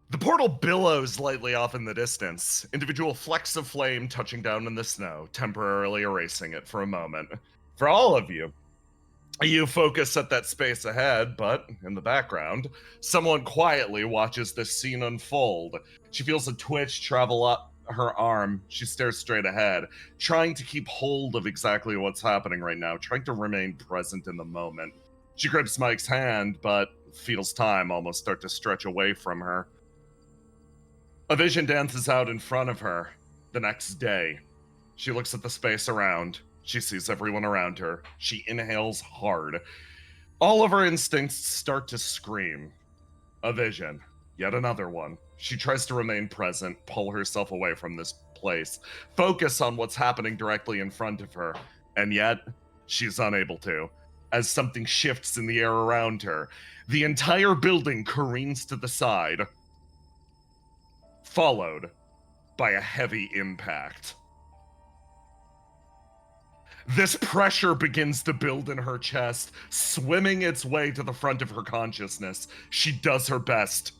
The portal billows lightly off in the distance, individual flecks of flame touching down in the snow, temporarily erasing it for a moment. For all of you, you focus at that space ahead, but in the background, someone quietly watches this scene unfold. She feels a twitch travel up her arm. She stares straight ahead, trying to keep hold of exactly what's happening right now, trying to remain present in the moment. She grips Mike's hand, but feels time almost start to stretch away from her. A vision dances out in front of her the next day. She looks at the space around. She sees everyone around her. She inhales hard. All of her instincts start to scream. A vision. Yet another one. She tries to remain present, pull herself away from this place, focus on what's happening directly in front of her, and yet she's unable to. As something shifts in the air around her, the entire building careens to the side, followed by a heavy impact. This pressure begins to build in her chest, swimming its way to the front of her consciousness. She does her best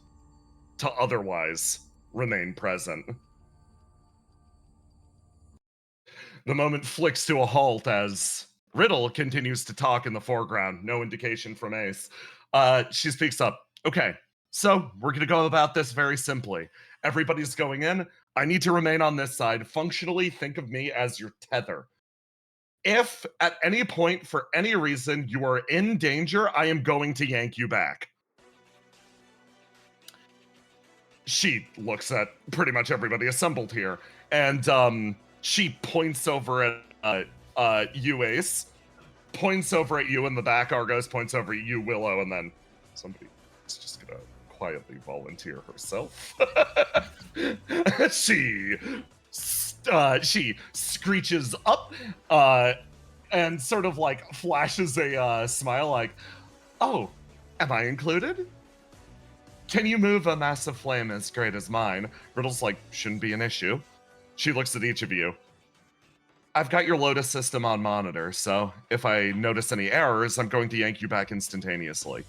to otherwise remain present. The moment flicks to a halt as Riddle continues to talk in the foreground, no indication from Ace. She speaks up. Okay, so we're going to go about this very simply. Everybody's going in. I need to remain on this side. Functionally, think of me as your tether. If at any point, for any reason, you are in danger, I am going to yank you back. She looks at pretty much everybody assembled here, and she points over at you, Ace, points over at you in the back, Argos, points over at you, Willow, and then somebody is just gonna quietly volunteer herself. She screeches up and sort of like flashes a smile like, oh, am I included? Can you move a massive flame as great as mine? Riddle's like, shouldn't be an issue. She looks at each of you. I've got your Lotus system on monitor, so if I notice any errors, I'm going to yank you back instantaneously.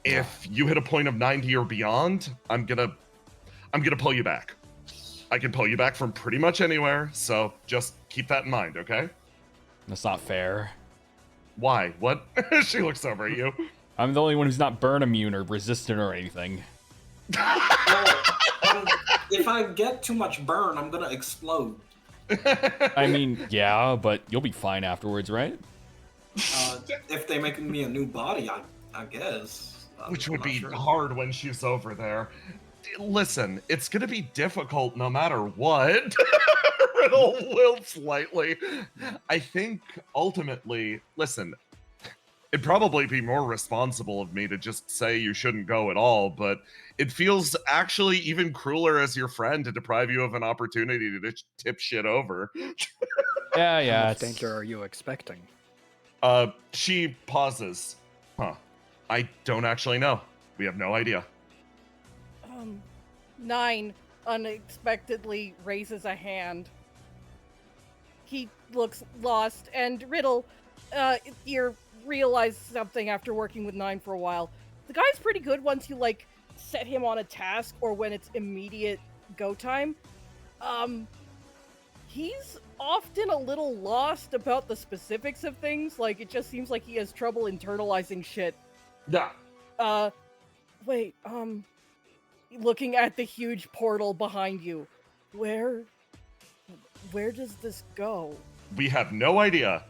If you hit a point of 90 or beyond, I'm gonna pull you back. I can pull you back from pretty much anywhere, so just keep that in mind, okay? That's not fair. Why? What? She looks over at you. I'm the only one who's not burn immune or resistant or anything. Well, if I get too much burn, I'm gonna explode. I mean, yeah, but you'll be fine afterwards, right? If they make me a new body, I guess. Which would be hard when she's over there. Listen, it's gonna be difficult no matter what. Riddle wilts slightly. I think ultimately, listen, it'd probably be more responsible of me to just say you shouldn't go at all, but it feels actually even crueler as your friend to deprive you of an opportunity to tip shit over. Yeah. How much danger are you expecting? She pauses. Huh. I don't actually know. We have no idea. 9 unexpectedly raises a hand. He looks lost, and Riddle, you realize something after working with 9 for a while. The guy's pretty good once you, like, set him on a task or when it's immediate go time. He's often a little lost about the specifics of things. Like, it just seems like he has trouble internalizing shit. Yeah. Wait, looking at the huge portal behind you, where does this go? We have no idea.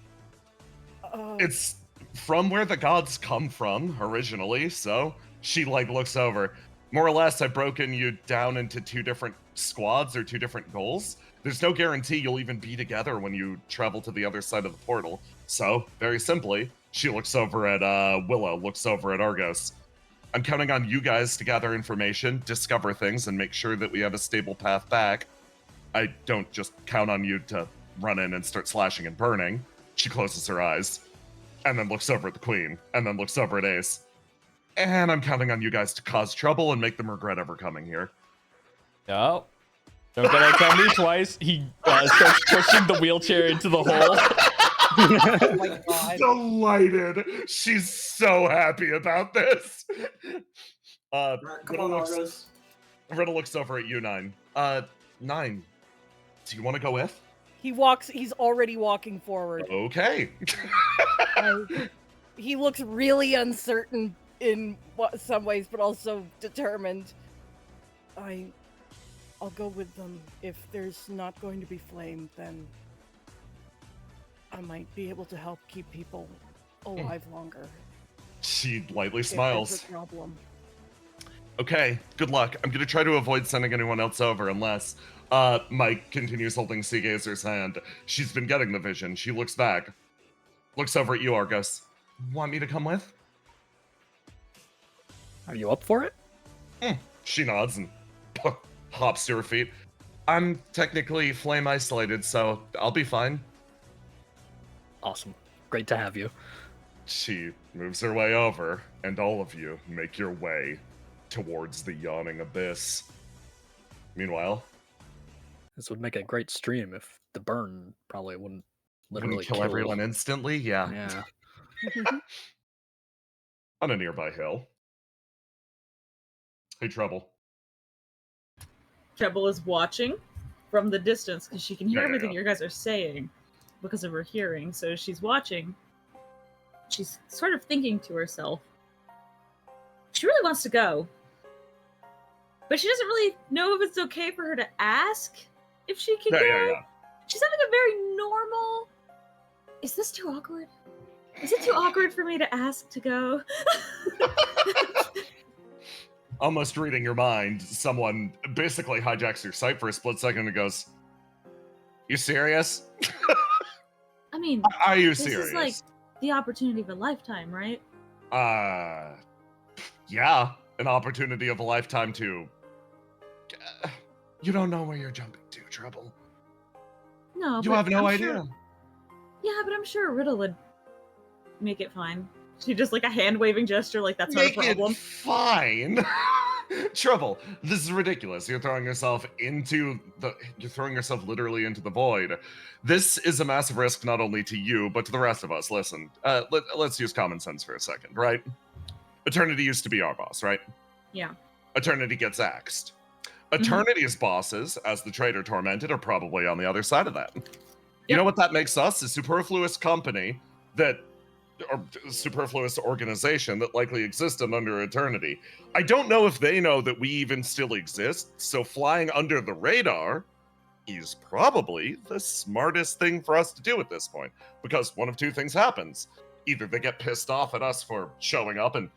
It's from where the gods come from originally, so she like looks over. More or less, I've broken you down into 2 different squads or 2 different goals. There's no guarantee you'll even be together when you travel to the other side of the portal. So, very simply, She looks over at Willow, looks over at Argos. I'm counting on you guys to gather information, discover things, and make sure that we have a stable path back. I don't just count on you to run in and start slashing and burning. She closes her eyes, and then looks over at the Queen, and then looks over at Ace. And I'm counting on you guys to cause trouble and make them regret ever coming here. No. Don't get that on me twice. He starts pushing the wheelchair into the hole. Oh my god. Delighted. She's so happy about this. Come on, Argos. Riddle looks over at you, Nine. Nine, do you want to go with? He's already walking forward. Okay. He looks really uncertain in some ways, but also determined. I'll go with them. If there's not going to be flame, then I might be able to help keep people alive longer. She lightly If smiles. there's a problem. Okay, good luck. I'm gonna try to avoid sending anyone else over unless Mike continues holding Seagazer's hand. She's been getting the vision. She looks back. Looks over at you, Argus. Want me to come with? Are you up for it? She nods and hops to her feet. I'm technically flame isolated, so I'll be fine. Awesome. Great to have you. She moves her way over, and all of you make your way towards the yawning abyss. Meanwhile, This would make a great stream if the burn probably wouldn't literally kill everyone instantly? Yeah. Yeah. On a nearby hill. Hey, Trouble. Treble is watching from the distance because she can hear Yeah, everything yeah. you guys are saying because of her hearing. So she's watching. She's sort of thinking to herself. She really wants to go. But she doesn't really know if it's okay for her to ask if she can go. Yeah. She's having a very normal... Is this too awkward? Is it too awkward for me to ask to go? Almost reading your mind, someone basically hijacks your sight for a split second and goes, "You serious? I mean, Are you this serious?" is like the opportunity of a lifetime, right? Yeah, an opportunity of a lifetime to... You don't know where you're jumping to, Trouble. No, You but have no I'm idea. sure- Yeah, but I'm sure Riddle would make it fine. She just like a hand waving gesture, like that's Make not a problem. it fine. Trouble, this is ridiculous. You're throwing yourself literally into the void. This is a massive risk not only to you, but to the rest of us. Listen, let's use common sense for a second, right? Eternity used to be our boss, right? Yeah. Eternity gets axed. Eternity's bosses, as the traitor tormented, are probably on the other side of that. You know what that makes us? A superfluous company or superfluous organization that likely existed under Eternity. I don't know if they know that we even still exist, so flying under the radar is probably the smartest thing for us to do at this point, because one of two things happens. Either they get pissed off at us for showing up and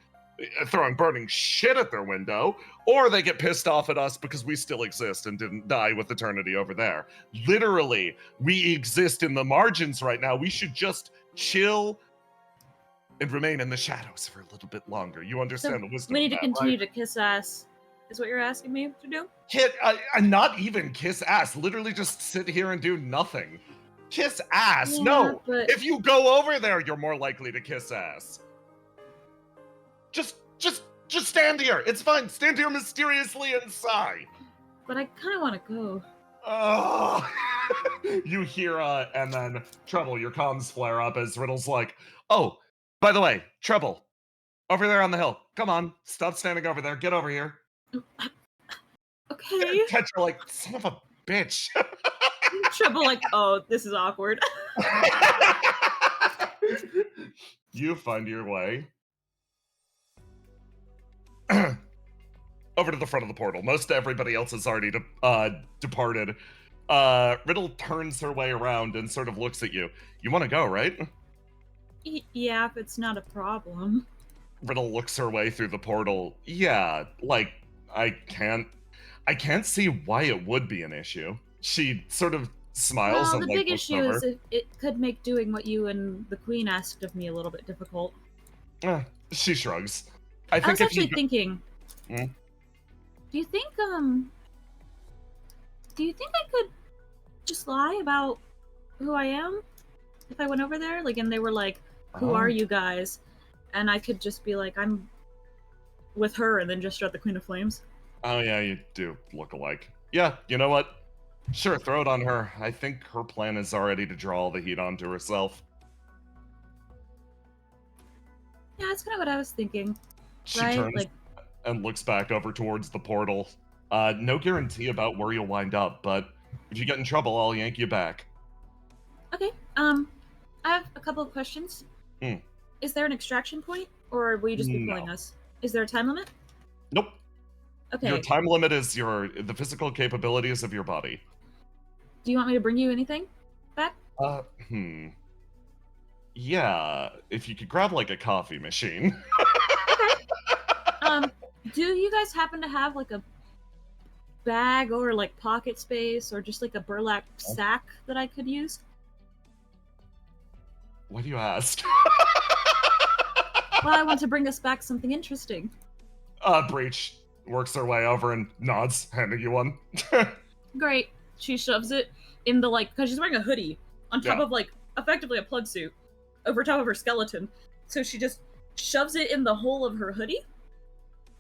throwing burning shit at their window, or they get pissed off at us because we still exist and didn't die with Eternity over there. Literally, we exist in the margins right now. We should just chill and remain in the shadows for a little bit longer. You understand the wisdom We need of to that, continue right? to kiss ass. Is what you're asking me to do? Not even kiss ass. Literally just sit here and do nothing. Kiss ass. Yeah, No. but- If you go over there, you're more likely to kiss ass. Just stand here. It's fine. Stand here mysteriously and sigh. But I kind of want to go. Oh. You hear, and then Trouble, your comms flare up as Riddle's like, "Oh, by the way, Trouble, over there on the hill. Come on, stop standing over there. Get over here." Okay. Tetra like, "Son of a bitch." Trouble like, oh, this is awkward. You find your way over to the front of the portal. Most everybody else has already departed. Riddle turns her way around and sort of looks at you. You want to go, right? Yeah, if it's not a problem. Riddle looks her way through the portal. Yeah, like, I can't see why it would be an issue. She sort of smiles Well, and the like big looks issue over. is it could make doing what you and the queen asked of me a little bit difficult. She shrugs. I I think was if actually you thinking, Hmm? do you think I could just lie about who I am if I went over there? Like, and they were like, "Who are you guys?" And I could just be like, "I'm with her," and then just shut the Queen of Flames. Oh yeah, you do look alike. Yeah, you know what? Sure, throw it on her. I think her plan is already to draw all the heat onto herself. Yeah, that's kind of what I was thinking. She Right? turns Like, and looks back over towards the portal. No guarantee about where you'll wind up, but if you get in trouble, I'll yank you back. okay. I have a couple of questions. Hmm. Is there an extraction point, or will you just be pulling No. us? Is there a time limit? Nope. Your Okay. time limit is the physical capabilities of your body. Do you want me to bring you anything back? Uh, hmm. Yeah, if you could grab like a coffee machine. Do you guys happen to have like a bag or like pocket space or just like a burlap sack that I could use? Why do you ask? Well, I want to bring us back something interesting. Breach works her way over and nods, handing you one. Great. She shoves it in the like, because she's wearing a hoodie on top Yeah. of like effectively a plug suit over top of her skeleton. So she just shoves it in the hole of her hoodie,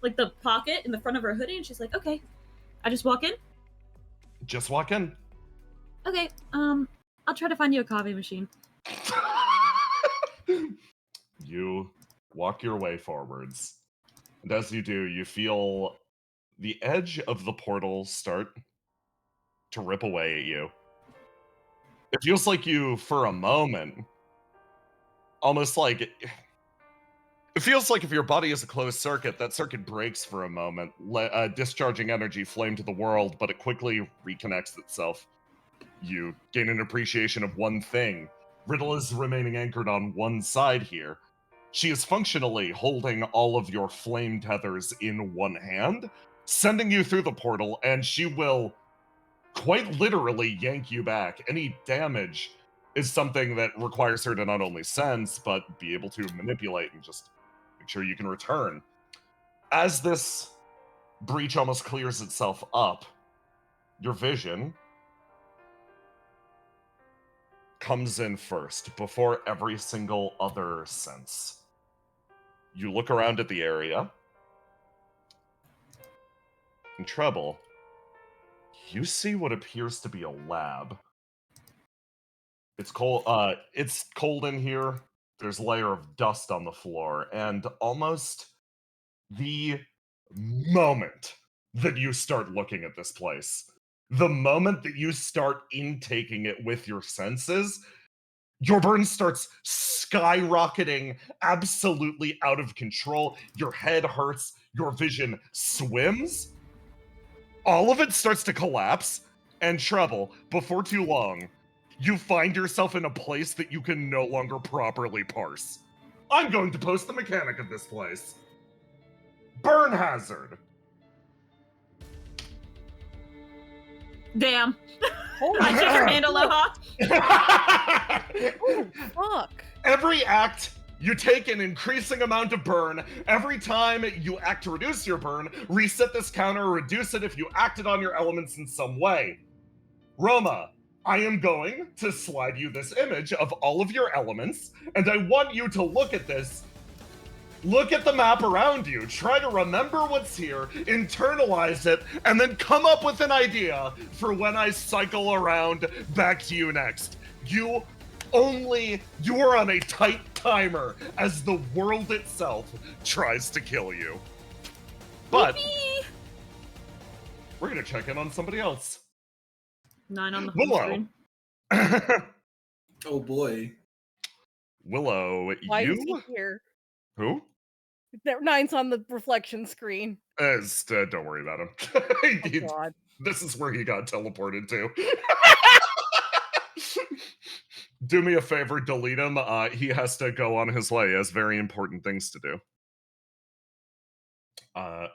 like the pocket in the front of her hoodie, and she's like, "Okay." I just walk in. Just walk in. Okay. I'll try to find you a coffee machine. You walk your way forwards. And as you do, you feel the edge of the portal start to rip away at you. It feels like you, for a moment, almost like it feels like if your body is a closed circuit, that circuit breaks for a moment, discharging energy flame to the world, but it quickly reconnects itself. You gain an appreciation of one thing. Riddle is remaining anchored on one side here. She is functionally holding all of your flame tethers in one hand, sending you through the portal, and she will quite literally yank you back. Any damage is something that requires her to not only sense, but be able to manipulate and just make sure you can return. As this breach almost clears itself up, your vision comes in first before every single other sense. You look around at the area. In trouble, you see what appears to be a lab. It's cold. It's cold in here. There's a layer of dust on the floor, and almost the moment that you start looking at this place, the moment that you start intaking it with your senses, your burn starts skyrocketing, absolutely out of control. Your head hurts, your vision swims. All of it starts to collapse, and trouble, before too long, you find yourself in a place that you can no longer properly parse. I'm going to post the mechanic of this place. Burn hazard. Damn. Holy I shake her hand aloha. oh, fuck. Every act, you take an increasing amount of burn. Every time you act to reduce your burn, reset this counter or reduce it if you acted on your elements in some way. Roma, I am going to slide you this image of all of your elements, and I want you to look at this. Look at the map around you, try to remember what's here, internalize it, and then come up with an idea for when I cycle around back to you next. You are on a tight timer as the world itself tries to kill you. But Yippee! we're gonna check in on somebody else. 9 on the home Willow. screen. Oh boy. Willow, Why is he you? here? Who? There, 9's on the reflection screen. Don't worry about him. Oh, God. This is where he got teleported to. Do me a favor, delete him. He has to go on his way. He has very important things to do.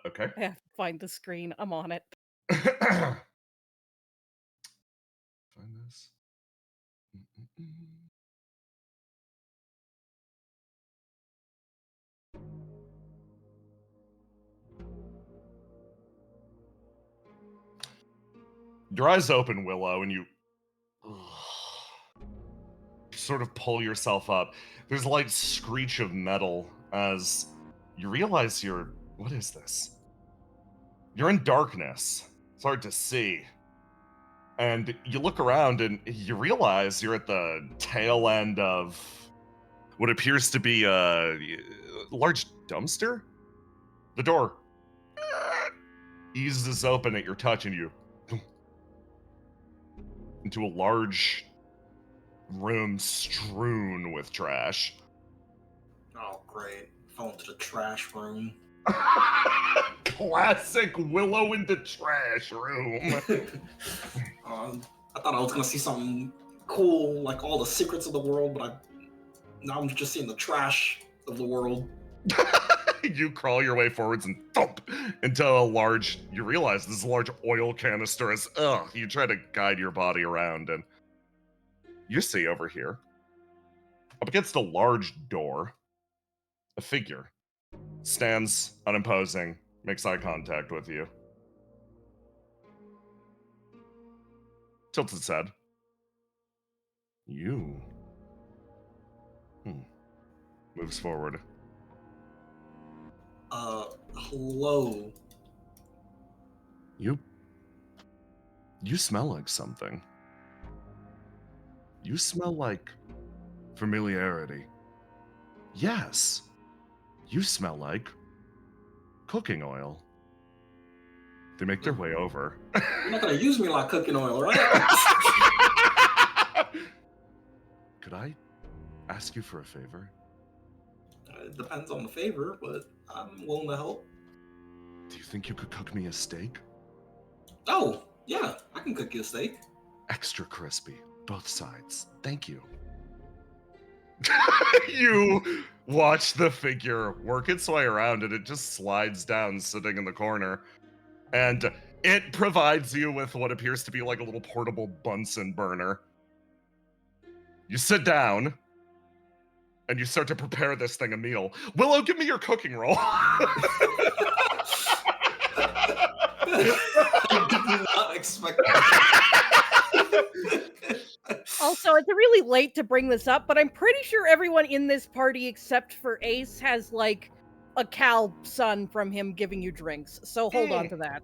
Okay. I have to find the screen. I'm on it. Find this. Your eyes open, Willow, and you sort of pull yourself up. There's a light screech of metal as you realize what is this? You're in darkness. It's hard to see. And you look around and you realize you're at the tail end of what appears to be a large dumpster. The door eases open at your touch and you into a large room strewn with trash. Oh, great. Fell into the trash room. Classic Willow in the trash room. I thought I was gonna see something cool, like all the secrets of the world, but now I'm just seeing the trash of the world. You crawl your way forwards and thump into you realize this is a large oil canister as, you try to guide your body around and you see over here, up against a large door, a figure stands unimposing, makes eye contact with you. Tilts its head. You. Moves forward. Hello. You smell like something. You smell like familiarity. Yes. You smell like cooking oil. They make their way over. You're not gonna use me like cooking oil, right? Could I ask you for a favor? It depends on the favor, but I'm willing to help. Do you think you could cook me a steak? Oh, yeah, I can cook you a steak. Extra crispy, both sides. Thank you. You watch the figure work its way around and it just slides down, sitting in the corner. And it provides you with what appears to be like a little portable Bunsen burner. You sit down and you start to prepare this thing a meal. Willow, give me your cooking roll. I did not expect that. Also, it's really late to bring this up, but I'm pretty sure everyone in this party except for Ace has, like, a cow son from him giving you drinks. So hold on to that.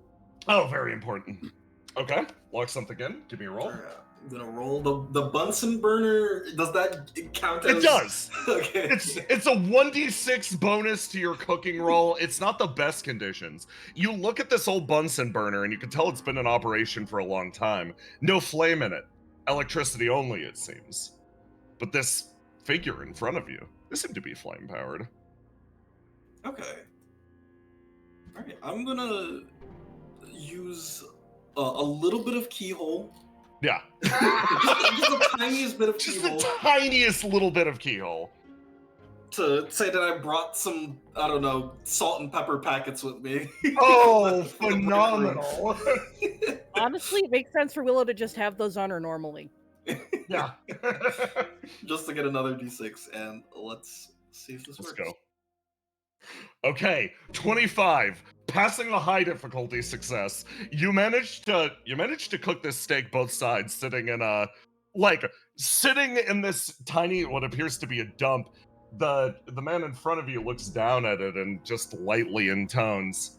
Oh, very important. Okay, lock something in. Give me a roll. I'm gonna roll the Bunsen burner. Does that count as... It does. Okay. It's a 1d6 bonus to your cooking roll. It's not the best conditions. You look at this old Bunsen burner and you can tell it's been in operation for a long time. No flame in it. Electricity only, it seems. But this figure in front of you, this seemed to be flame powered. Okay. Alright, I'm gonna use a little bit of keyhole. Yeah. just the tiniest bit of Just keyhole. the tiniest little bit of keyhole. To say that I brought some, I don't know, salt and pepper packets with me. Oh, phenomenal. Honestly, it makes sense for Willow to just have those on her normally. Yeah. Just to get another d6, and let's see if this Let's works. go. Okay, 25. Passing a high difficulty success. You managed to cook this steak both sides, sitting in this tiny, what appears to be a dump. The man in front of you looks down at it and just lightly intones,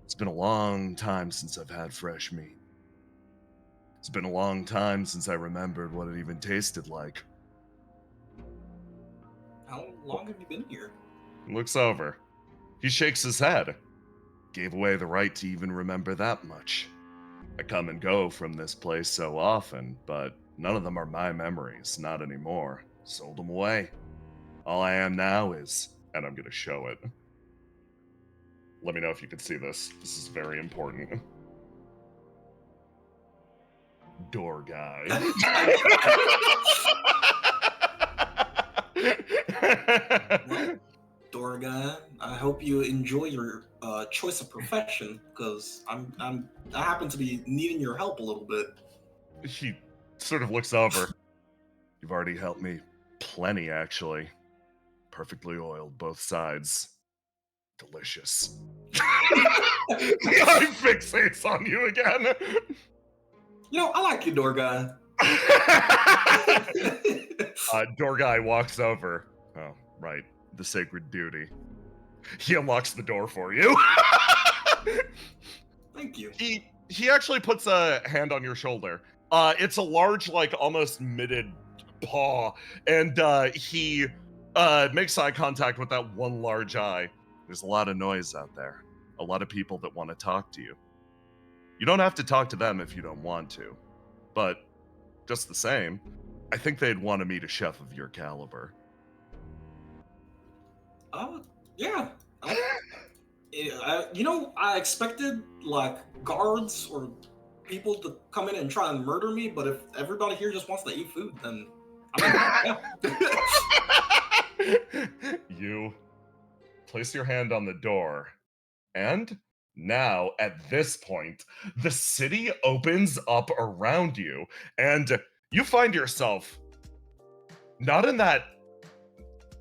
"It's been a long time since I've had fresh meat. It's been a long time since I remembered what it even tasted like." How long have you been here? He looks over. He shakes his head. "Gave away the right to even remember that much. I come and go from this place so often, but none of them are my memories, not anymore. Sold them away. All I am now is," and I'm gonna show it. Let me know if you can see this. This is very important. Door guy. Well, door guy, I hope you enjoy your choice of profession, because I happen to be needing your help a little bit. He sort of looks over. "You've already helped me plenty, actually. Perfectly oiled, both sides. Delicious." The eye fixates on you again. I like you, door guy. Door guy walks over. Oh, right. The sacred duty. He unlocks the door for you. Thank you. He actually puts a hand on your shoulder. It's a large, like, almost mitted paw, and he makes eye contact with that one large eye. There's a lot of noise out there. A lot of people that want to talk to you. You don't have to talk to them if you don't want to. But just the same, I think they'd want to meet a chef of your caliber. Yeah. I expected, like, guards or people to come in and try and murder me, but if everybody here just wants to eat food, then I mean, yeah. You place your hand on the door, and now, at this point, the city opens up around you, and you find yourself not in that...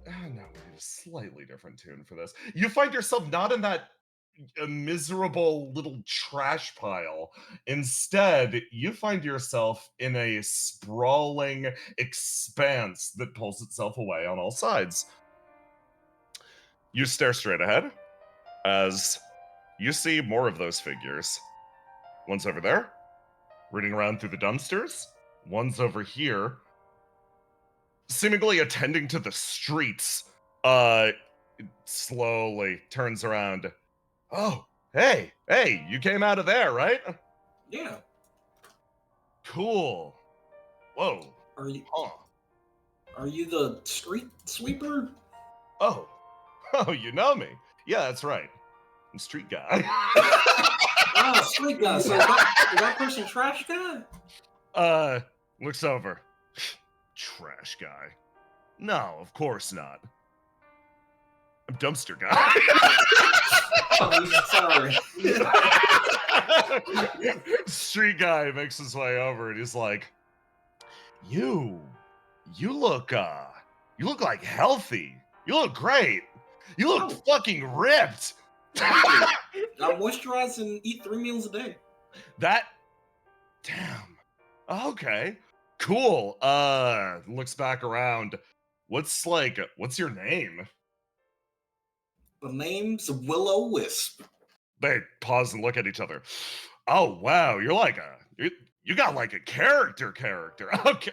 no, we need a slightly different tune for this. You find yourself not in that miserable little trash pile. Instead, you find yourself in a sprawling expanse that pulls itself away on all sides. You stare straight ahead as you see more of those figures. One's over there, rooting around through the dumpsters. One's over here, seemingly attending to the streets. Slowly turns around. Oh, hey, you came out of there, right? Yeah. Cool. Whoa. Are you Huh. are you the street sweeper? Oh, you know me. Yeah, that's right. I'm street guy. Oh, street guy. So is that person trash guy? Looks over. Trash guy. No, of course not. I'm dumpster guy. Oh, sorry. Street guy makes his way over and he's like, you look like healthy. You look great. You look fucking ripped. I moisturize and eat 3 meals a day. Damn. Okay. Cool. Looks back around. What's your name? The name's Willow Wisp. They pause and look at each other. Oh wow, you got like a character.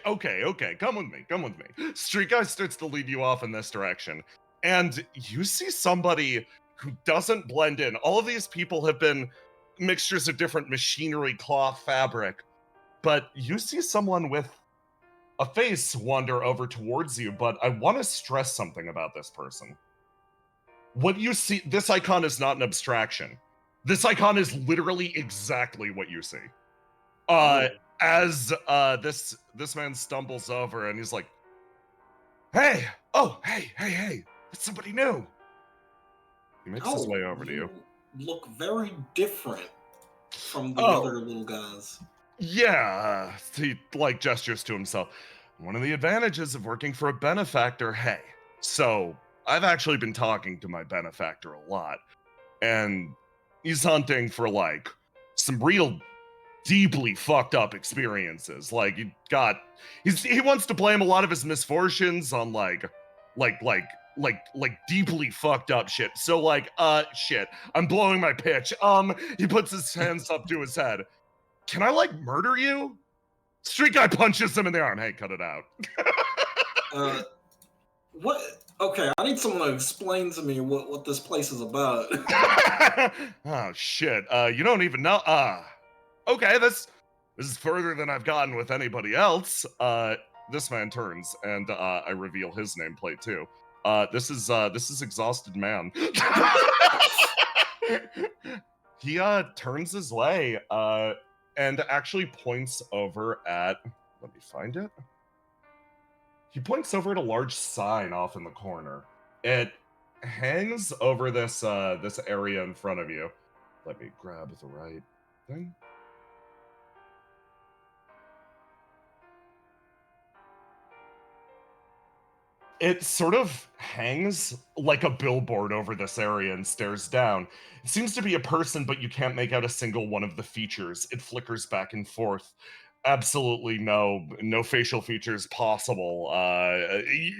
Okay. Come with me. Street guy starts to lead you off in this direction. And you see somebody who doesn't blend in. All of these people have been mixtures of different machinery, cloth, fabric. But you see someone with a face wander over towards you, but I want to stress something about this person. What you see, this icon is not an abstraction. This icon is literally exactly what you see. As this man stumbles over and he's like, hey, it's somebody new. He makes his way over to you. Look very different from the other little guys. Yeah, he like gestures to himself. One of the advantages of working for a benefactor, so I've actually been talking to my benefactor a lot, and he's hunting for like some real deeply fucked up experiences. Like he wants to blame a lot of his misfortunes on like deeply fucked up shit. So shit, I'm blowing my pitch. He puts his hands up to his head. Can I like murder you? Street guy punches him in the arm. Hey, cut it out. What? Okay, I need someone to explain to me what this place is about. Oh shit. You don't even know. Okay, this is further than I've gotten with anybody else. This man turns and I reveal his nameplate too. This is Exhausted Man. He turns his way and actually points over at, let me find it. He points over at a large sign off in the corner. It hangs over this this area in front of you. Let me grab the right thing. It sort of hangs like a billboard over this area and stares down. It seems to be a person, but you can't make out a single one of the features. It flickers back and forth. absolutely no facial features possible.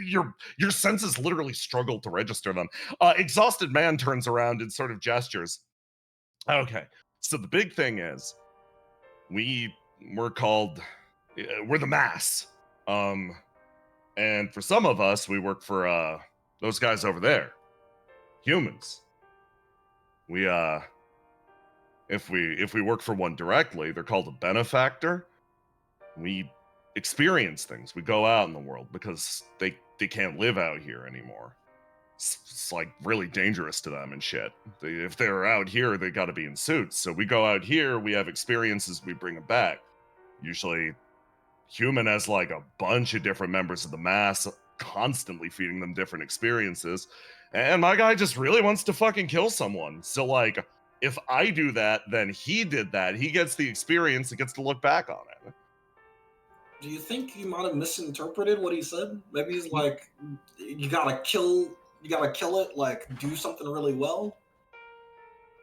Your senses literally struggle to register them. Exhausted man turns around and sort of gestures. Okay, so the big thing is, we're called, we're the mass. And for some of us, we work for those guys over there, humans. We if we work for one directly, they're called a benefactor. We experience things. We go out in the world because they can't live out here anymore. It's like really dangerous to them and shit. If they're out here, they got to be in suits. So we go out here, we have experiences, we bring them back. Usually, human has like a bunch of different members of the mass, constantly feeding them different experiences. And my guy just really wants to fucking kill someone. So like, if I do that, then he did that. He gets the experience and gets to look back on it. Do you think you might have misinterpreted what he said? Maybe he's like, you gotta kill it, like do something really well.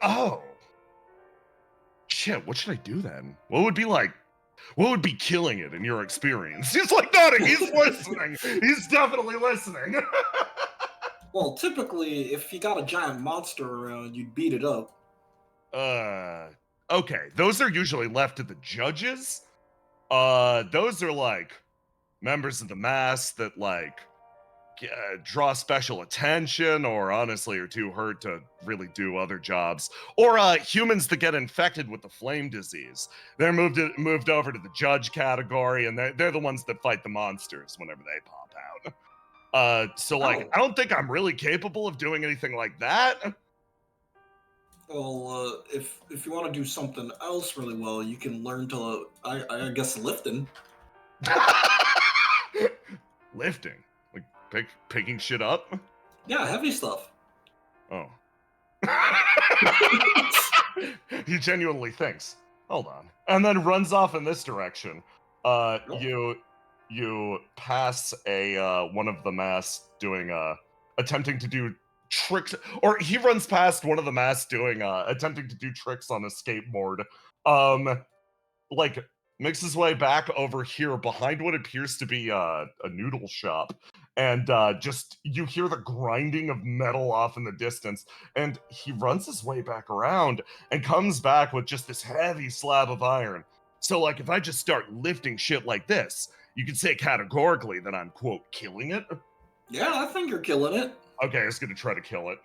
Oh. Shit, what should I do then? What would be killing it in your experience? He's like nodding, he's listening. He's definitely listening. Well, typically, if you got a giant monster around, you'd beat it up. Okay, those are usually left to the judges. Those are like members of the mass that like draw special attention, or honestly are too hurt to really do other jobs, or humans that get infected with the flame disease. They're moved over to the judge category, and they're the ones that fight the monsters whenever they pop out. So like, I don't think I'm really capable of doing anything like that. Well, if you want to do something else really well, you can learn to, I guess, lifting. Lifting? Like picking shit up? Yeah, heavy stuff. Oh. He genuinely thinks. Hold on. And then runs off in this direction. You pass a one of the mass doing attempting to do tricks, or he runs past one of the mass doing attempting to do tricks on a skateboard. Like makes his way back over here behind what appears to be a noodle shop, and just you hear the grinding of metal off in the distance, and he runs his way back around and comes back with just this heavy slab of iron. So like, if I just start lifting shit like this, you could say categorically that I'm, quote, killing it. Yeah, I think you're killing it. Okay, I was gonna try to kill it.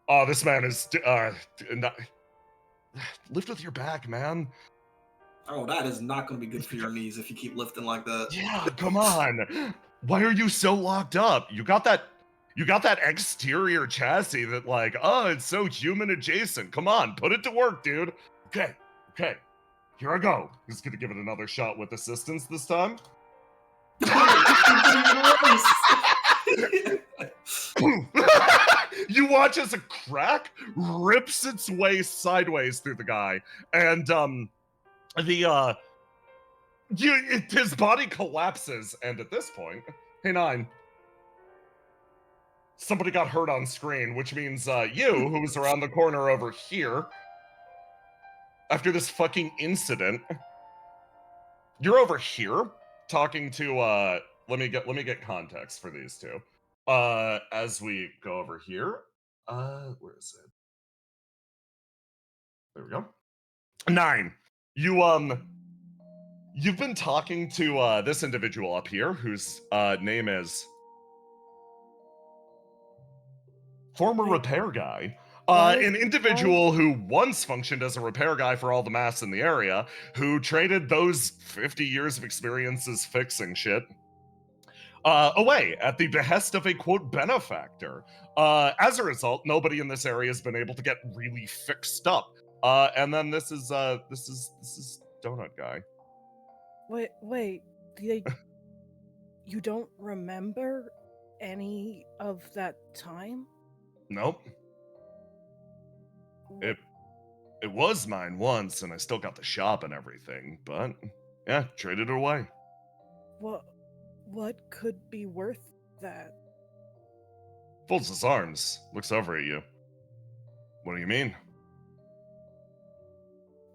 Oh, this man is not... Lift with your back, man. Oh, that is not going to be good for your knees if you keep lifting like that. Yeah, come on. Why are you so locked up? You got that exterior chassis that like, oh, it's so human adjacent. Come on, put it to work, dude. Okay. Here I go. He's gonna give it another shot with assistance this time. You watch as a crack rips its way sideways through the guy, and his body collapses, and at this point, hey Nine, somebody got hurt on screen, which means you, who's around the corner over here, after this fucking incident, you're over here talking to let me get context for these two. As we go over here, where is it? There we go. Nine, you've been talking to this individual up here whose name is former repair guy. An individual who once functioned as a repair guy for all the mass in the area, who traded those 50 years of experiences fixing shit away at the behest of a, quote, benefactor. As a result, nobody in this area has been able to get really fixed up. And then this is Donut Guy. Wait, you don't remember any of that time? Nope. It was mine once, and I still got the shop and everything, but yeah, traded it away. What could be worth that? Folds his arms, looks over at you. What do you mean?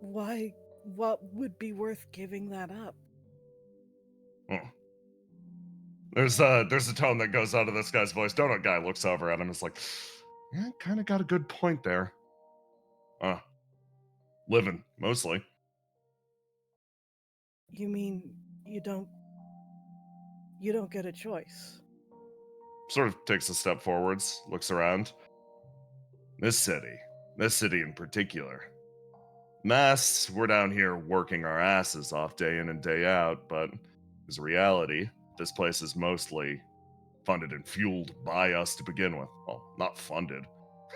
Why? What would be worth giving that up? There's a tone that goes out of this guy's voice. Donut guy looks over at him and is like, yeah, kind of got a good point there. Living, mostly. You mean you don't get a choice? Sort of takes a step forwards, looks around. This city in particular. Mass, we're down here working our asses off day in and day out, but as a reality, this place is mostly funded and fueled by us to begin with. Well, not funded.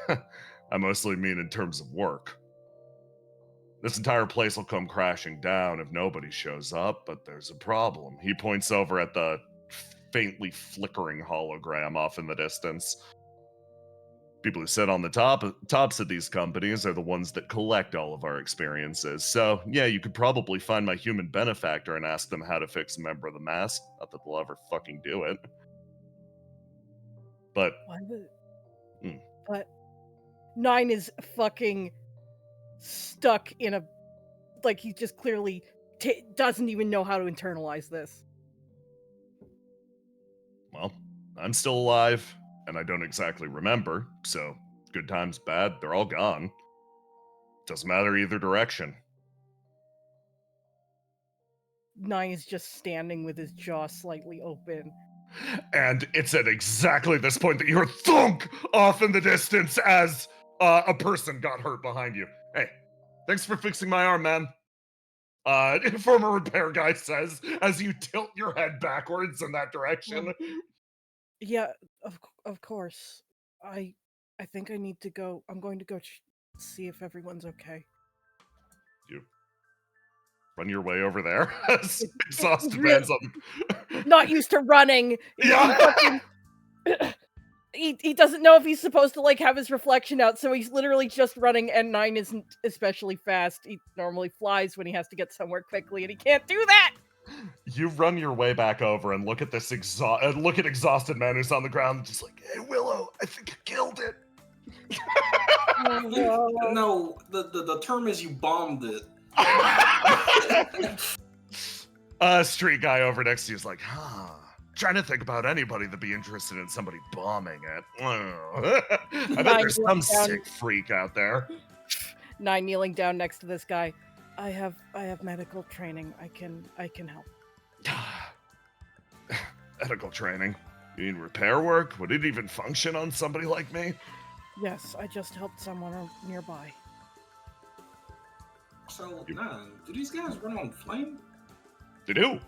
I mostly mean in terms of work. This entire place will come crashing down if nobody shows up, but there's a problem. He points over at the faintly flickering hologram off in the distance. People who sit on the tops of these companies are the ones that collect all of our experiences. So, yeah, you could probably find my human benefactor and ask them how to fix a member of the mask. Not that they'll ever fucking do it. But... Why would... But 9 is fucking stuck in a... Like, he just clearly doesn't even know how to internalize this. Well, I'm still alive, and I don't exactly remember, so good times, bad, they're all gone. Doesn't matter either direction. 9 is just standing with his jaw slightly open. And it's at exactly this point that you hear thunk off in the distance as a person got hurt behind you. Hey, thanks for fixing my arm, man. Former repair guy says as you tilt your head backwards in that direction. Yeah, of course. I think I need to go. I'm going to go see if everyone's okay. You run your way over there. Exhausted Really, man's on. Not used to running. Yeah. He doesn't know if he's supposed to like have his reflection out, so he's literally just running. And 9 isn't especially fast. He normally flies when he has to get somewhere quickly, and he can't do that. You run your way back over and look at this exhausted man who's on the ground, just like, hey, Willow, I think you killed it. No, the term is you bombed it. Street guy over next to you is like, trying to think about anybody that'd be interested in somebody bombing it. I bet there's some sick freak out there. 9 kneeling down next to this guy. I have medical training. I can help. Medical training? You mean repair work? Would it even function on somebody like me? Yes, I just helped someone nearby. So, do these guys run on flame? They do.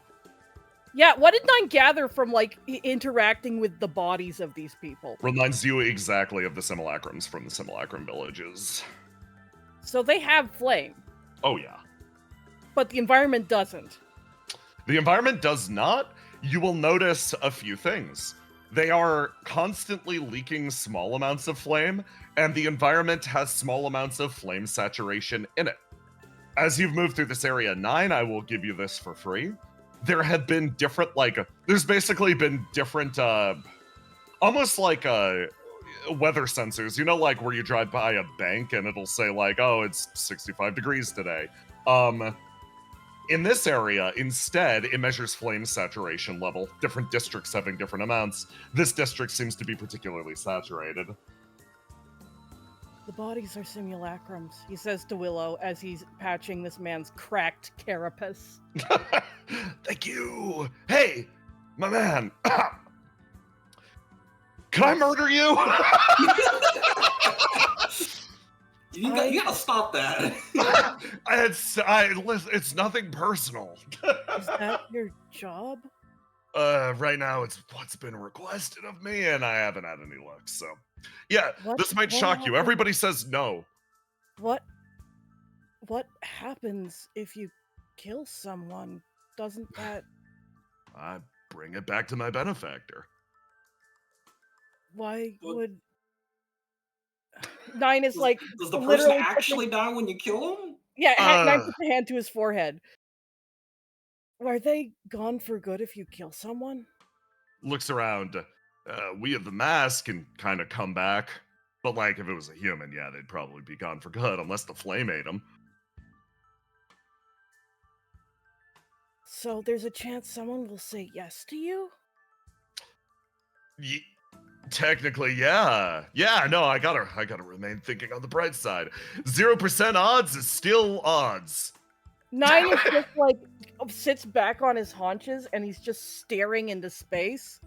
Yeah, what did 9 gather from, like, interacting with the bodies of these people? Reminds you exactly of the simulacrums from the simulacrum villages. So they have flame. Oh, yeah. But the environment doesn't. The environment does not. You will notice a few things. They are constantly leaking small amounts of flame, and the environment has small amounts of flame saturation in it. As you've moved through this area 9, I will give you this for free. There have been different, there's basically been different, almost like weather sensors, you know, like where you drive by a bank and it'll say like, oh, it's 65 degrees today. In this area, instead, it measures flame saturation level. Different districts having different amounts. This district seems to be particularly saturated. The bodies are simulacrums, he says to Willow as he's patching this man's cracked carapace. Thank you. Hey, my man. Can I murder you? You gotta stop that. It's nothing personal. Is that your job? Right now it's what's been requested of me, and I haven't had any luck, so... Yeah, this might shock you. Everybody says no. What happens if you kill someone? Doesn't that... I bring it back to my benefactor. Why would... 9 is like... Does the person actually die when you kill him? Yeah, 9 puts a hand to his forehead. Are they gone for good if you kill someone? Looks around. We of the mask can kind of come back. But, like, if it was a human, yeah, they'd probably be gone for good, unless the flame ate them. So there's a chance someone will say yes to you? Technically, yeah. Yeah, no, I gotta remain thinking on the bright side. 0% odds is still odds. 9 is just like sits back on his haunches and he's just staring into space.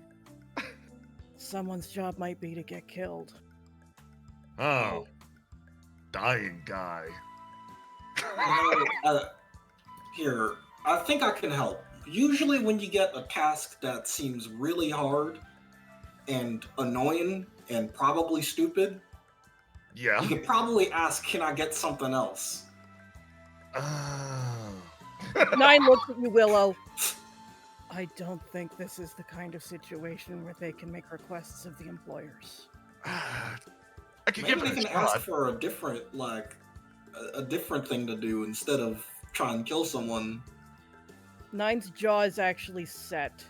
Someone's job might be to get killed. Oh. Dying guy. Here, I think I can help. Usually when you get a task that seems really hard and annoying and probably stupid, Yeah. you could probably ask, can I get something else? 9 looks at you, Willow. I don't think this is the kind of situation where they can make requests of the employers. I could Maybe give they it a can shot. ask for a different, a different thing to do instead of try and kill someone. 9's jaw is actually set.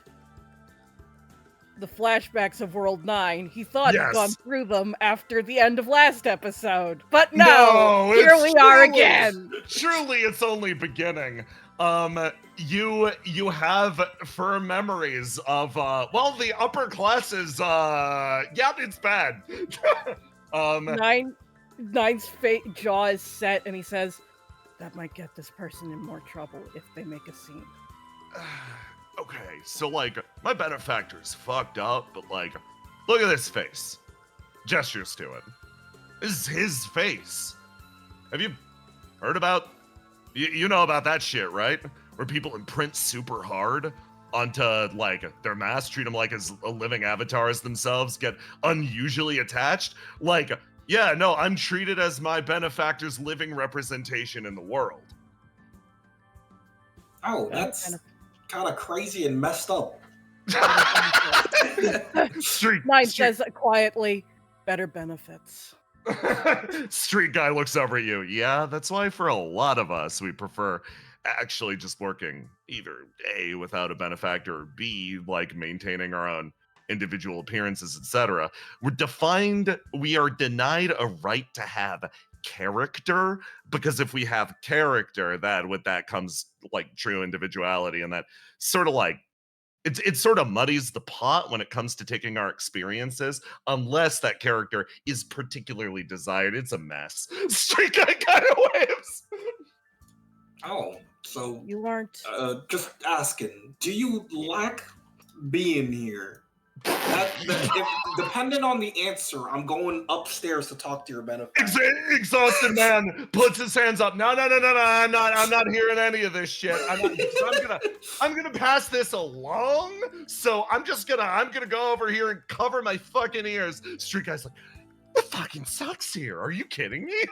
The flashbacks of World 9, he thought he'd gone Yes. through them after the end of last episode. But no, here it's we are truly- again. Truly, it's only beginning. You have firm memories of well, the upper classes. Yeah, it's bad. 9's jaw is set, and he says, "That might get this person in more trouble if they make a scene." Okay, so like my benefactor's fucked up, but like, look at this face. Gestures to it. This is his face. Have you heard about? You know about that shit, right? Where people imprint super hard onto like their mask, treat them like as living avatars themselves, get unusually attached. Like, yeah, no, I'm treated as my benefactor's living representation in the world. Oh, that's kind of crazy and messed up. Street 9 says quietly, "Better benefits." Street guy looks over at you. Yeah, that's why for a lot of us, we prefer actually just working either A, without a benefactor, or B, like maintaining our own individual appearances, etc. We are denied a right to have character, because if we have character, that with that comes like true individuality, and that sort of like it sort of muddies the pot when it comes to taking our experiences, unless that character is particularly desired. It's a mess. Street guy kind of waves. Oh, so You aren't. just asking, do you like being here? Depending on the answer, I'm going upstairs to talk to your benefactor. Exhausted man puts his hands up. No, I'm not hearing any of this shit. I'm gonna pass this along. So I'm gonna go over here and cover my fucking ears. Street guy's like, it fucking sucks here. Are you kidding me?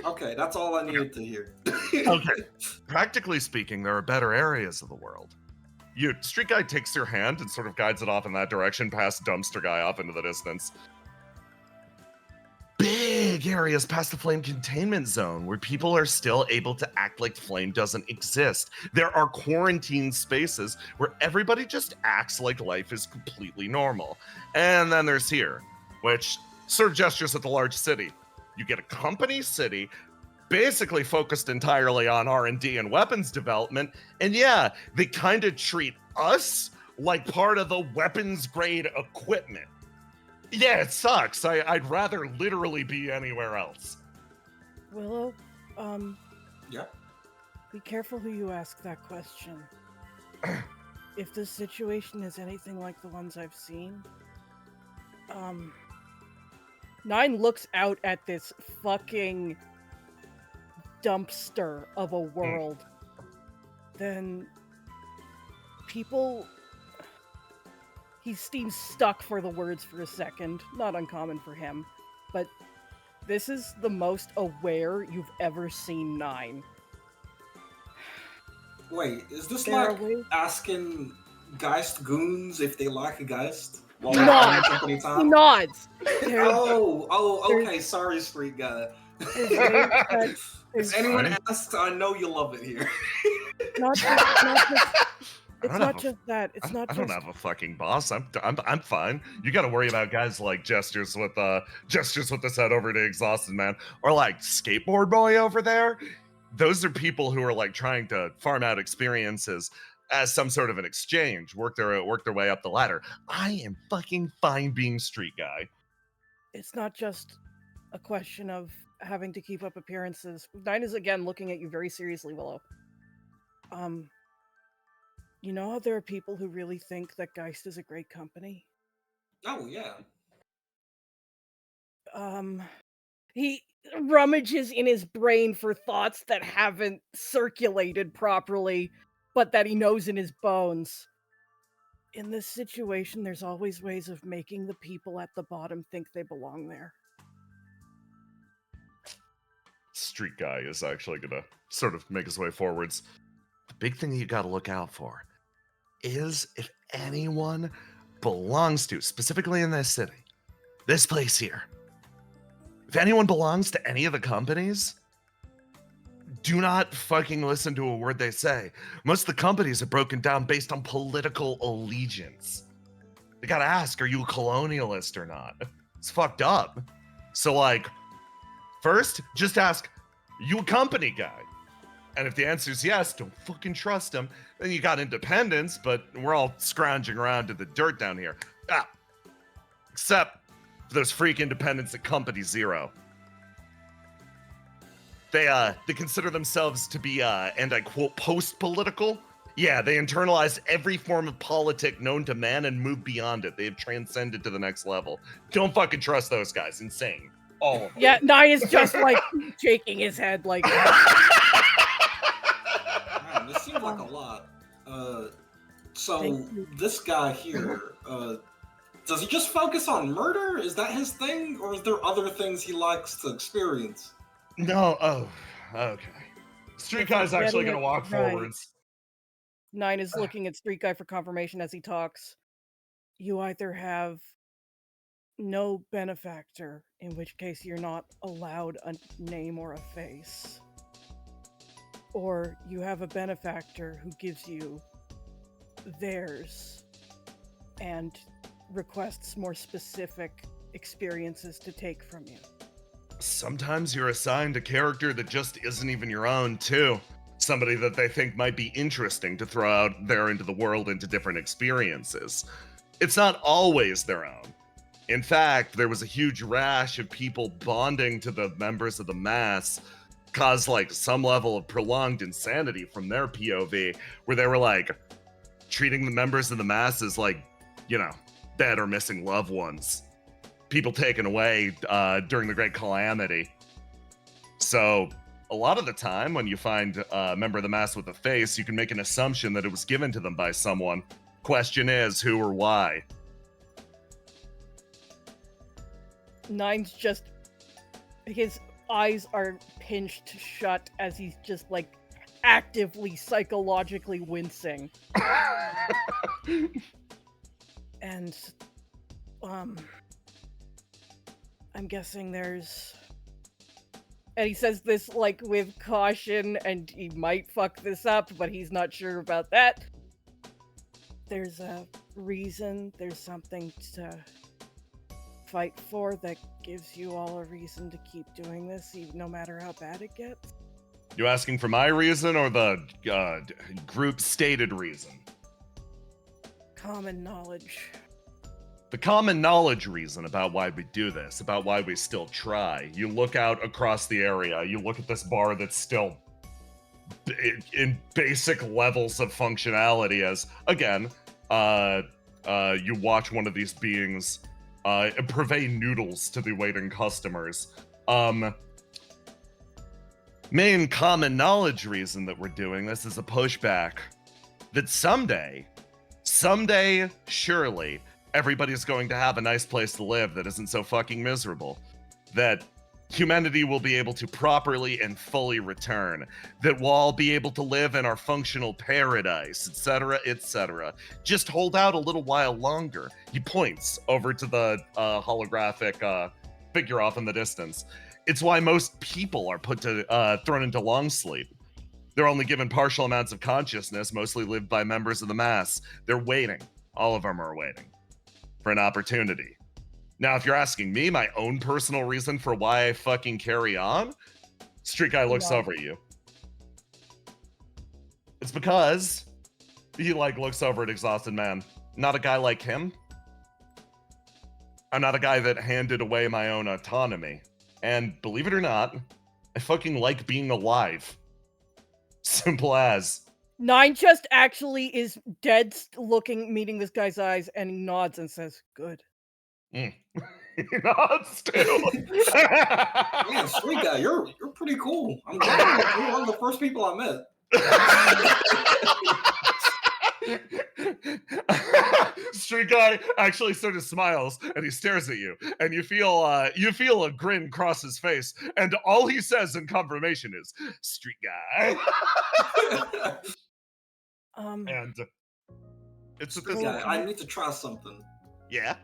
Okay, that's all I needed to hear. Okay. Practically speaking, there are better areas of the world. Street guy takes your hand and sort of guides it off in that direction, past dumpster guy off into the distance. Big areas past the flame containment zone where people are still able to act like flame doesn't exist. There are quarantine spaces where everybody just acts like life is completely normal. And then there's here, which sort of gestures at the large city. You get a company city basically focused entirely on R&D and weapons development, and yeah, they kind of treat us like part of the weapons grade equipment. Yeah, it sucks. I'd rather literally be anywhere else. Willow, Yeah. be careful who you ask that question. If this situation is anything like the ones I've seen, 9 looks out at this fucking dumpster of a world, then people... He seems stuck for the words for a second, not uncommon for him, but this is the most aware you've ever seen 9. Wait, is this They're like aware- asking Geist goons if they like a Geist? While He they're nods. having company He time? nods! There's- Okay, sorry, street guy. there's ways that- If there's- anyone Fine. asks, I know you love it here. not just it's don't not have just that. It's not I just. don't have a fucking boss. I'm fine. You got to worry about guys like gestures with his head over to exhausted man, or like skateboard boy over there. those are people who are like trying to farm out experiences as some sort of an exchange, work their way up the ladder. I am fucking fine being street guy. It's not just a question of having to keep up appearances. Nine is again looking at you very seriously, Willow. You know how there are people who really think that Geist is a great company? Oh yeah. He rummages in his brain for thoughts that haven't circulated properly, but that he knows in his bones. In this situation, there's always ways of making the people at the bottom think they belong there. Street guy is actually gonna sort of make his way forwards. The big thing that you gotta look out for is if anyone belongs to, specifically in this city, this place here, if anyone belongs to any of the companies, do not fucking listen to a word they say. Most of the companies are broken down based on political allegiance. You gotta ask, are you a colonialist or not? It's fucked up. So like, first, just ask, you a company guy? And if the answer is yes, don't fucking trust him. Then you got independence, but we're all scrounging around to the dirt down here. Except for those freak independents at Company Zero. They consider themselves to be, and I quote, post-political. Yeah, they internalize every form of politic known to man and move beyond it. They have transcended to the next level. Don't fucking trust those guys. Insane. All of them. Yeah, Nye is just like shaking his head like... Man, this seems like a lot. So this guy here, does he just focus on murder? Is that his thing? Or is there other things he likes to experience? No, okay. Street guy's actually gonna walk forwards. Nine is looking at Street Guy for confirmation as he talks. You either have no benefactor, in which case you're not allowed a name or a face, or you have a benefactor who gives you theirs and requests more specific experiences to take from you. Sometimes you're assigned a character that just isn't even your own, too. Somebody that they think might be interesting to throw out there into the world into different experiences. It's not always their own. In fact, there was a huge rash of people bonding to the members of the mass, caused like some level of prolonged insanity from their POV, where they were like treating the members of the mass as like, you know, dead or missing loved ones. People taken away during the Great Calamity. So a lot of the time when you find a member of the mass with a face, you can make an assumption that it was given to them by someone. Question is, who or why? Nine's just... his eyes are pinched shut as he's just like actively psychologically wincing. And I'm guessing there's... and he says this like with caution, and he might fuck this up, but he's not sure about that. There's a reason, there's something to fight for that gives you all a reason to keep doing this, even no matter how bad it gets. You asking for my reason or the group stated reason? Common knowledge. The common knowledge reason about why we do this, about why we still try. You look out across the area, you look at this bar that's still in basic levels of functionality as, again, you watch one of these beings purvey noodles to the waiting customers. Main common knowledge reason that we're doing this is a pushback that someday, surely, everybody's going to have a nice place to live that isn't so fucking miserable. That humanity will be able to properly and fully return. That we'll all be able to live in our functional paradise, etc., etc. Just hold out a little while longer. He points over to the holographic figure off in the distance. It's why most people are thrown into long sleep. They're only given partial amounts of consciousness, mostly lived by members of the mass. They're waiting. All of them are waiting for an opportunity. Now, if you're asking me my own personal reason for why I fucking carry on, Street Guy looks over at you. It's because he like looks over at Exhausted Man. Not a guy like him. I'm not a guy that handed away my own autonomy. And believe it or not, I fucking like being alive. Simple as. Nine just actually is dead looking, meeting this guy's eyes, and he nods and says, "Good." He nods too. Man, Street Guy, you're pretty cool. I'm glad you're one of the first people I met. Street Guy actually sort of smiles and he stares at you, and you feel a grin cross his face, and all he says in confirmation is "Street Guy." And it's at this Street Guy, I need to try something. Yeah.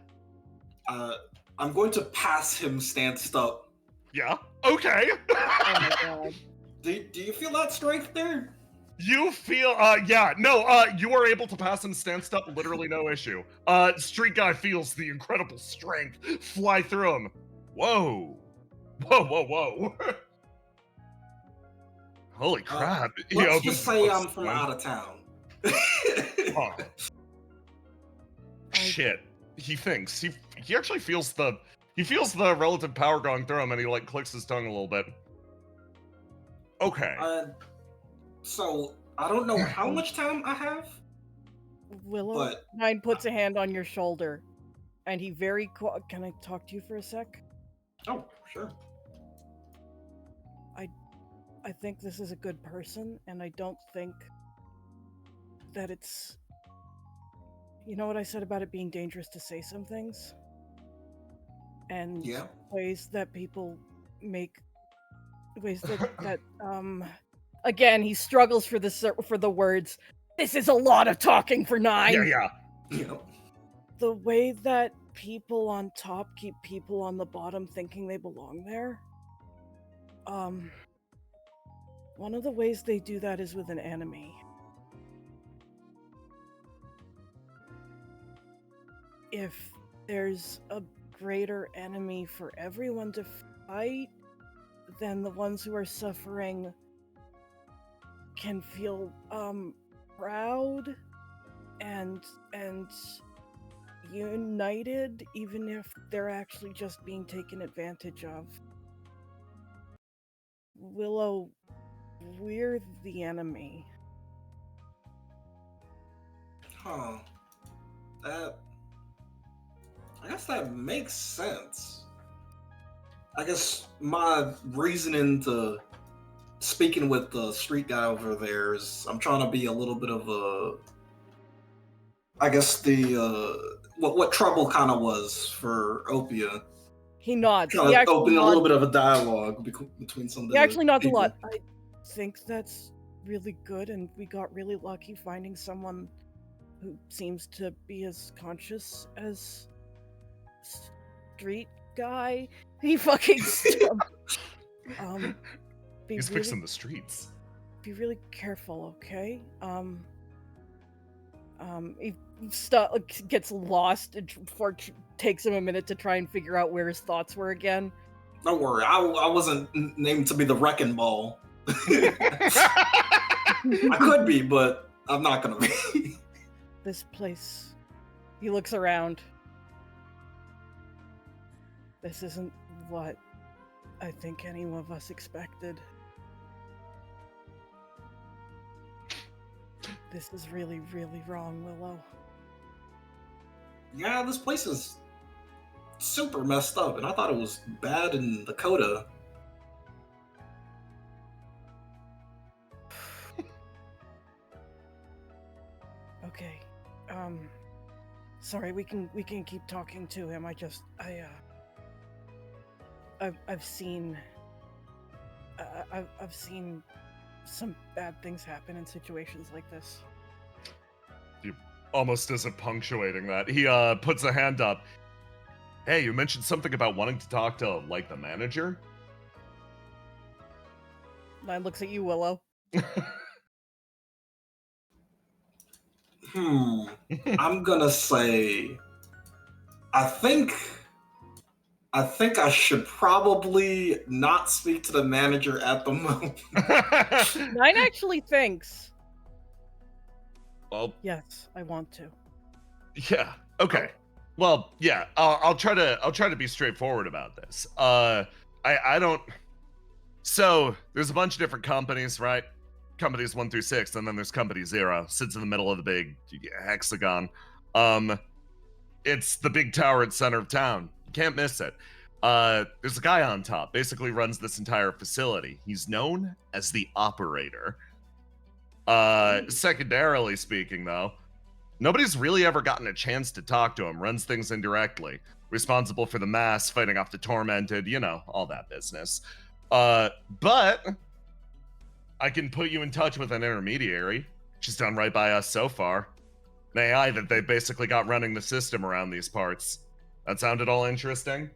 I'm going to pass him stanced up. Yeah. Okay. Oh my god. Do you feel that strength there? You feel yeah, no, you are able to pass him stanced up, literally no issue. Street Guy feels the incredible strength fly through him. Whoa. Whoa. Holy crap. Let's just say I'm from out of town. Oh. Shit. He thinks. He actually feels the relative power going through him, and he like clicks his tongue a little bit. Okay. So I don't know how much time I have. Willow, But- Nine puts a hand on your shoulder, and he can I talk to you for a sec? Oh, sure. I think this is a good person, and I don't think that it's... You know what I said about it being dangerous to say some things? And Yeah. ways that people make... Ways that Again, he struggles for the words. This is a lot of talking for Nine! Yeah. Yeah. The way that people on top keep people on the bottom thinking they belong there. One of the ways they do that is with an enemy. If there's a greater enemy for everyone to fight, then the ones who are suffering can feel proud and united, even if they're actually just being taken advantage of. Willow, we're the enemy. Huh. I guess that makes sense. I guess my reasoning to speaking with the street guy over there is I'm trying to be a little bit of a, I guess the what trouble kind of was for Opia. He nods. Trying He to actually open a nods. little bit of a dialogue between some of the He actually nods people. a lot. I think that's really good, and we got really lucky finding someone who seems to be as conscious as Street Guy. He fucking be He's really, fixing the streets. be really careful, okay? He gets lost before takes him a minute to try and figure out where his thoughts were again. Don't worry, I wasn't named to be the wrecking ball. I could be, but I'm not gonna be. This place. He looks around. This isn't what I think any of us expected. This is really, really wrong, Willow. Yeah, this place is super messed up, and I thought it was bad in Dakota. Okay. Sorry, we can keep talking to him. I've seen I've seen some bad things happen in situations like this. Almost isn't punctuating that. He puts a hand up. Hey, you mentioned something about wanting to talk to, like, the manager? Nine looks at you, Willow. I'm gonna say I think I should probably not speak to the manager at the moment. Nine actually thinks Well, Yes, I want to. yeah. Okay. Well, yeah. I'll try to be straightforward about this. I don't. So there's a bunch of different companies, right? Companies 1 through 6, and then there's Company 0. Sits in the middle of the big hexagon. It's the big tower at center of town. You can't miss it. There's a guy on top, basically runs this entire facility. He's known as the operator. Secondarily speaking, though, nobody's really ever gotten a chance to talk to him. Runs things indirectly. Responsible for the mass, fighting off the tormented, all that business. But I can put you in touch with an intermediary. She's done right by us so far. An AI that they basically got running the system around these parts. That sounded all interesting?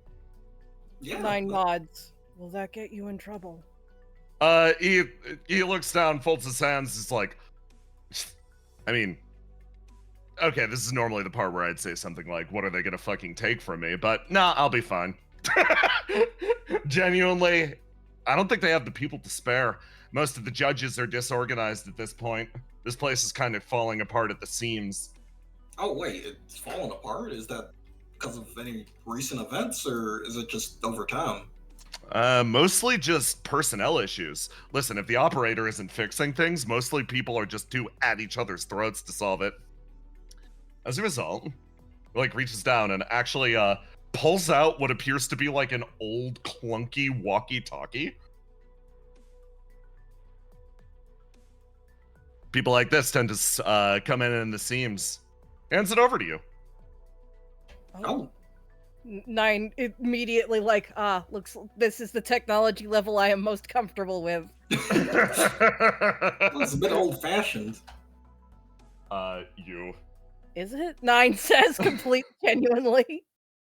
Yeah. 9 mods. Will that get you in trouble? He looks down, folds his hands, is like, I mean, okay, this is normally the part where I'd say something like, what are they gonna fucking take from me? But nah, I'll be fine. Genuinely, I don't think they have the people to spare. Most of the judges are disorganized at this point. This place is kind of falling apart at the seams. Oh wait, it's falling apart? Is that because of any recent events, or is it just over time? Mostly just personnel issues. Listen, if the operator isn't fixing things, mostly people are just too at each other's throats to solve it. As a result, reaches down and actually pulls out what appears to be like an old clunky walkie-talkie. People like this tend to come in the seams. Hands it over to you. Oh. 9 immediately looks. This is the technology level I am most comfortable with. That's a bit old-fashioned. You. Is it? 9 says completely genuinely.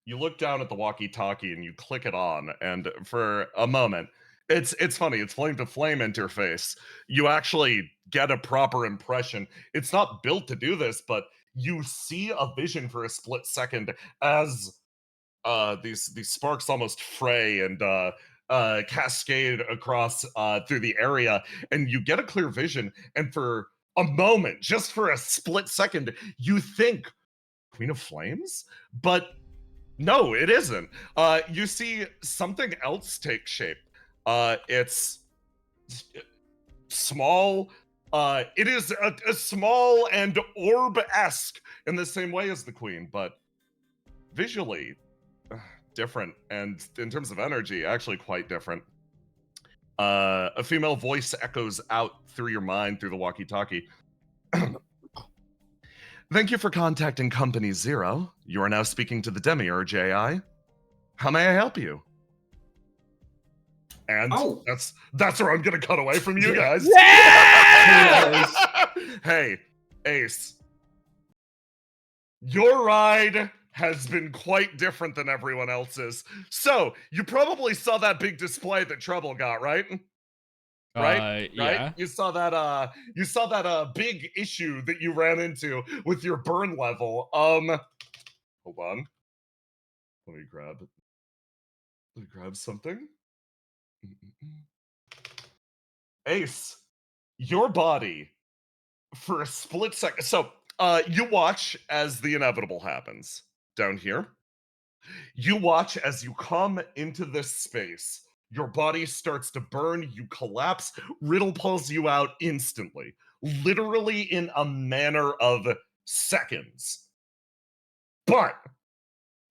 You look down at the walkie-talkie and you click it on, and for a moment, it's funny. It's flame-to-flame interface. You actually get a proper impression. It's not built to do this, but you see a vision for a split second as these sparks almost fray and cascade across through the area, and you get a clear vision. And for a moment, just for a split second, you think Queen of Flames, but no, it isn't. You see something else take shape. It's small. It is a small and orb-esque in the same way as the Queen, but visually different, and in terms of energy, actually quite different. A female voice echoes out through your mind through the walkie-talkie. Thank you for contacting Company 0. You are now speaking to the Demiurge AI. How may I help you? And that's where I'm gonna cut away from you guys. Yeah! Hey, Ace. Your ride has been quite different than everyone else's. So, you probably saw that big display that Trouble got, right? Right? Yeah. Right? You saw that big issue that you ran into with your burn level. Hold on. Let me grab something. Ace, your body for a split second. So, you watch as the inevitable happens down here. You watch as you come into this space. Your body starts to burn, you collapse, Riddle pulls you out instantly, literally in a matter of seconds. But,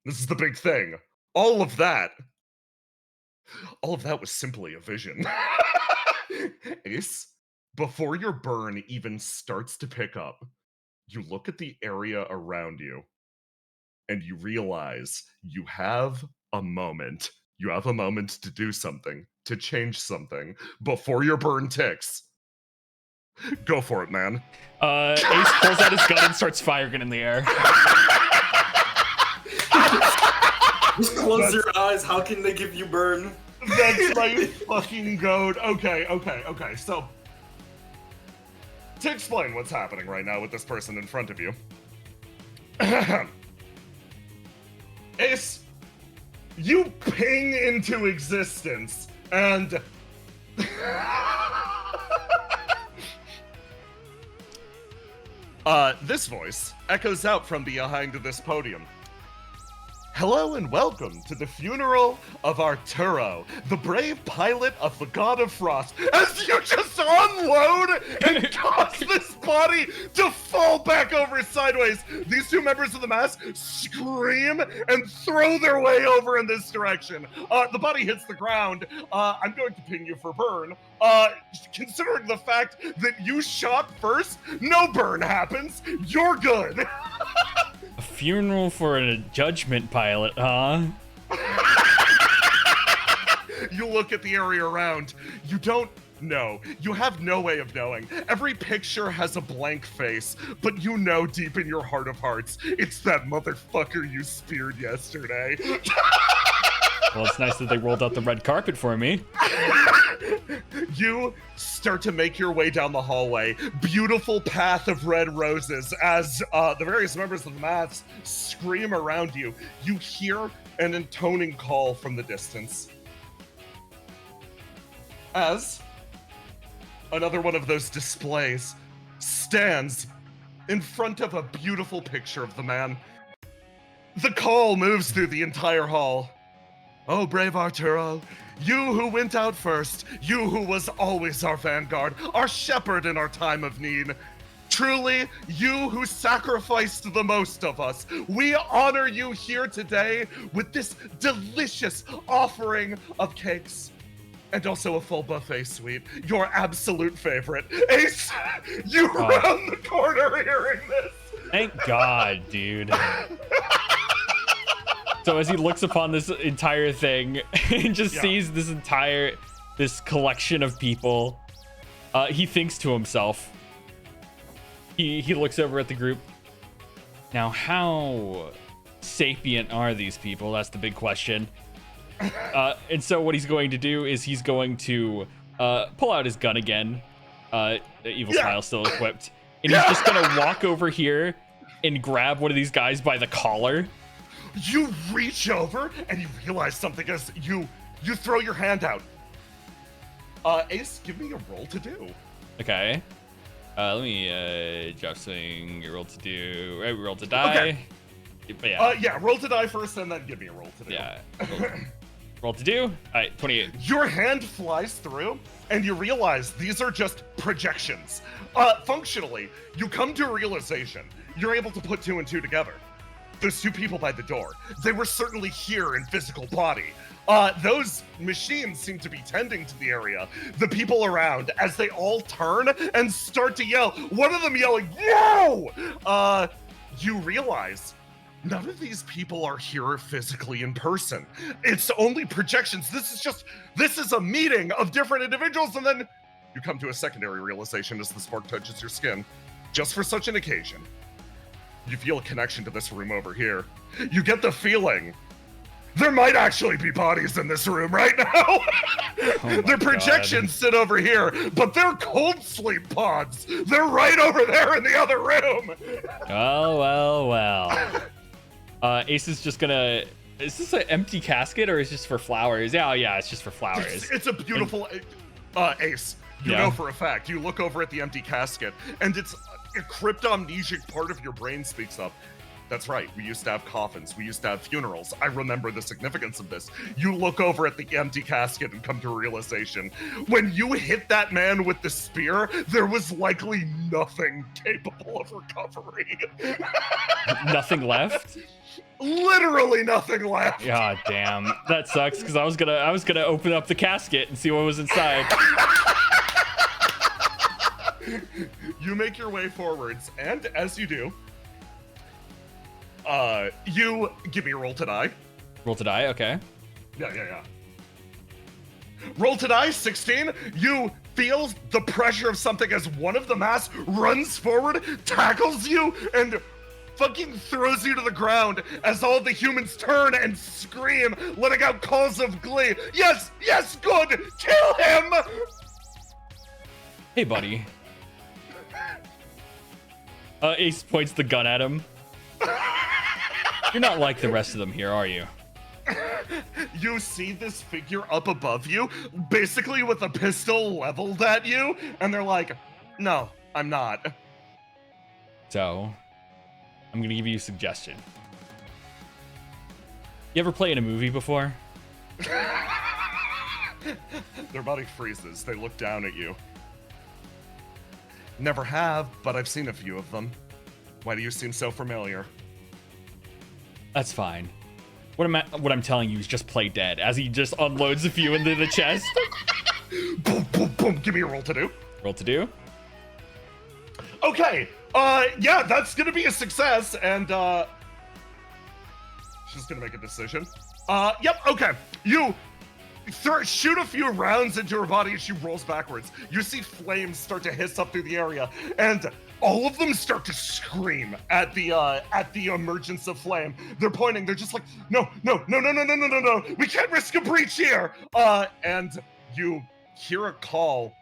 this is the big thing, all of that was simply a vision. Ace, before your burn even starts to pick up, you look at the area around you, and you realize you have a moment. You have a moment to do something, to change something, before your burn ticks. Go for it, man. Ace pulls out his gun and starts firing it in the air. Just close your eyes. How can they give you burn? That's my fucking goat. Okay. So, to explain what's happening right now with this person in front of you. Ace, you ping into existence, and This voice echoes out from behind this podium. Hello and welcome to the funeral of Arturo, the brave pilot of the God of Frost, as you just unload and cause this body to fall back over sideways. These two members of the mass scream and throw their way over in this direction. The body hits the ground. I'm going to ping you for burn. Considering the fact that you shot first, no burn happens. You're good. A funeral for a judgment pilot, huh? You look at the area around. You don't know. You have no way of knowing. Every picture has a blank face, but you know deep in your heart of hearts, it's that motherfucker you speared yesterday. Well, it's nice that they rolled out the red carpet for me. You start to make your way down the hallway. Beautiful path of red roses as the various members of the mass scream around you. You hear an intoning call from the distance. As another one of those displays stands in front of a beautiful picture of the man. The call moves through the entire hall. Oh, brave Arturo, you who went out first, you who was always our vanguard, our shepherd in our time of need. Truly, you who sacrificed the most of us. We honor you here today with this delicious offering of cakes. And also a full buffet suite, your absolute favorite. Ace, you round the corner hearing this. Thank God, dude. So as he looks upon this entire thing and just sees this collection of people, he thinks to himself. He looks over at the group. Now, how sapient are these people? That's the big question. And so what he's going to do is he's going to pull out his gun again. The evil smile still equipped. And he's just going to walk over here and grab one of these guys by the collar. You reach over and you realize something as you throw your hand out. Ace, give me a roll to do. Okay. Let me drop something. Roll to do. Right, roll to die. Okay. Yeah. Roll to die first and then give me a roll to do. Yeah. Roll to do. All right, 28. Your hand flies through and you realize these are just projections. Functionally, you come to a realization. You're able to put two and two together. Those two people by the door, they were certainly here in physical body. Those machines seem to be tending to the area. The people around, as they all turn and start to yell, one of them yelling, "Yo!" You realize none of these people are here physically in person. It's only projections. This is a meeting of different individuals, and then you come to a secondary realization as the spark touches your skin. Just for such an occasion, you feel a connection to this room over here. You get the feeling there might actually be bodies in this room right now. Their projections sit over here, but they're cold sleep pods. They're right over there in the other room. Oh, well. Ace is just gonna... Is this an empty casket or is it just for flowers? Yeah, it's just for flowers. It's a beautiful... Ace, you know for a fact. You look over at the empty casket, and it's a cryptomnesic part of your brain speaks up. That's right, we used to have coffins, we used to have funerals. I remember the significance of this. You look over at the empty casket and come to a realization. When you hit that man with the spear, there was likely nothing capable of recovery. Nothing left? Literally nothing left. God damn, that sucks, because I was gonna open up the casket and see what was inside. You make your way forwards, and as you do, you give me a roll to die. Roll to die, okay. Yeah. Roll to die, 16. You feel the pressure of something as one of the mass runs forward, tackles you, and fucking throws you to the ground as all the humans turn and scream, letting out calls of glee. Yes, good, kill him! Hey, buddy. Ace points the gun at him. You're not like the rest of them here, are you? You see this figure up above you, basically with a pistol leveled at you, and they're like, no, I'm not. So, I'm going to give you a suggestion. You ever play in a movie before? Their body freezes. They look down at you. Never have, but I've seen a few of them. Why do you seem so familiar? That's fine. What I'm telling you is just play dead as he just unloads a few into the chest. Boom, boom, boom. Give me a roll to do. Roll to do. Okay. Yeah, that's gonna be a success, and she's gonna make a decision. Yep. Okay. You shoot a few rounds into her body, and she rolls backwards. You see flames start to hiss up through the area, and all of them start to scream at the emergence of flame. They're pointing. They're just like, no, no, no, no, no, no, no, no, no. We can't risk a breach here. And you hear a call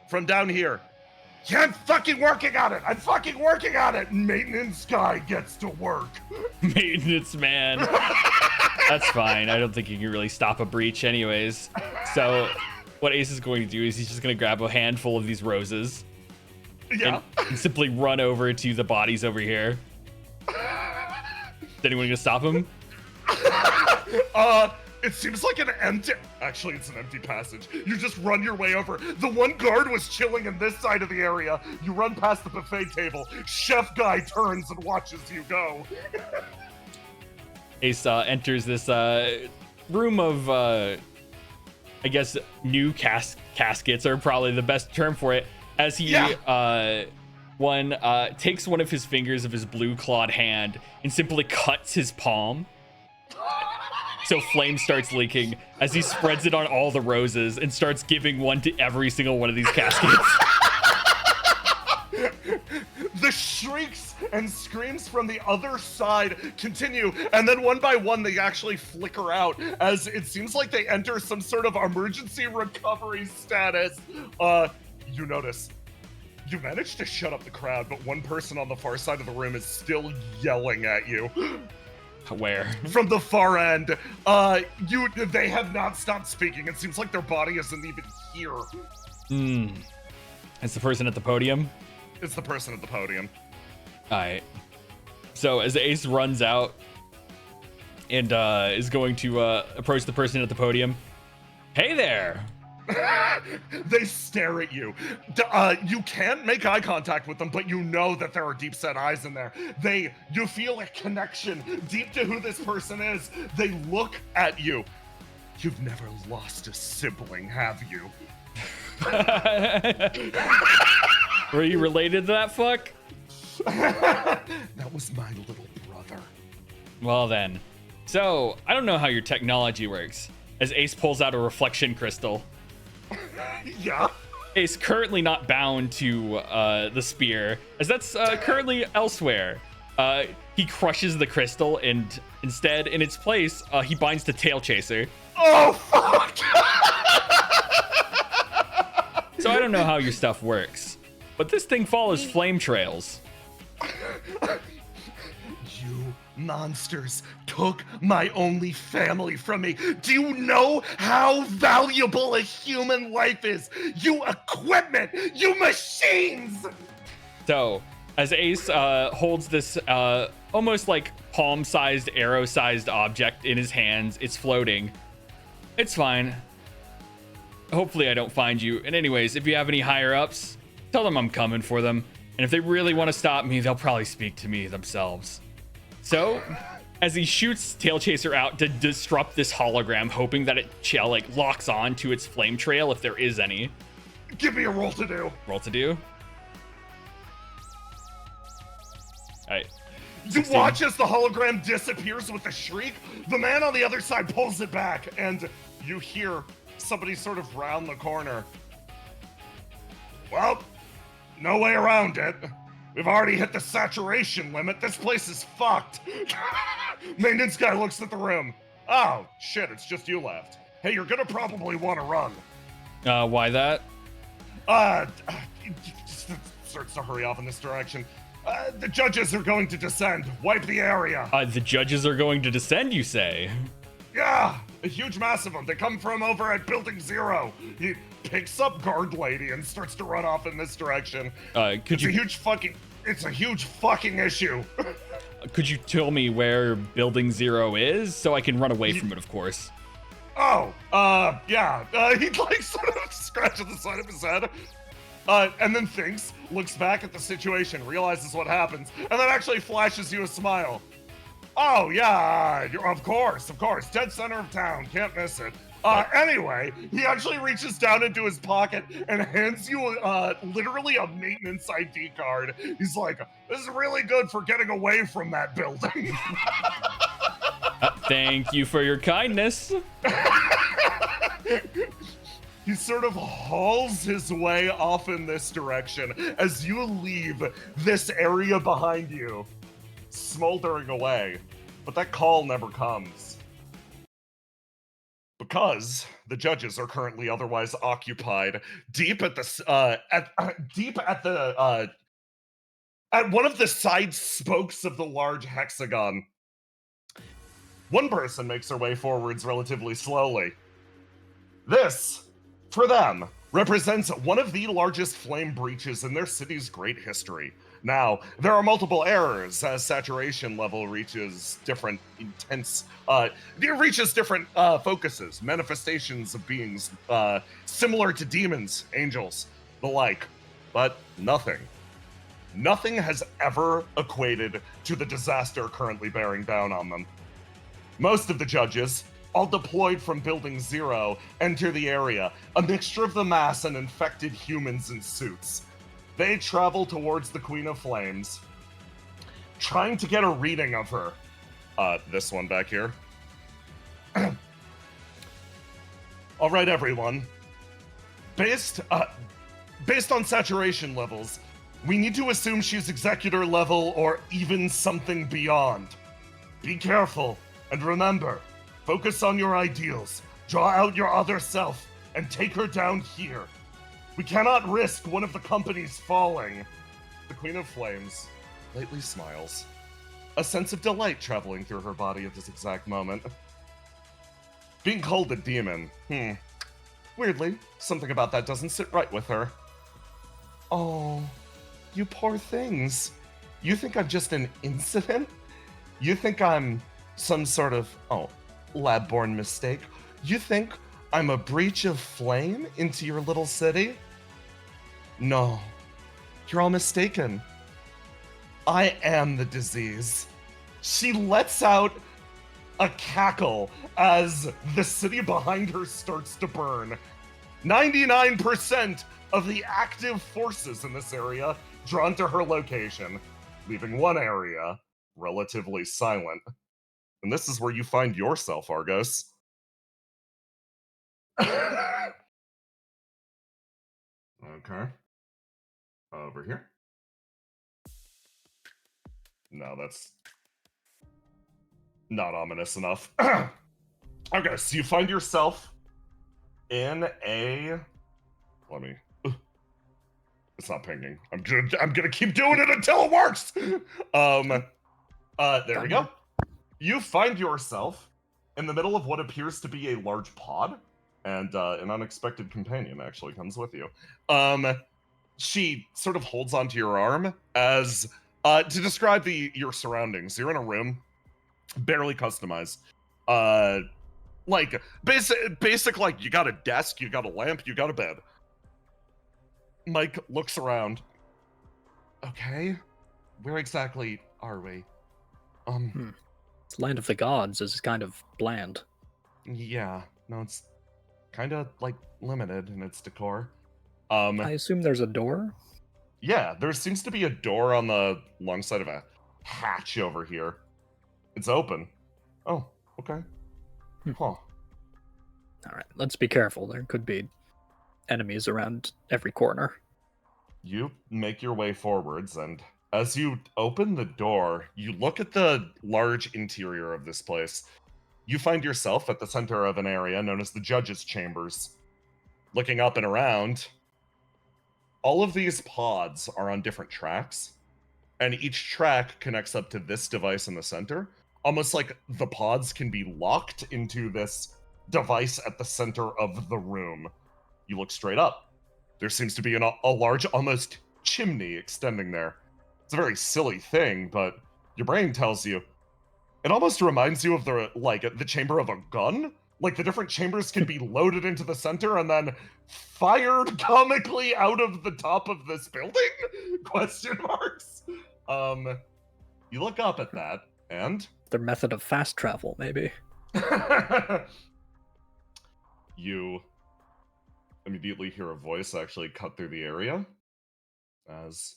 from down here. Yeah, I'm fucking working on it. I'm fucking working on it. Maintenance guy gets to work. Maintenance man. That's fine. I don't think you can really stop a breach anyways. So what Ace is going to do is he's just going to grab a handful of these roses. Yeah. And simply run over to the bodies over here. Is anyone going to stop him? It seems like an empty... Actually, it's an empty passage. You just run your way over. The one guard was chilling in this side of the area. You run past the buffet table. Chef guy turns and watches you go. Ace enters this room of, I guess, new caskets are probably the best term for it. As he, takes one of his fingers of his blue clawed hand and simply cuts his palm. So flame starts leaking as he spreads it on all the roses and starts giving one to every single one of these caskets. The shrieks and screams from the other side continue, and then one by one they actually flicker out as it seems like they enter some sort of emergency recovery status. You notice you managed to shut up the crowd, but one person on the far side of the room is still yelling at you. Where? From the far end. They have not stopped speaking. It seems like their body isn't even here. It's the person at the podium? It's the person at the podium. Alright. So as Ace runs out and is going to approach the person at the podium. Hey there! They stare at you. You can't make eye contact with them, but you know that there are deep set eyes in there. You feel a connection deep to who this person is. They look at you. You've never lost a sibling, have you? Were you related to that fuck? That was my little brother. Well then. So, I don't know how your technology works. As Ace pulls out a reflection crystal. Yeah. Ace currently not bound to the spear, as that's currently elsewhere. He crushes the crystal, and instead, in its place, he binds the tail chaser. Oh, fuck! So I don't know how your stuff works, but this thing follows flame trails. You monsters took my only family from me. Do you know how valuable a human life is? You equipment! You machines! So, as Ace holds this almost like palm-sized, arrow-sized object in his hands, it's floating. It's fine. Hopefully I don't find you. And anyways, if you have any higher-ups, tell them I'm coming for them. And if they really want to stop me, they'll probably speak to me themselves. So, as he shoots Tail Chaser out to disrupt this hologram, hoping that it locks on to its flame trail if there is any. Give me a roll to do. Roll to do. Alright. You watch as the hologram disappears with a shriek. The man on the other side pulls it back, and you hear somebody sort of round the corner. Well, no way around it. We've already hit the saturation limit. This place is fucked. Maintenance guy looks at the room. Oh, shit, it's just you left. Hey, you're gonna probably want to run. Why that? Starts to hurry off in this direction. The judges are going to descend. Wipe the area. The judges are going to descend, you say? Yeah, a huge mass of them. They come from over at Building 0. He picks up guard lady and starts to run off in this direction. Could it's you a huge fucking... It's a huge fucking issue. Could you tell me where Building 0 is so I can run away from it, of course? Oh, yeah. He like sort of scratches the side of his head, and then thinks, looks back at the situation, realizes what happens, and then actually flashes you a smile. Oh yeah, of course, dead center of town, can't miss it. Anyway, he actually reaches down into his pocket and hands you literally a maintenance ID card. He's like, this is really good for getting away from that building. Thank you for your kindness. He sort of hauls his way off in this direction as you leave this area behind you, smoldering away. But that call never comes. Because the judges are currently otherwise occupied deep at the at one of the side spokes of the large hexagon. One person makes their way forwards relatively slowly. This, for them, represents one of the largest flame breaches in their city's great history. Now, there are multiple errors as saturation level reaches different different focuses, manifestations of beings similar to demons, angels, the like, but nothing has ever equated to the disaster currently bearing down on them. Most of the judges, all deployed from Building 0, enter the area, a mixture of the mass and infected humans in suits. They travel towards the Queen of Flames, trying to get a reading of her. This one back here. All right, everyone. Based on saturation levels, we need to assume she's executor level or even something beyond. Be careful, and remember, focus on your ideals, draw out your other self, and take her down here. We cannot risk one of the companies falling. The Queen of Flames lightly smiles, a sense of delight traveling through her body at this exact moment. Being called a demon, weirdly, something about that doesn't sit right with her. Oh, you poor things. You think I'm just an incident? You think I'm some sort of, lab-born mistake? You think I'm a breach of flame into your little city? No, you're all mistaken. I am the disease. She lets out a cackle as the city behind her starts to burn. 99% of the active forces in this area drawn to her location, leaving one area relatively silent. And this is where you find yourself, Argos. Okay. Over here. No, that's not ominous enough. Okay, so you find yourself in a... Let me... It's not pinging. I'm gonna keep doing it until it works! There we go. You find yourself in the middle of what appears to be a large pod, and an unexpected companion actually comes with you. She sort of holds onto your arm as to describe your surroundings. You're in a room, barely customized. Like basic like you got a desk, you got a lamp, you got a bed. Mike looks around. Okay, where exactly are we? It's Land of the Gods is kind of bland. Yeah, no, it's kind of like limited in its decor. I assume there's a door? Yeah, there seems to be a door on the long side of a hatch over here. It's open. Oh, okay. Huh. All right, let's be careful. There could be enemies around every corner. You make your way forwards, and as you open the door, you look at the large interior of this place. You find yourself at the center of an area known as the Judges' Chambers. Looking up and around, all of these pods are on different tracks, and each track connects up to this device in the center, almost like the pods can be locked into this device at the center of the room. You look straight up. There seems to be a large, almost chimney extending there. It's a very silly thing, but your brain tells you. It almost reminds you of the chamber of a gun. Like, the different chambers can be loaded into the center and then fired comically out of the top of this building? Question marks. You look up at that, and Their method of fast travel, maybe. you immediately hear a voice actually cut through the area as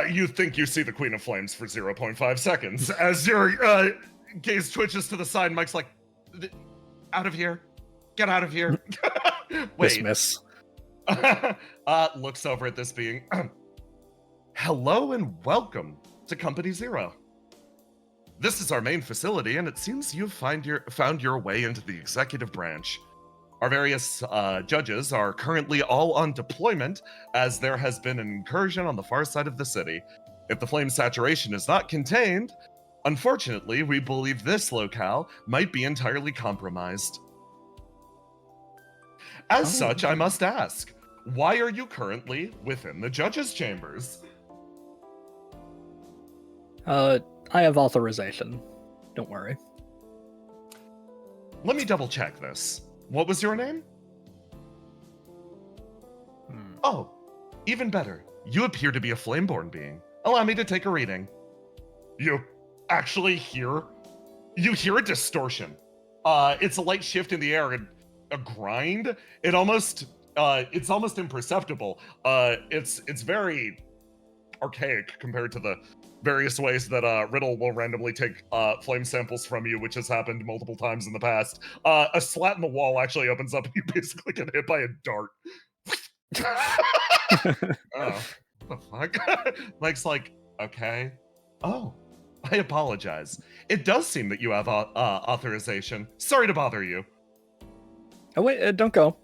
you think you see the Queen of Flames for 0.5 seconds. As your gaze twitches to the side, Mike's like, out of here. Get out of here. Wait. Dismiss. Looks over at this being. Hello and welcome to Company Zero. This is our main facility, and it seems you've found your way into the executive branch. Our various judges are currently all on deployment, as there has been an incursion on the far side of the city. If the flame saturation is not contained, unfortunately, we believe this locale might be entirely compromised. As such, I must ask, why are you currently within the judges' chambers? I have authorization. Don't worry. Let me double check this. What was your name? Oh, even better. You appear to be a flameborn being. Allow me to take a reading. You actually hear? You hear a distortion. It's a light shift in the air, and a grind. It's almost imperceptible. It's very archaic compared to the various ways that Riddle will randomly take flame samples from you, which has happened multiple times in the past. A slat in the wall actually opens up and you basically get hit by a dart. Oh, what the fuck? Mike's like, okay. Oh, I apologize. It does seem that you have authorization. Sorry to bother you. Oh wait, don't go.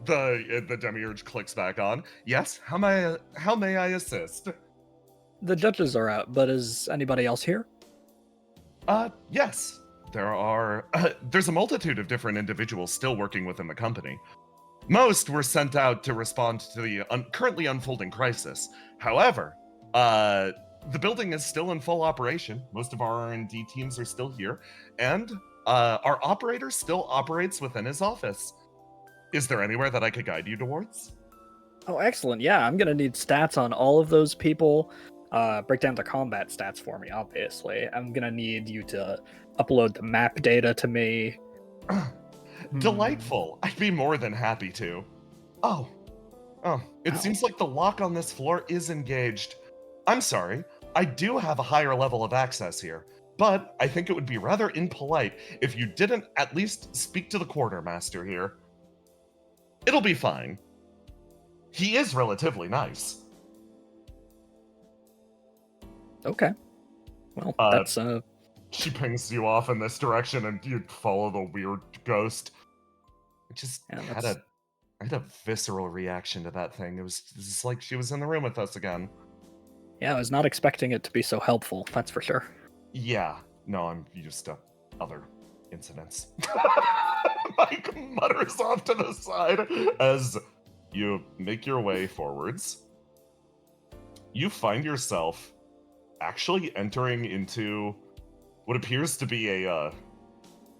The demiurge clicks back on. Yes, how may I assist? The judges are out, but is anybody else here? Yes. There's a multitude of different individuals still working within the company. Most were sent out to respond to the currently unfolding crisis. However, the building is still in full operation. Most of our R&D teams are still here, and our operator still operates within his office. Is there anywhere that I could guide you towards? Oh, excellent. Yeah, I'm gonna need stats on all of those people. Break down the combat stats for me, obviously. I'm gonna need you to upload the map data to me. Delightful. I'd be more than happy to. Oh, it seems like the lock on this floor is engaged. I'm sorry. I do have a higher level of access here, but I think it would be rather impolite if you didn't at least speak to the quartermaster here. It'll be fine. He is relatively nice. Okay. Well, that's She pings you off in this direction, and you follow the weird ghost. I just had a visceral reaction to that thing. It was just like she was in the room with us again. Yeah, I was not expecting it to be so helpful, that's for sure. Yeah. No, I'm used to other incidents. Mike mutters off to the side as you make your way forwards. You find yourself actually entering into what appears to be a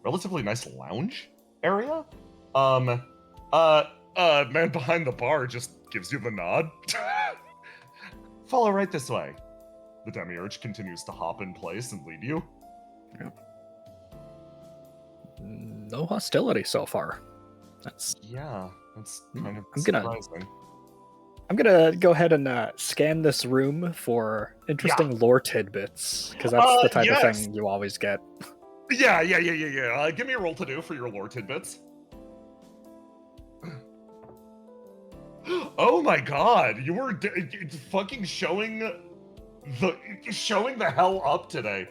relatively nice lounge area. Man behind the bar just gives you the nod. Follow right this way. The demiurge continues to hop in place and lead you. Yeah. No hostility so far. That's kind of I'm surprising. I'm gonna go ahead and scan this room for interesting lore tidbits, because that's the type of thing you always get. Yeah. Give me a roll to do for your lore tidbits. Oh my god, you were fucking showing the hell up today.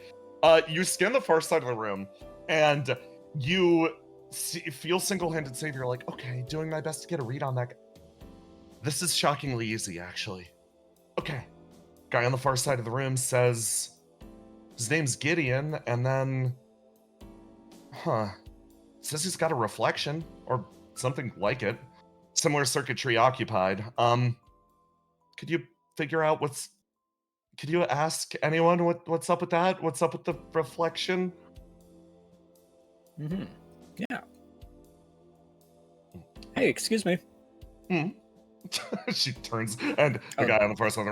You scan the far side of the room, and you feel single-handed safe. You're like, okay, doing my best to get a read on that. This is shockingly easy, actually. Okay. Guy on the far side of the room says his name's Gideon, and then... says he's got a reflection or something like it. Similar circuitry occupied. Could you figure out could you ask anyone what's up with that? What's up with the reflection? Mm-hmm. Yeah. Hey, excuse me. She turns, and the guy on the first one,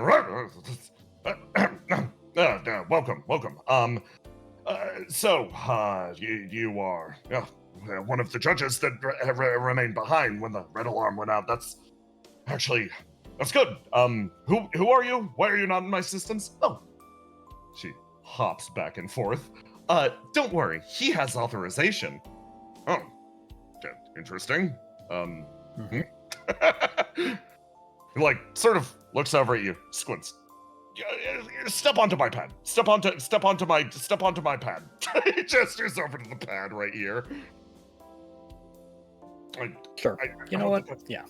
welcome. You are one of the judges that remained behind when the red alarm went out. That's good. Who are you? Why are you not in my systems? Oh, she hops back and forth. Don't worry, he has authorization. Oh, interesting. Like, sort of looks over at you, squints. Step onto my pad. Step onto my pad. He gestures over to the pad right here. Sure. You know what? Yeah.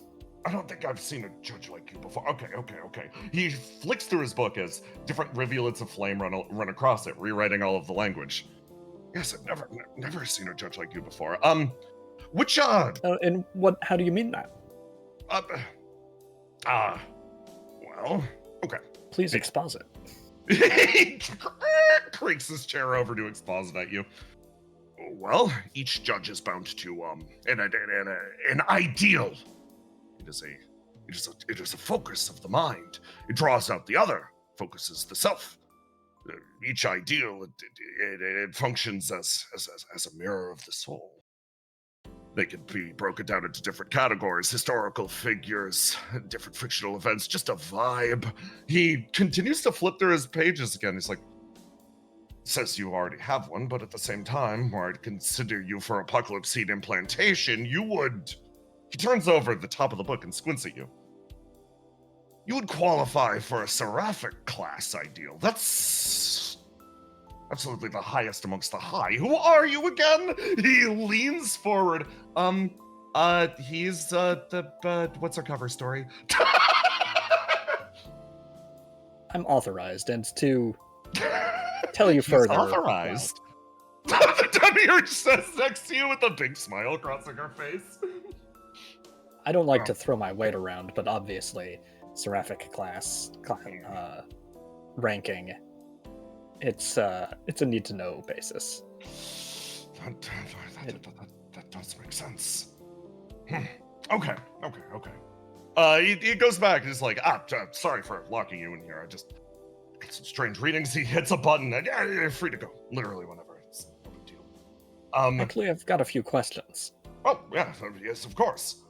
I don't think I've seen a judge like you before. Okay. He flicks through his book as different rivulets of flame run across it, rewriting all of the language. Yes, I've never seen a judge like you before. Which And what? How do you mean that? Well, okay. Please exposit. He creaks his chair over to exposit at you. Well, each judge is bound to an ideal. It is a focus of the mind. It draws out the other, focuses the self. Each ideal it functions as a mirror of the soul. They can be broken down into different categories, historical figures, different fictional events, just a vibe. He continues to flip through his pages again. He's like, says you already have one, but at the same time, where I'd consider you for Apocalypse Seed implantation, you would... He turns over the top of the book and squints at you. You would qualify for a Seraphic class ideal. That's absolutely the highest amongst the high. Who are you again? He leans forward. He's what's our cover story? I'm authorized, and to tell you further. Authorized. The demiurge says next to you with a big smile crossing her face. I don't like to throw my weight around, but obviously, Seraphic class ranking. It's a need to know basis. That does make sense. Okay. He goes back and is like, sorry for locking you in here. I just got some strange readings. He hits a button and you're free to go. Literally whenever. It's no big deal. Actually, I've got a few questions. Oh, yeah, yes, of course.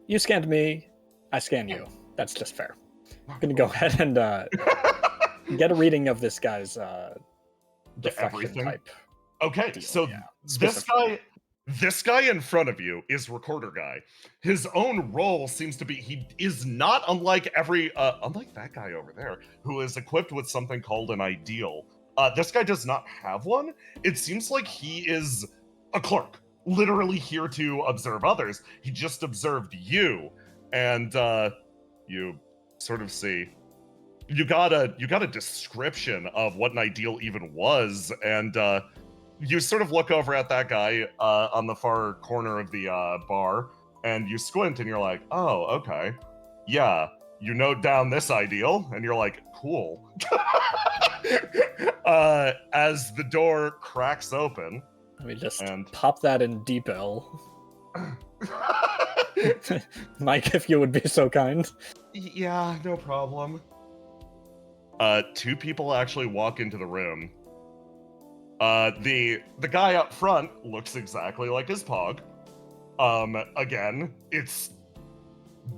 You scanned me, I scan you. That's just fair. I'm gonna go ahead and get a reading of this guy's defection type. Okay, deal, so yeah, this guy in front of you is Recorder Guy. His own role seems to be he is not unlike unlike that guy over there who is equipped with something called an ideal. This guy does not have one. It seems like he is a clerk, literally here to observe others. He just observed you, and you sort of see. You got a description of what an ideal even was, and you sort of look over at that guy on the far corner of the bar, and you squint, and you're like, oh, okay. Yeah, you note down this ideal, and you're like, cool. As the door cracks open. Let me just pop that in Deepel. Mike, if you would be so kind. Yeah, no problem. Two people actually walk into the room. The guy up front looks exactly like his pog. Again, it's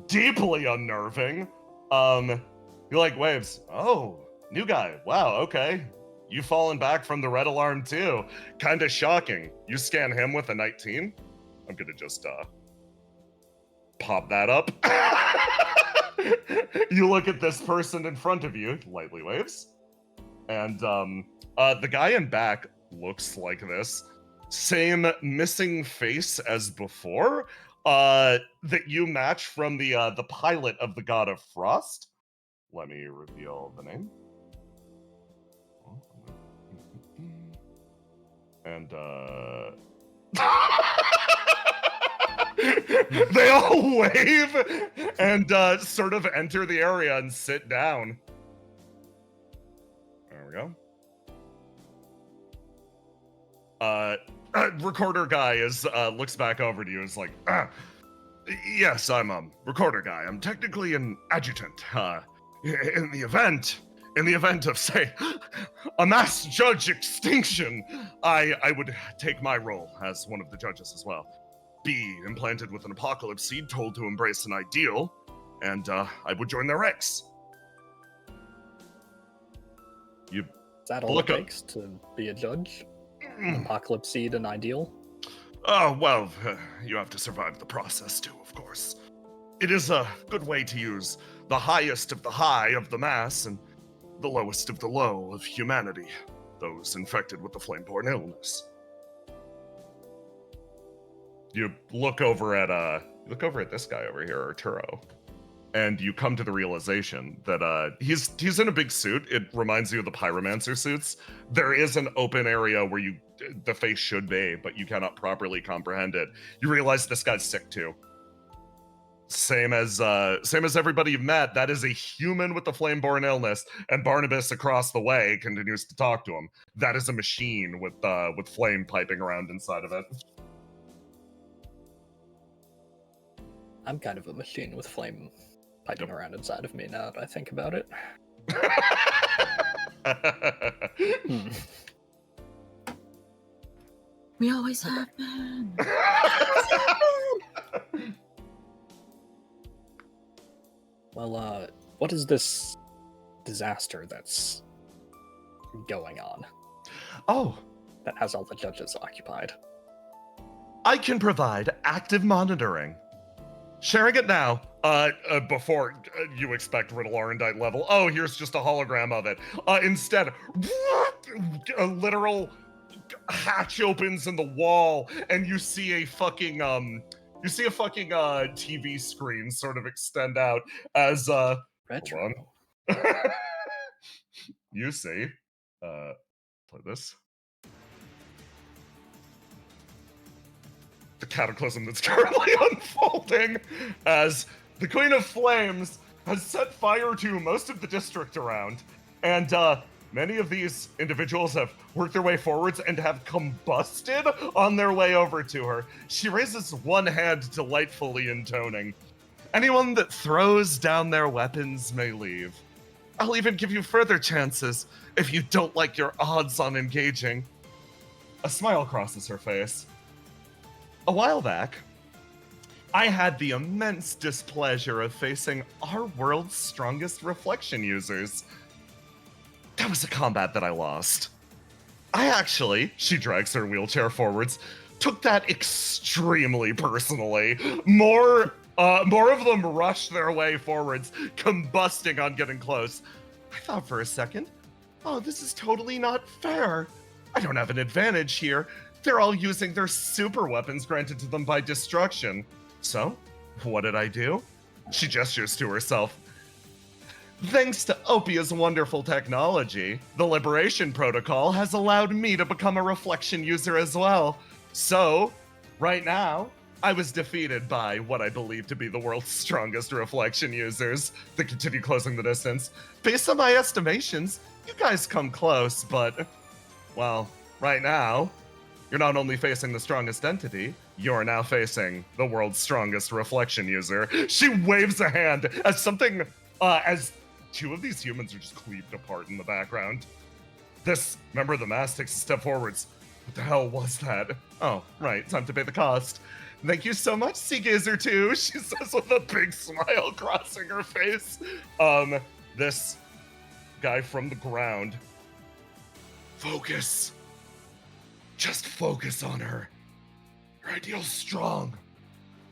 deeply unnerving. You're like, Waves, oh, new guy. Wow, okay. You fallen back from the red alarm too. Kinda shocking. You scan him with a 19? I'm gonna just pop that up. You look at this person in front of you, lightly Waves. And the guy in back looks like this. Same missing face as before. That you match from the pilot of the God of Frost. Let me reveal the name. And they all wave and sort of enter the area and sit down. There we go. Recorder guy looks back over to you and is like, yes, I'm a recorder guy. I'm technically an adjutant. In the event of, say, a mass judge extinction, I would take my role as one of the judges as well. Be implanted with an apocalypse seed, told to embrace an ideal, and I would join their ranks. You Is that all it look up. takes to be a judge? An apocalypse seed, an ideal? Oh, well, you have to survive the process too, of course. It is a good way to use the highest of the high of the mass and the lowest of the low of humanity, those infected with the flame-borne illness. You look over at this guy over here, Arturo, and you come to the realization that he's in a big suit. It reminds you of the pyromancer suits. There is an open area where the face should be, but you cannot properly comprehend it. You realize this guy's sick too. Same as everybody you've met. That is a human with the flame-borne illness, and Barnabas across the way continues to talk to him. That is a machine with flame piping around inside of it. I'm kind of a machine with flame piping around inside of me now that I think about it. We always have been. Well, what is this disaster that's going on Oh, that has all the judges occupied? I can provide active monitoring. Sharing it now, before you expect Riddle Arendite level. Oh, here's just a hologram of it. Instead, a literal hatch opens in the wall, and you see a fucking TV screen sort of extend out as Retro. hold on. You see, play this. The cataclysm that's currently unfolding as the Queen of Flames has set fire to most of the district around, and many of these individuals have worked their way forwards and have combusted on their way over to her. She raises one hand delightfully intoning, "Anyone that throws down their weapons may leave. I'll even give you further chances if you don't like your odds on engaging." A smile crosses her face. A while back, I had the immense displeasure of facing our world's strongest reflection users. That was a combat that I lost. I actually, she drags her wheelchair forwards, took that extremely personally. More of them rushed their way forwards, combusting on getting close. I thought for a second, oh, this is totally not fair. I don't have an advantage here. They're all using their super weapons granted to them by destruction. So, what did I do? She gestures to herself. Thanks to Opia's wonderful technology, the Liberation Protocol has allowed me to become a reflection user as well. So, right now, I was defeated by what I believe to be the world's strongest reflection users. They continue closing the distance. Based on my estimations, you guys come close, but, well, right now, you're not only facing the strongest entity, you're now facing the world's strongest reflection user. She waves a hand as as two of these humans are just cleaved apart in the background. This member of the mass takes a step forwards. What the hell was that? Oh, right, time to pay the cost. Thank you so much, Seagazer 2, she says with a big smile crossing her face. This guy from the ground. Focus. Just focus on her. Her ideal's strong.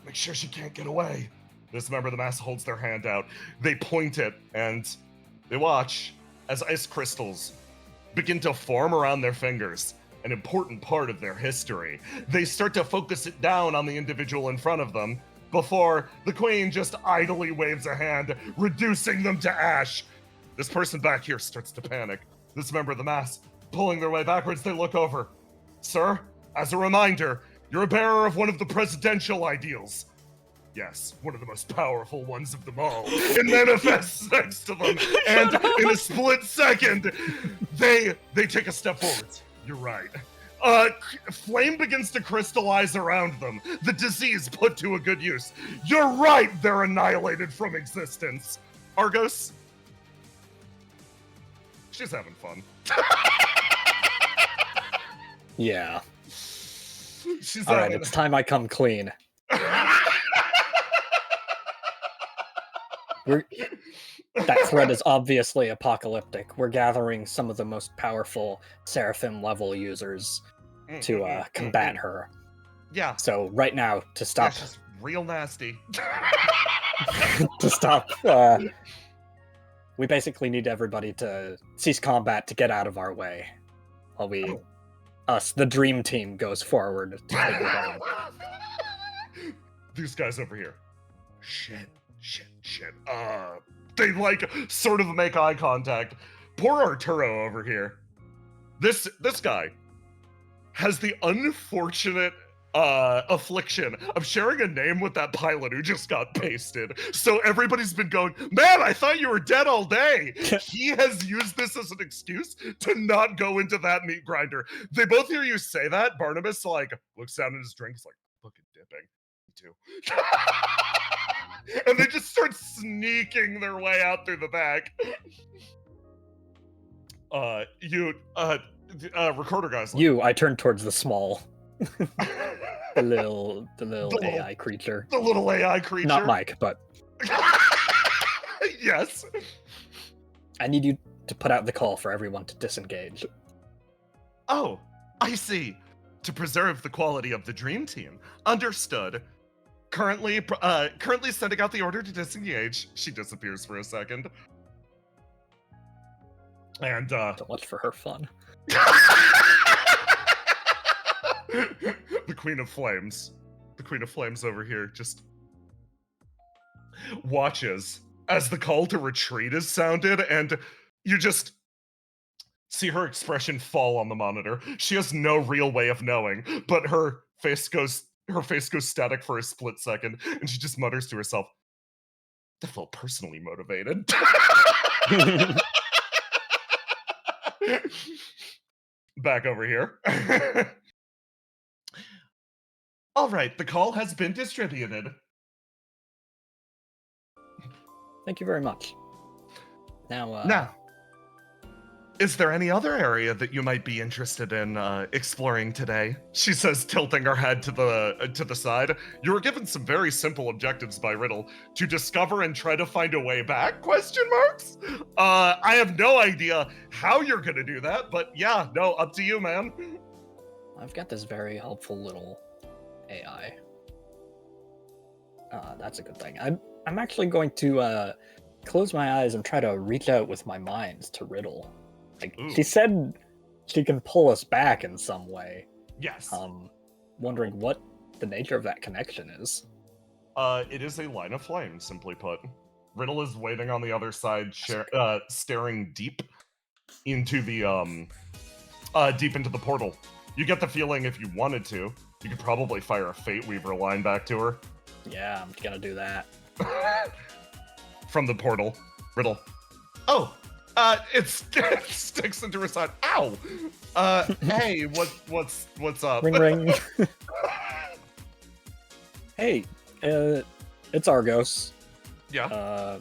Make sure she can't get away. This member of the mass holds their hand out. They point it, and they watch as ice crystals begin to form around their fingers, an important part of their history. They start to focus it down on the individual in front of them before the queen just idly waves a hand, reducing them to ash. This person back here starts to panic. This member of the mass, pulling their way backwards, they look over. Sir, as a reminder, you're a bearer of one of the presidential ideals. Yes, one of the most powerful ones of them all. It manifests next to them, and in a split second, they take a step forward. You're right. Flame begins to crystallize around them. The disease put to a good use. You're right, they're annihilated from existence. Argos? She's having fun. Yeah. She's All right, having... it's time I come clean. That threat is obviously apocalyptic. We're gathering some of the most powerful Seraphim level users to combat her. Yeah. So right now, to stop, Yeah, she's real nasty. to stop, we basically need everybody to cease combat to get out of our way, while us, the Dream Team, goes forward to take her down. These guys over here. Shit. They like sort of make eye contact. Poor Arturo over here. This guy has the unfortunate affliction of sharing a name with that pilot who just got pasted. So everybody's been going, man, I thought you were dead all day. He has used this as an excuse to not go into that meat grinder. They both hear you say that. Barnabas like looks down at his drink. He's like, fucking dipping. Me too. And they just start sneaking their way out through the back. Recorder guys. Like, I turned towards the small. the little AI creature. The little AI creature. Not Mike, but yes. I need you to put out the call for everyone to disengage. Oh, I see. To preserve the quality of the Dream Team. Understood. Currently sending out the order to disengage. She disappears for a second. And So much for her fun. The Queen of Flames. The Queen of Flames over here just watches as the call to retreat is sounded, and you just see her expression fall on the monitor. She has no real way of knowing, but her face goes static for a split second, and she just mutters to herself, "That felt personally motivated." Back over here. All right, the call has been distributed. Thank you very much. Now, Now, is there any other area that you might be interested in exploring today? She says, tilting her head to the side. You were given some very simple objectives by Riddle: to discover and try to find a way back? Question marks. I have no idea how you're gonna do that, but yeah, no, up to you, man. I've got this very helpful little AI. That's a good thing. I'm actually going to close my eyes and try to reach out with my mind to Riddle. Like, she said she can pull us back in some way. Yes. Wondering what the nature of that connection is. It is a line of flame, simply put. Riddle is waiting on the other side, staring deep into the portal. You get the feeling if you wanted to, you could probably fire a Fate Weaver line back to her. Yeah, I'm gonna do that. From the portal. Riddle. Oh, it sticks into her side. Ow! Hey, what's up? Ring ring. Hey, it's Argos. Yeah.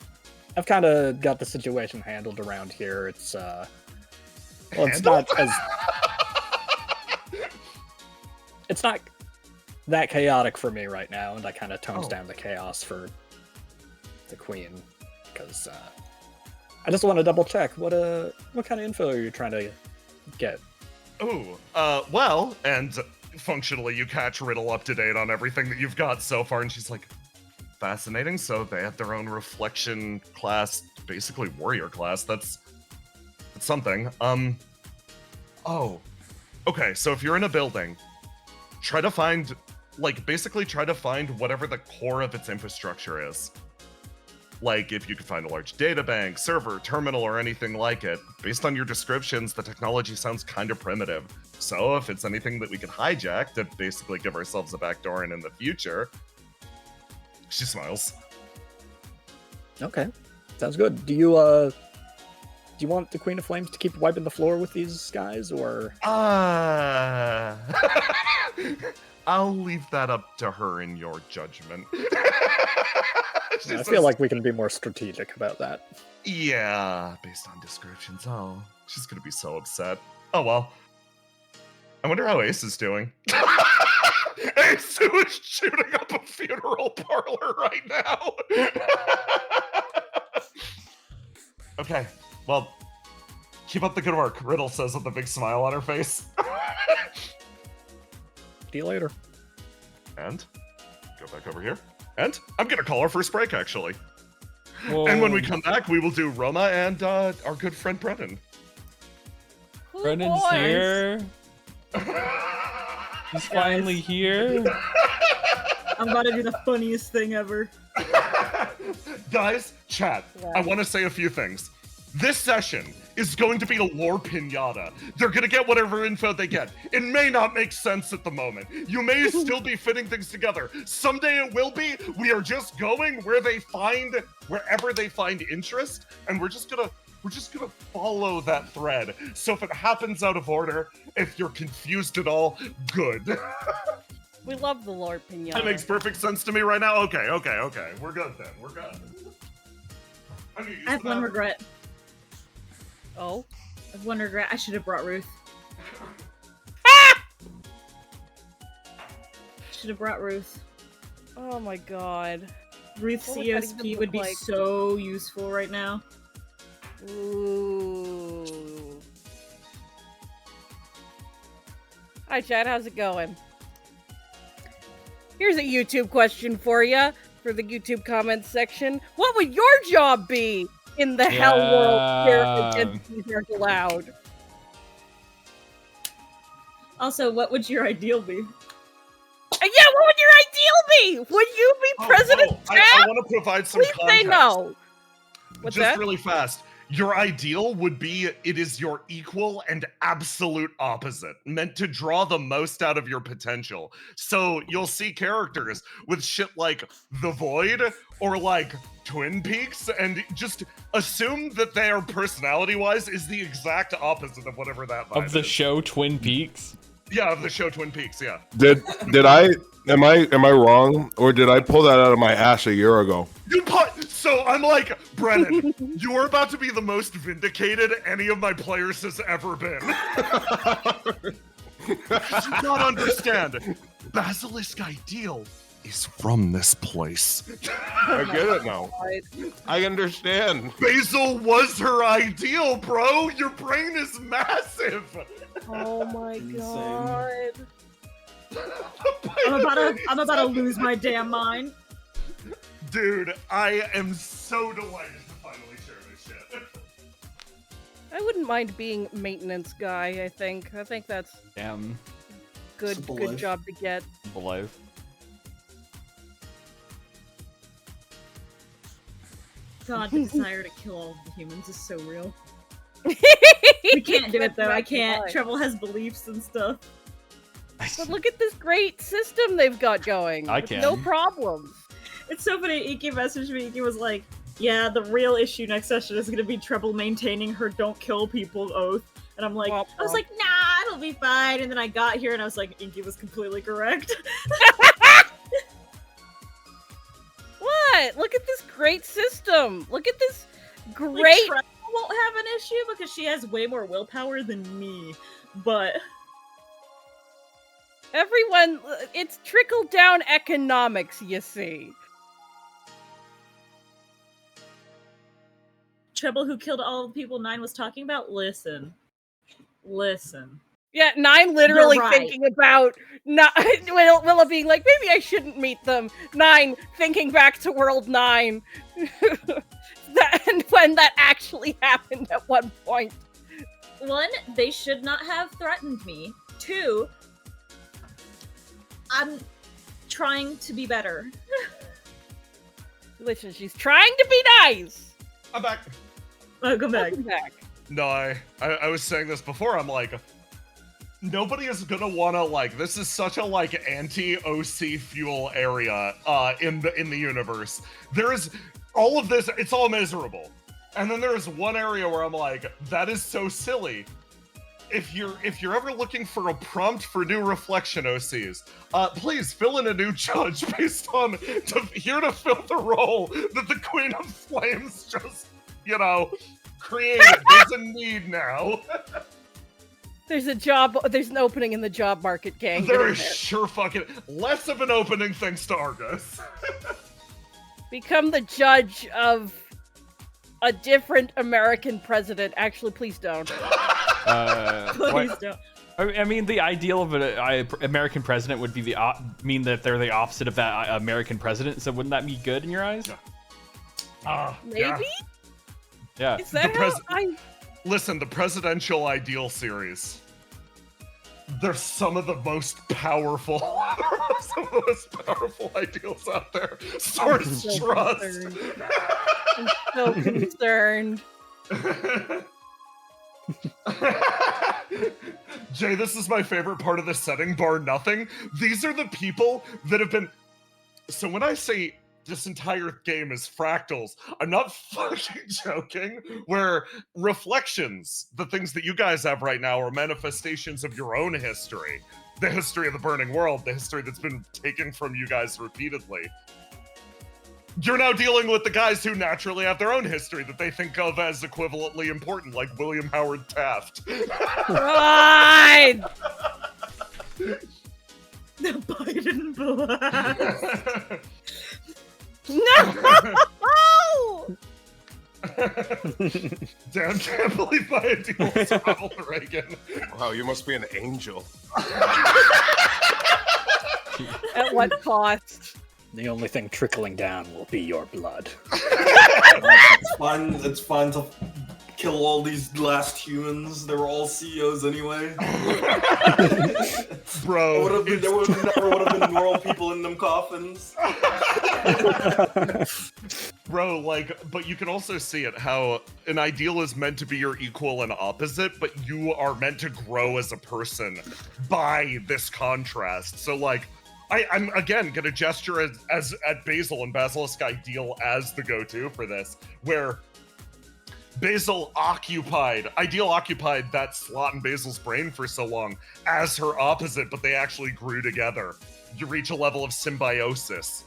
I've kind of got the situation handled around here. It's it's Handled? not as it's not that chaotic for me right now, and I kind of tones down the chaos for the Queen because I just want to double check what kind of info are you trying to get? Ooh, well, and functionally you catch Riddle up to date on everything that you've got so far, and she's like, fascinating. So they have their own reflection class, basically warrior class. That's something. Oh, okay. So if you're in a building, try to find whatever the core of its infrastructure is. Like if you could find a large data bank, server, terminal, or anything like it. Based on your descriptions, the technology sounds kind of primitive. So if it's anything that we could hijack to basically give ourselves a backdoor in the future... She smiles. Okay, sounds good. Do you want the Queen of Flames to keep wiping the floor with these guys, or? I'll leave that up to her in your judgment. I feel like we can be more strategic about that. Yeah, based on descriptions. Oh, she's gonna be so upset. Oh well. I wonder how Ace is doing. Ace is shooting up a funeral parlor right now. Okay, well, keep up the good work, Riddle says with a big smile on her face. See you later. And go back over here. And I'm gonna call our first break, actually. Whoa. And when we come back, we will do Roma and our good friend Brennan. Cool Brennan's boys. here. He's finally here. I'm about to do the funniest thing ever. Guys, chat, I want to say a few things. This session is going to be a lore pinata. They're going to get whatever info they get. It may not make sense at the moment. You may still be fitting things together. Someday it will be. We are just going wherever they find interest, and we're just gonna follow that thread. So if it happens out of order, if you're confused at all, good. We love the Lord Pinata. That makes perfect sense to me right now. Okay. We're good then. We're good. I have one regret. Oh? I have one regret. I should have brought Ruth. Should have brought Ruth. Oh my god. Ruth's What would that even CSP look would be like? so useful right now. Ooh. Hi, Chad. How's it going? Here's a YouTube question for you for the YouTube comments section. What would your job be in the Hell World where identities aren't allowed? Also, what would your ideal be? Yeah, what would your ideal be? Would you be President I Chad? want to provide some Please context. say no. What's Just that? really fast. Your ideal would be it is your equal and absolute opposite, meant to draw the most out of your potential. So you'll see characters with shit like The Void or like Twin Peaks, and just assume that their personality-wise is the exact opposite of whatever that vibe Of the is. show Twin Peaks. Yeah, of the show Twin Peaks, yeah. Did I am I wrong, or did I pull that out of my ass a year ago? So I'm like, Brennan, you are about to be the most vindicated any of my players has ever been. You do not understand. Basilisk Ideal is from this place. I get it now. I understand. Basil was her ideal, bro. Your brain is massive. Oh my god. I'm about to lose my damn mind. Dude, I am so delighted to finally share this shit. I wouldn't mind being maintenance guy, I think. I think that's Damn. good Simple good life. job to get. Alive. God, the desire to kill all of the humans is so real. We can't do it though. I can't. Treble has beliefs and stuff. But look at this great system they've got going. I with can. No problems. It's so funny. Iki messaged me. Iki was like, "Yeah, the real issue next session is going to be Treble maintaining her "don't kill people" oath." And I'm like, Womp I was womp. like, "Nah, it'll be fine." And then I got here and I was like, Inky was completely correct. What? Look at this great system. Look at this Like, great. Treble won't have an issue because she has way more willpower than me. But Everyone, it's trickle down economics, you see. Treble, who killed all the people 9 was talking about, listen. Yeah, 9 literally You're right. thinking about Willa being like, maybe I shouldn't meet them. 9 thinking back to World 9. And when that actually happened at one point. 1, they should not have threatened me. 2, I'm trying to be better. Listen, she's trying to be nice. I'm back. Oh, come back. Welcome back. No, I was saying this before. I'm like, nobody is gonna wanna like. This is such a like anti-OC fuel area in the universe. There is all of this. It's all miserable, and then there is one area where I'm like, that is so silly. If you're ever looking for a prompt for new reflection OCs, please fill in a new judge based on here to fill the role that the Queen of Flames just, created. There's a need now. There's an opening in the job market, gang. There is sure fucking less of an opening thanks to Argus. Become the judge of a different American president. Actually, please don't. Please don't. I mean, the ideal of an American president would be mean that they're the opposite of that American president. So wouldn't that be good in your eyes? Maybe? Yeah. Is that Listen, the presidential ideal series. They're some of the most powerful, ideals out there. Source trust. I'm so concerned. Jay, this is my favorite part of the setting, bar nothing. These are the people that have been. So when I say this entire game is fractals, I'm not fucking joking. Where reflections, the things that you guys have right now, are manifestations of your own history. The history of the burning world, the history that's been taken from you guys repeatedly. You're now dealing with the guys who naturally have their own history that they think of as equivalently important, like William Howard Taft. God! The Biden blast. No! Damn, can't believe my ideal was Ronald Reagan. Wow, you must be an angel. At what cost? The only thing trickling down will be your blood. It's fine to kill all these last humans. They were all CEOs anyway. Bro, There would have been normal people in them coffins. Bro, but you can also see it how an ideal is meant to be your equal and opposite, but you are meant to grow as a person by this contrast. So, I'm again gonna gesture as at Basil and Basilisk Ideal as the go-to for this, where Ideal occupied that slot in Basil's brain for so long as her opposite, but they actually grew together. You reach a level of symbiosis.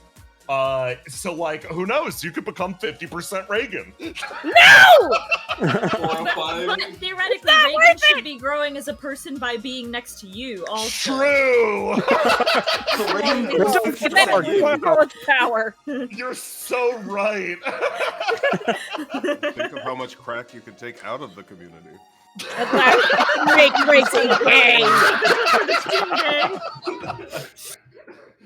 So who knows? You could become 50% Reagan. No! But theoretically, Reagan should be growing as a person by being next to you. Also, True. Power. You're so right. Think of how much crack you could take out of the community. At last, make racing gay.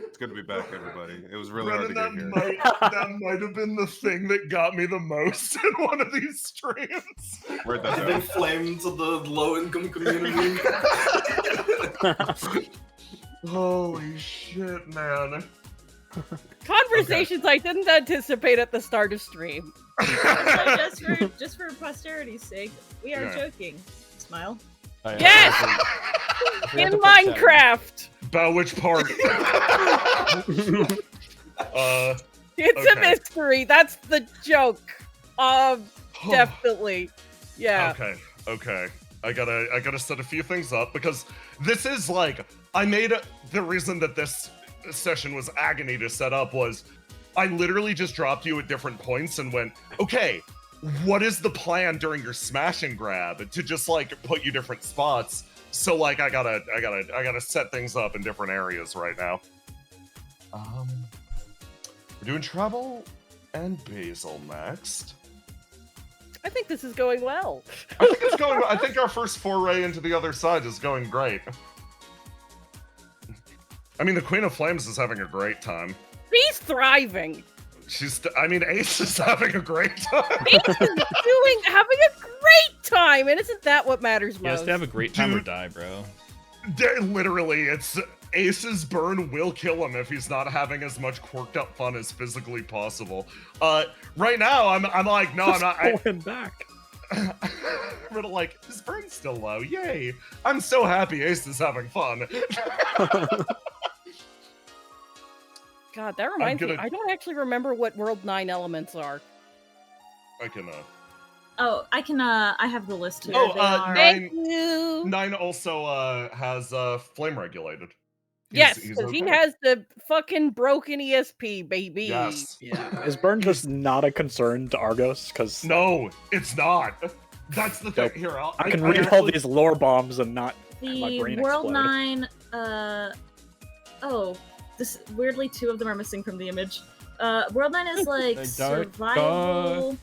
It's good to be back, everybody. It was really hard to get here. That might have been the thing that got me the most in one of these streams. Where'd that Giving go? flame to the low-income community. Holy shit, man. Conversations I didn't anticipate at the start of stream. also, just for posterity's sake, we are joking. Smile. Oh, yeah. Yes! In Minecraft! About which part? It's a mystery. That's the joke. Definitely. Yeah. Okay. I gotta set a few things up because this is the reason that this session was agony to set up was I literally just dropped you at different points and went, okay, what is the plan during your smash and grab to just put you different spots? So I gotta set things up in different areas right now. We're doing Treble and Basil next. I think this is going well. I think our first foray into the other side is going great. I mean, the Queen of Flames is having a great time. She's thriving. Ace is having a great time. Ace is having a great time, and isn't that what matters most? He has to have a great time or die, bro. Literally, Ace's burn will kill him if he's not having as much quirked up fun as physically possible. Right now, I'm like, no, I'm not. Pull him back. Riddle like, his burn's still low. Yay! I'm so happy Ace is having fun. God, that reminds me. I don't actually remember what World 9 elements are. I can. Oh, I can. I have the list here. Oh, They are... Thank you. 9 also has flame regulated. Yes, He's because he okay. has the fucking broken ESP, baby. Yes. Yeah. Is burn just not a concern to Argos? Because No, it's not. That's the thing. Dope. Here, I can read all these lore bombs and not have my The brain World explode. 9. Oh, this weirdly 2 of them are missing from the image. World 9 is like Dark survival.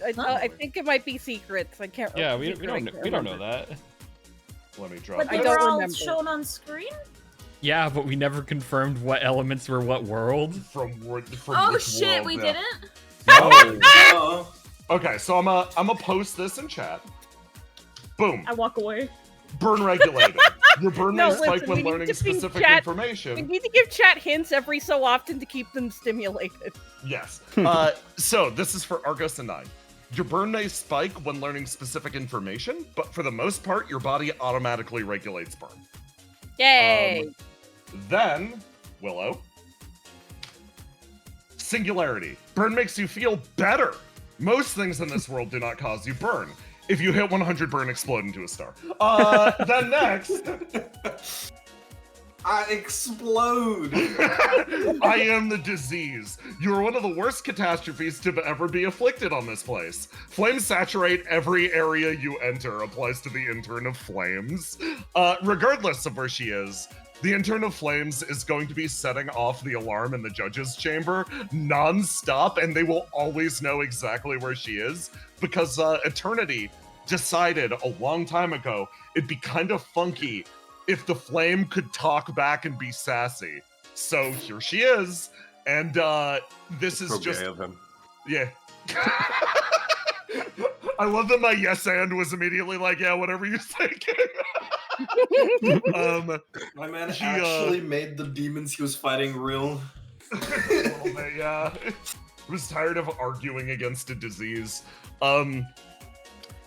I think it might be secrets. I can't. Yeah, remember. we don't know that. Let me drop. But I they don't were all remember. shown on screen. Yeah, but we never confirmed what elements were what world. From Oh which shit, world, we yeah. didn't. Oh. Okay, so I'm gonna post this in chat. Boom. I walk away. Burn regulated. Your burn No, may spike listen, when we need learning to ping specific chat. We information. need to give chat hints every so often to keep them stimulated. Yes. So this is for Argos and 9. Your burn may spike when learning specific information, but for the most part, your body automatically regulates burn. Yay! Then, Willow. Singularity. Burn makes you feel better. Most things in this world do not cause you burn. If you hit 100 burn, explode into a star. Then next. I explode. I am the disease. You are one of the worst catastrophes to ever be afflicted on this place. Flames saturate every area you enter. Applies to the intern of flames. Regardless of where she is, the intern of flames is going to be setting off the alarm in the judge's chamber non-stop, and they will always know exactly where she is because Eternity decided a long time ago it'd be kind of funky if the flame could talk back and be sassy. So here she is, and this is So just gay of him. yeah. I love that my yes and was immediately like, yeah, whatever you think. My man She, actually made the demons he was fighting real. A little bit, yeah. Was tired of arguing against a disease.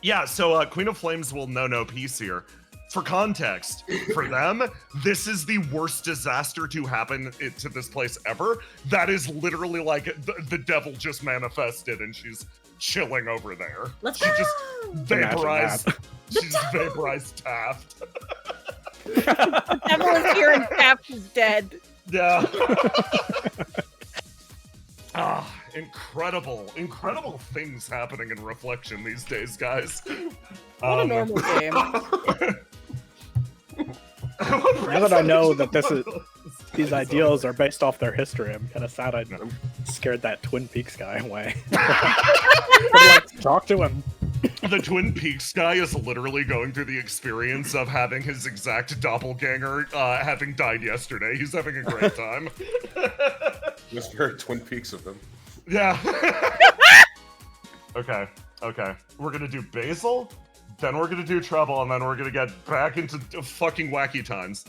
Yeah, so Queen of Flames will know no peace here. For context, for them, this is the worst disaster to happen to this place ever. That is literally like the devil just manifested and she's chilling over there. Let's She go. just vaporized. Imagine She just vaporized Taft. The devil is here and Taft is dead. Yeah. Incredible things happening in Reflection these days, guys. What a normal game. Now that I know that these ideals are based off their history, I'm kind of sad I scared that Twin Peaks guy away. I'd like to talk to him. The Twin Peaks guy is literally going through the experience of having his exact doppelganger having died yesterday. He's having a great time. Just very Twin Peaks of him. Yeah. Okay. We're gonna do Basil, then we're gonna do Trouble, and then we're gonna get back into fucking wacky times.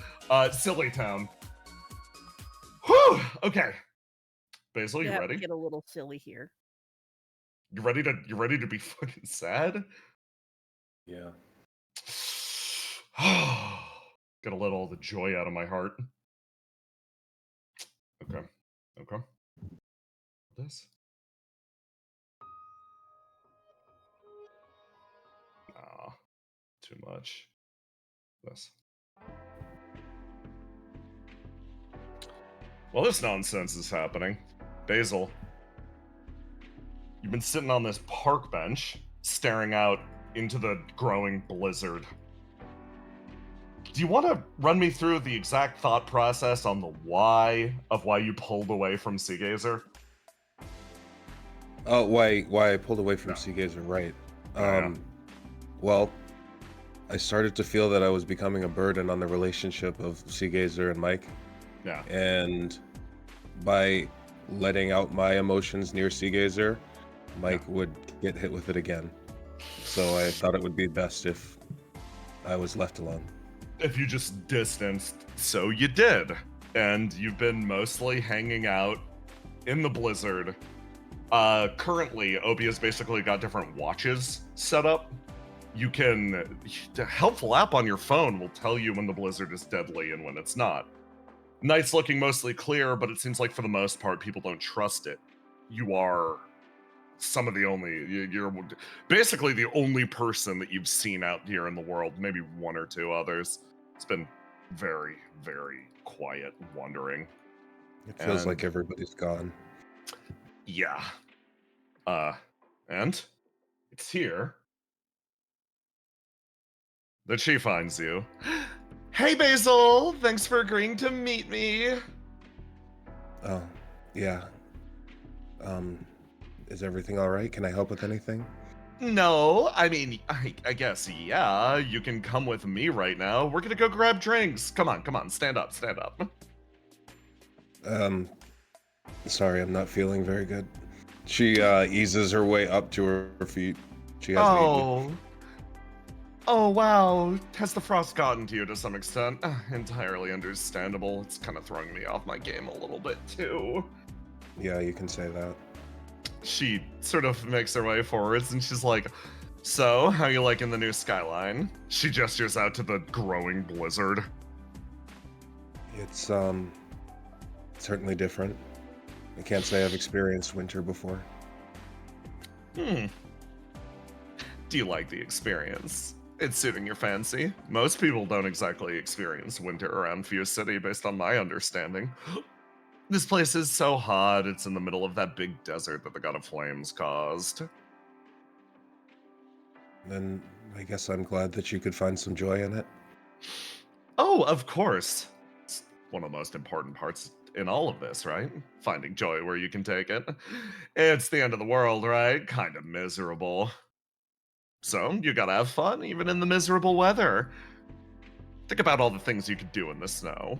Silly Town. Whew! Okay. Basil, you Yeah, ready? get a little silly here. You ready to be fucking sad? Yeah. Gotta let all the joy out of my heart. Okay. This. Nah. Too much. This. Well, this nonsense is happening. Basil. You've been sitting on this park bench, staring out into the growing blizzard. Do you want to run me through the exact thought process on the why you pulled away from Seagazer? Oh, why I pulled away from Yeah. Seagazer, right. Yeah. Well, I started to feel that I was becoming a burden on the relationship of Seagazer and Mike. Yeah. And by letting out my emotions near Seagazer, Mike would get hit with it again. So I thought it would be best if I was left alone. if you just distanced, so you did. And you've been mostly hanging out in the blizzard. Currently, Opie has basically got different watches set up. You can, the helpful app on your phone will tell you when the blizzard is deadly and when it's not. Night's looking mostly clear, but it seems like for the most part, people don't trust it. You are some of the only, you're basically the only person that you've seen out here in the world, maybe one or two others. It's been very, very quiet wandering. It feels And- like everybody's gone. Yeah. And it's here that she finds you. Hey, Basil! Thanks for agreeing to meet me. Oh, yeah. Is everything all right? Can I help with anything? No, I mean, I guess, yeah, you can come with me right now. We're gonna go grab drinks. Come on, stand up. Sorry, I'm not feeling very good. She eases her way up to her feet. She hasn't eaten. Oh, wow. Has the frost gotten to you to some extent? Entirely understandable. It's kind of throwing me off my game a little bit, too. Yeah, you can say that. She sort of makes her way forwards and she's like, so, how you liking the new skyline? She gestures out to the growing blizzard. It's certainly different. I can't say I've experienced winter before. Do you like the experience? It's suiting your fancy. Most people don't exactly experience winter around Fuse City based on my understanding. This place is so hot, it's in the middle of that big desert that the God of Flames caused. Then I guess I'm glad that you could find some joy in it. Oh, of course. It's one of the most important parts in all of this, right? Finding joy where you can take it. It's the end of the world, right? Kind of miserable. So, you gotta have fun, even in the miserable weather. Think about all the things you could do in the snow.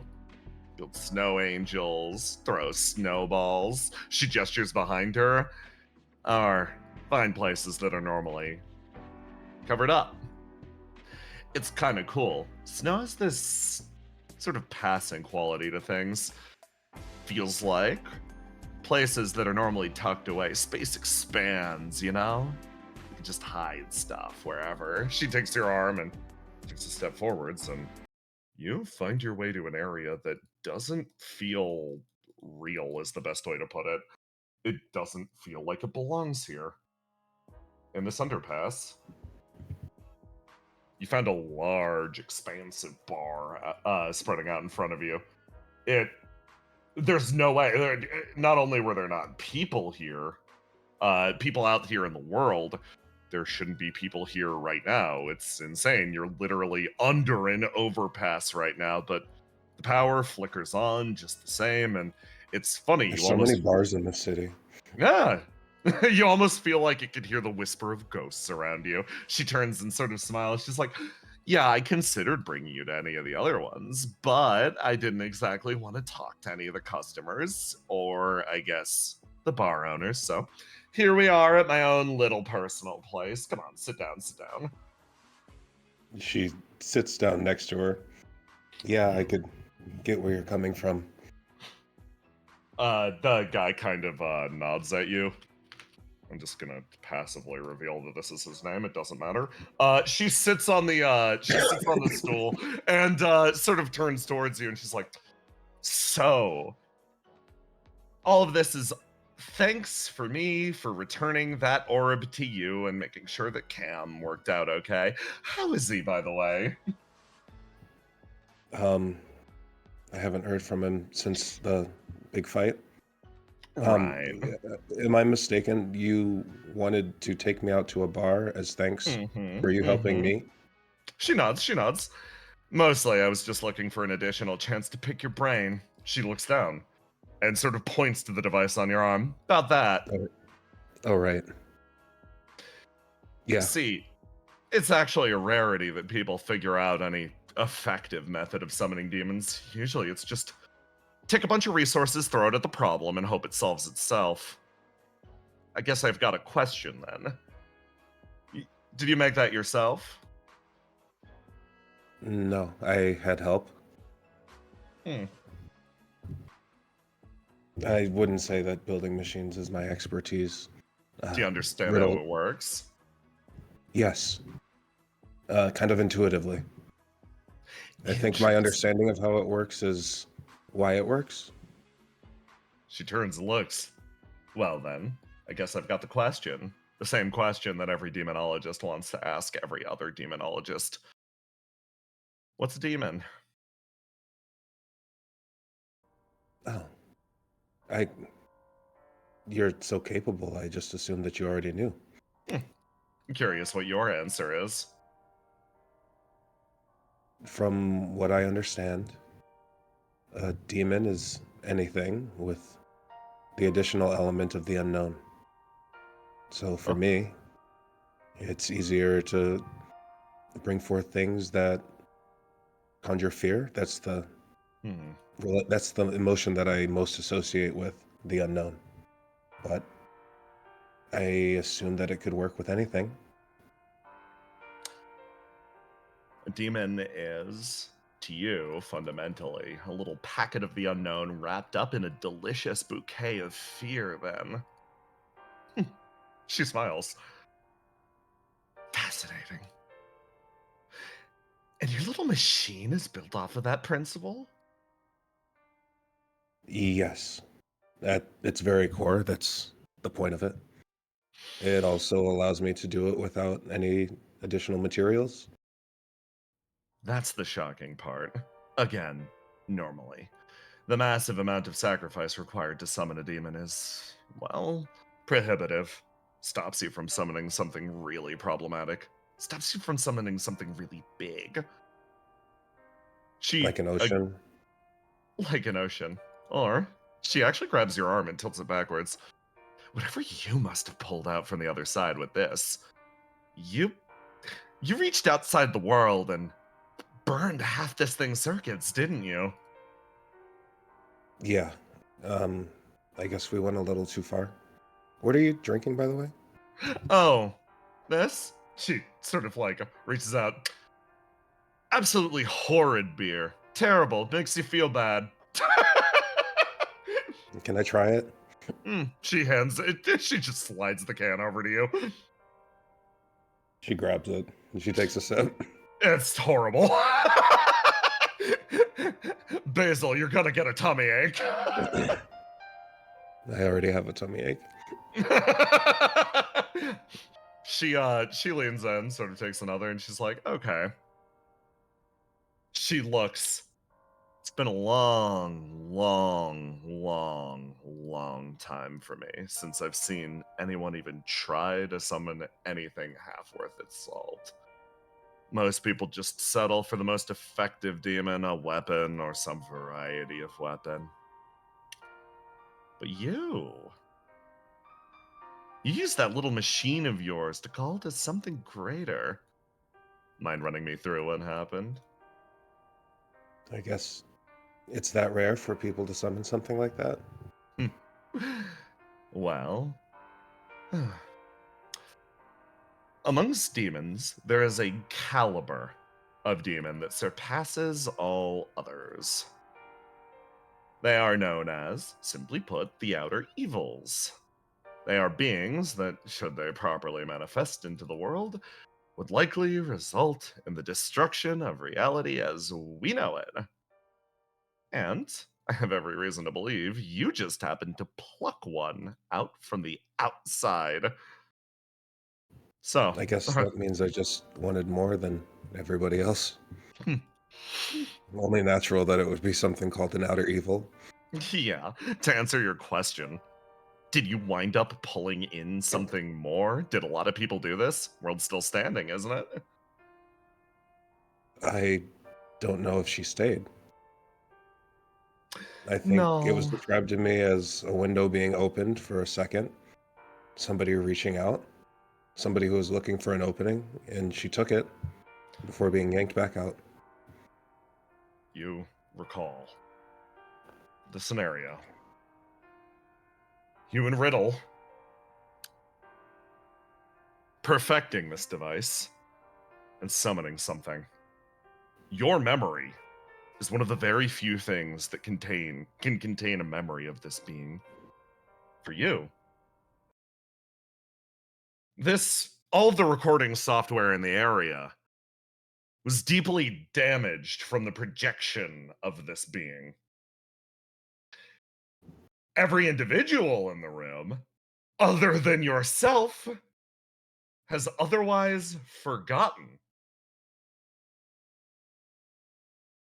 Build snow angels, throw snowballs. She gestures behind her. Or find places that are normally covered up. It's kind of cool. Snow has this sort of passing quality to things. Feels like places that are normally tucked away, space expands, you know? You can just hide stuff wherever. She takes your arm and takes a step forwards, and you find your way to an area that doesn't feel real, is the best way to put it. It doesn't feel like it belongs here. In this underpass, you found a large, expansive bar spreading out in front of you. There's no way. Not only were there not people here, people out here in the world, there shouldn't be people here right now. It's insane. You're literally under an overpass right now, but the power flickers on just the same, and it's funny. There's so many bars in this city. Yeah. You almost feel like you could hear the whisper of ghosts around you. She turns and sort of smiles. She's like, yeah, I considered bringing you to any of the other ones, but I didn't exactly want to talk to any of the customers, or I guess the bar owners, so here we are at my own little personal place. Come on, sit down. She sits down next to her. Yeah, I could get where you're coming from. The guy kind of nods at you. I'm just gonna passively reveal that this is his name. It doesn't matter. She sits on the stool and sort of turns towards you, and she's like, "So, all of this is thanks for me for returning that orb to you and making sure that Cam worked out okay. How is he, by the way?" I haven't heard from him since the big fight. Right. Am I mistaken? You wanted to take me out to a bar as thanks for you helping me? She nods. Mostly, I was just looking for an additional chance to pick your brain. She looks down and sort of points to the device on your arm. About that. Oh, right. Yeah. See, it's actually a rarity that people figure out any effective method of summoning demons. Usually it's just take a bunch of resources, throw it at the problem, and hope it solves itself. I guess I've got a question then. Did you make that yourself? No, I had help. Hmm. I wouldn't say that building machines is my expertise. Do you understand how Riddle, it works? yes, kind of intuitively. I think my Interesting. understanding of how it works is why it works. She turns and looks. Well, then, I guess I've got the question. The same question that every demonologist wants to ask every other demonologist. What's a demon? Oh, I. You're so capable. I just assumed that you already knew. I'm curious what your answer is. From what I understand, a demon is anything with the additional element of the unknown. So for Oh. me, it's easier to bring forth things that conjure fear. Hmm. That's the emotion that I most associate with the unknown. But I assume that it could work with anything. A demon is, to you, fundamentally, a little packet of the unknown wrapped up in a delicious bouquet of fear, then. She smiles. Fascinating. And your little machine is built off of that principle? Yes, at its very core, that's the point of it. It also allows me to do it without any additional materials. That's the shocking part. Again, normally. The massive amount of sacrifice required to summon a demon is, well, prohibitive. Stops you from summoning something really problematic. Stops you from summoning something really big. Like an ocean. Like an ocean. Or she actually grabs your arm and tilts it backwards. Whatever you must have pulled out from the other side with this, you reached outside the world and burned half this thing's circuits, didn't you? Yeah. Um, I guess we went a little too far. What are you drinking, by the way? Oh, this? She sort of like reaches out. Absolutely horrid beer. Terrible. Makes you feel bad. Can I try it? She hands it. She just slides the can over to you. She grabs it and she takes a sip. It's horrible. Basil, you're gonna get a tummy ache. I already have a tummy ache. She leans in, sort of takes another, and she's like, okay. She looks. It's been a long, long, long, long time for me since I've seen anyone even try to summon anything half worth its salt. Most people just settle for the most effective demon, a weapon, or some variety of weapon. But you use that little machine of yours to call to something greater. Mind running me through what happened? I guess it's that rare for people to summon something like that. Well, amongst demons, there is a caliber of demon that surpasses all others. They are known as, simply put, the outer evils. They are beings that, should they properly manifest into the world, would likely result in the destruction of reality as we know it. And I have every reason to believe you just happened to pluck one out from the outside. So, I guess that means I just wanted more than everybody else. Only natural that it would be something called an outer evil. yeah, to answer your question, did you wind up pulling in something more? Did a lot of people do this? World's still standing, isn't it? I don't know if she stayed. I think it was No. described to me as a window being opened for a second, somebody reaching out, somebody who was looking for an opening, and she took it before being yanked back out. You recall the scenario. You and Riddle perfecting this device and summoning something. your memory is one of the very few things that can contain a memory of this being. For you, all of the recording software in the area was deeply damaged from the projection of this being. Every individual in the room, other than yourself, has otherwise forgotten.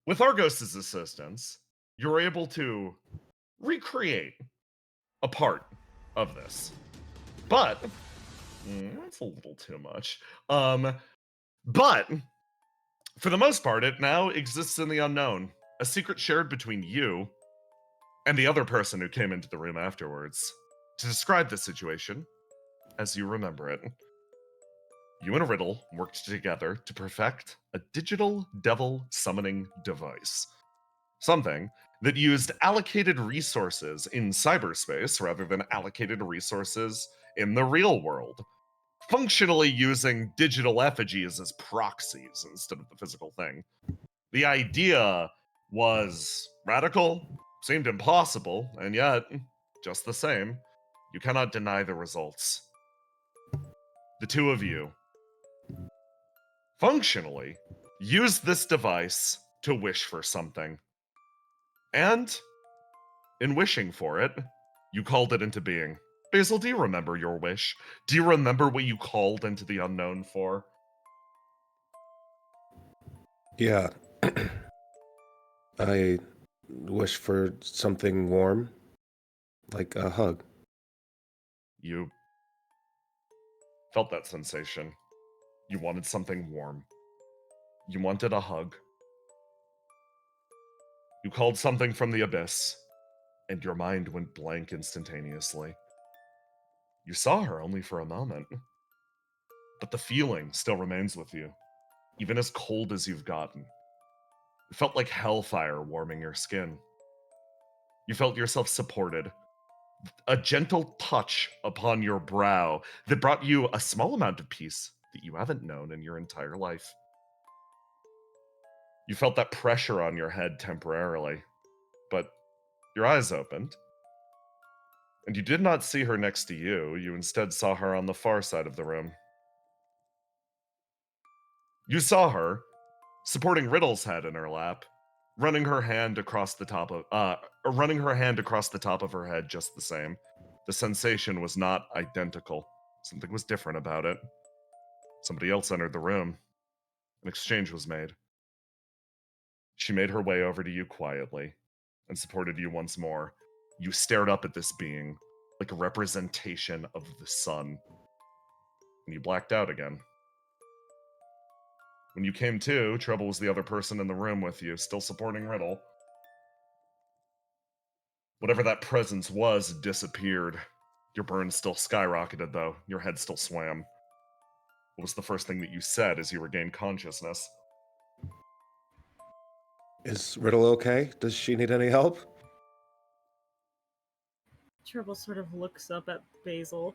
With Argos's assistance, you're able to recreate a part of this. But that's a little too much. But for the most part, it now exists in the unknown, a secret shared between you and the other person who came into the room afterwards. To describe the situation, as you remember it, you and Riddle worked together to perfect a digital devil summoning device. Something that used allocated resources in cyberspace rather than allocated resources in the real world, functionally using digital effigies as proxies instead of the physical thing. The idea was radical, seemed impossible, and yet, just the same, you cannot deny the results. The two of you functionally used this device to wish for something. And in wishing for it, you called it into being. Basil, do you remember your wish? Do you remember what you called into the unknown for? Yeah. I wish for something warm, like a hug. You felt that sensation. You wanted something warm. You wanted a hug. You called something from the abyss, and your mind went blank instantaneously. You saw her only for a moment, but the feeling still remains with you, even as cold as you've gotten. It felt like hellfire warming your skin. You felt yourself supported, a gentle touch upon your brow that brought you a small amount of peace that you haven't known in your entire life. You felt that pressure on your head temporarily, but your eyes opened, and you did not see her next to you. You instead saw her on the far side of the room. You saw her supporting Riddle's head in her lap, running her hand across the top of her head just the same. The sensation was not identical. Something was different about it. Somebody else entered the room. An exchange was made. She made her way over to you quietly and supported you once more. You stared up at this being like a representation of the sun, and you blacked out again. When you came to, Trouble was the other person in the room with you, still supporting Riddle. Whatever that presence was disappeared. Your burn still skyrocketed, though. Your head still swam. What was the first thing that you said as you regained consciousness? Is Riddle okay? Does she need any help? Trouble sort of looks up at Basil.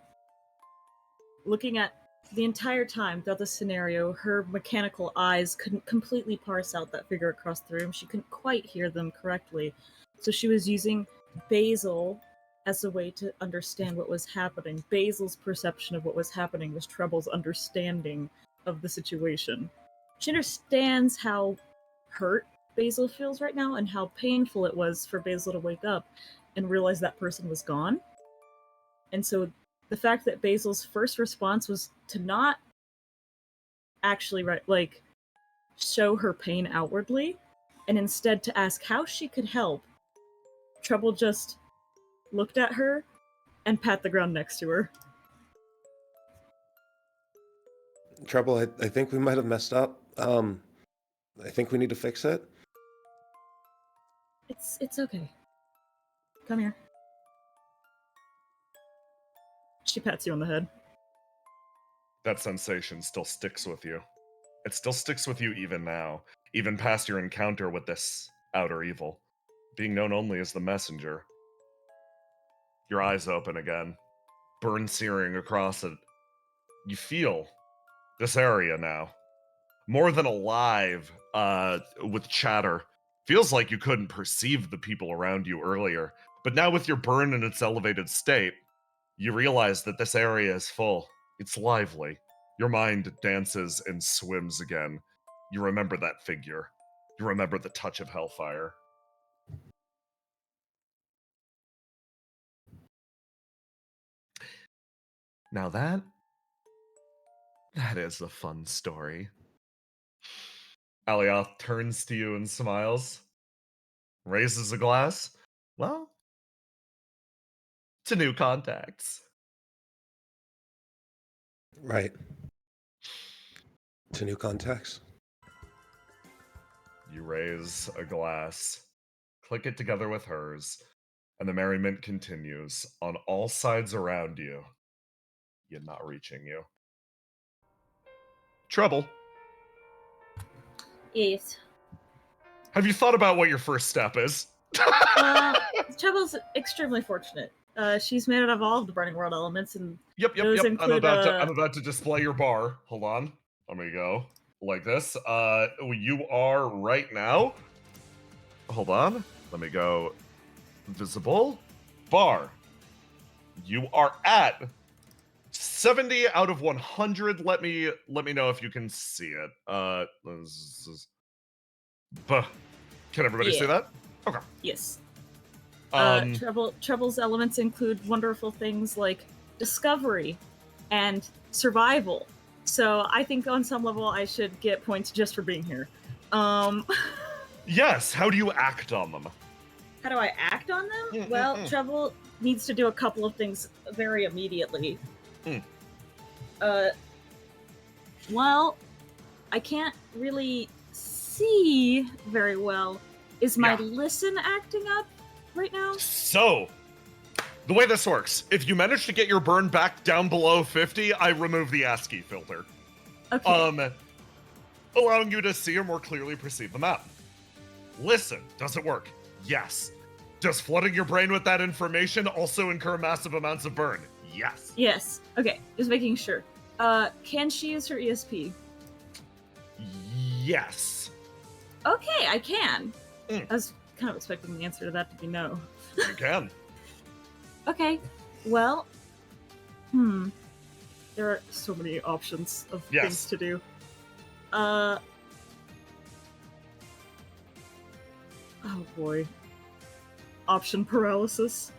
Looking at the entire time throughout the scenario, her mechanical eyes couldn't completely parse out that figure across the room. She couldn't quite hear them correctly. So she was using Basil as a way to understand what was happening. Basil's perception of what was happening was Trouble's understanding of the situation. She understands how hurt Basil feels right now and how painful it was for Basil to wake up and realize that person was gone. And so the fact that Basil's first response was to not actually show her pain outwardly, and instead to ask how she could help, Trouble just looked at her and pat the ground next to her. Trouble, I think we might have messed up. I think we need to fix it. It's okay. Come here. She pats you on the head. That sensation still sticks with you. It still sticks with you even now, even past your encounter with this outer evil, being known only as the messenger. Your eyes open again, burn searing across it. You feel this area now, more than alive with chatter. Feels like you couldn't perceive the people around you earlier, but now with your burn in its elevated state, you realize that this area is full. It's lively. Your mind dances and swims again. You remember that figure. You remember the touch of hellfire. Now that is a fun story. Alioth turns to you and smiles, raises a glass. Well, to new contacts. Right. To new contacts. You raise a glass, click it together with hers, and the merriment continues on all sides around you, yet not reaching you. Trouble. Yes. Have you thought about what your first step is? Trouble's extremely fortunate. She's made out of all of the Burning World elements, and Yep. those I'm include, about to display your bar. Hold on. Let me go like this. You are right now. Hold on. Let me go. Visible bar. You are at 70 out of 100. Let me know if you can see it. Can everybody see that? Okay. yes. Um, Trouble's elements include wonderful things like discovery and survival. So I think on some level I should get points just for being here. yes. How do you act on them? How do I act on them? Well, Trouble needs to do a couple of things very immediately. Well, I can't really see very well. Is my listen acting up right now? So, the way this works, if you manage to get your burn back down below 50, I remove the ASCII filter. Okay. Allowing you to see or more clearly perceive the map. Listen, does it work? Yes. Does flooding your brain with that information also incur massive amounts of burn? Yes. Yes. Okay, just making sure. Can she use her ESP? Yes. Okay, I can. I was kind of expecting the answer to that to be no. You can. Okay, well, there are so many options of things to do. Oh boy. Option paralysis.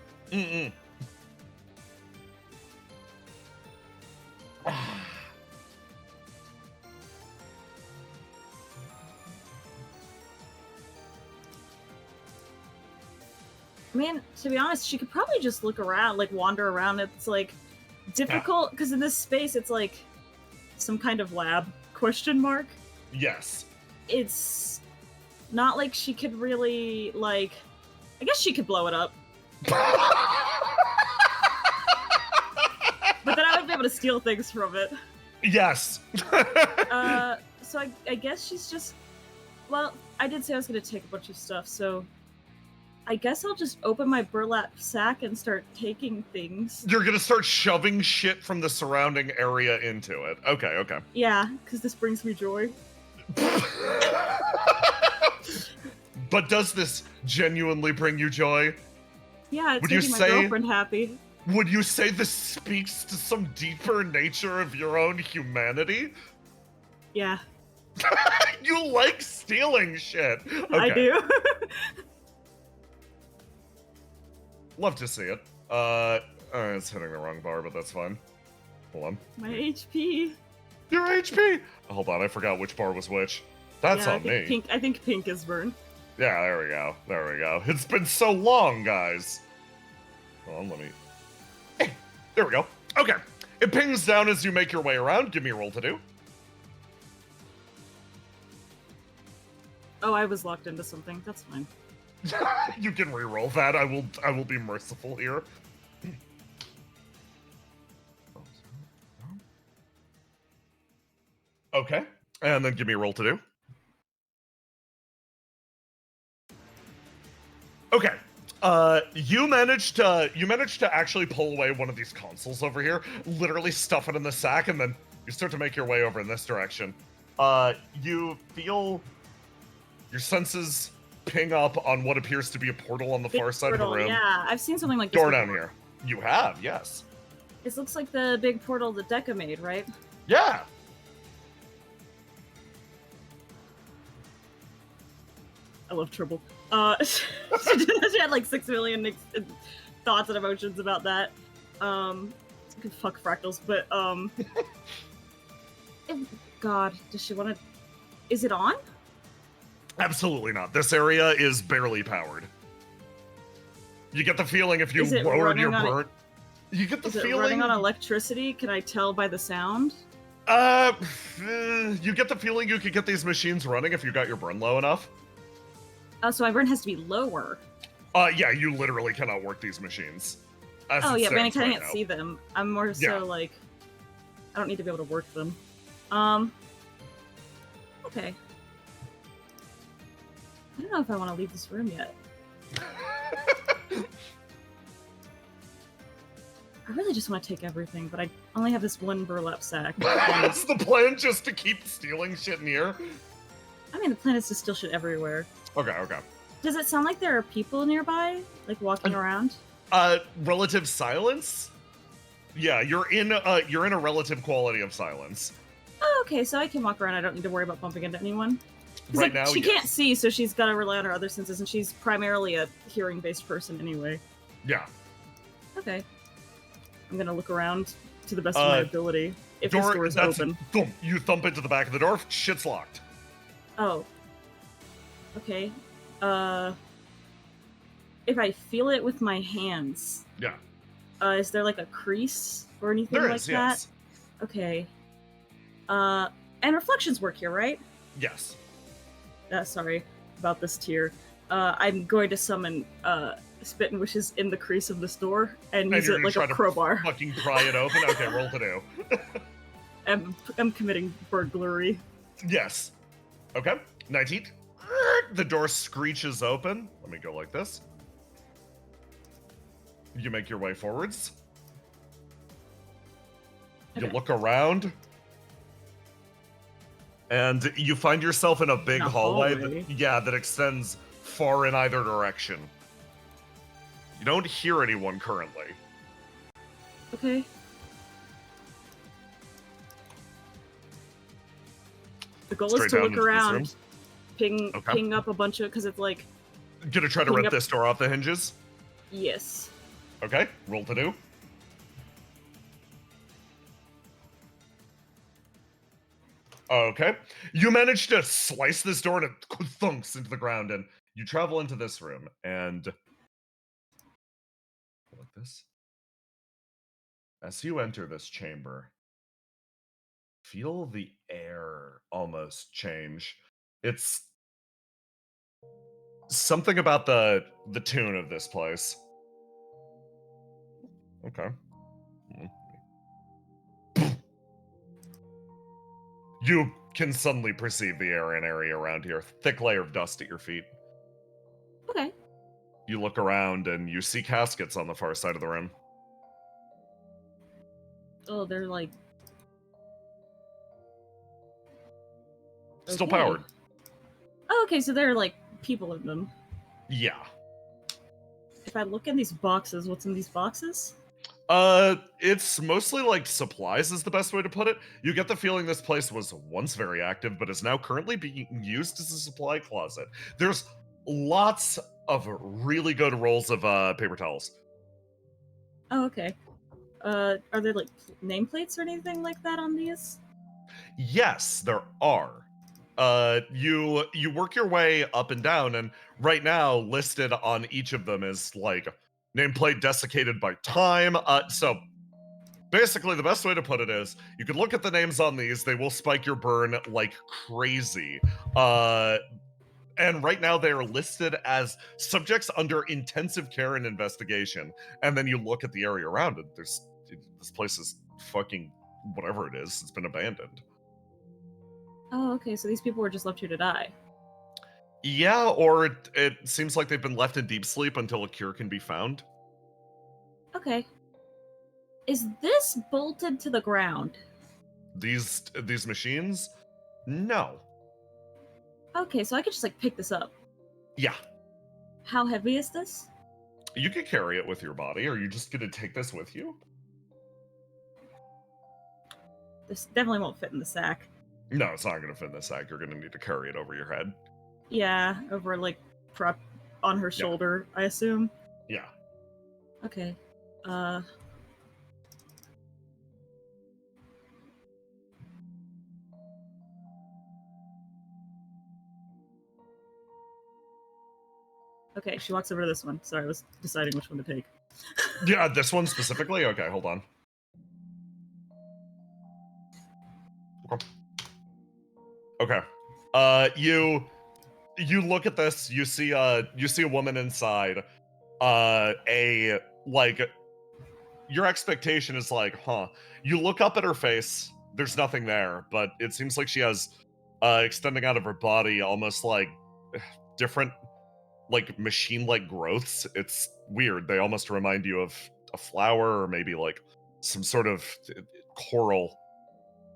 I mean, to be honest, she could probably just look around, like wander around. It's like difficult because in this space, it's like some kind of lab? Question mark. Yes. It's not like she could really like. I guess she could blow it up. But then I would be able to steal things from it. Yes. So I guess she's just. Well, I did say I was going to take a bunch of stuff, so. I guess I'll just open my burlap sack and start taking things. You're gonna start shoving shit from the surrounding area into it. Okay. Yeah, because this brings me joy. But does this genuinely bring you joy? Yeah, it's Would you making my say- girlfriend happy. Would you say this speaks to some deeper nature of your own humanity? Yeah, You like stealing shit. Okay. I do. Love to see it. It's hitting the wrong bar, but that's fine. Hold on. My HP. Your HP! Hold on, I forgot which bar was which. That's Yeah, on me. I think pink is burn. Yeah, there we go. It's been so long, guys. Hold on, let me... Hey, there we go. Okay. It pings down as you make your way around. Give me a roll to do. Oh, I was locked into something. That's fine. You can re-roll that. I will be merciful here. Okay. And then give me a roll to do. Okay. You managed to actually pull away one of these consoles over here, literally stuff it in the sack, and then you start to make your way over in this direction. You feel your senses ping up on what appears to be a portal on the Big far side portal, of the room. Yeah, I've seen something like this Door down before. here. You have, yes. This looks like the big portal that Deca made, right? Yeah. I love Tribble. She had like 6 million thoughts and emotions about that. Fuck fractals, but God, does she want to? Is it on? Absolutely not. This area is barely powered. You get the feeling if you Is it lowered your running on burn. You get the Is it feeling. running on electricity? Can I tell by the sound? You get the feeling you could get these machines running if you got your burn low enough. Oh, so my burn has to be lower. Yeah, you literally cannot work these machines. Oh yeah, but I stands can't right now. see them. I'm more so Yeah. like, I don't need to be able to work them. Okay. I don't know if I want to leave this room yet. I really just want to take everything, but I only have this one burlap sack. That's the plan, just to keep stealing shit in here? I mean, the plan is to steal shit everywhere. Okay, okay. Does it sound like there are people nearby, like walking around? Relative silence? Yeah, you're in a relative quality of silence. Oh, okay, so I can walk around. I don't need to worry about bumping into anyone. 'Cause, Right like, now, she yes. can't see, so she's got to rely on her other senses, and she's primarily a hearing-based person anyway. Yeah. Okay. I'm gonna look around to the best of my ability. If this door is open. Boom, you thump into the back of the door, shit's locked. Oh. Okay. If I feel it with my hands, Yeah. is there like a crease or anything There like is, that? yes. Okay. And reflections work here, right? Yes. Sorry about this tier. I'm going to summon Spit and Wishes in the crease of this door and use you're it gonna like try a to crowbar. fucking pry it open? Okay, roll to do. I'm committing burglary. Yes. Okay, 19. The door screeches open. Let me go like this. You make your way forwards. You Okay. look around. And you find yourself in a big In a hallway. hallway? That extends far in either direction. You don't hear anyone currently. Okay. The goal Straight is to down look into these around, rooms? ping Okay. up a bunch of, because it's like, Gonna try to Ping rip up- this door off the hinges? yes. Okay, roll to do. Okay. You manage to slice this door and it thunks into the ground, and you travel into this room, and like this. As you enter this chamber, feel the air almost change. It's something about the tune of this place. Okay. You can suddenly perceive the air and area around here. Thick layer of dust at your feet. Okay. You look around and you see caskets on the far side of the room. Oh, they're like... Still Okay. powered. Oh, okay, so there are like people in them. Yeah. If I look in these boxes, what's in these boxes? It's mostly like supplies is the best way to put it. You get the feeling this place was once very active, but is now currently being used as a supply closet. There's lots of really good rolls of paper towels. Oh, okay. Are there like nameplates or anything like that on these? Yes, there are. You work your way up and down, and right now listed on each of them is like nameplate desiccated by time. So basically, the best way to put it is you could look at the names on these; they will spike your burn like crazy. And right now they are listed as subjects under intensive care and investigation. And then you look at the area around it. This place is fucking whatever it is. It's been abandoned. Oh, okay, so these people were just left here to die. Yeah, or it seems like they've been left in deep sleep until a cure can be found. Okay. Is this bolted to the ground? These machines? No. Okay, so I could just like pick this up. Yeah. How heavy is this? You could carry it with your body. Are you just going to take this with you? This definitely won't fit in the sack. No, it's not going to fit in the sack. You're going to need to carry it over your head. Yeah, over like prop on her shoulder, I assume. Yeah. Okay. Okay, she walks over to this one. Sorry, I was deciding which one to take. Yeah, this one specifically? Okay, hold on. Okay. You look at this, you see a woman inside. Your expectation is like, huh. You look up at her face, there's nothing there, but it seems like she has extending out of her body almost like different like machine-like growths. It's weird. They almost remind you of a flower or maybe like some sort of coral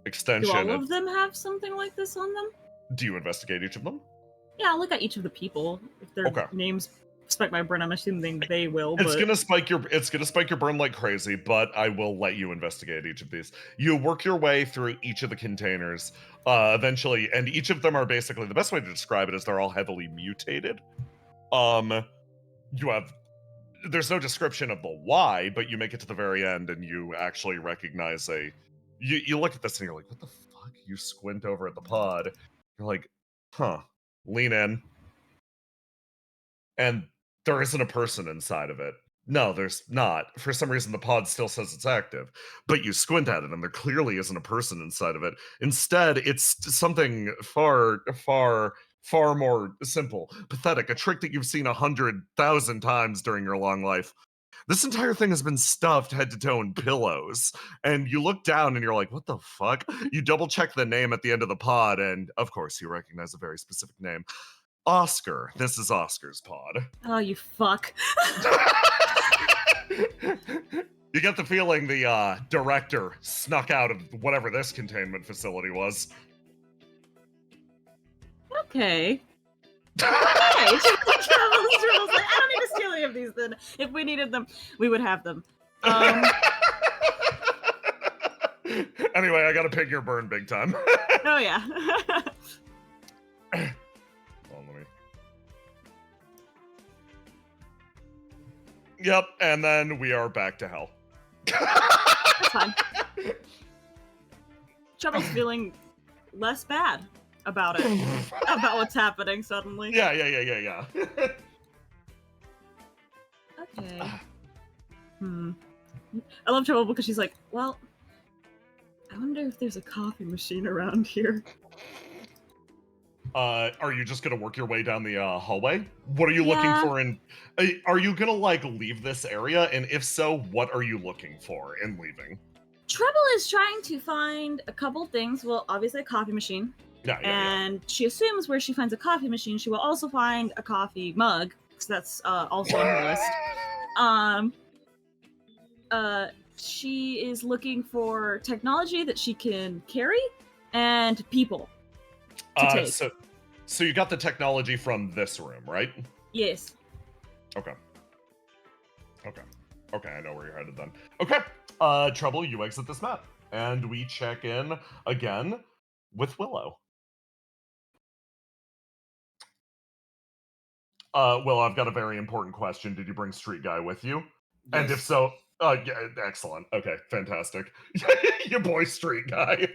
extension. Do all of them have something like this on them? Do you investigate each of them? Yeah, I'll look at each of the people. If their Okay. names spike my brain, I'm assuming they will. It's but... gonna spike your brain like crazy, but I will let you investigate each of these. You work your way through each of the containers, eventually, and each of them are basically, the best way to describe it is they're all heavily mutated. There's no description of the why, but you make it to the very end and you actually recognize you look at this and you're like, what the fuck? You squint over at the pod. You're like, huh, lean in. And there isn't a person inside of it. No, there's not. For some reason, the pod still says it's active. But you squint at it and there clearly isn't a person inside of it. Instead, it's something far, far, far more simple, pathetic, a trick that you've seen 100,000 times during your long life. This entire thing has been stuffed head to toe in pillows. And you look down and you're like, what the fuck? You double check the name at the end of the pod, and of course, you recognize a very specific name. Oscar. This is Oscar's pod. Oh, you fuck. You get the feeling the director snuck out of whatever this containment facility was. Okay. I don't need to steal any of these then. If we needed them, we would have them. Anyway, I gotta pick your burn big time. Oh, yeah. Hold on, let me... Yep, and then we are back to hell. That's fine. Trouble's feeling less bad about it. About what's happening suddenly. Yeah. Okay. I love Trouble because she's like, well, I wonder if there's a coffee machine around here. Are you just gonna work your way down the hallway? What are you looking for in... Are you gonna, like, leave this area? And if so, what are you looking for in leaving? Trouble is trying to find a couple things. Well, obviously a coffee machine. And she assumes where she finds a coffee machine, she will also find a coffee mug, because that's also on her list. She is looking for technology that she can carry and people to take. So you got the technology from this room, right? Yes. Okay, I know where you're headed then. Okay, Trouble, you exit this map, and we check in again with Willow. Willow, I've got a very important question. Did you bring Street Guy with you? Yes. And if so, yeah, excellent. Okay, fantastic. Your boy Street Guy.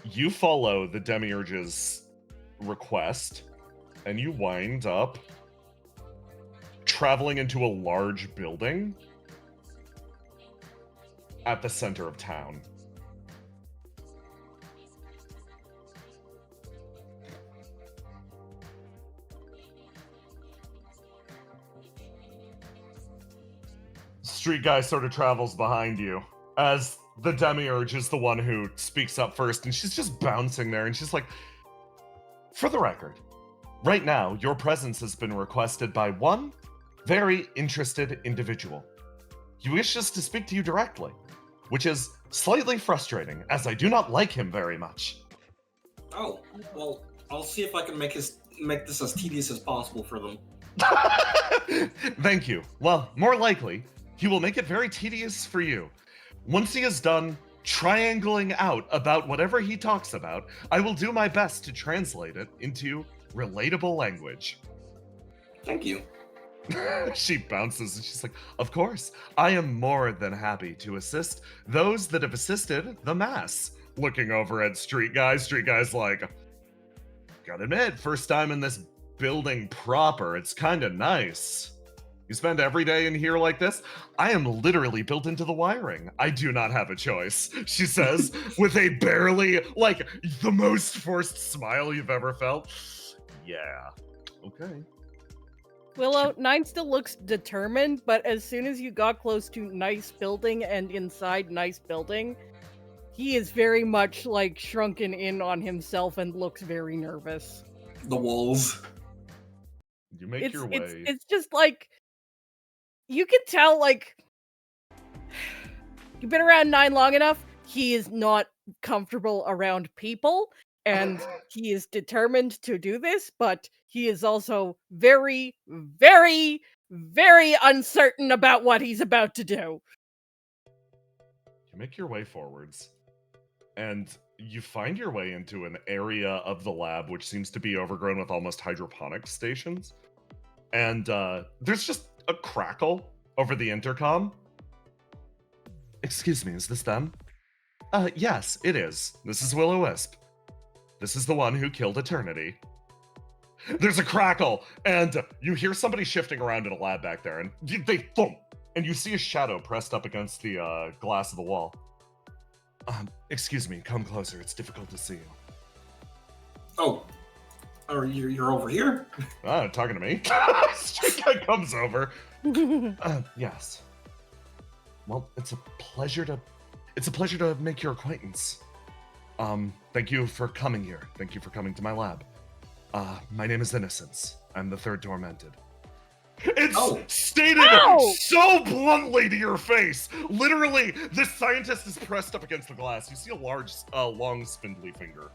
You follow the Demiurge's request, and you wind up traveling into a large building at the center of town. Street Guy sort of travels behind you as the Demiurge is the one who speaks up first, and she's just bouncing there, and she's like, for the record, right now, your presence has been requested by one very interested individual. He wishes to speak to you directly, which is Slightly frustrating, as I do not like him very much. Oh, well, I'll see if I can make this as tedious as possible for them. Thank you. Well, more likely, he will make it very tedious for you. Once he is done triangling out about whatever he talks about, I will do my best to translate it into relatable language. Thank you. She bounces and she's like, of course, I am more than happy to assist those that have assisted the mass. Looking over at Street Guy, Street Guy's like, gotta admit, first time in this building proper, it's kind of nice. You spend every day in here like this? I am literally built into the wiring. I do not have a choice, she says, with a barely, like, the most forced smile you've ever felt. Yeah, okay. Willow, 9 still looks determined, but as soon as you got close to nice building and inside nice building, he is very much like shrunken in on himself and looks very nervous. The walls. You make your way. It's just like, you can tell, like, you've been around 9 long enough, he is not comfortable around people, and he is determined to do this, but he is also very, very, very uncertain about what he's about to do. You make your way forwards, and you find your way into an area of the lab which seems to be overgrown with almost hydroponic stations. And there's just a crackle over the intercom. Excuse me, is this them? Yes, it is. This is Will-O-Wisp. This is the one who killed Eternity. There's a crackle, and you hear somebody shifting around in a lab back there, and they thump, and you see a shadow pressed up against the glass of the wall. Excuse me, come closer. It's difficult to see you. Oh, you're over here? Talking to me. Street Guy comes over. Yes. Well, it's a pleasure to make your acquaintance. Thank you for coming here. Thank you for coming to my lab. My name is Innocence. I'm the third tormented. It's stated so bluntly to your face. Literally, this scientist is pressed up against the glass. You see a large, long, spindly finger.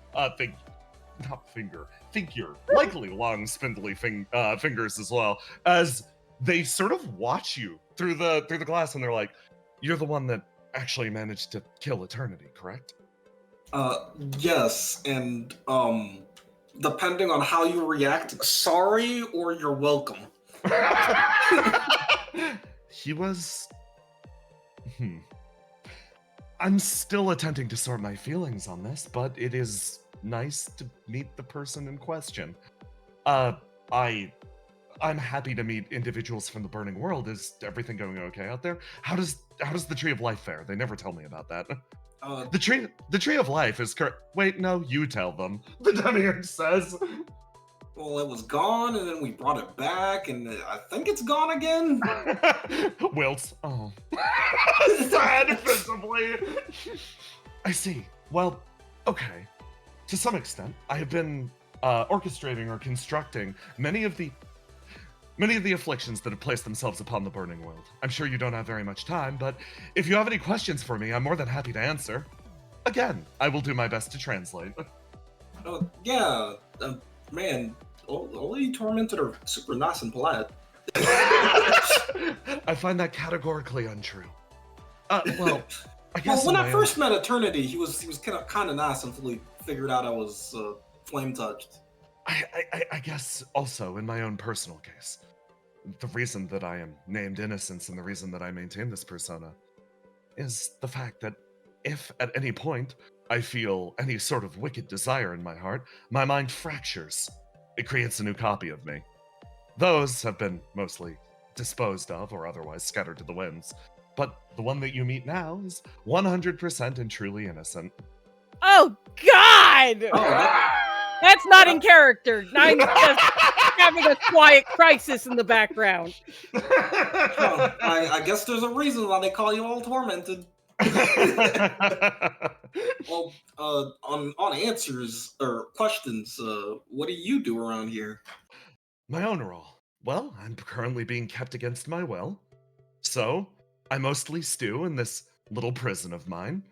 Figure. Likely long, spindly fingers as well. As they sort of watch you through the glass, and they're like, "You're the one that actually managed to kill Eternity, correct?" Yes, and depending on how you react, sorry or you're welcome. He was... I'm still attempting to sort my feelings on this, but it is nice to meet the person in question. I'm happy to meet individuals from the burning world. Is everything going okay out there? How does the Tree of Life fare? They never tell me about that. The tree of life is Wait, no, you tell them. The Demiurge says. Well, it was gone, and then we brought it back, and I think it's gone again. Wilt. Oh. Sad visibly. I see. Well, okay. To some extent, I have been orchestrating or constructing many of the afflictions that have placed themselves upon the burning world. I'm sure you don't have very much time, but if you have any questions for me, I'm more than happy to answer. Again, I will do my best to translate. Man, all you tormented are super nice and polite. I find that categorically untrue. Well, I guess. Well, when I first met Eternity, he was kind of nice until he figured out I was flame touched. I guess also in my own personal case, the reason that I am named Innocence and the reason that I maintain this persona is the fact that if at any point I feel any sort of wicked desire in my heart, my mind fractures. It creates a new copy of me. Those have been mostly disposed of or otherwise scattered to the winds. But the one that you meet now is 100% and truly innocent. Oh, God! That's not in character. I'm just having a quiet crisis in the background. I guess there's a reason why they call you all tormented. Well, on answers or questions, what do you do around here? My own role. Well, I'm currently being kept against my will. So, I mostly stew in this little prison of mine.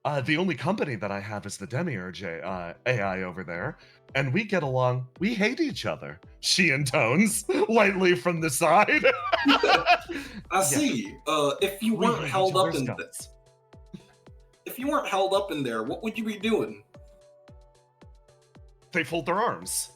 The only company that I have is the Demiurge AI over there, and we get along. We hate each other. She intones lightly from the side. I see. If you We weren't hate each held up other's in guts. if you weren't held up in there, what would you be doing? They fold their arms.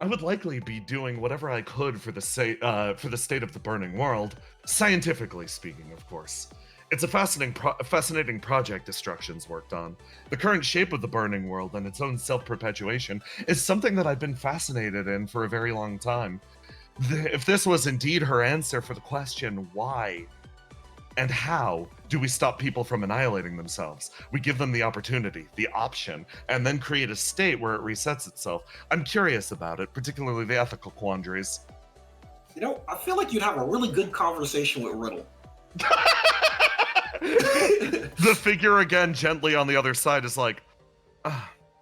I would likely be doing whatever I could for the state of the burning world, scientifically speaking, of course. It's a fascinating project Destruction's worked on. The current shape of the burning world and its own self-perpetuation is something that I've been fascinated in for a very long time. If this was indeed her answer for the question, why and how do we stop people from annihilating themselves? We give them the opportunity, the option, and then create a state where it resets itself. I'm curious about it, particularly the ethical quandaries. You know, I feel like you'd have a really good conversation with Riddle. The figure again gently on the other side is like,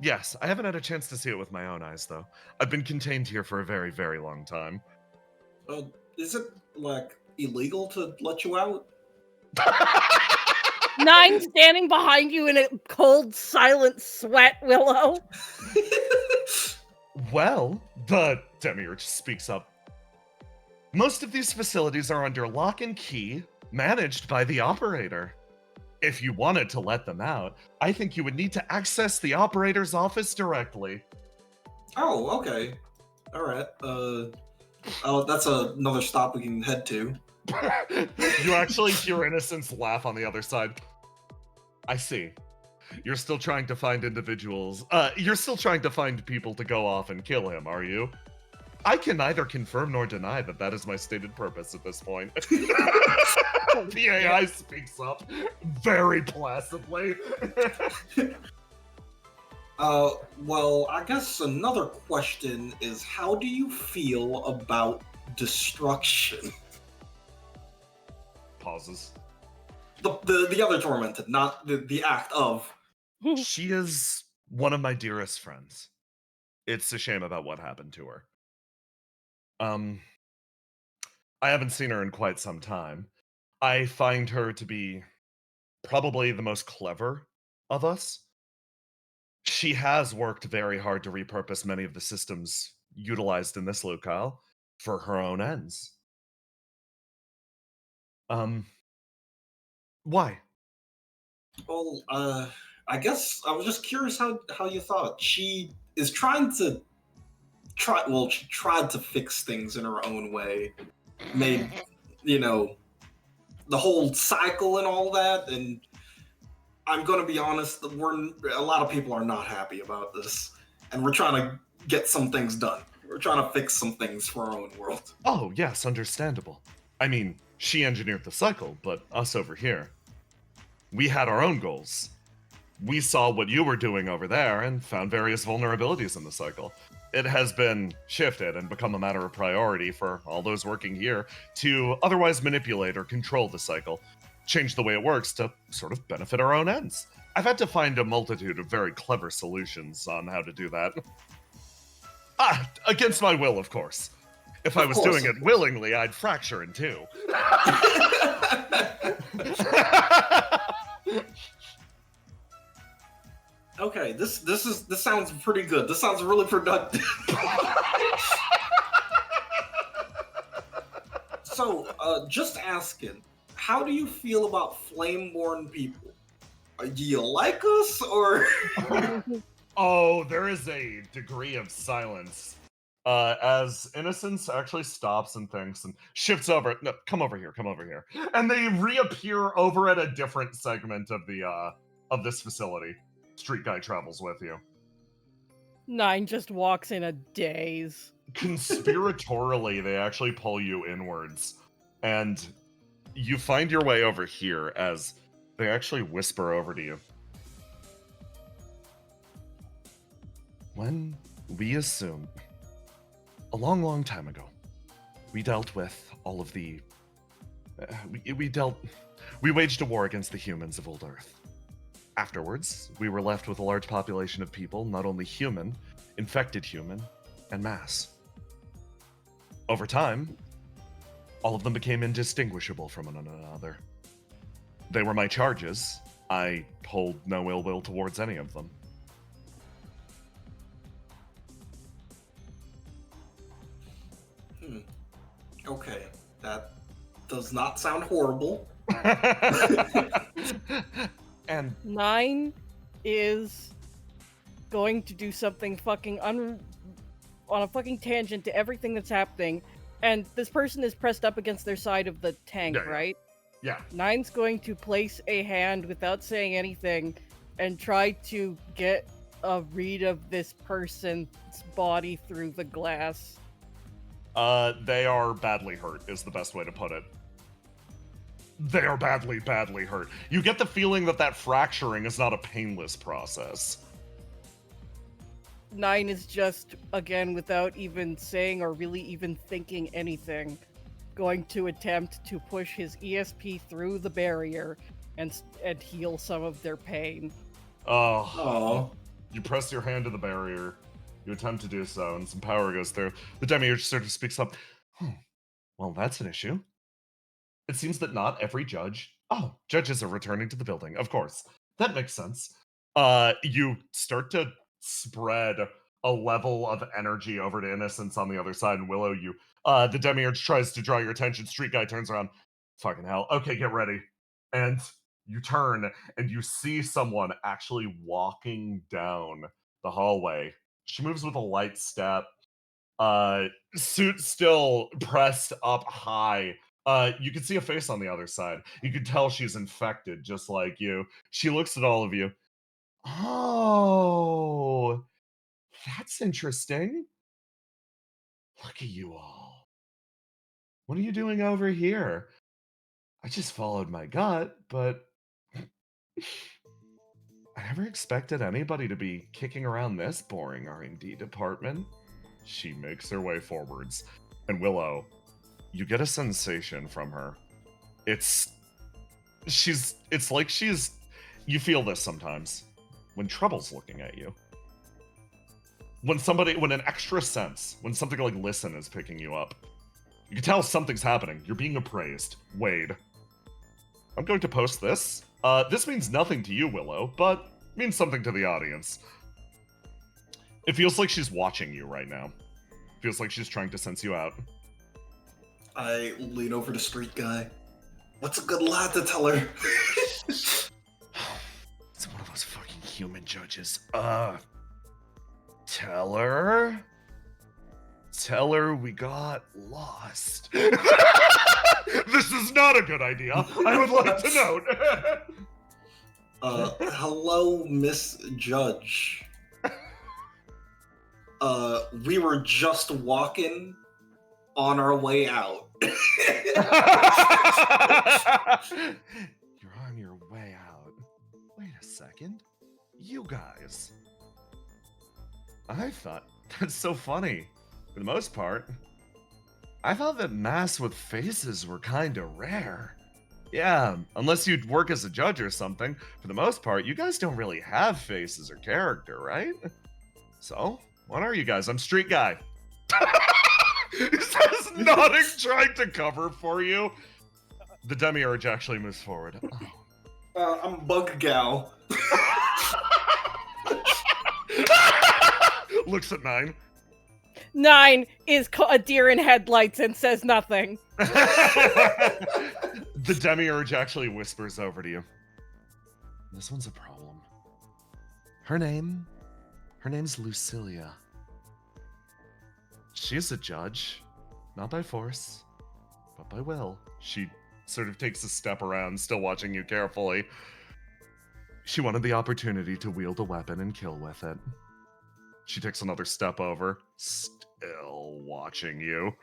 yes, I haven't had a chance to see it with my own eyes, though. I've been contained here for a very, very long time. Is it, like, illegal to let you out? 9 standing behind you in a cold, silent sweat, Willow. Well, the Demiurge speaks up. Most of these facilities are under lock and key, managed by the operator. If you wanted to let them out, I think you would need to access the operator's office directly. Oh, okay. Alright, that's another stop we can head to. You actually hear Innocence laugh on the other side. I see. You're still trying to find individuals. You're still trying to find people to go off and kill him, are you? I can neither confirm nor deny that that is my stated purpose at this point. The AI speaks up very placidly. Well, I guess another question is, how do you feel about destruction? Pauses. The other tormented, not the act of. She is one of my dearest friends. It's a shame about what happened to her. I haven't seen her in quite some time. I find her to be probably the most clever of us. She has worked very hard to repurpose many of the systems utilized in this locale for her own ends. Why? Well, I guess I was just curious how you thought. She is trying to she tried to fix things in her own way. Made, the whole cycle and all that, and I'm gonna be honest, a lot of people are not happy about this. And we're trying to get some things done. We're trying to fix some things for our own world. Oh, yes, understandable. I mean, she engineered the cycle, but us over here, we had our own goals. We saw what you were doing over there and found various vulnerabilities in the cycle. It has been shifted and become a matter of priority for all those working here to otherwise manipulate or control the cycle, change the way it works to sort of benefit our own ends. I've had to find a multitude of very clever solutions on how to do that. Against my will, of course. If I was doing it willingly, I'd fracture in two. Okay, this sounds pretty good. This sounds really productive. So, just asking, how do you feel about flame-born people? Do you like us, or? Oh, there is a degree of silence. As Innocence actually stops and thinks and shifts over. No, come over here. And they reappear over at a different segment of the of this facility. Street guy travels with you. 9 just walks in a daze. Conspiratorially, they actually pull you inwards, and you find your way over here as they actually whisper over to you. When we assume, a long, long time ago, we dealt with all of the... we waged a war against the humans of old Earth. Afterwards, we were left with a large population of people, not only human, infected human, and mass. Over time, all of them became indistinguishable from one another. They were my charges. I hold no ill will towards any of them. Okay, that does not sound horrible. And 9 is going to do something fucking on a fucking tangent to everything that's happening. And this person is pressed up against their side of the tank, Yeah. right? yeah, 9's going to place a hand without saying anything and try to get a read of this person's body through the glass. they are badly hurt, is the best way to put it. They are badly, badly hurt. You get the feeling that fracturing is not a painless process. 9 is just, again, without even saying or really even thinking anything, going to attempt to push his ESP through the barrier and heal some of their pain. Oh. You press your hand to the barrier. You attempt to do so, and some power goes through. The demiurge sort of speaks up. Well, that's an issue. It seems that not every judge... Oh, judges are returning to the building, of course. That makes sense. You start to spread a level of energy over to Innocence on the other side, and Willow, the demiurge tries to draw your attention. Street guy turns around. Fucking hell. Okay, get ready. And you turn, and you see someone actually walking down the hallway. She moves with a light step. Suit still pressed up high. You can see a face on the other side. You can tell she's infected, just like you. She looks at all of you. Oh, that's interesting. Look at you all. What are you doing over here? I just followed my gut, but I never expected anybody to be kicking around this boring R&D department. She makes her way forwards. And Willow, you get a sensation from her. It's like you feel this sometimes when trouble's looking at you. When an extra sense, when something like listen is picking you up, you can tell something's happening. You're being appraised. Wade. I'm going to post this. This means nothing to you, Willow, but means something to the audience. It feels like she's watching you right now. Feels like she's trying to sense you out. I lean over to Street Guy. What's a good lie to tell her? It's one of those fucking human judges. Tell her we got lost. This is not a good idea. I would like to note. Hello, Miss Judge. We were just walking on our way out. You're on your way out. Wait a second. You guys. I thought... That's so funny. For the most part. I thought that masks with faces were kinda rare. Yeah, unless you'd work as a judge or something. For the most part, you guys don't really have faces or character, right? So, what are you guys? I'm Street Guy. He says, nodding, trying to cover for you. The demiurge actually moves forward. I'm Bug Gal. Looks at 9. 9 is a deer in headlights and says nothing. The demiurge actually whispers over to you. This one's a problem. Her name's Lucilia. She's a judge, not by force, but by will. She sort of takes a step around, still watching you carefully. She wanted the opportunity to wield a weapon and kill with it. She takes another step over, still watching you.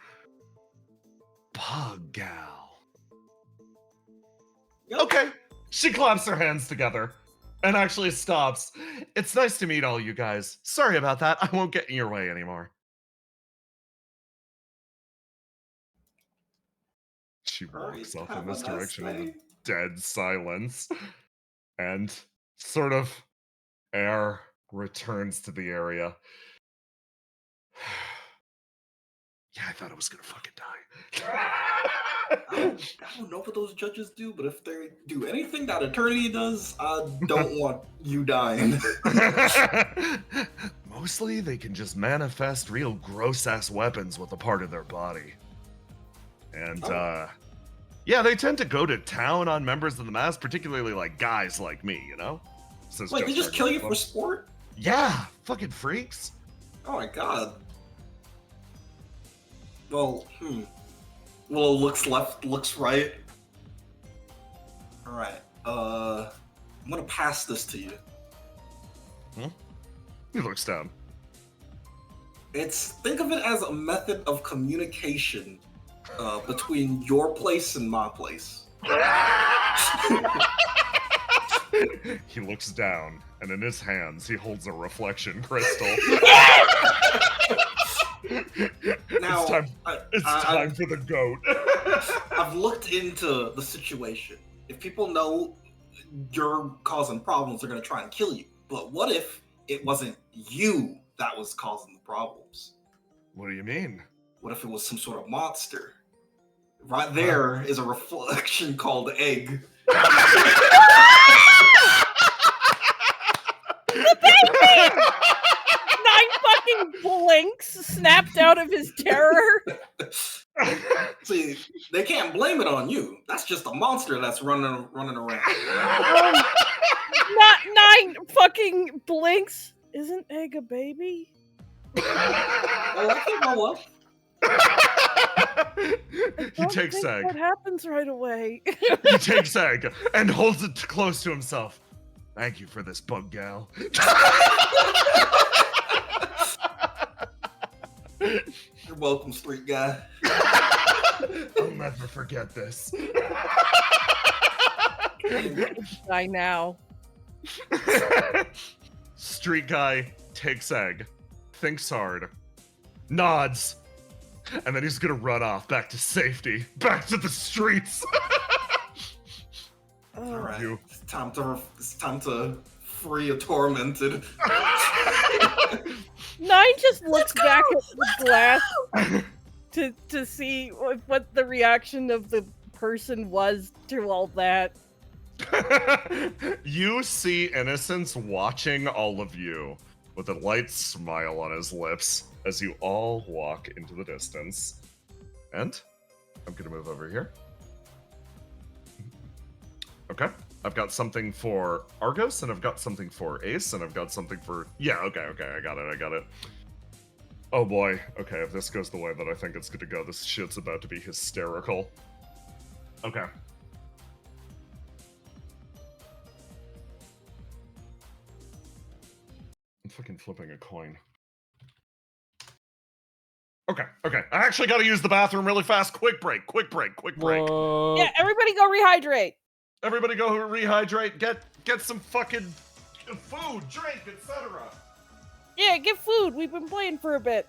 Pug gal. Yep. Okay. She claps her hands together and actually stops. It's nice to meet all you guys. Sorry about that. I won't get in your way anymore. She walks off in this direction in dead silence. And sort of air returns to the area. Yeah, I thought I was gonna fucking die. I don't know what those judges do, but if they do anything that Eternity does, I don't want you dying. Mostly, they can just manifest real gross-ass weapons with a part of their body. And, yeah, they tend to go to town on members of the mass, particularly, like, guys like me, you know? So Wait, they just kill you for sport? Yeah, fucking freaks. Oh my god. Well, Willow looks left, looks right. Alright, I'm gonna pass this to you. He looks down. Think of it as a method of communication between your place and my place. He looks down, and in his hands, he holds a reflection crystal. Now, it's time for the goat. I've looked into the situation. If people know you're causing problems, they're going to try and kill you. But what if it wasn't you that was causing the problems? What do you mean? What if it was some sort of monster? Right there is a reflection called egg. Nine fucking blinks, snapped out of his terror. See, they can't blame it on you. That's just a monster that's running around. Not Nine fucking blinks. Isn't Egg a baby? Well, I can grow up. He takes Egg. What happens right away? He takes Egg and holds it close to himself. Thank you for this, bug gal. You're welcome, street guy. I'll never forget this. Die now. Street guy takes Egg, thinks hard, nods, and then he's gonna run off back to safety, back to the streets. All right, it's time to free a tormented. Nine just looks back at the glass to see what the reaction of the person was to all that. You see Innocence watching all of you with a light smile on his lips as you all walk into the distance. And I'm gonna move over here. Okay, I've got something for Argos, and I've got something for Ace, and I've got something for... Yeah, okay, I got it. Oh boy, okay, if this goes the way that I think it's gonna go, this shit's about to be hysterical. Okay. I'm fucking flipping a coin. Okay. I actually gotta use the bathroom really fast. Quick break. Whoa. Yeah, everybody go rehydrate. Everybody go rehydrate. Get some fucking food, drink, etc. Yeah, get food. We've been playing for a bit.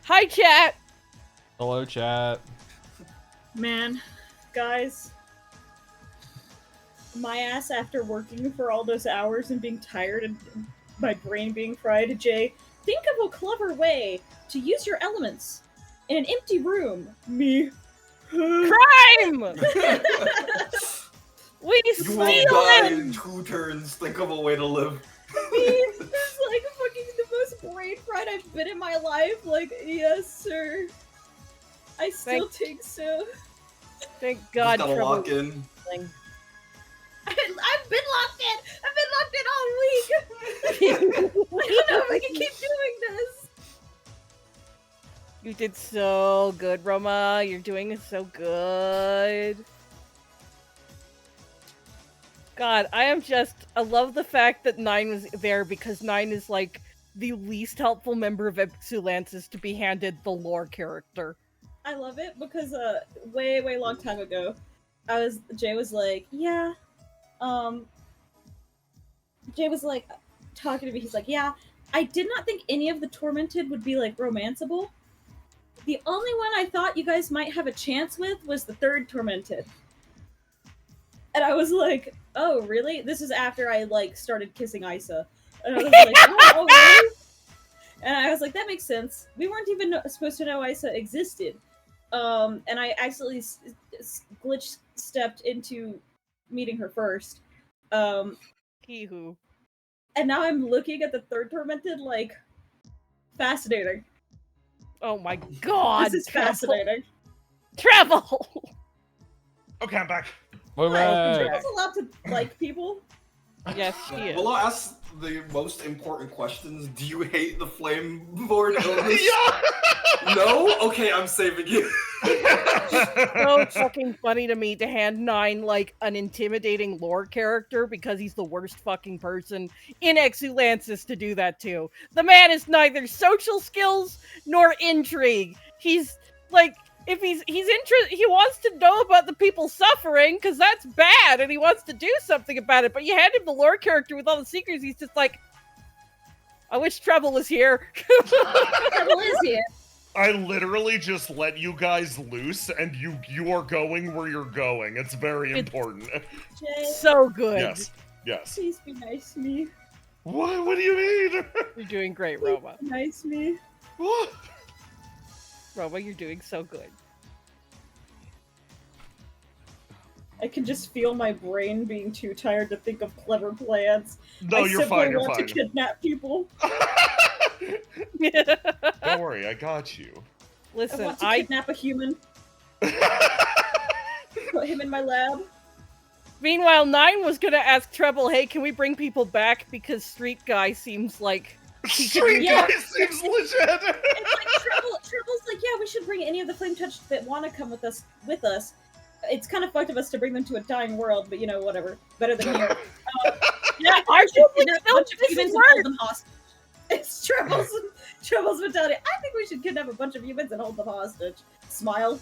Hi, chat. Hello, chat. Man, guys, my ass after working for all those hours and being tired and my brain being fried. Jay, think of a clever way to use your elements in an empty room. Me. Crime! We You will die in steal 2 turns. Think of a way to live. This is like fucking the most brain fried I've been in my life. Like, yes, sir. I still think so. Thank God. Just gotta lock in. I've been locked in. I've been locked in all week. I don't know if I can keep doing this. You did so good, Roma. You're doing so good. God, I love the fact that Nine was there because Nine is like the least helpful member of Exulantis to be handed the lore character. I love it because way long time ago, Jay was like, yeah, Jay was like talking to me. He's like, yeah, I did not think any of the tormented would be like romanceable. The only one I thought you guys might have a chance with was the third tormented. And I was like, oh, really? This is after I, like, started kissing Isa. And I was like, oh, really? And I was like, that makes sense. We weren't even supposed to know Isa existed. And I accidentally glitch stepped into meeting her first. Hee-hoo. And now I'm looking at the third tormented, like, fascinating. Oh my god! This is Treble. fascinating. Treble! Okay, I'm back. We're back. Trevor's allowed to like people. Yes, she is. Will I ask the most important questions? Do you hate the flame-born illness? Yeah! No? Okay, I'm saving you. So fucking funny to me to hand 9 like an intimidating lore character because he's the worst fucking person in Exulansis to do that to. The man is neither social skills nor intrigue. He's like, if he wants to know about the people suffering because that's bad and he wants to do something about it, but you hand him the lore character with all the secrets, he's just like, I wish Treble was here. Treble is here. I literally just let you guys loose, and you are going where you're going. It's very important. Jay, So good. Yes, yes. please be nice to me. What do you mean? You're doing great, Please Roma. be nice to me. What? Roma, you're doing so good. I can just feel my brain being too tired to think of clever plans. No, I you're simply fine. You're want fine. to kidnap people. Don't worry, I got you. I Listen, want to kidnap a human. Put him in my lab. Meanwhile, 9 was gonna ask Treble, hey, can we bring people back? Because Street Guy seems like Street Yeah. guy seems legit. It's like Treble's like, yeah, we should bring any of the flame touch that want to come with us. It's kind of fucked of us to bring them to a dying world, but you know, whatever. Better than here. Yeah, Aren't you we should kidnap a bunch of this humans is and hold them hostage. It's Treble's mentality. I think we should kidnap a bunch of humans and hold them hostage. Smile.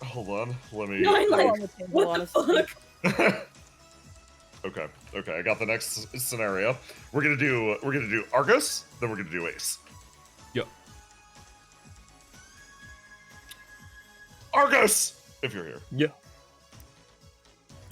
Hold on, let me. No, I'm like, on the table, what the honestly. fuck? Okay, I got the next scenario. We're gonna do Argos, then we're gonna do Ace. Yep. Argos, if you're here. Yeah.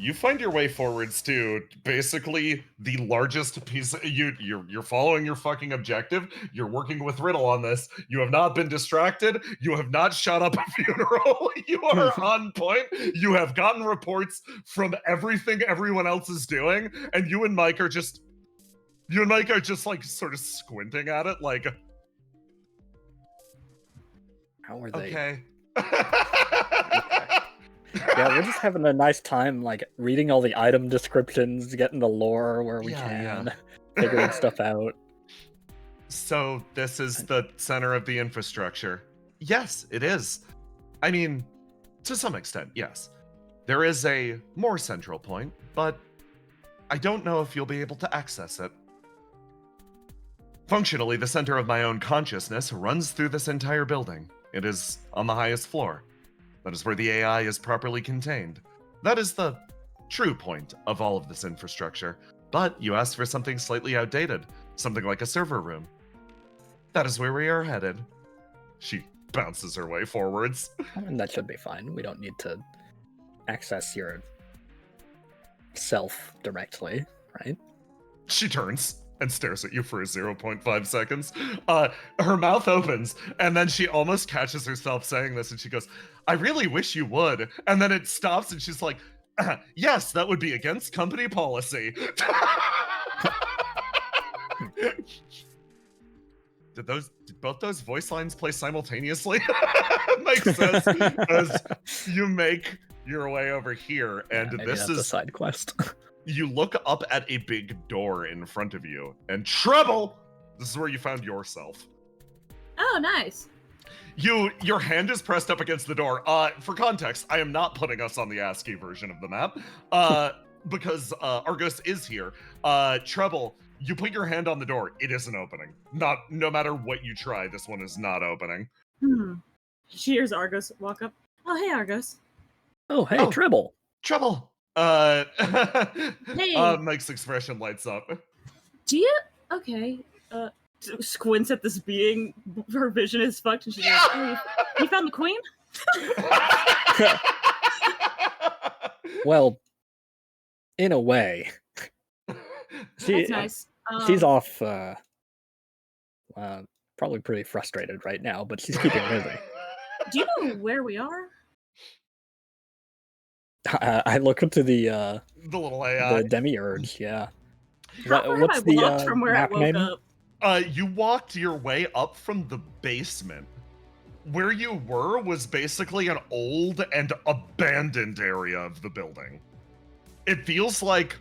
You find your way forwards to basically the largest piece. You're following your fucking objective. You're working with Riddle on this. You have not been distracted. You have not shot up a funeral. You are on point. You have gotten reports from everything everyone else is doing, and you and Mike are just like sort of squinting at it, like, How are they? okay. Yeah, we're just having a nice time, like reading all the item descriptions, getting the lore where we can, figuring stuff out. So this is the center of the infrastructure. Yes, it is. I mean, to some extent, yes. There is a more central point, but I don't know if you'll be able to access it. Functionally, the center of my own consciousness runs through this entire building. It is on the highest floor. That is where the AI is properly contained. That is the true point of all of this infrastructure. But you asked for something slightly outdated, something like a server room. That is where we are headed. She bounces her way forwards. And that should be fine. We don't need to access your self directly, right? She turns and stares at you for 0.5 seconds. Her mouth opens, and then she almost catches herself saying this, and she goes, I really wish you would. And then it stops, and she's like, yes, that would be against company policy. Did both those voice lines play simultaneously? Makes sense, as you make your way over here, and Maybe this that's is a side quest. You look up at a big door in front of you, and Treble, this is where you found yourself. Oh, nice. Your hand is pressed up against the door. For context, I am not putting us on the ASCII version of the map, because Argos is here. Treble, you put your hand on the door. It isn't opening. No matter what you try, this one is not opening. She hears Argos walk up. Oh, hey, Argos. Oh, hey, Oh. Tribble. Treble. Hey. Mike's expression lights up. Do you? Okay. Squints at this being. Her vision is fucked, and she's like, "Oh, you found the queen?" Well, in a way. That's nice. She's off probably pretty frustrated right now, but she's keeping busy. Do you know where we are? I look into the little AI. demiurge. Yeah. How far What's have I the walked from where I map woke name? up? You walked your way up from the basement. Where you were was basically an old and abandoned area of the building. It feels like,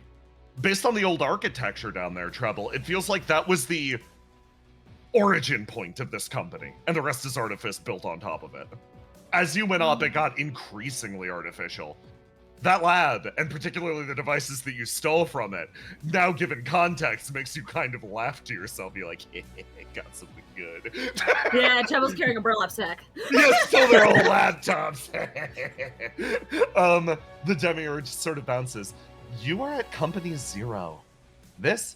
based on the old architecture down there, Treble, it feels like that was the origin point of this company, and the rest is artifice built on top of it. As you went up, it got increasingly artificial. That lab, and particularly the devices that you stole from it, now given context, makes you kind of laugh to yourself. You're like, hey, got something good. Yeah, Treble's carrying a burlap sack. Yeah, stole their old laptops. The demiurge sort of bounces. You are at Company Zero. This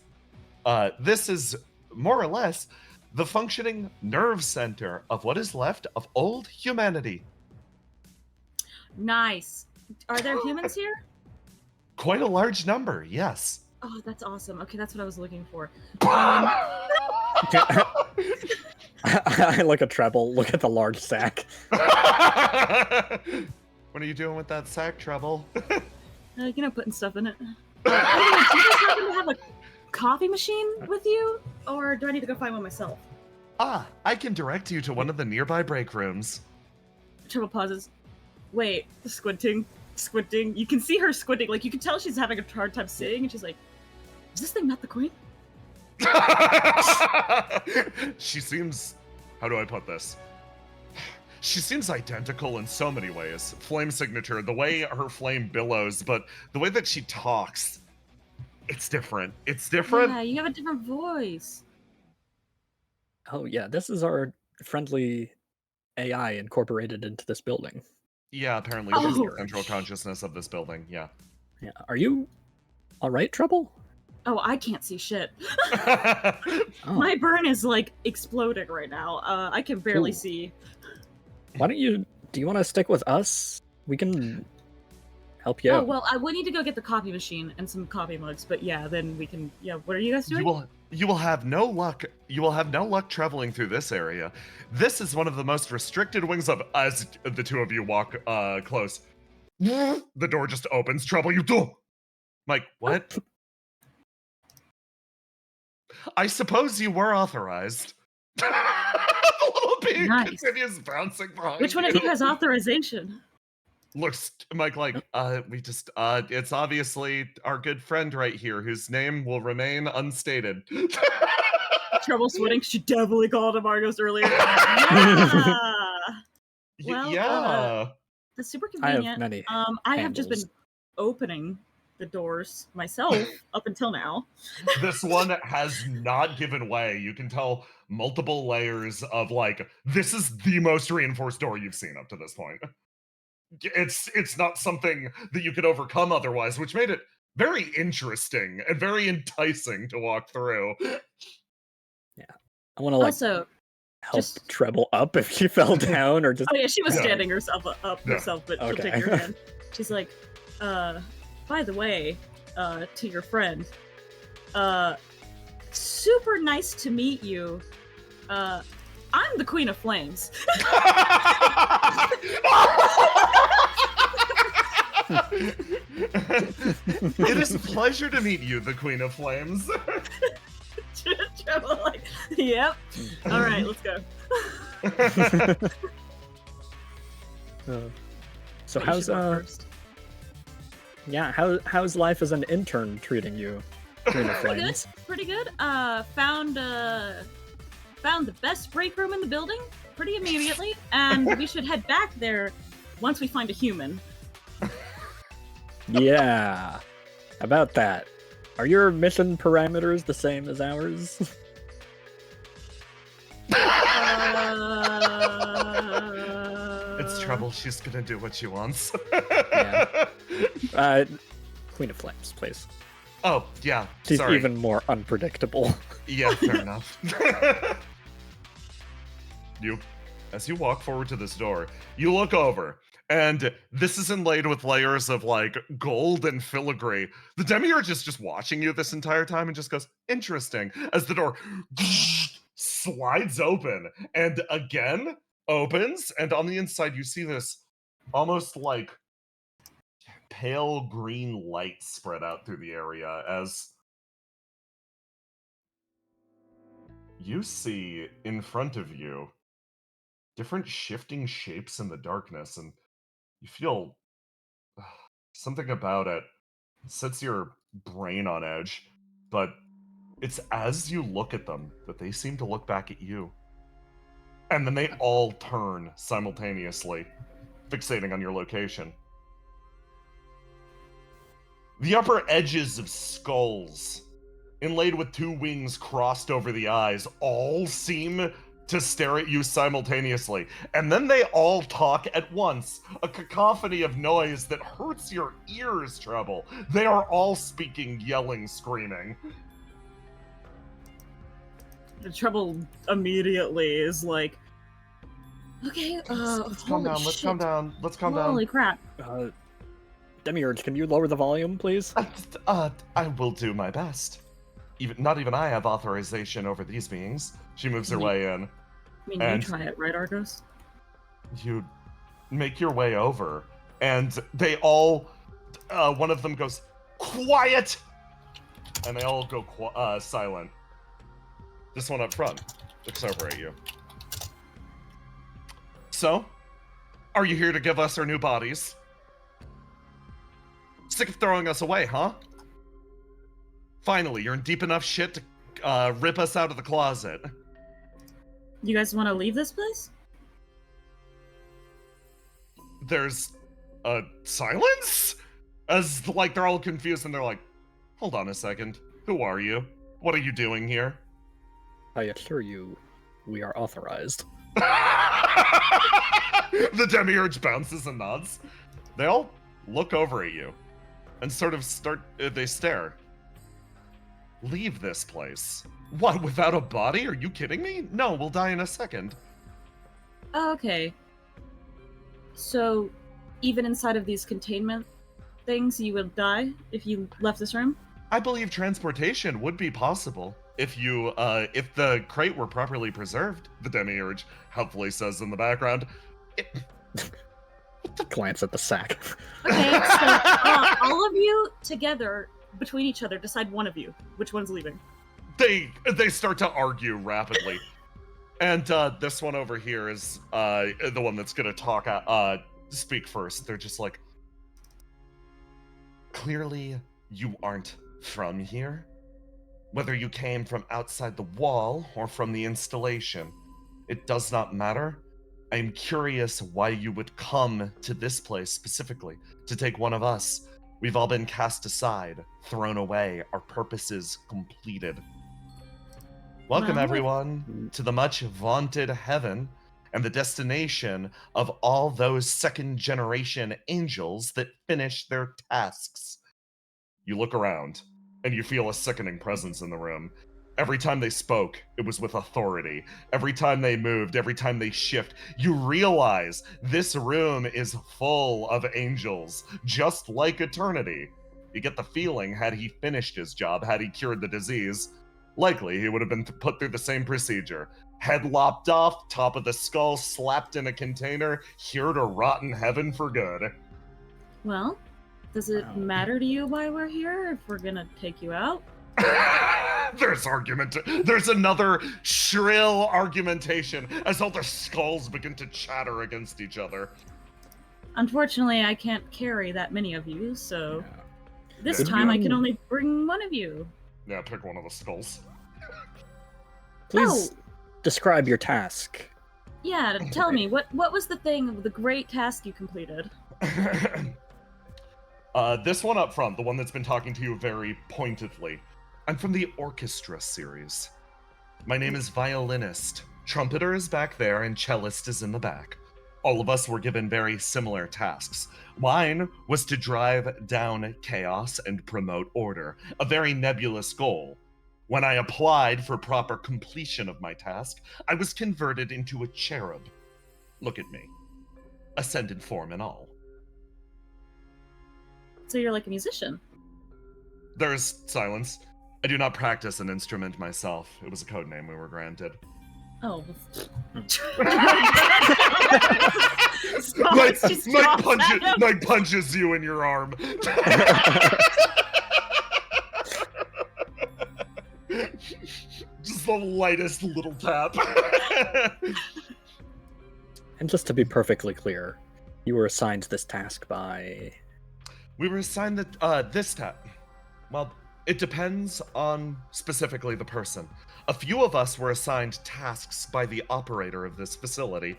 is more or less the functioning nerve center of what is left of old humanity. Nice. Are there humans here? Quite a large number, yes. Oh, that's awesome. Okay, that's what I was looking for. I look at Treble, look at the large sack. What are you doing with that sack, Treble? Putting stuff in it. Anyway, do you guys happen to have a coffee machine with you? Or do I need to go find one myself? I can direct you to one of the nearby break rooms. Treble pauses. Wait, squinting. You can see her squinting. Like, you can tell she's having a hard time sitting, and she's like, is this thing not the queen? She seems... How do I put this? She seems identical in so many ways. Flame signature, the way her flame billows, but the way that she talks, it's different. It's different. Yeah, you have a different voice. Oh yeah, this is our friendly AI incorporated into this building. Yeah, apparently she's the central consciousness of this building, yeah. Yeah. Are you alright, Treble? Oh, I can't see shit. Oh. My burn is like exploding right now. I can barely see. Why don't you... Do you want to stick with us? We can help you Oh, out. well, I would need to go get the coffee machine and some coffee mugs, but yeah, then we can... Yeah, what are you guys doing? You will have no luck. You will have no luck traveling through this area. This is one of the most restricted wings of... As the two of you walk close, the door just opens. Treble, you do. Like, what? I suppose you were authorized. The little being continues bouncing behind Which one of you has authorization? Looks, Mike, like, it's obviously our good friend right here, whose name will remain unstated. Trouble sweating. She definitely called him Argos earlier. Yeah. Well, that's super convenient. I have many I have just been opening the doors myself up until now. This one has not given way. You can tell multiple layers of like, this is the most reinforced door you've seen up to this point. It's not something that you could overcome otherwise, which made it very interesting and very enticing to walk through. Yeah. I want to also help Treble up if she fell down or just... Oh yeah, she was standing herself up herself, but she'll take your hand. She's like, by the way, to your friend, super nice to meet you. I'm the Queen of Flames. It is a pleasure to meet you, the Queen of Flames. Like, yep. All right, let's go. So how's how's life as an intern treating you, Queen of Flames? Pretty good. Found the best break room in the building pretty immediately, and we should head back there once we find a human. Yeah. About that. Are your mission parameters the same as ours? It's trouble. She's gonna do what she wants. Yeah. Queen of Flames, please. Oh, yeah. She's sorry. even more unpredictable. Yeah, fair enough. As you walk forward to this door, you look over, and this is inlaid with layers of like gold and filigree. The demiurge is just watching you this entire time and just goes, interesting, as the door slides open and again opens, and on the inside you see this almost like pale green light spread out through the area as you see in front of you different shifting shapes in the darkness, and you feel something about it sets your brain on edge, but it's as you look at them that they seem to look back at you. And then they all turn simultaneously, fixating on your location. The upper edges of skulls, inlaid with two wings crossed over the eyes, all seem to stare at you simultaneously. And then they all talk at once, a cacophony of noise that hurts your ears treble. They are all speaking, yelling, screaming. The trouble immediately is like, okay, let's calm down, let's calm down, let's calm down. Holy crap. Demiurge, can you lower the volume, please? I will do my best. Not even I have authorization over these beings. She moves her way in. I mean, and you try it, right, Argos? You make your way over, and they all, one of them goes, quiet! And they all go silent. This one up front looks over at you. So, are you here to give us our new bodies? Sick of throwing us away, huh? Finally, you're in deep enough shit to rip us out of the closet. You guys want to leave this place? There's a silence? As, like, they're all confused and they're like, hold on a second. Who are you? What are you doing here? I assure you, we are authorized. The demiurge bounces and nods. They all look over at you and sort of they stare. Leave this place. What, without a body? Are you kidding me? No, we'll die in a second. Oh, okay. So, even inside of these containment things, you would die if you left this room? I believe transportation would be possible if if the crate were properly preserved, the demiurge helpfully says in the background. Glance at the sack. Okay, so all of you together, between each other, decide one of you. Which one's leaving? They start to argue rapidly. And this one over here is the one that's gonna speak first. They're just like, clearly you aren't from here. Whether you came from outside the wall or from the installation, it does not matter. I am curious why you would come to this place specifically, to take one of us. We've all been cast aside, thrown away, our purposes completed. Welcome, everyone, to the much vaunted heaven and the destination of all those second-generation angels that finish their tasks. You look around, and you feel a sickening presence in the room. Every time they spoke, it was with authority. Every time they moved, every time they shift, you realize this room is full of angels, just like eternity. You get the feeling, had he finished his job, had he cured the disease, likely he would have been put through the same procedure. Head lopped off, top of the skull slapped in a container, here to rot in heaven for good. Well, does it matter to you why we're here, if we're gonna take you out? There's argument. There's another shrill argumentation as all the skulls begin to chatter against each other. Unfortunately, I can't carry that many of you, so this Yeah. time I can only bring one of you. Yeah, pick one of the skulls. Please describe your task. Yeah, tell me, what was the great task you completed? This one up front, the one that's been talking to you very pointedly. I'm from the orchestra series. My name is Violinist. Trumpeter is back there and cellist is in the back. All of us were given very similar tasks. Mine was to drive down chaos and promote order, a very nebulous goal. When I applied for proper completion of my task, I was converted into a cherub. Look at me. Ascended form and all. So you're like a musician. There's silence. I do not practice an instrument myself. It was a code name we were granted. Oh. Mike punches you in your arm. Just the lightest little tap. And just to be perfectly clear, you were assigned this task by... We were assigned this task. Well, it depends on specifically the person. A few of us were assigned tasks by the operator of this facility,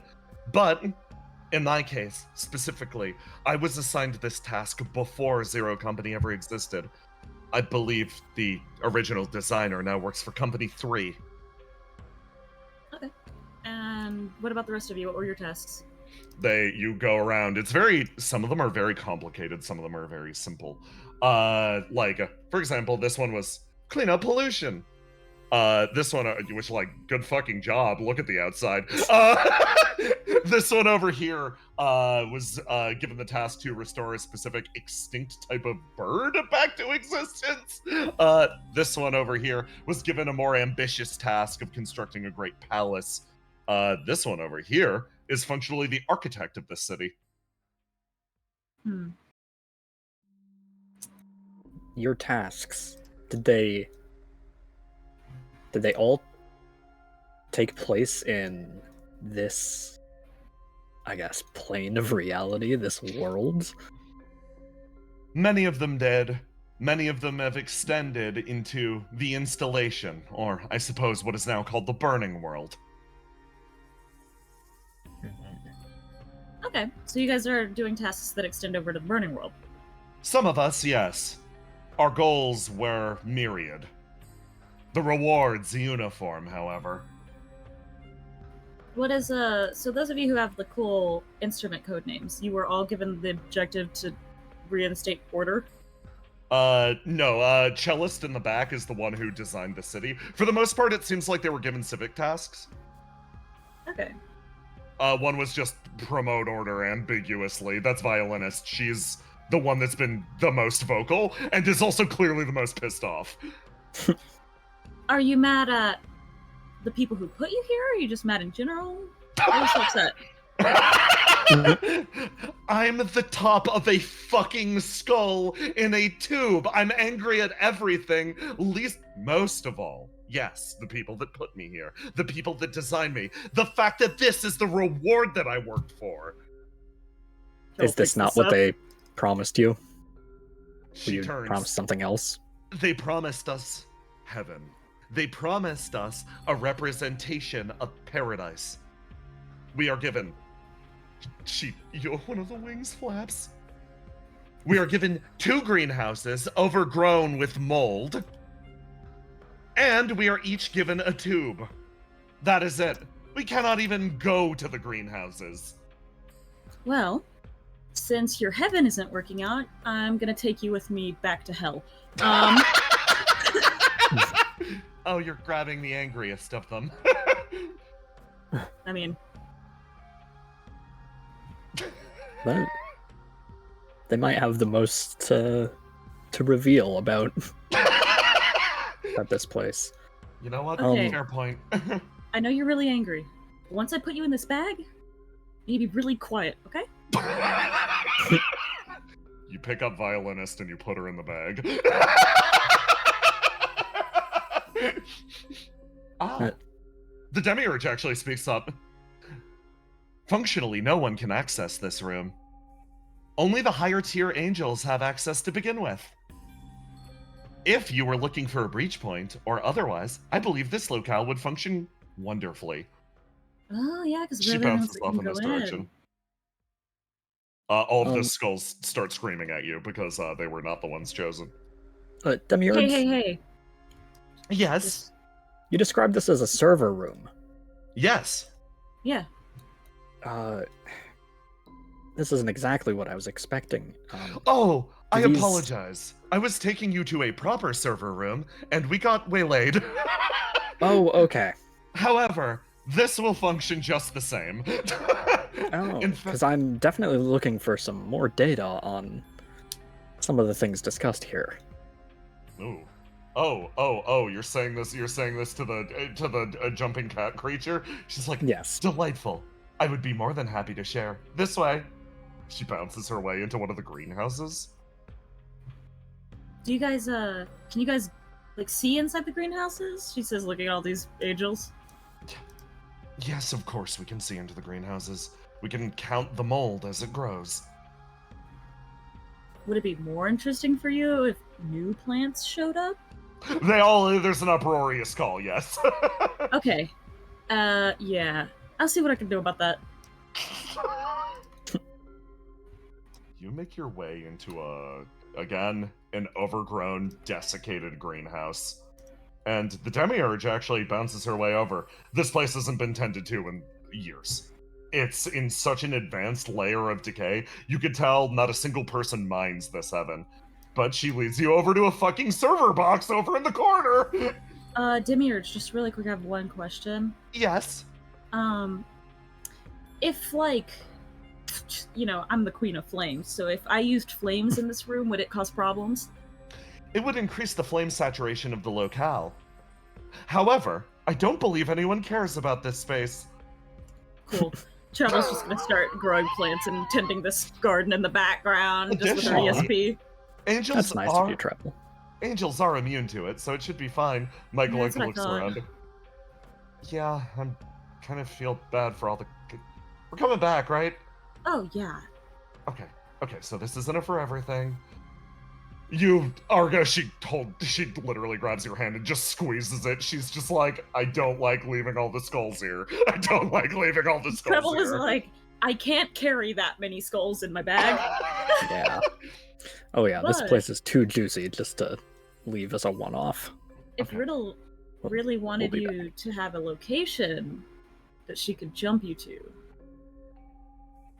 but in my case, specifically, I was assigned this task before Zero Company ever existed. I believe the original designer now works for Company 3. Okay. And what about the rest of you? What were your tasks? You go around. Some of them are very complicated, some of them are very simple. For example, this one was clean up pollution. This one, which, good fucking job. Look at the outside. This one over here was given the task to restore a specific extinct type of bird back to existence. This one over here was given a more ambitious task of constructing a great palace. This one over here is functionally the architect of this city. Your tasks, did they all take place in this, I guess, plane of reality, this world? Many of them did. Many of them have extended into the installation, or I suppose what is now called the burning world. Okay, so you guys are doing tasks that extend over to the burning world. Some of us, yes. Our goals were myriad. The rewards uniform, however. What is so those of you who have the cool instrument code names, you were all given the objective to reinstate order? No, Cellist in the back is the one who designed the city. For the most part, it seems like they were given civic tasks. Okay. One was just promote order ambiguously. That's Violinist. She's the one that's been the most vocal, and is also clearly the most pissed off. Are you mad at the people who put you here, or are you just mad in general? I was so upset. I'm at the top of a fucking skull in a tube. I'm angry at everything, most of all. Yes, the people that put me here. The people that designed me. The fact that this is the reward that I worked for. Is this not what they promised you? She you turns. Promised something else? They promised us heaven. They promised us a representation of paradise. We are given... one of the wings flaps. We are given 2 greenhouses overgrown with mold. And we are each given a tube. That is it. We cannot even go to the greenhouses. Well, since your heaven isn't working out, I'm gonna take you with me back to hell. Oh, you're grabbing the angriest of them. I mean... But they might have the most to reveal about this place. You know what? Okay. Fair point. I know you're really angry. But once I put you in this bag, you need to be really quiet, okay? You pick up Violinist and you put her in the bag. The Demiurge actually speaks up. Functionally, no one can access this room. Only the higher tier angels have access to begin with. If you were looking for a breach point, or otherwise, I believe this locale would function wonderfully. Oh, yeah, because She bounces off in this direction. All of the skulls start screaming at you because they were not the ones chosen. Demiurge, Hey. Yes. you described this as a server room. Yes. Yeah. This isn't exactly what I was expecting. I these- apologize. I was taking you to a proper server room, and we got waylaid. Oh, okay. However, this will function just the same. Oh, because I'm definitely looking for some more data on some of the things discussed here. Ooh. Oh, you're saying this to the jumping cat creature? She's like, Yes. delightful. I would be more than happy to share. This way. She bounces her way into one of the greenhouses. Do you guys, can you guys, like, see inside the greenhouses? She says, looking at all these angels. Yes, of course we can see into the greenhouses. We can count the mold as it grows. Would it be more interesting for you if new plants showed up? There's an uproarious call, yes. Okay. Yeah. I'll see what I can do about that. You make your way into an overgrown, desiccated greenhouse. And the demiurge actually bounces her way over. This place hasn't been tended to in years. It's in such an advanced layer of decay, you could tell not a single person mines this heaven. But she leads you over to a fucking server box over in the corner! Demiurge, just really quick, I have one question. Yes? If, like, you know, I'm the Queen of Flames, so if I used flames in this room, would it cause problems? It would increase the flame saturation of the locale. However, I don't believe anyone cares about this space. Cool. Trevor's just gonna start growing plants and tending this garden in the background, just with her ESP. Angels That's nice of you, Treble. Angels are immune to it, so it should be fine. Michael That's what I looks thought. around. Yeah, I'm kind of feel bad for all the... We're coming back, right? Oh, yeah. Okay, so this isn't a forever thing. You, Arga, she literally grabs your hand and just squeezes it. She's just like, I don't like leaving all the skulls here. I don't like leaving all the skulls Treble here. is like, I can't carry that many skulls in my bag. Yeah. Oh yeah, this But- place is too juicy just to leave as a one-off. If Okay. Riddle really wanted be you to have a location that she could jump you to,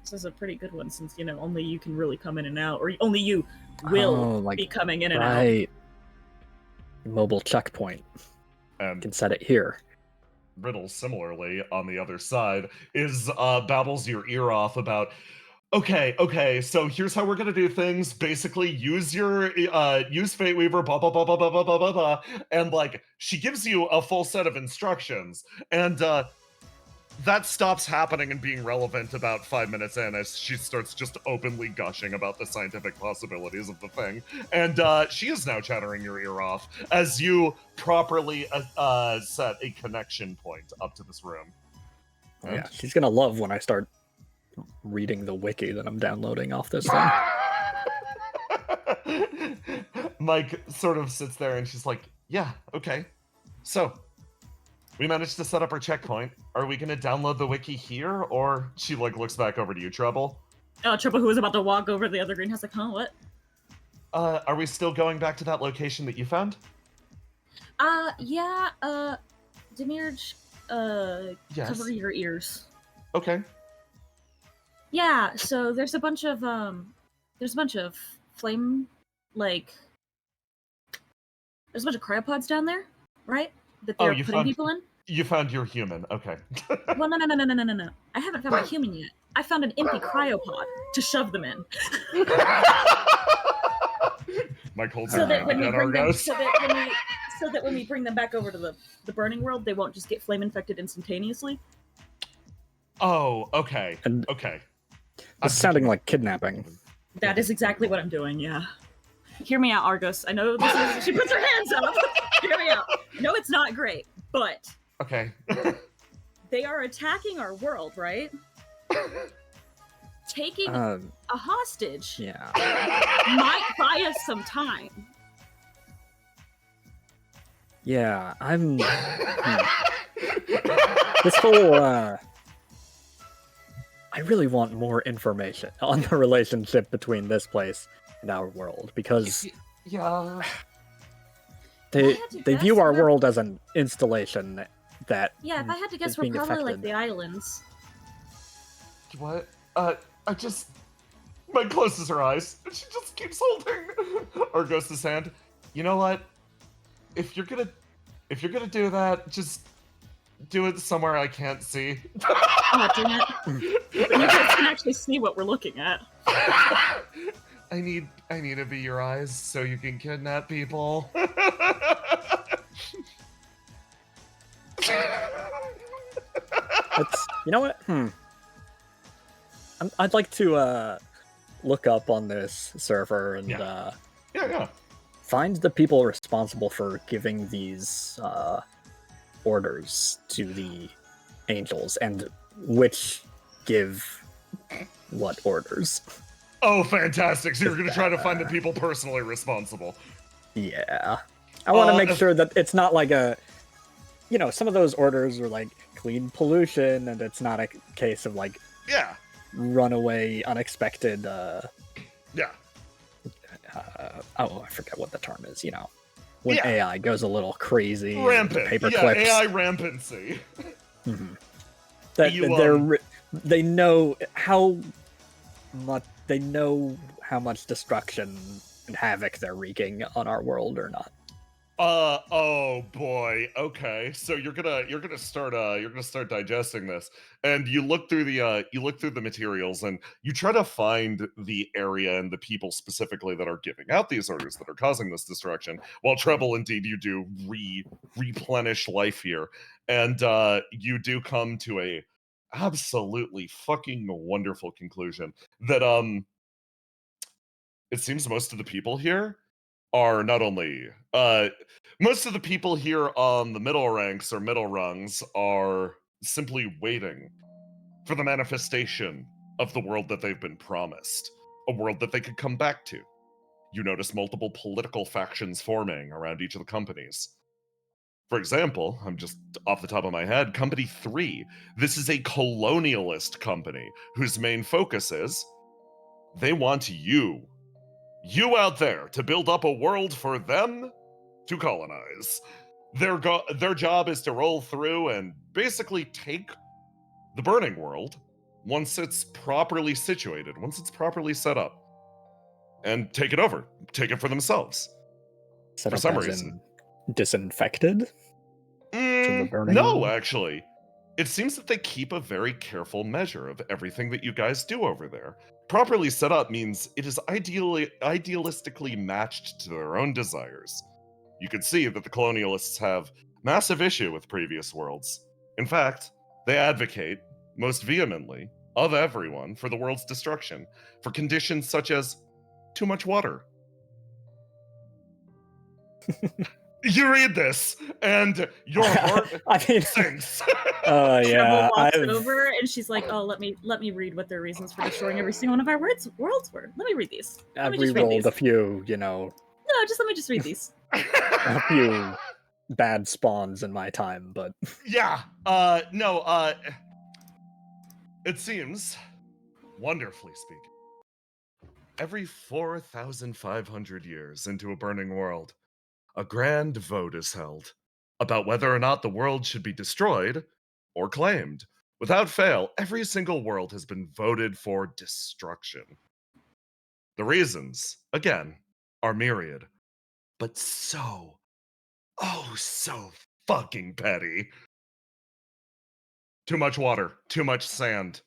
this is a pretty good one since, you know, only you can really come in and out, or only you will Oh, like, be coming in and out. right. Mobile checkpoint. And Can set it here. Riddle, similarly, on the other side, is babbles your ear off about, okay, so here's how we're gonna do things. Basically, use Fate Weaver, blah blah blah blah blah blah blah blah blah, and like she gives you a full set of instructions, and that stops happening and being relevant about 5 minutes in as she starts just openly gushing about the scientific possibilities of the thing. And she is now chattering your ear off as you properly set a connection point up to this room. And- Yeah, she's gonna love when I start reading the wiki that I'm downloading off this thing. Mike sort of sits there and she's like, yeah, okay. So, we managed to set up our checkpoint. Are we gonna download the wiki here? Or she like looks back over to you, Trouble. Oh, Treble, who was about to walk over to the other greenhouse, like, huh, what? Are we still going back to that location that you found? Yeah, Demiurge, Yes. cover your ears. Okay. Yeah, so there's a bunch of flame, like, there's a bunch of cryopods down there, right? That Oh, they're you putting found- people in. You found your human. Okay. Well, no. I haven't found my human yet. I found an empty cryopod to shove them in, Mike holds so your that hand when we again, bring them, Argos. so that when we bring them back over to the burning world, they won't just get flame infected instantaneously. Oh, okay. And Okay. it's sounding like kidnapping. That is exactly what I'm doing. Yeah. Hear me out, Argos. I know this is. She puts her hands up. Hear me out. No, it's not great, but Okay. they are attacking our world, right? Taking a hostage Yeah. might buy us some time. Yeah, I'm... This whole, I really want more information on the relationship between this place and our world, because Yeah. they had to they guess, view our we're- world as an installation that Yeah, if I had to guess, is we're being probably like affected. the islands. What? I just... Mike closes her eyes, and she just keeps holding Argos' hand. You know what? If you're gonna do that, just do it somewhere I can't see. Oh, damn it. But you guys can actually see what we're looking at. I need to be your eyes so you can kidnap people. You know what? I'd like to look up on this server and Yeah. find the people responsible for giving these orders to the angels and which give what orders. Oh, fantastic. So you're going to try to find the people personally responsible. Yeah. I want to make sure that it's not like some of those orders are like clean pollution and it's not a case of like runaway, unexpected I forget what the term is, when AI goes a little crazy. Rampant. Paper clips. AI rampancy. Mm-hmm. That they know how much destruction and havoc they're wreaking on our world or not. Oh boy. Okay. So you're gonna start digesting this, and you look through the materials, and you try to find the area and the people specifically that are giving out these orders that are causing this destruction. While Treble, indeed, you do replenish life here, and you do come to a absolutely fucking wonderful conclusion that it seems most of the people here are not only most of the people here on the middle ranks or middle rungs are simply waiting for the manifestation of the world that they've been promised, a world that they could come back to. You notice multiple political factions forming around each of the companies. For example, I'm just off the top of my head, Company 3. This is a colonialist company whose main focus is they want you out there to build up a world for them to colonize. Their job is to roll through and basically take the burning world once it's properly situated, once it's properly set up, and take it over, take it for themselves. For some reason. Disinfected? No, actually. It seems that they keep a very careful measure of everything that you guys do over there. Properly set up means it is idealistically matched to their own desires. You can see that the colonialists have massive issue with previous worlds. In fact, they advocate, most vehemently, of everyone, for the world's destruction, for conditions such as too much water. You read this, and your heart sinks. Treble walks over, and she's like, "Oh, let me read what their reasons for destroying every single one of our worlds were. Let me read these. I've re-rolled a few, No, let me just read these. A few bad spawns in my time, but it seems, wonderfully speaking, every 4,500 years into a burning world, a grand vote is held about whether or not the world should be destroyed or claimed. Without fail, every single world has been voted for destruction. The reasons, again, are myriad, but so fucking petty. Too much water, too much sand.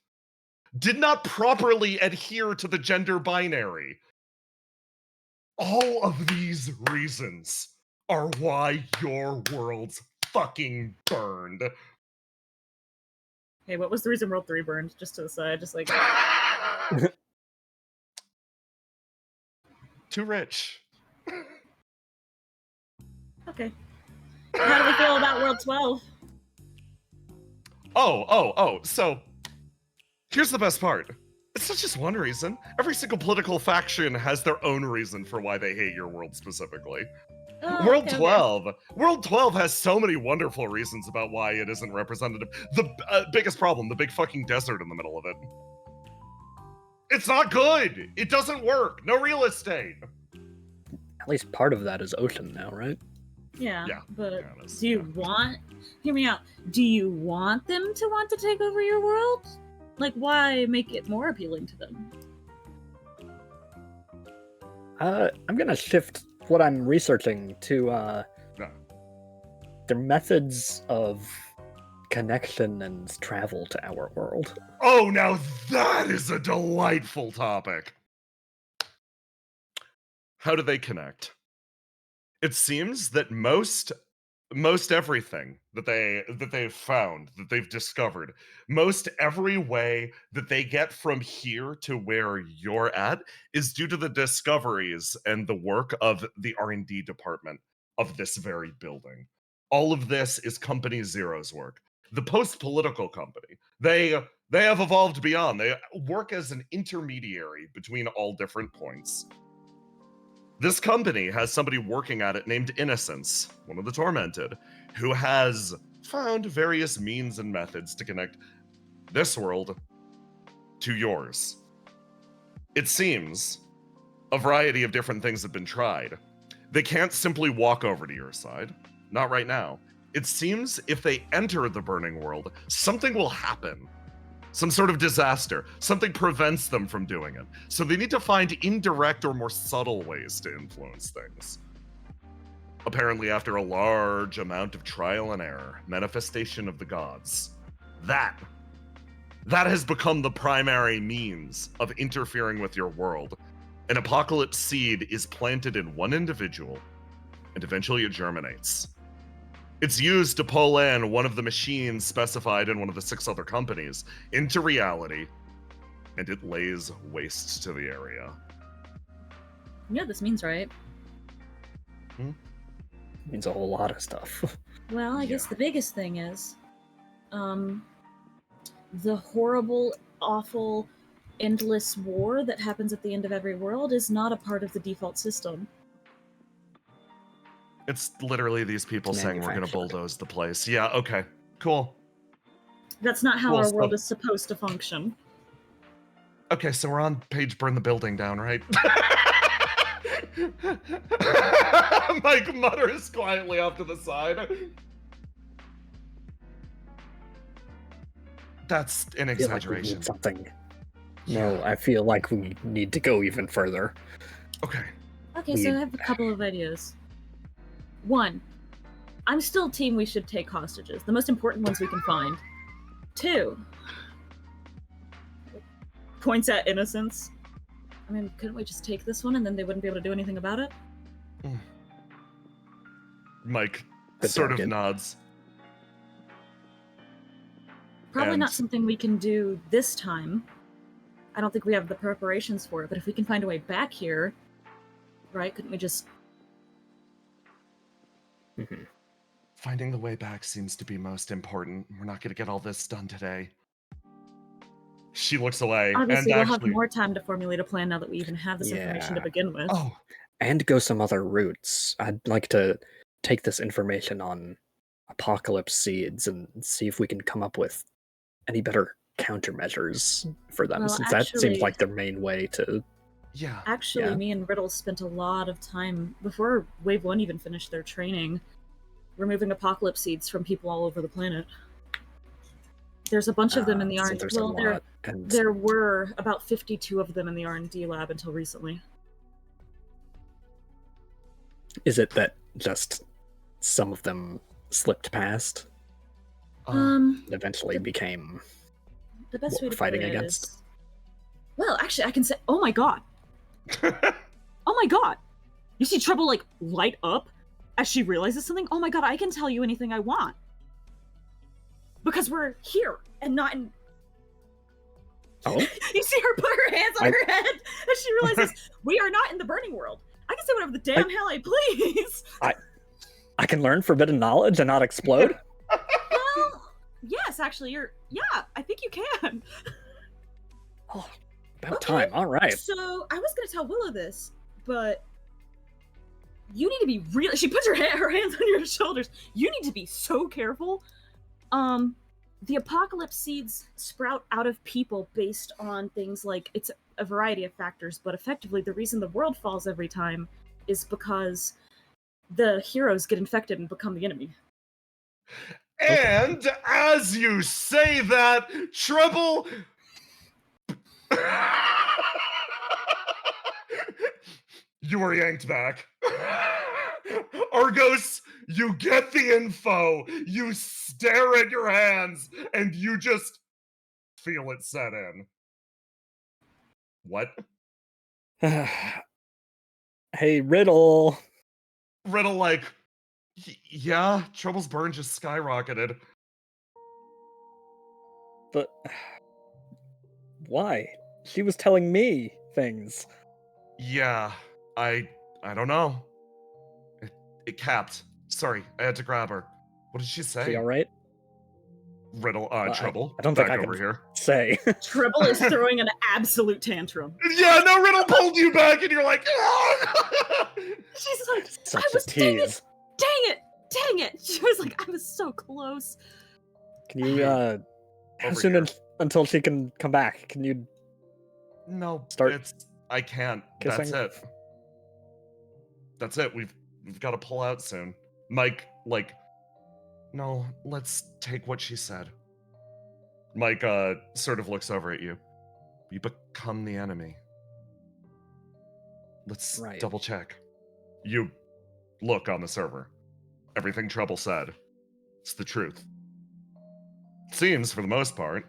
Did not properly adhere to the gender binary. All of these reasons are why your world's fucking burned. Hey, what was the reason World 3 burned? Just to the side, just like... Too rich. Okay. How do we feel about World 12? So, here's the best part. It's not just one reason. Every single political faction has their own reason for why they hate your world specifically. World 12 has so many wonderful reasons about why it isn't representative. The biggest problem, the big fucking desert in the middle of it. It's not good. It doesn't work. No real estate. At least part of that is ocean now, right? Yeah, but do you want... Hear me out. Do you want them to want to take over your world? Like, why make it more appealing to them? I'm gonna shift what I'm researching to their methods of connection and travel to our world. Oh, now that is a delightful topic. How do they connect? It seems that most most everything that they've found, that they've discovered, most every way that they get from here to where you're at is due to the discoveries and the work of the R&D department of this very building. All of this is Company Zero's work. The post-political company, they have evolved beyond. They work as an intermediary between all different points. This company has somebody working at it named Innocence, one of the Tormented, who has found various means and methods to connect this world to yours. It seems a variety of different things have been tried. They can't simply walk over to your side, not right now. It seems if they enter the burning world, something will happen. Some sort of disaster. Something prevents them from doing it. So they need to find indirect or more subtle ways to influence things. Apparently, after a large amount of trial and error, manifestation of the gods, that has become the primary means of interfering with your world. An apocalypse seed is planted in one individual, and eventually it germinates. It's used to pull in one of the machines specified in one of the 6 other companies into reality, and it lays waste to the area. Yeah, this means right. Means a whole lot of stuff. Well, I guess the biggest thing is, the horrible, awful, endless war that happens at the end of every world is not a part of the default system. It's literally these people saying we're going to Manufactured. bulldoze the place. Yeah, okay, cool. That's not how Cool, our world so- is supposed to function. Okay, so we're on page burn the building down, right? Mike mutters quietly off to the side. That's an I feel like we exaggeration. need something. No, I feel like we need to go even further. Okay. Okay, so I have a couple of ideas. 1, I'm still team we should take hostages, the most important ones we can find. 2, points at Innocence. I mean, couldn't we just take this one and then they wouldn't be able to do anything about it? Mike Good sort of bargain. nods. Probably not And- something we can do this time. I don't think we have the preparations for it, but if we can find a way back here, right, couldn't we just... Finding the way back seems to be most important. We're not going to get all this done today. She looks away. Obviously, and we'll actually, have more time to formulate a plan now that we even have this information to Yeah. begin with. Oh, And go some other routes. I'd like to take this information on apocalypse seeds and see if we can come up with any better countermeasures for them, Well, since that actually- seems like their main way to. yeah. Actually, Yeah. me and Riddle spent a lot of time, before Wave 1 even finished their training, removing apocalypse seeds from people all over the planet. There's a bunch of them in the so R&D. there's a Well, lot, and there were about 52 of them in the R&D lab until recently. is it that just some of them slipped past and eventually the- became The best what way we're to fighting put it against? is... Well, actually, I can say, oh my god! Oh my god! You see Trouble, like, light up as she realizes something? Oh my god, I can tell you anything I want. Because we're here, and not in... Oh, You see her put her hands on her head as she realizes, we are not in the burning world. I can say whatever the damn hell I please! I can learn forbidden knowledge and not explode. Well, yes, actually, yeah, I think you can. Oh, about Okay. time. All right. So, I was gonna tell Willow this, but you need to be really... She puts her hands on your shoulders. You need to be so careful. The apocalypse seeds sprout out of people based on things like... It's a variety of factors, but effectively the reason the world falls every time is because the heroes get infected and become the enemy. And as you say that, Trouble. You were yanked back. Argos, you get the info, you stare at your hands, and you just feel it set in. What? Hey, Riddle. Riddle, like, Yeah, Trouble's burn just skyrocketed. But why? She was telling me things. Yeah, I don't know. It capped. Sorry, I had to grab her. What did she say? She all right? Riddle, Well, Trouble. I don't think back I over can here. say. Treble is throwing an absolute tantrum. Yeah, no, Riddle pulled you back, and you're like, "Ah!" She's like, Such I a was dang tease. dang it. She was like, I was so close. Can you Over as soon here. as until she can come back, can you No, Start I can't. kissing? That's it. That's it. We've got to pull out soon. Mike, like, no, let's take what she said. Mike sort of looks over at you. You become the enemy. Let's Right. double check. You look on the server. Everything Trouble said. It's the truth. It seems, for the most part,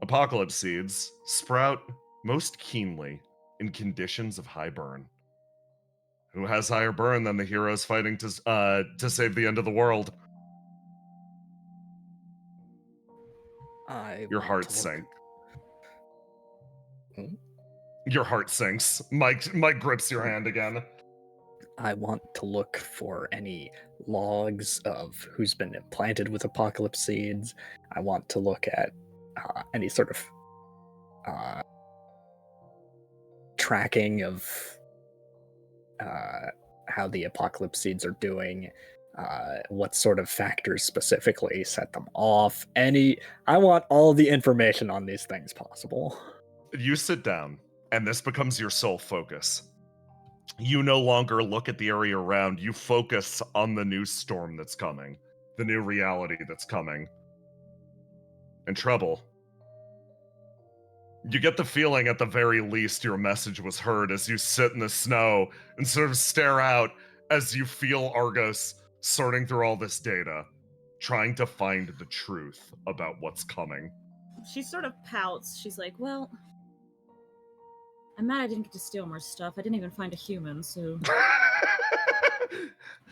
apocalypse seeds sprout most keenly in conditions of high burn. Who has higher burn than the heroes fighting to save the end of the world? Your want heart to look- sinks. Hmm? Your heart sinks. Mike grips your hand again. I want to look for any logs of who's been implanted with apocalypse seeds. I want to look at any sort of tracking of how the apocalypse seeds are doing, what sort of factors specifically set them off. I want all the information on these things possible. You sit down, and this becomes your sole focus. You no longer look at the area around, you focus on the new storm that's coming, the new reality that's coming. And Trouble, you get the feeling at the very least your message was heard as you sit in the snow and sort of stare out as you feel Argos sorting through all this data, trying to find the truth about what's coming. She sort of pouts. She's like, well, I'm mad I didn't get to steal more stuff. I didn't even find a human, so...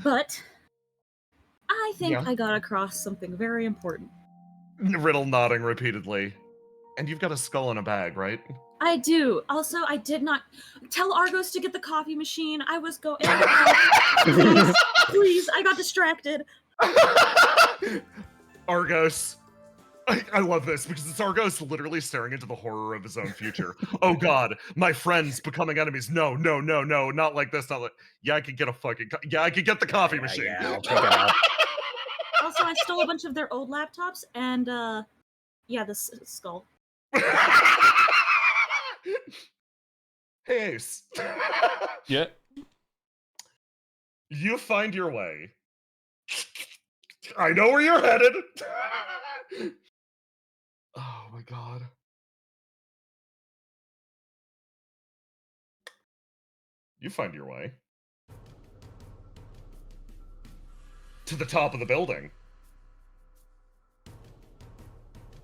But I think Yeah. I got across something very important. Riddle nodding repeatedly. And you've got a skull in a bag, right? I do. Also, I did not tell Argos to get the coffee machine. I was going. Please, I got distracted. Argos. I love this because it's Argos literally staring into the horror of his own future. Oh god, my friends becoming enemies. No, not like this, not like... Yeah, I could get a fucking... I could get the coffee machine. Yeah, I'll check it out. Also, I stole a bunch of their old laptops and, yeah, this skull. Hey, Ace. Yeah. You find your way. I know where you're headed. Oh my god. You find your way to the top of the building.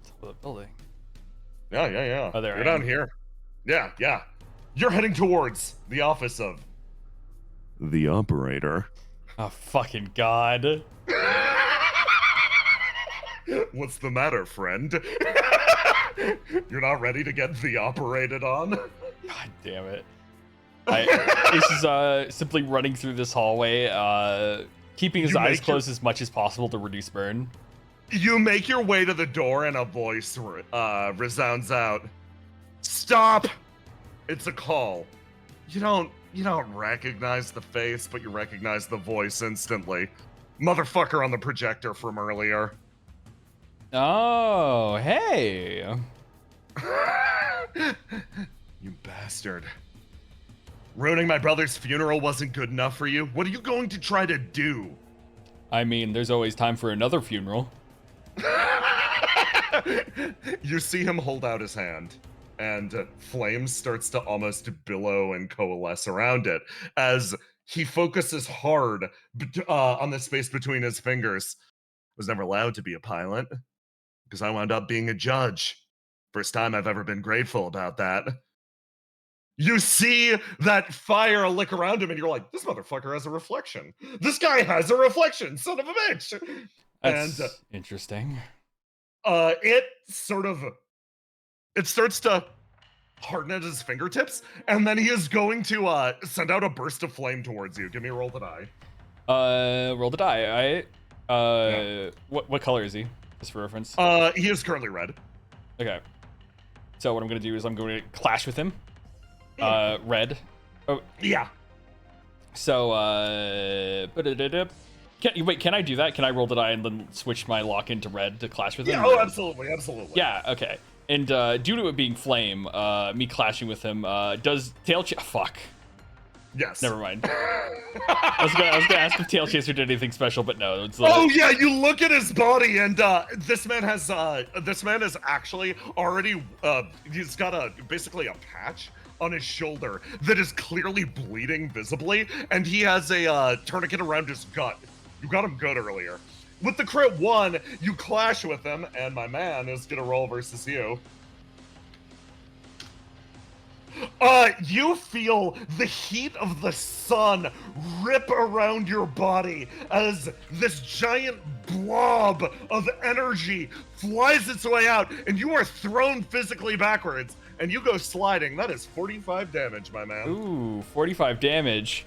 Top of the building. Yeah. Oh, there You're I down am. here. Yeah. You're heading towards the office of the operator. Oh, fucking god. What's the matter, friend? You're not ready to get the operated on? God damn it. Ace is simply running through this hallway, keeping his eyes closed as much as possible to reduce burn. You make your way to the door and a voice resounds out. Stop! It's a call. You don't recognize the face, but you recognize the voice instantly. Motherfucker on the projector from earlier. Oh, hey. You bastard. Ruining my brother's funeral wasn't good enough for you? What are you going to try to do? I mean, there's always time for another funeral. You see him hold out his hand, and flame starts to almost billow and coalesce around it as he focuses hard on the space between his fingers. Was never allowed to be a pilot because I wound up being a judge. First time I've ever been grateful about that. You see that fire lick around him, and you're like, this motherfucker has a reflection. This guy has a reflection, son of a bitch. That's And interesting. it starts to harden at his fingertips, and then he is going to send out a burst of flame towards you. Give me a roll the die. Roll the die. Yeah. What color is he? Just for reference. He is currently red. Okay. So what I'm gonna do is I'm going to clash with him. Red. Oh Yeah. So can I do that? Can I roll the die and then switch my lock into red to clash with him? Yeah. Oh, absolutely, absolutely. Yeah. Okay. And due to it being flame, me clashing with him, does fuck. Yes. Never mind. I was gonna ask if Tail Chaser did anything special, but no. It's Oh yeah, you look at his body, and this man is actually already he's got basically a patch on his shoulder that is clearly bleeding visibly, and he has a tourniquet around his gut. You got him good earlier. With the crit 1, you clash with him, and my man is gonna roll versus you. You feel the heat of the sun rip around your body as this giant blob of energy flies its way out, and you are thrown physically backwards, and you go sliding. That is 45 damage, my man. Ooh, 45 damage.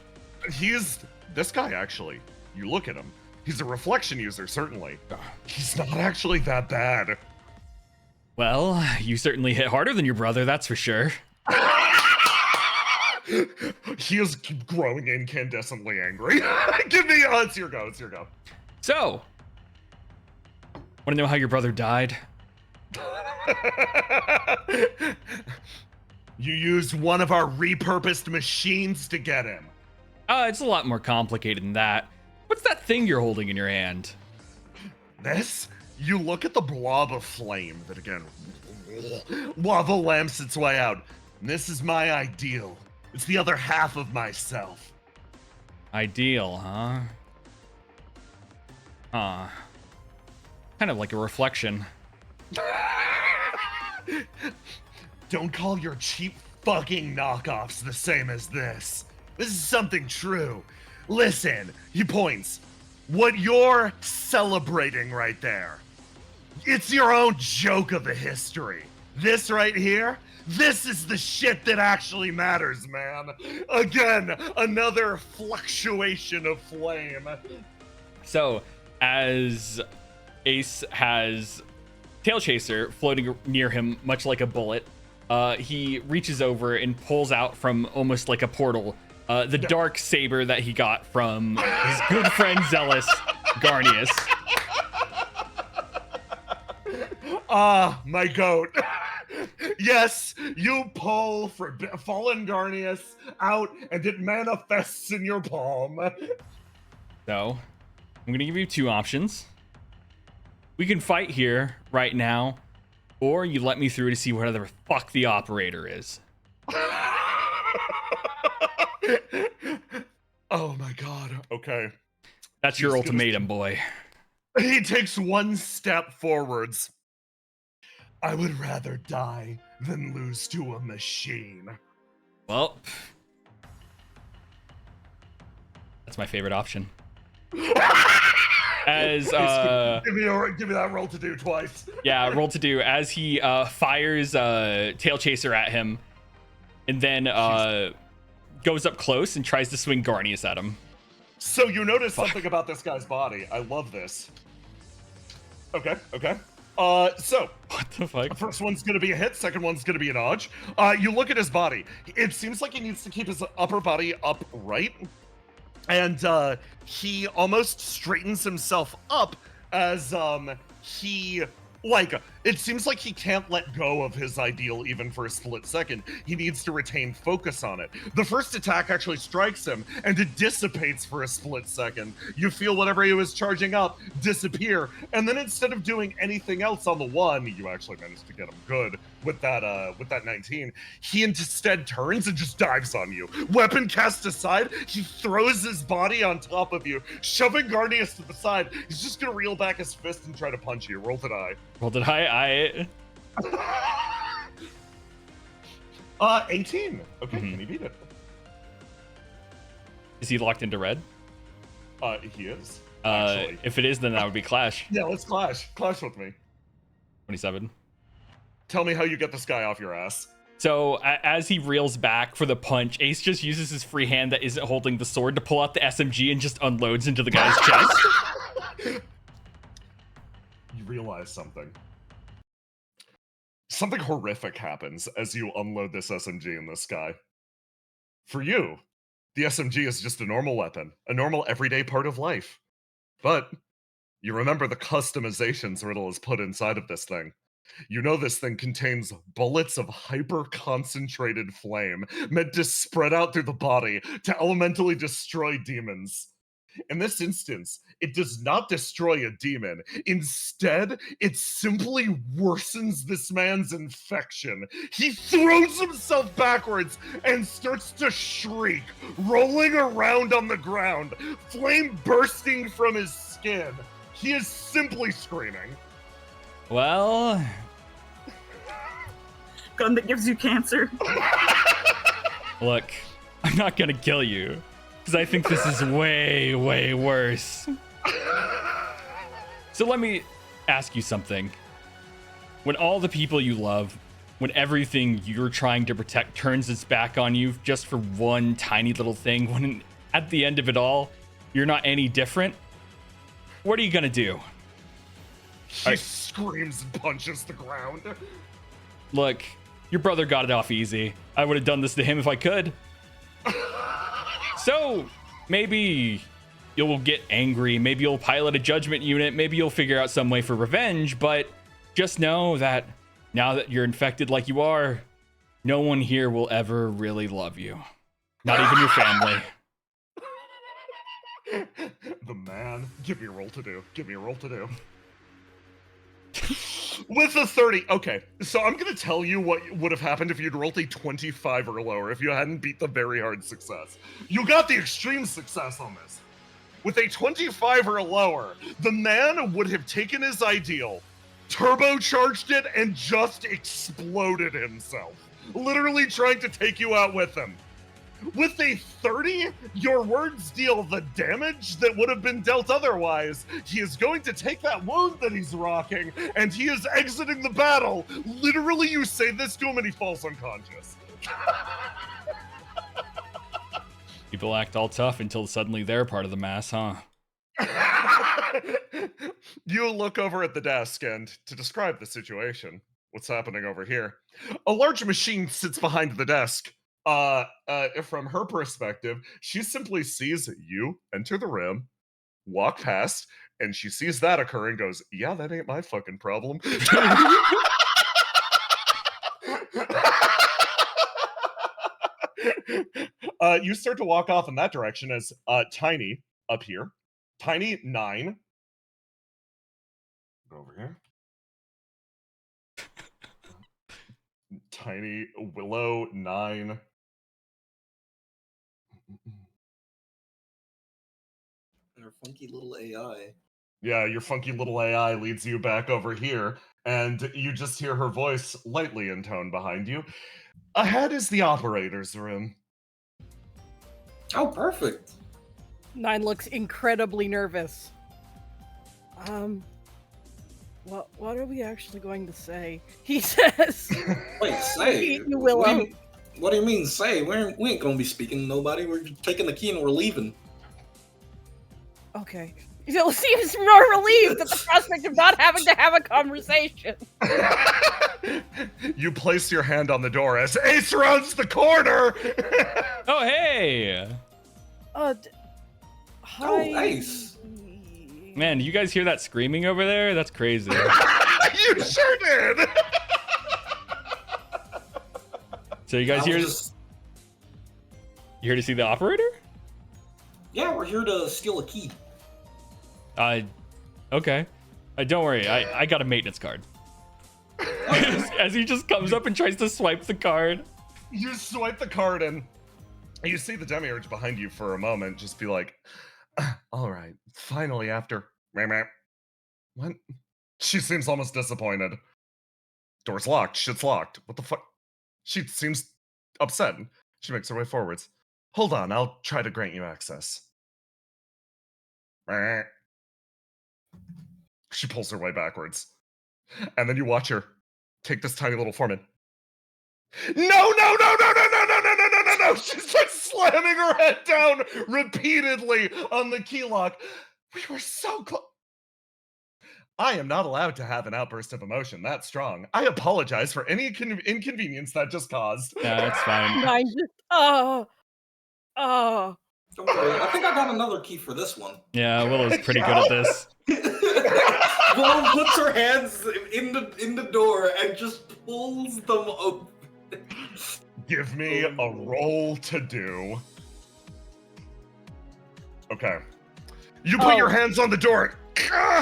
This guy actually, you look at him, he's a reflection user, certainly. He's not actually that bad. Well, you certainly hit harder than your brother, that's for sure. He is growing incandescently angry. Give me, it's your go, So, want to know how your brother died? You used one of our repurposed machines to get him. It's a lot more complicated than that. What's that thing you're holding in your hand? This? You look at the blob of flame that again, lava lamps its way out. This is my ideal. It's the other half of myself. Ideal, huh? Huh. Kind of like a reflection. Don't call your cheap fucking knockoffs the same as this. This is something true. Listen, he points. What you're celebrating right there, it's your own joke of a history. This right here, this is the shit that actually matters, man. Again, another fluctuation of flame. So, as Ace has Tail Chaser floating near him, much like a bullet, he reaches over and pulls out from almost like a portal the dark saber that he got from his good friend Zealous Garnius. My goat. Yes, you pull fallen Garnius out and it manifests in your palm. So, I'm gonna give you two options. We can fight here right now, or you let me through to see where the fuck the operator is. Oh my god. Okay. That's your ultimatum, boy. He takes one step forwards. I would rather die than lose to a machine. Well, that's my favorite option. As give me that roll to do twice. Yeah, roll to do as he fires Tail Chaser at him, and then goes up close and tries to swing Garnius at him. So you notice something about this guy's body. I love this. Okay. So what the fuck? First one's gonna be a hit. Second one's gonna be a dodge. You look at his body. It seems like he needs to keep his upper body upright, and he almost straightens himself up as he it seems like he can't let go of his ideal even for a split second. He needs to retain focus on it. The first attack actually strikes him and it dissipates for a split second. You feel whatever he was charging up disappear, and then instead of doing anything else on the one, you actually managed to get him good with that 19. He instead turns and just dives on you. Weapon cast aside, he throws his body on top of you, shoving Garnius to the side. He's just gonna reel back his fist and try to punch you. Roll to die. Well, did I 18. Okay, Mhm. can he beat it? Is he locked into red? He is. Actually. If it is, then that would be clash. Yeah, let's clash. Clash with me. 27. Tell me how you get this guy off your ass. So as he reels back for the punch, Ace just uses his free hand that isn't holding the sword to pull out the SMG and just unloads into the guy's chest. You realize something. Something horrific happens as you unload this SMG in this guy. For you, the SMG is just a normal weapon, a normal everyday part of life. But you remember the customizations Riddle has put inside of this thing. You know this thing contains bullets of hyper-concentrated flame meant to spread out through the body to elementally destroy demons. In this instance, it does not destroy a demon. Instead, it simply worsens this man's infection. He throws himself backwards and starts to shriek, rolling around on the ground, flame bursting from his skin. He is simply screaming. Well, Gun that gives you cancer. look, I'm not gonna kill you, because I think this is way, way worse. So let me ask you something. When all the people you love, when everything you're trying to protect turns its back on you just for one tiny little thing, when at the end of it all, you're not any different, what are you gonna do? He screams and punches the ground. Look, your brother got it off easy. I would have done this to him if I could. So, maybe you'll get angry. Maybe you'll pilot a judgment unit. Maybe you'll figure out some way for revenge. But just know that now that you're infected like you are, no one here will ever really love you. Not even your family. The man. Give me a roll to do. Give me a roll to do. With a 30. Okay, so I'm going to tell you what would have happened if you'd rolled a 25 or lower, if you hadn't beat the very hard success. You got the extreme success on this. With a 25 or lower, the man would have taken his ideal, turbocharged it, and just exploded himself. Literally trying to take you out with him. With a 30, your words deal the damage that would have been dealt otherwise. He is going to take that wound that he's rocking, and he is exiting the battle. Literally, you say this to him, and he falls unconscious. People act all tough until suddenly they're part of the mass, huh? You look over at the desk, and to describe the situation, what's happening over here? A large machine sits behind the desk. From her perspective, she simply sees you enter the room, walk past, and she sees that occur and goes, yeah, that ain't my fucking problem. You start to walk off in that direction as Tiny up here. Tiny 9. Go over here. Tiny Willow 9. Our funky little AI. Yeah, your funky little AI leads you back over here, and you just hear her voice lightly intoned behind you. Ahead is the operator's room. Oh, perfect. 9 looks incredibly nervous. What are we actually going to say? He says. Wait, say. You Willow. What do you mean, say? We ain't gonna be speaking to nobody. We're just taking the key and we're leaving. Okay. He seems more relieved at the prospect of not having to have a conversation. You place your hand on the door as Ace rounds the corner. Oh, hey! Oh, Hi. nice. Man, you guys hear that screaming over there? That's crazy. You sure did. So you guys here? You here to see the operator? Yeah, we're here to steal a key. Okay. Don't worry, I got a maintenance card. As he just comes up and tries to swipe the card. You swipe the card and you see the demiurge behind you for a moment just be like, all right, finally after... What? She seems almost disappointed. Door's locked. Shit's locked. What the fuck? She seems upset. She makes her way forwards. Hold on, I'll try to grant you access. She pulls her way backwards. And then you watch her take this tiny little form in. No! She starts slamming her head down repeatedly on the key lock. We were so close. I am not allowed to have an outburst of emotion that strong. I apologize for any inconvenience that just caused. Yeah, it's fine. Nine just Don't worry, I think I got another key for this one. Yeah, Willow's pretty good at this. Willow puts her hands in the door and just pulls them open. Give me a roll to do. Okay. You put your hands on the door.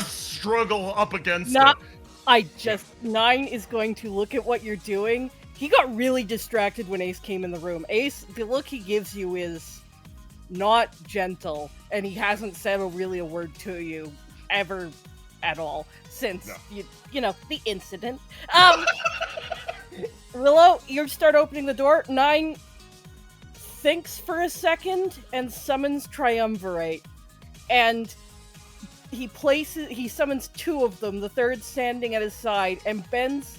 Struggle up against it. Nine is going to look at what you're doing. He got really distracted when Ace came in the room. Ace, the look he gives you is not gentle, and he hasn't said really a word to you ever at all since you know the incident. Willow, you start opening the door. Nine thinks for a second and summons Triumvirate, and he summons two of them, the third standing at his side, and bends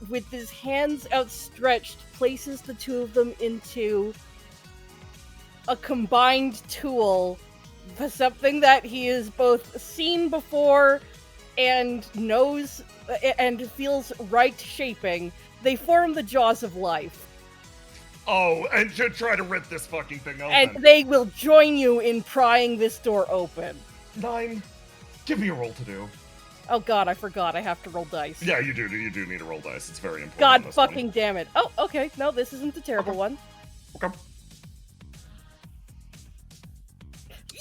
with his hands outstretched, places the two of them into a combined tool for something that he has both seen before and knows and feels right shaping. They form the Jaws of Life. Oh, and to try to rip this fucking thing open. And they will join you in prying this door open. Nine, give me a roll to do. Oh god, I forgot. I have to roll dice. Yeah, you do. You do need to roll dice. It's very important. God fucking damn it. Oh, okay. No, this isn't a terrible one. Okay.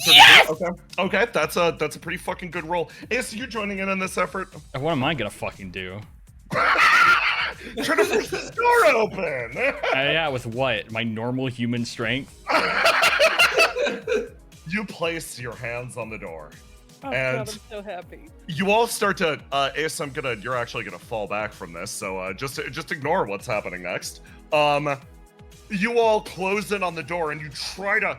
Yes! Okay, that's a pretty fucking good roll. Ace, are you joining in on this effort? What am I gonna fucking do? Try to force this door open! Yeah, with what? My normal human strength? You place your hands on the door. Oh and god, I'm so happy. You all start to, Ace, you're actually gonna fall back from this, so just ignore what's happening next. You all close in on the door and you try to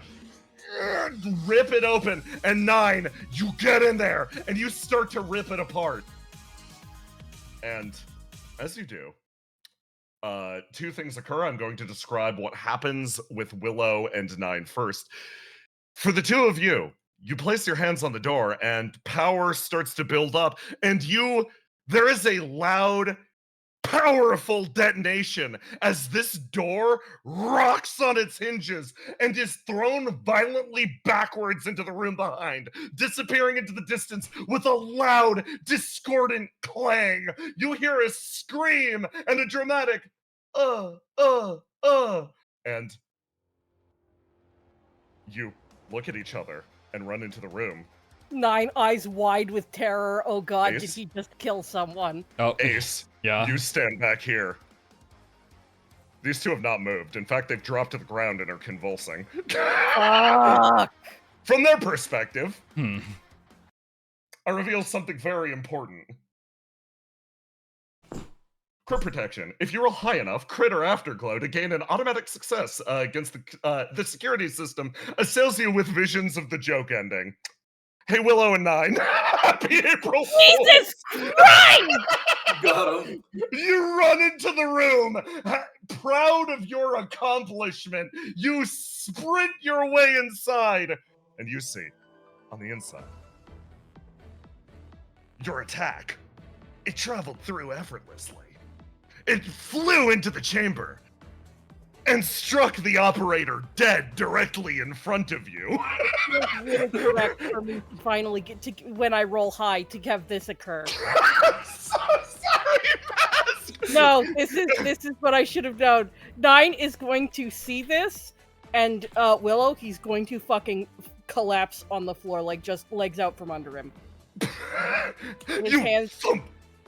rip it open, and Nine, you get in there and you start to rip it apart. And as you do, two things occur. I'm going to describe what happens with Willow and Nine first. For the two of you, you place your hands on the door and power starts to build up, and there is a loud, powerful detonation as this door rocks on its hinges and is thrown violently backwards into the room behind, disappearing into the distance with a loud, discordant clang. You hear a scream and a dramatic, and you look at each other and run into the room. Nine, eyes wide with terror. Oh god, Ace? did he just kill someone? Oh, Ace, yeah. you stand back here. These two have not moved. In fact, they've dropped to the ground and are convulsing. Fuck. From their perspective, Hmm. I reveal something very important. Crit protection. If you roll high enough, crit or afterglow to gain an automatic success against the security system assails you with visions of the joke ending. Hey, Willow and Nine. Happy April Fool! Jesus Christ! Got him. You run into the room, proud of your accomplishment. You sprint your way inside, and you see, on the inside, your attack. It traveled through effortlessly. It flew into the chamber and struck the operator dead directly in front of you. It's really correct for me to finally get to, when I roll high, to have this occur. I'm so sorry, Mask! No, this is what I should have known. Nine is going to see this, and Willow, he's going to fucking collapse on the floor, like just legs out from under him. His You hands thump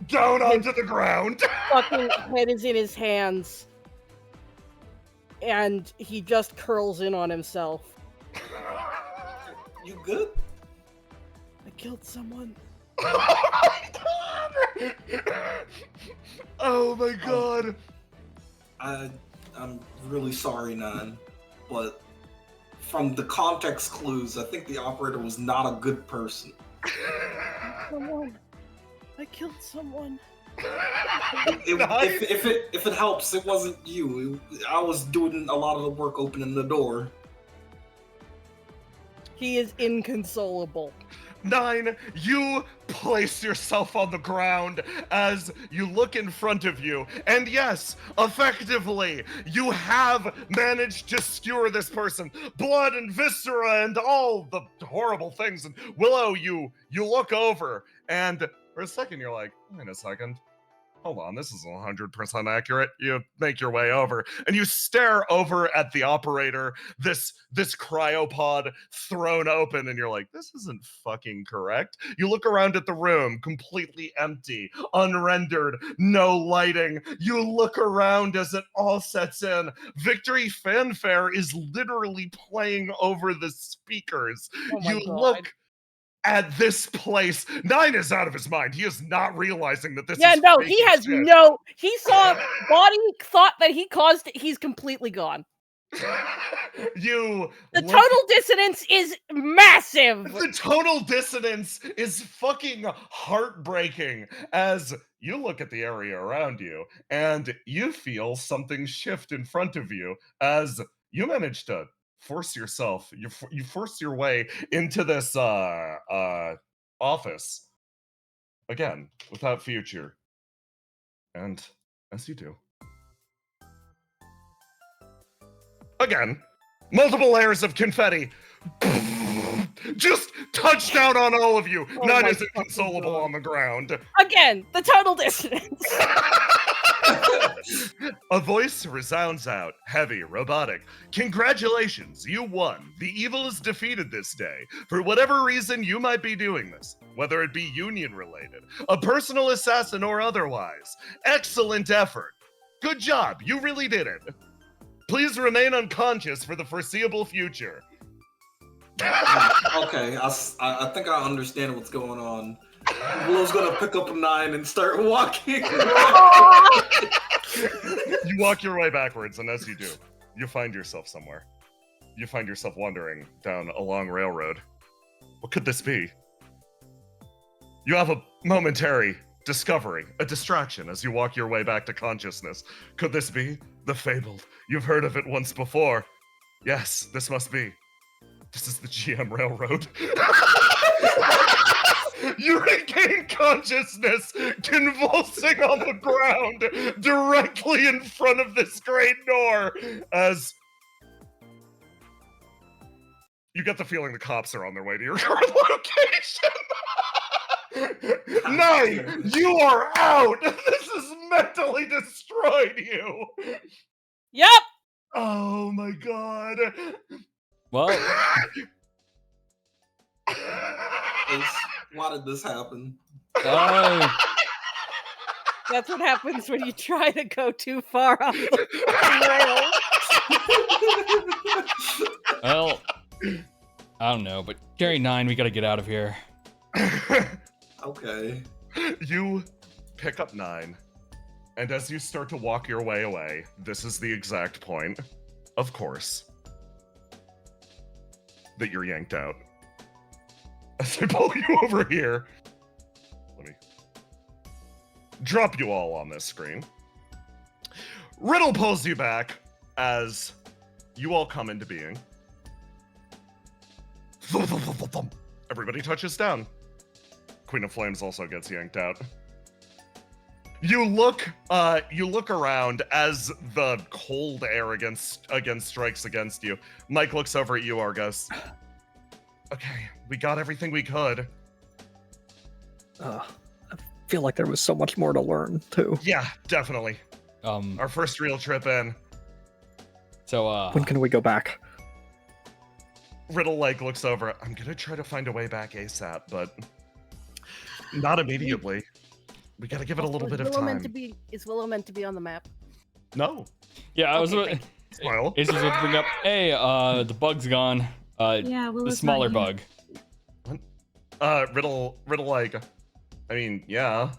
down onto the ground. fucking head is in his hands, and he just curls in on himself. You good? I killed someone. Oh my god. I'm really sorry, Nan, but from the context clues, I think the operator was not a good person. Someone. I killed someone. If it helps, it wasn't you. I was doing a lot of the work opening the door. He is inconsolable. 9, you place yourself on the ground as you look in front of you, and yes, effectively, you have managed to skewer this person. Blood and viscera and all the horrible things. And Willow, you look over, and for a second you're like, wait a second. Hold on, this isn't 100% accurate. You make your way over, and you stare over at the operator, this cryopod thrown open, and you're like, this isn't fucking correct. You look around at the room, completely empty, unrendered, no lighting. You look around as it all sets in. Victory Fanfare is literally playing over the speakers. Oh my You God. look at this place. 9 is out of his mind. He is not realizing that this Yeah, is no, fake he as has shit. no. He saw body, thought that he caused it. He's completely gone. You The look- total dissonance is massive. The total dissonance is fucking heartbreaking as you look at the area around you and you feel something shift in front of you as you manage to force yourself, you force your way into this office again without future. And as you do, again, multiple layers of confetti just touch down on all of you. Oh 9 my is fucking inconsolable God. on the ground. Again, the total dissonance. A voice resounds out, heavy, robotic. Congratulations, you won. The evil is defeated this day. For whatever reason you might be doing this, whether it be union related, a personal assassin, or otherwise. Excellent effort. Good job, you really did it. Please remain unconscious for the foreseeable future. Okay, I think I understand what's going on. Willow's gonna pick up a 9 and start walking. You walk your way backwards, and as you do, you find yourself somewhere. You find yourself wandering down a long railroad. What could this be? You have a momentary discovery, a distraction as you walk your way back to consciousness. Could this be the fabled? You've heard of it once before. Yes, this must be. This is the GM Railroad. You regain consciousness, convulsing on the ground, directly in front of this great door, as you get the feeling the cops are on their way to your current location. 9, you are out! This has mentally destroyed you! Yep. Oh my god. Well, Why did this happen? That's what happens when you try to go too far off the rails. well, I don't know, but Gary 9, we gotta get out of here. Okay. You pick up 9, and as you start to walk your way away, this is the exact point, of course, that you're yanked out. As I pull you over here, let me drop you all on this screen. Riddle pulls you back as you all come into being. Everybody touches down. Queen of Flames also gets yanked out. You look around as the cold air strikes against you. Mike looks over at you, Argus. Okay, we got everything we could. I feel like there was so much more to learn, too. Yeah, definitely. Our first real trip in. So, When can we go back? Riddle looks over. I'm gonna try to find a way back ASAP, but not immediately. We gotta give it a little bit of time. Is Willow meant to be on the map? No. yeah, I was. Okay, Well, Ace was about to bring up. Hey, the bug's gone. Yeah, The Willow's smaller not here. bug. Riddle, I mean, yeah.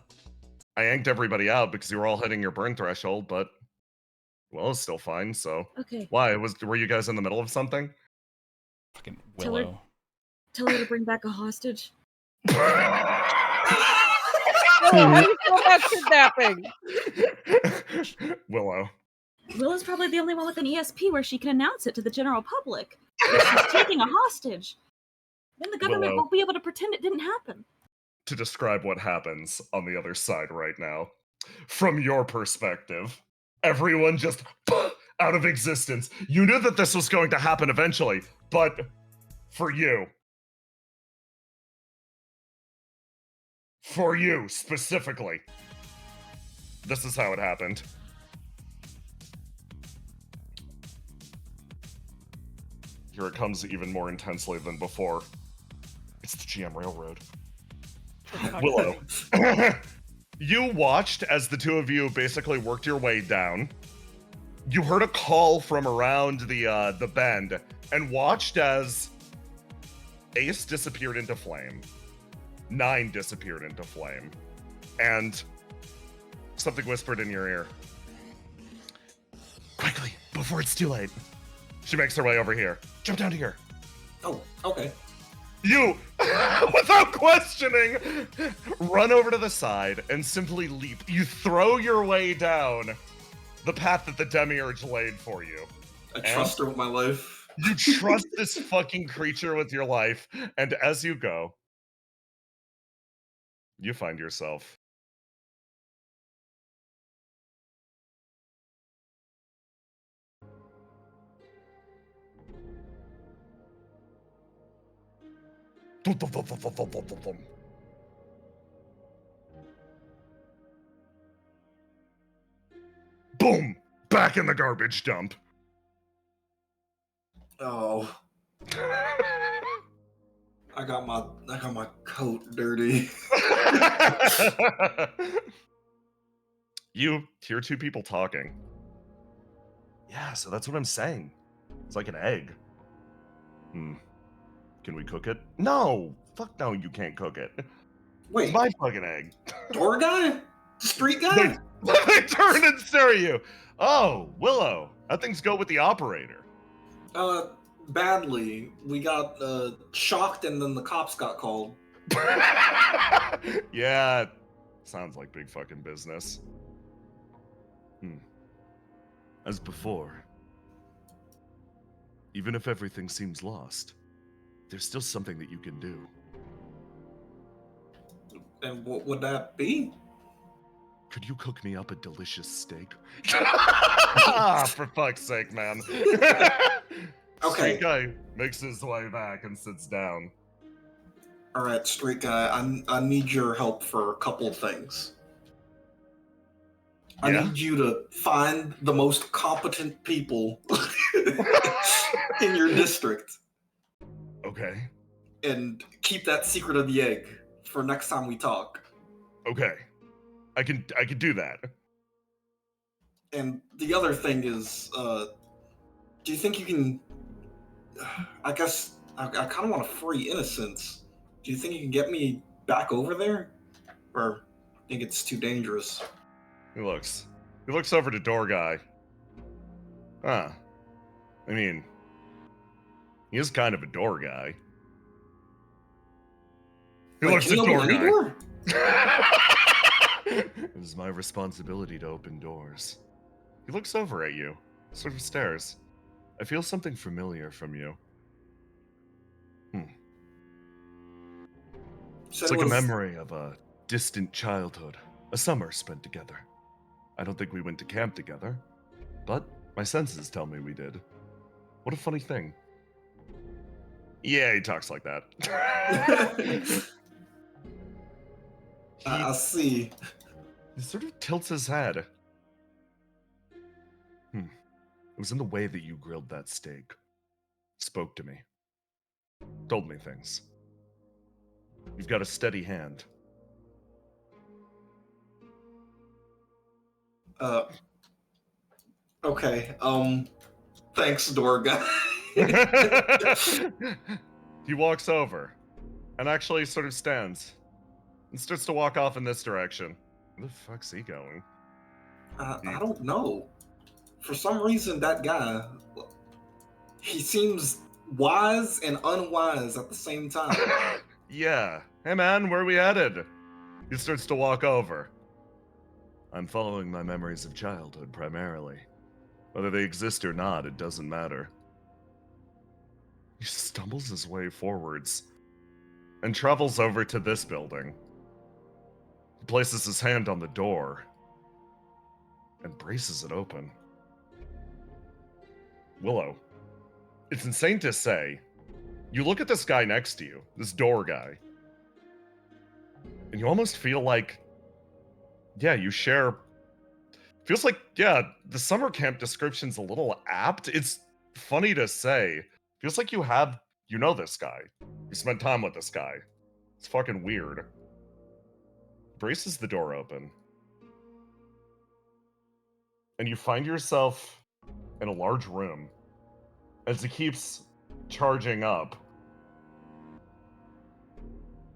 I yanked everybody out because you were all hitting your burn threshold, but Well, it's still fine, so. Okay. Why? Were you guys in the middle of something? Fucking Tell her- Willow. Tell her to bring back a hostage. Willow, how do you feel about kidnapping? Willow. Willow's probably the only one with an ESP where she can announce it to the general public that she's taking a hostage. Then the government Willow. won't be able to pretend it didn't happen. To describe what happens on the other side right now. From your perspective, everyone just out of existence. You knew that this was going to happen eventually, but for you specifically, this is how it happened. Here it comes even more intensely than before. It's the GM Railroad. Willow. You watched as the two of you basically worked your way down. You heard a call from around the bend, and watched as Ace disappeared into flame. 9 disappeared into flame. And something whispered in your ear. Quickly, before it's too late. She makes her way over here. Jump down here. Oh, okay. You, without questioning, run over to the side and simply leap. You throw your way down the path that the demiurge laid for you. I trust her with my life. You trust this fucking creature with your life, and as you go, you find yourself boom! Back in the garbage dump. Oh, I got my coat dirty. You hear 2 people talking. Yeah, so that's what I'm saying. It's like an egg. Can we cook it? No! Fuck no, you can't cook it. Wait, It's my fucking egg. door guy? Street guy? They turn and stare at you. Oh, Willow. How things go with the operator? Badly. We got shocked and then the cops got called. Yeah, sounds like big fucking business. As before, even if everything seems lost, there's still something that you can do. And what would that be? Could you cook me up a delicious steak? Ah, for fuck's sake, man. Okay. Street guy makes his way back and sits down. All right, street guy. I need your help for a couple things. I Yeah? need you to find the most competent people in your district Okay. and keep that secret of the egg for next time we talk. Okay. I can do that. And the other thing is, do you think you can? I guess I kind of want to free innocence. Do you think you can get me back over there, or think it's too dangerous? He looks over to door guy. Huh. I mean, he is kind of a door guy. He Like, looks can at you door open any guy. door? It is my responsibility to open doors. He looks over at you, sort of stares. I feel something familiar from you. Said It's it like a was- memory of a distant childhood, a summer spent together. I don't think we went to camp together, but my senses tell me we did. What a funny thing. Yeah, he talks like that. I see. He sort of tilts his head. It was in the way that you grilled that steak. Spoke to me. Told me things. You've got a steady hand. Okay. Thanks, door guy. He walks over and actually sort of stands and starts to walk off in this direction. Where the fuck's he going? I don't know. for some reason, that guy, he seems wise and unwise at the same time. Yeah. Hey man, where are we headed? He starts to walk over. I'm following my memories of childhood primarily. Whether they exist or not, it doesn't matter. He stumbles his way forwards and travels over to this building. He places his hand on the door and braces it open. Willow, it's insane to say, you look at this guy next to you, this door guy, and you almost feel like, yeah, you share. Feels like, yeah, the summer camp description's a little apt. It's funny to say. Feels like you know this guy. You spent time with this guy. It's fucking weird. Braces the door open. And you find yourself in a large room as he keeps charging up.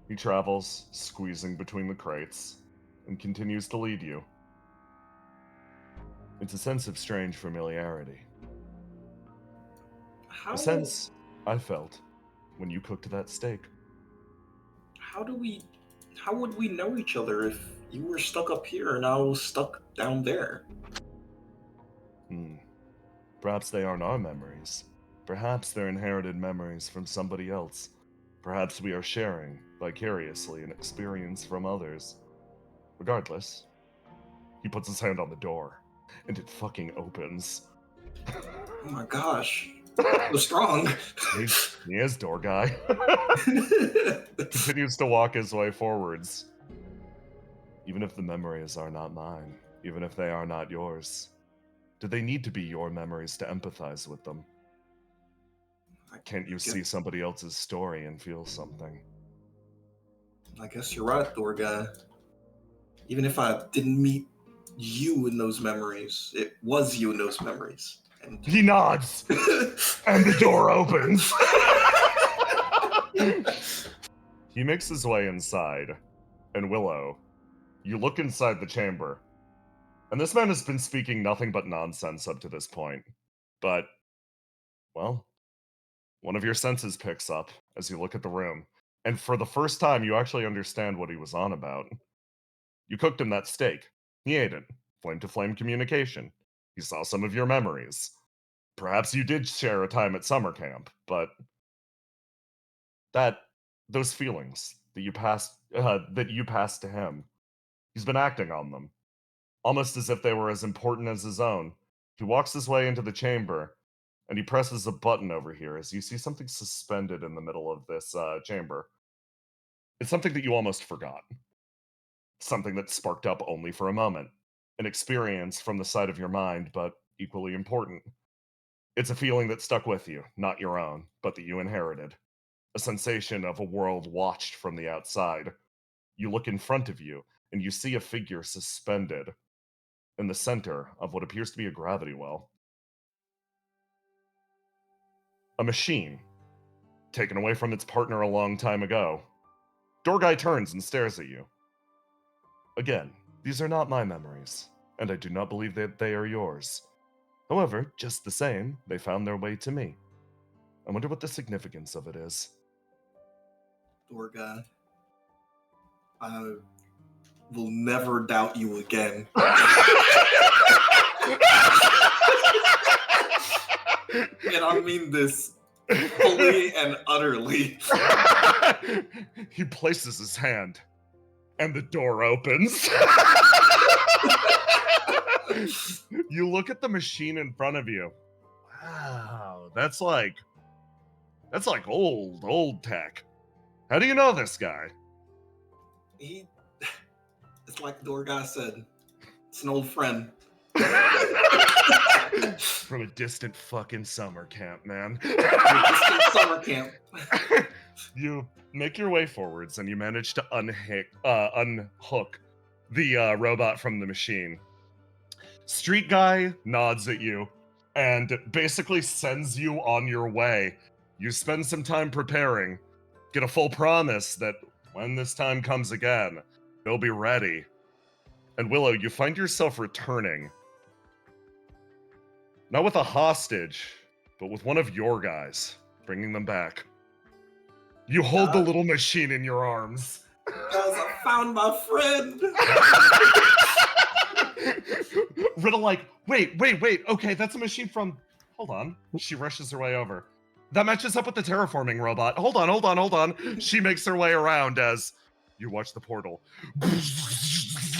He travels, squeezing between the crates, and continues to lead you. It's a sense of strange familiarity. How, A sense I felt when you cooked that steak. how would we know each other if you were stuck up here and I was stuck down there? Perhaps they aren't our memories. Perhaps they're inherited memories from somebody else. Perhaps we are sharing, vicariously, an experience from others. Regardless, he puts his hand on the door, and it fucking opens. Oh my gosh. So strong. He is door guy. Continues to walk his way forwards. Even if the memories are not mine, even if they are not yours, do they need to be your memories to empathize with them? Can't you see somebody else's story and feel something? I guess you're right, door guy. Even if I didn't meet you in those memories, it was you in those memories. And He nods, and the door opens. He makes his way inside, and Willow, you look inside the chamber, and this man has been speaking nothing but nonsense up to this point. But, well, one of your senses picks up as you look at the room, and for the first time, you actually understand what he was on about. You cooked him that steak. He ate it. Flame to flame communication. He saw some of your memories. Perhaps you did share a time at summer camp, but those feelings that you passed to him, he's been acting on them, almost as if they were as important as his own. He walks his way into the chamber, and he presses a button over here as you see something suspended in the middle of this chamber. It's something that you almost forgot. Something that sparked up only for a moment. An experience from the side of your mind, but equally important. It's a feeling that stuck with you, not your own, but that you inherited. A sensation of a world watched from the outside. You look in front of you, and you see a figure suspended in the center of what appears to be a gravity well. A machine, taken away from its partner a long time ago. Door guy turns and stares at you. Again, these are not my memories, and I do not believe that they are yours. However, just the same, they found their way to me. I wonder what the significance of it is. door guy, I will never doubt you again. And I mean this fully and utterly. He places his hand, and the door opens. You look at the machine in front of you. Wow, that's like old tech. How do you know this guy? It's like the door guy said, it's an old friend. From a distant fucking summer camp, man. Distant summer camp. You make your way forwards and you manage to unhook the robot from the machine. Street guy nods at you and basically sends you on your way. You spend some time preparing, get a full promise that when this time comes again, they'll be ready. And Willow, you find yourself returning Not with a hostage, but with one of your guys, bringing them back. You hold the little machine in your arms. Guys, I found my friend. Riddle like, wait. Okay, that's a machine from... Hold on. She rushes her way over. That matches up with the terraforming robot. Hold on. She makes her way around as you watch the portal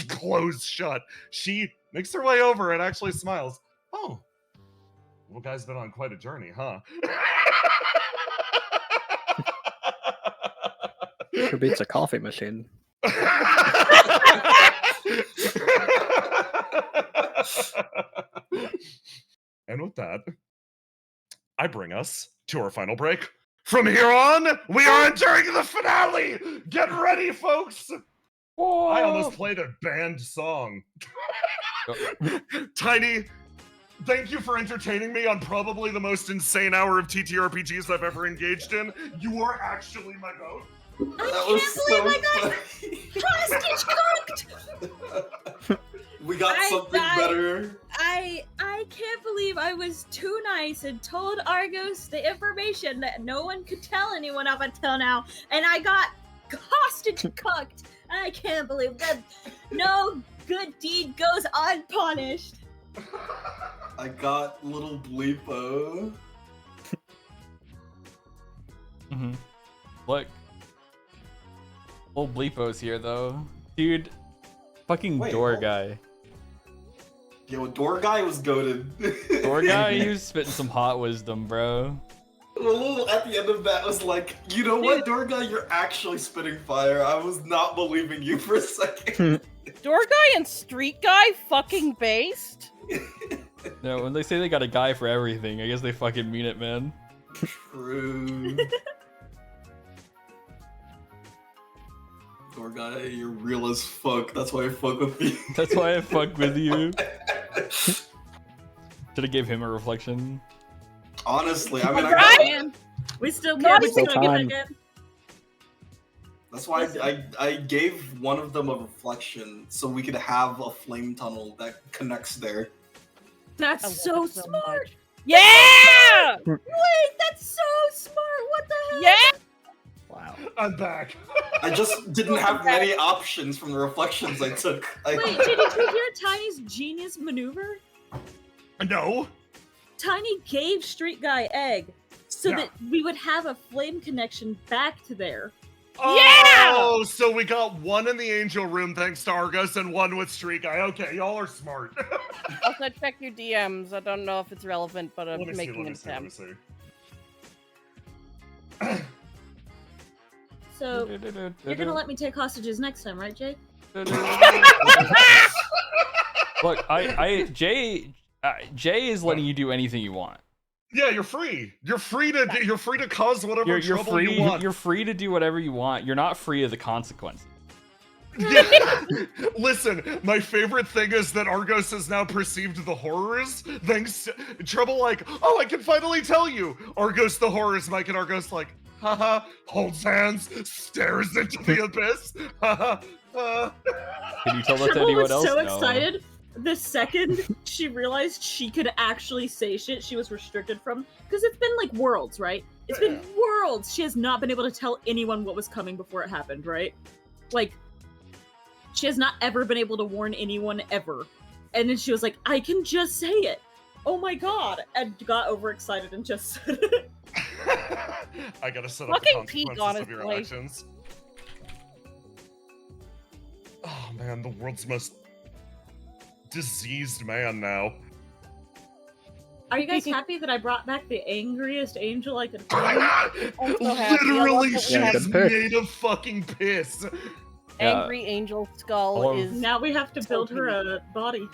close shut. She makes her way over and actually smiles. Oh, well, guy's been on quite a journey, huh? Sure beats a coffee machine. And with that, I bring us to our final break. From here on, we are entering the finale! Get ready, folks! Whoa. I almost played a banned song. Tiny, thank you for entertaining me on probably the most insane hour of TTRPGs I've ever engaged in. You are actually my goat. That was so funny. Hostage cooked! We got something better. I can't believe I was too nice and told Argos the information that no one could tell anyone up until now, and I got hostage cooked. I can't believe that no good deed goes unpunished. I got little Bleepo. Mm-hmm. Look. Old Bleepo's here, though. Dude, fucking Wait, door hold- guy. Yo, door guy was goated. Door guy, he was spitting some hot wisdom, bro. The little at the end of that was like, you know what, door guy, you're actually spitting fire. I was not believing you for a second. Door guy and street guy fucking based? No, when they say they got a guy for everything, I guess they fucking mean it, man. True. Door guy, you're real as fuck. That's why I fuck with you. That's why I fuck with you. Should have give him a reflection. Honestly, I mean, Brian! We still can't. We Still still get it time. again. that's why I gave one of them a reflection so we could have a flame tunnel that connects there. That's I love so it so smart. much. Yeah! Wait, that's so smart. What the hell? Yeah! Wow. I'm back. I just didn't have many options from the reflections I took. Wait, did you hear Tiny's genius maneuver? No. Tiny gave Street Guy egg so Yeah. that we would have a flame connection back to there. Oh, so we got one in the angel room thanks to Argos and one with Street Guy. Okay, y'all are smart. Also, check your DMs. I don't know if it's relevant, but I'm Let me see, making let an me see, let me attempt. see. So you're gonna let me take hostages next time, right, Jay? Look, Jay is letting you do anything you want. Yeah, you're free. You're free to cause whatever You're trouble free. you want. You're free to do whatever you want. You're not free of the consequences. Yeah. Listen, my favorite thing is that Argos has now perceived the horrors. Thanks to Trouble like, oh, I can finally tell you. Argos the horrors, Mike and Argos like, haha, holds hands, stares into the abyss. Haha. Can you tell that to Triple anyone was else? so No. excited the second she realized she could actually say shit she was restricted from. Because it's been like worlds, right? It's been worlds. She has not been able to tell anyone what was coming before it happened, right? Like, she has not ever been able to warn anyone ever. And then she was like, I can just say it. Oh my god. And got overexcited and just said it. I gotta set up the Fucking peak, consequences of your honestly. actions. Oh man, the world's most diseased man now. Are you guys happy that I brought back the angriest angel I could find? I'm so happy. I Literally, love that we she's have- Good pick. made of fucking piss. Yeah. Angry Angel Skull Hello. is Now we have to build her a body.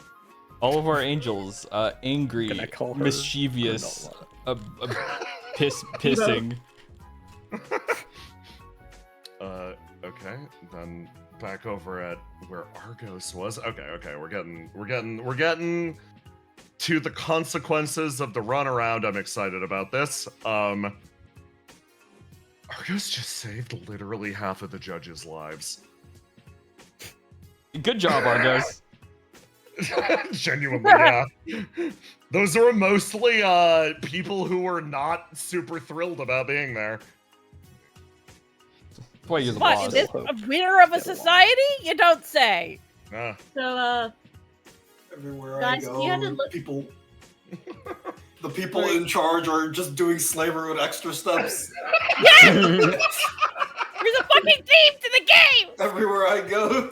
All of our angels, angry, Gonna call her mischievous, granola. pissing. Okay, then back over at where Argos was. Okay, we're getting to the consequences of the runaround. I'm excited about this. Argos just saved literally half of the judges' lives. Good job, Argos. Genuinely, yeah. Those are mostly people who are not super thrilled about being there. That's why you're the What, boss. is this a winner of a society? You don't say. So, Everywhere Guys, I if go, you had to look- people. The people in charge are just doing slavery with extra steps. Yes! There's a fucking theme to the game! Everywhere I go.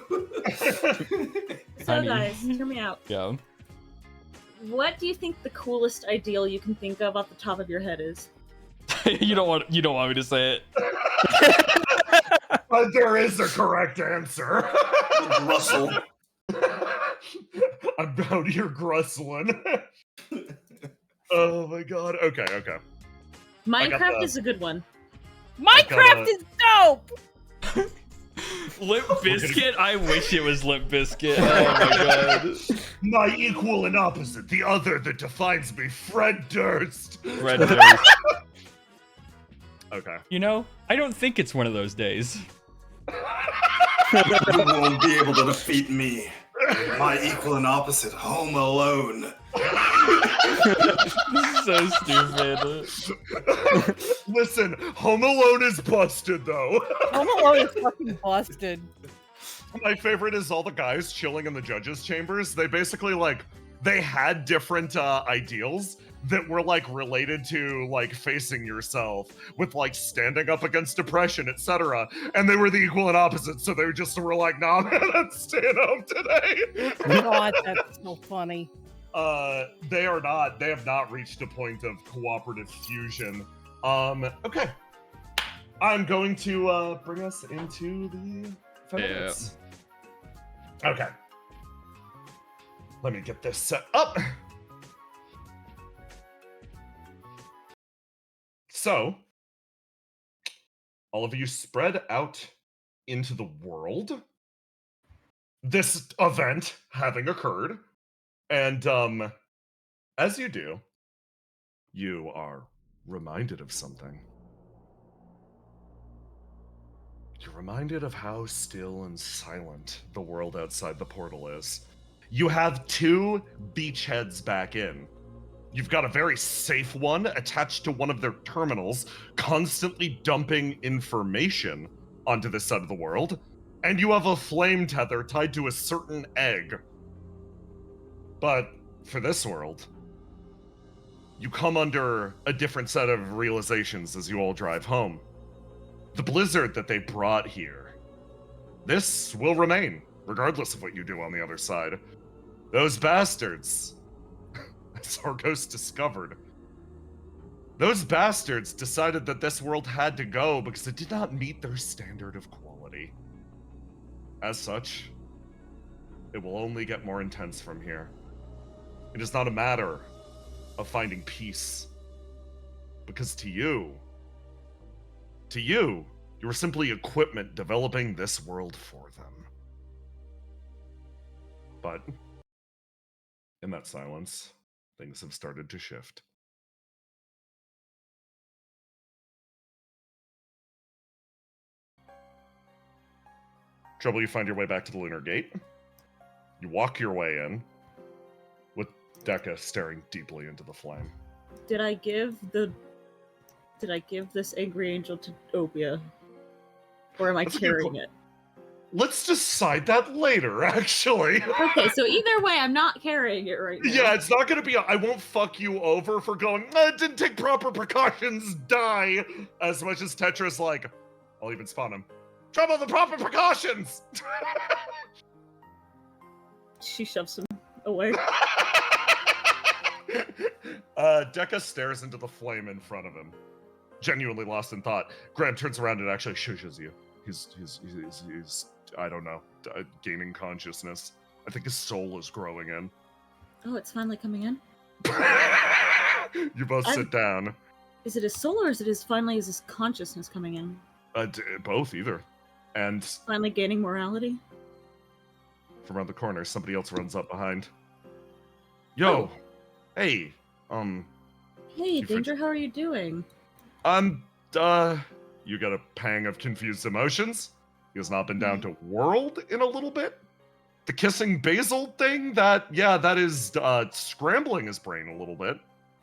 so Honey. guys, hear me out. Yeah. What do you think the coolest ideal you can think of off the top of your head is? you don't want me to say it. But there is a correct answer. Russell. About your grustling. Oh my god. Okay. Minecraft is a good one. Minecraft is dope! Limp Bizkit? I wish it was Limp Bizkit. Oh my god. My equal and opposite, the other that defines me, Fred Durst. Red Durst. Okay. You know, I don't think it's one of those days. You won't be able to defeat me. My equal and opposite, Home Alone. This is so stupid. Listen, Home Alone is busted though. Home Alone is fucking busted. My favorite is all the guys chilling in the judges' chambers. They basically they had different ideals that were related to facing yourself with standing up against depression, etc. And they were the equal and opposite, so they just were like, nah, man, I'm staying home today. God, that's so funny. They have not reached a point of cooperative fusion. Okay. I'm going to bring us into the finals. Okay. Let me get this set up. So, all of you spread out into the world. This event having occurred. And as you do, you are reminded of something. You're reminded of how still and silent the world outside the portal is. You have 2 beachheads back in. You've got a very safe one attached to one of their terminals, constantly dumping information onto this side of the world. And you have a flame tether tied to a certain egg. But for this world, you come under a different set of realizations as you all drive home. The blizzard that they brought here, this will remain, regardless of what you do on the other side. Those bastards, as Argos discovered, those bastards decided that this world had to go because it did not meet their standard of quality. As such, it will only get more intense from here. It is not a matter of finding peace, because to you, you are simply equipment developing this world for them. But in that silence, things have started to shift. Trouble, you find your way back to the Lunar Gate. You walk your way in, with Dekka staring deeply into the flame. Did I give this angry angel to Opia? Or am I carrying it? Let's decide that later, actually. Okay, so either way, I'm not carrying it right now. Yeah, it's not gonna be I won't fuck you over for going, didn't take proper precautions, die. As much as Tetra's like, I'll even spawn him. Trouble the proper precautions! She shoves him away. Dekka stares into the flame in front of him, genuinely lost in thought. Graham turns around and actually shushes you. He's I don't know, gaining consciousness. I think his soul is growing in. Oh, it's finally coming in? You both sit down. Is it his soul or is it his consciousness coming in? Both, either. And Finally gaining morality? from around the corner, somebody else runs up behind. Yo! Hey! Hey, Danger, how are you doing? You got a pang of confused emotions? He has not been down to World in a little bit? The kissing basil thing, that is scrambling his brain a little bit.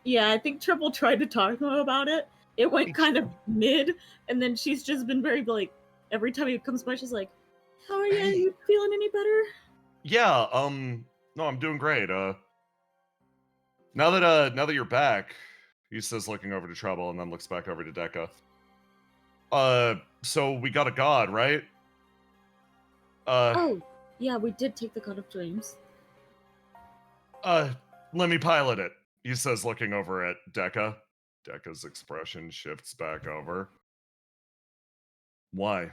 Yeah, I think Triple tried to talk to him about it. It went kind of mid, and then she's just been very like, every time he comes by, she's like, "How are you? Hey. Are you feeling any better?" Yeah, no, I'm doing great. Now that you're back, he says, looking over to Trouble, and then looks back over to Dekka. So we got a god, right? Oh, yeah, we did take the God of Dreams. Let me pilot it, he says, looking over at Dekka. Dekka's expression shifts back over. Why?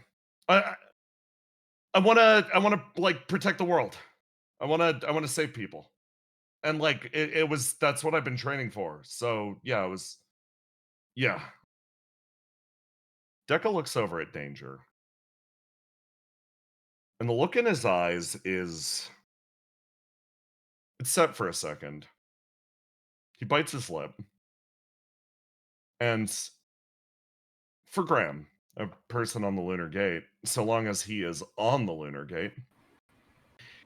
I wanna like protect the world. I wanna save people. And like that's what I've been training for. So yeah, yeah. Dekka looks over at Danger. And the look in his eyes it's set for a second. He bites his lip. And for Graham, a person on the Lunar Gate, so long as he is on the Lunar Gate,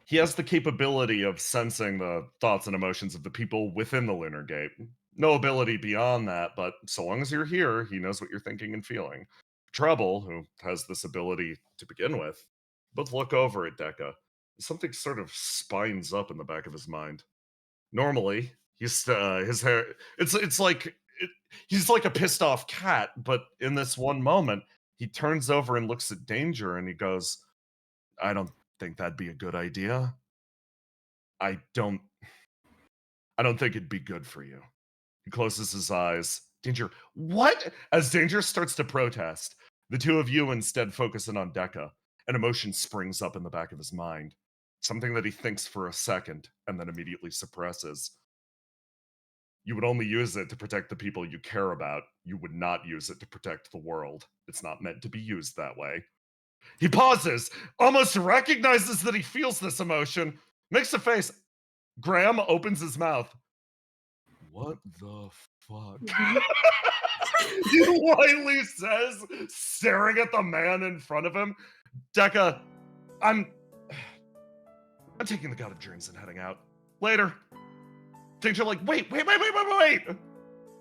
he has the capability of sensing the thoughts and emotions of the people within the Lunar Gate. No ability beyond that, but so long as you're here, he knows what you're thinking and feeling. Trouble, who has this ability to begin with, both look over at Dekka. Something sort of spines up in the back of his mind. Normally, his hair, he's like a pissed off cat, but in this one moment, he turns over and looks at Danger and he goes, I don't think that'd be a good idea. I don't think it'd be good for you. He closes his eyes. Danger, what? As Danger starts to protest, the two of you instead focus in on Dekka. An emotion springs up in the back of his mind. Something that he thinks for a second and then immediately suppresses. You would only use it to protect the people you care about. You would not use it to protect the world. It's not meant to be used that way. He pauses, almost recognizes that he feels this emotion, makes a face. Graham opens his mouth. What the fuck? He whitely says, staring at the man in front of him. Dekka, I'm taking the God of Dreams and heading out. Later. Danger like, wait.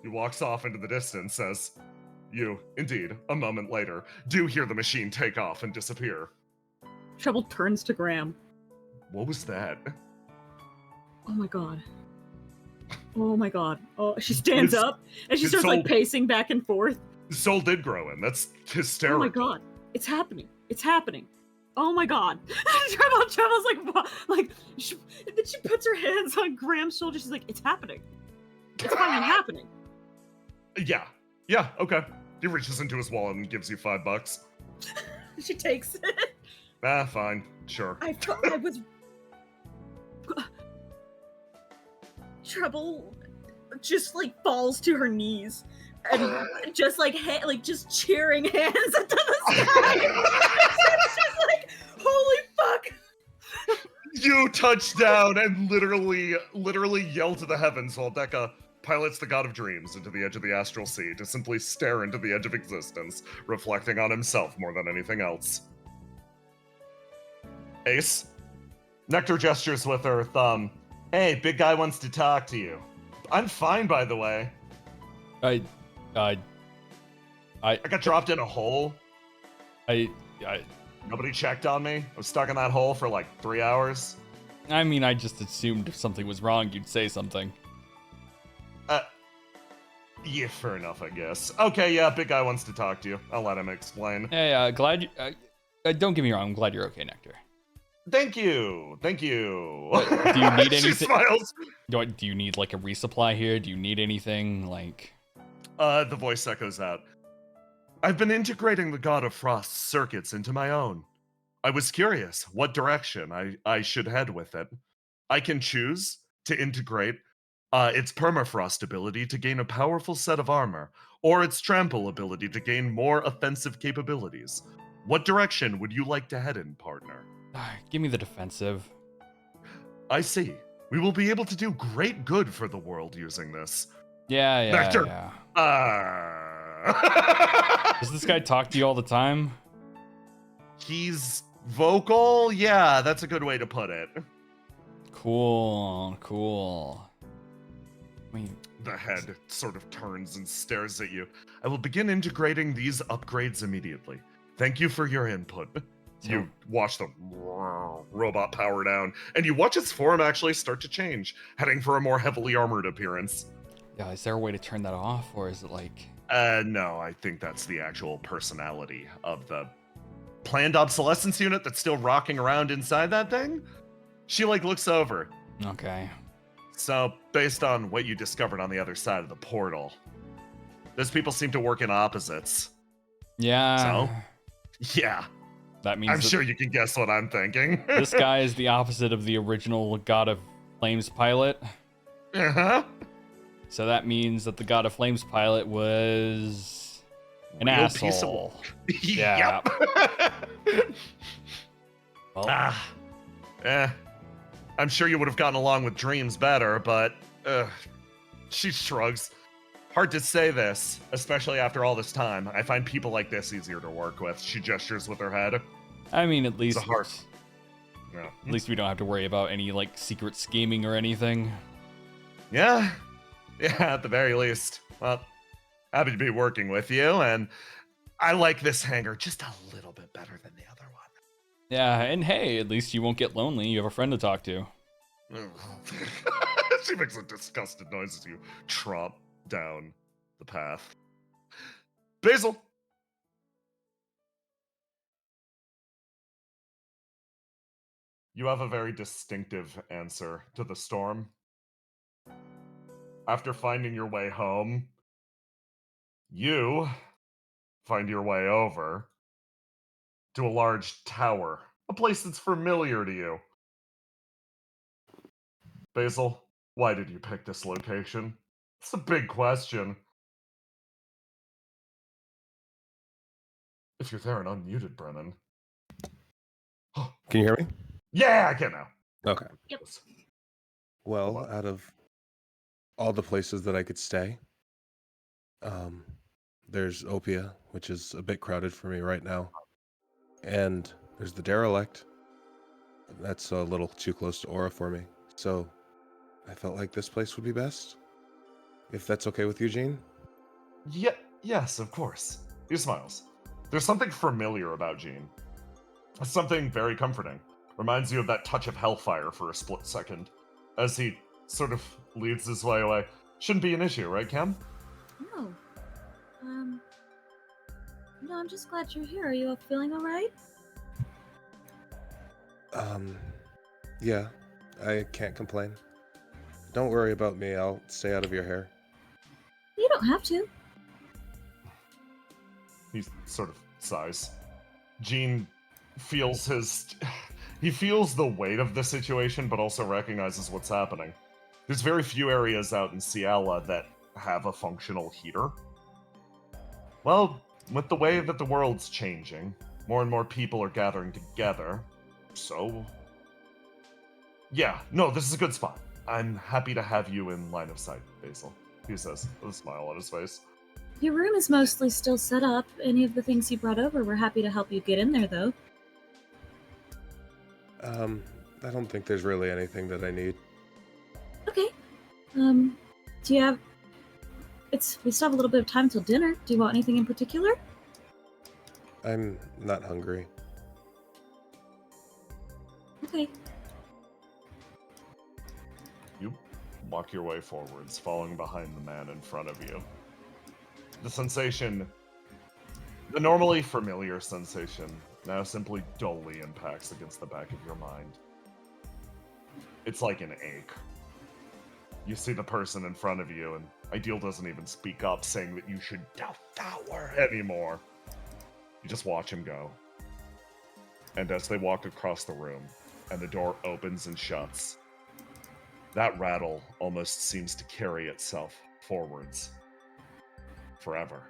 He walks off into the distance, says, you, indeed, a moment later, do hear the machine take off and disappear. Trouble turns to Graham. What was that? Oh my god. Oh my god. Oh, she stands up and she starts like pacing back and forth. His soul did grow in. That's hysterical. Oh my god. It's happening. It's happening. Oh my god. Trevor's like, what? Like, and then she puts her hands on Graham's shoulder. She's like, it's happening. It's finally happening. Yeah, okay. He reaches into his wallet and gives you $5. She takes it. Fine. Sure. I was... Trouble just like falls to her knees and just like just cheering hands into the sky. She's like, holy fuck. You touch down and literally yell to the heavens while Dekka pilots the God of Dreams into the edge of the astral sea to simply stare into the edge of existence, reflecting on himself more than anything else. Ace. Nectar gestures with her thumb. Hey, big guy wants to talk to you. I'm fine, by the way. I got dropped in a hole. Nobody checked on me. I was stuck in that hole for like 3 hours. I mean, I just assumed if something was wrong, you'd say something. Yeah, fair enough, I guess. Okay, yeah, big guy wants to talk to you. I'll let him explain. Hey, glad you... don't get me wrong, I'm glad you're okay, Nectar. Thank you. Do you need anything? She smiles. Do you need like a resupply here? Do you need anything like? The voice echoes out. I've been integrating the God of Frost's circuits into my own. I was curious what direction I should head with it. I can choose to integrate its permafrost ability to gain a powerful set of armor, or its trample ability to gain more offensive capabilities. What direction would you like to head in, partner? Give me the defensive. I see. We will be able to do great good for the world using this. Yeah. Nectar. Does this guy talk to you all the time? He's Vocal? Yeah, that's a good way to put it. Cool. I mean, The head sort of turns and stares at you. I will begin integrating these upgrades immediately. Thank you for your input. You watch the robot power down, and you watch its form actually start to change, heading for a more heavily armored appearance. yeah, is there a way to turn that off, or is it like... No, I think that's the actual personality of the planned obsolescence unit that's still rocking around inside that thing. She, like, looks over. Okay. So, based on what you discovered on the other side of the portal, those people seem to work in opposites. Yeah. So, yeah. That means I'm sure you can guess what I'm thinking. this guy is the opposite of the original God of Flames pilot. Uh-huh. So that means that the God of Flames pilot was an Real asshole. piece of work. Yeah. Yep. Well, I'm sure you would have gotten along with Dreams better, but she shrugs. Hard to say this, especially after all this time. I find people like this easier to work with. She gestures with her head. I mean, at least Yeah. at least we don't have to worry about any like secret scheming or anything. Yeah, at the very least. Well, happy to be working with you, and I like this hangar just a little bit better than the other one. Yeah, and hey, at least you won't get lonely. You have a friend to talk to. She makes a disgusted noise as you tromp down the path. Basil! You have a very distinctive answer to the storm. After finding your way home, you find your way over to a large tower, a place that's familiar to you. Basil, why did you pick this location? It's a big question. If you're there and unmuted, Brennan. Can you hear me? Yeah, I can now. Okay. Yep. Well, out of all the places that I could stay, there's Opia, which is a bit crowded for me right now. And there's the Derelict. That's a little too close to Aura for me. So I felt like this place would be best. If that's okay with you, Gene? Yes, of course. He smiles. There's something familiar about Gene. Something very comforting. Reminds you of that touch of hellfire for a split second. As he sort of leads his way away. Shouldn't be an issue, right, Cam? No. No, I'm just glad you're here. Are you feeling alright? Yeah, I can't complain. Don't worry about me, I'll stay out of your hair. You don't have to. He sort of sighs. Gene feels he feels the weight of the situation, but also recognizes what's happening. There's very few areas out in Ciala that have a functional heater. Well, with the way that the world's changing, more and more people are gathering together, so... Yeah, no, this is a good spot. I'm happy to have you in line of sight, Basil, he says, with a smile on his face. Your room is mostly still set up. Any of the things you brought over, we're happy to help you get in there, though. I don't think there's really anything that I need. Okay. Do you have... We still have a little bit of time till dinner. Do you want anything in particular? I'm not hungry. Okay. You walk your way forwards, following behind the man in front of you. The sensation, the normally familiar sensation, now simply dully impacts against the back of your mind. It's like an ache. You see the person in front of you, and Ideal doesn't even speak up, saying that you should devour anymore. You just watch him go. And as they walk across the room, and the door opens and shuts, that rattle almost seems to carry itself forwards. Forever.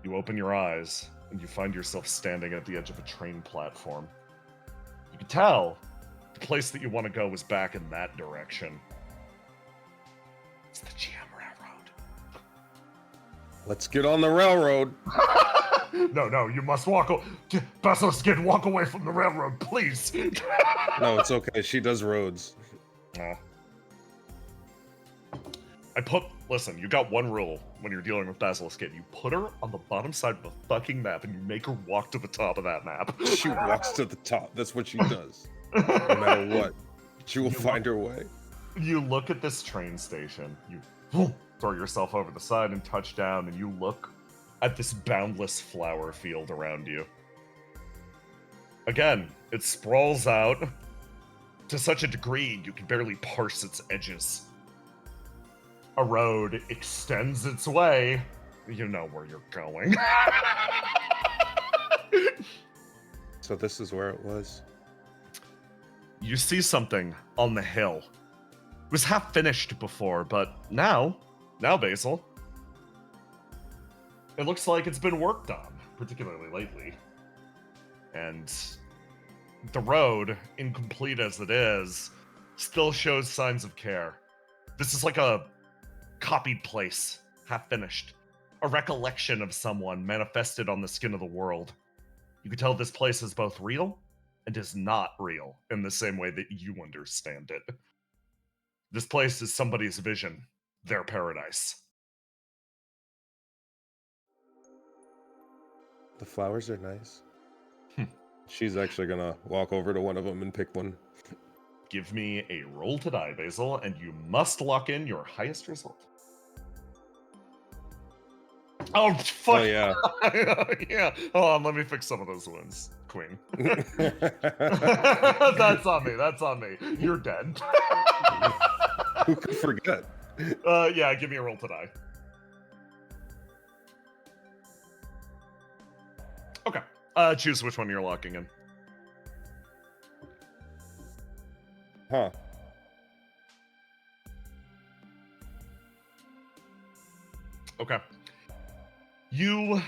You open your eyes, and you find yourself standing at the edge of a train platform. You can tell the place that you want to go is back in that direction. It's the GM Railroad. Let's get on the railroad. No, you must walk. Basilisk Kid, walk away from the railroad, please. No, it's okay. She does roads. Oh. Listen, you got one rule when you're dealing with Basilisk Kid. You put her on the bottom side of the fucking map and you make her walk to the top of that map. She walks to the top. That's what she does. No matter what. She will find her way. You look at this train station, you throw yourself over the side and touch down, and you look at this boundless flower field around you. Again, it sprawls out to such a degree you can barely parse its edges. A road extends its way. You know where you're going. So this is where it was. You see something on the hill. It was half finished before, but now, Basil, it looks like it's been worked on, particularly lately. And the road, incomplete as it is, still shows signs of care. This is like a copied place, half finished. A recollection of someone manifested on the skin of the world. You can tell this place is both real and is not real in the same way that you understand it. This place is somebody's vision, their paradise. The flowers are nice. She's actually gonna walk over to one of them and pick one. Give me a roll to die, Basil, and you must lock in your highest result. Oh, fuck! Oh, yeah. Yeah. Hold on, let me fix some of those wounds, Queen. That's on me. You're dead. Who could forget? Yeah, give me a roll to die. Okay. Choose which one you're locking in. Huh. Okay. You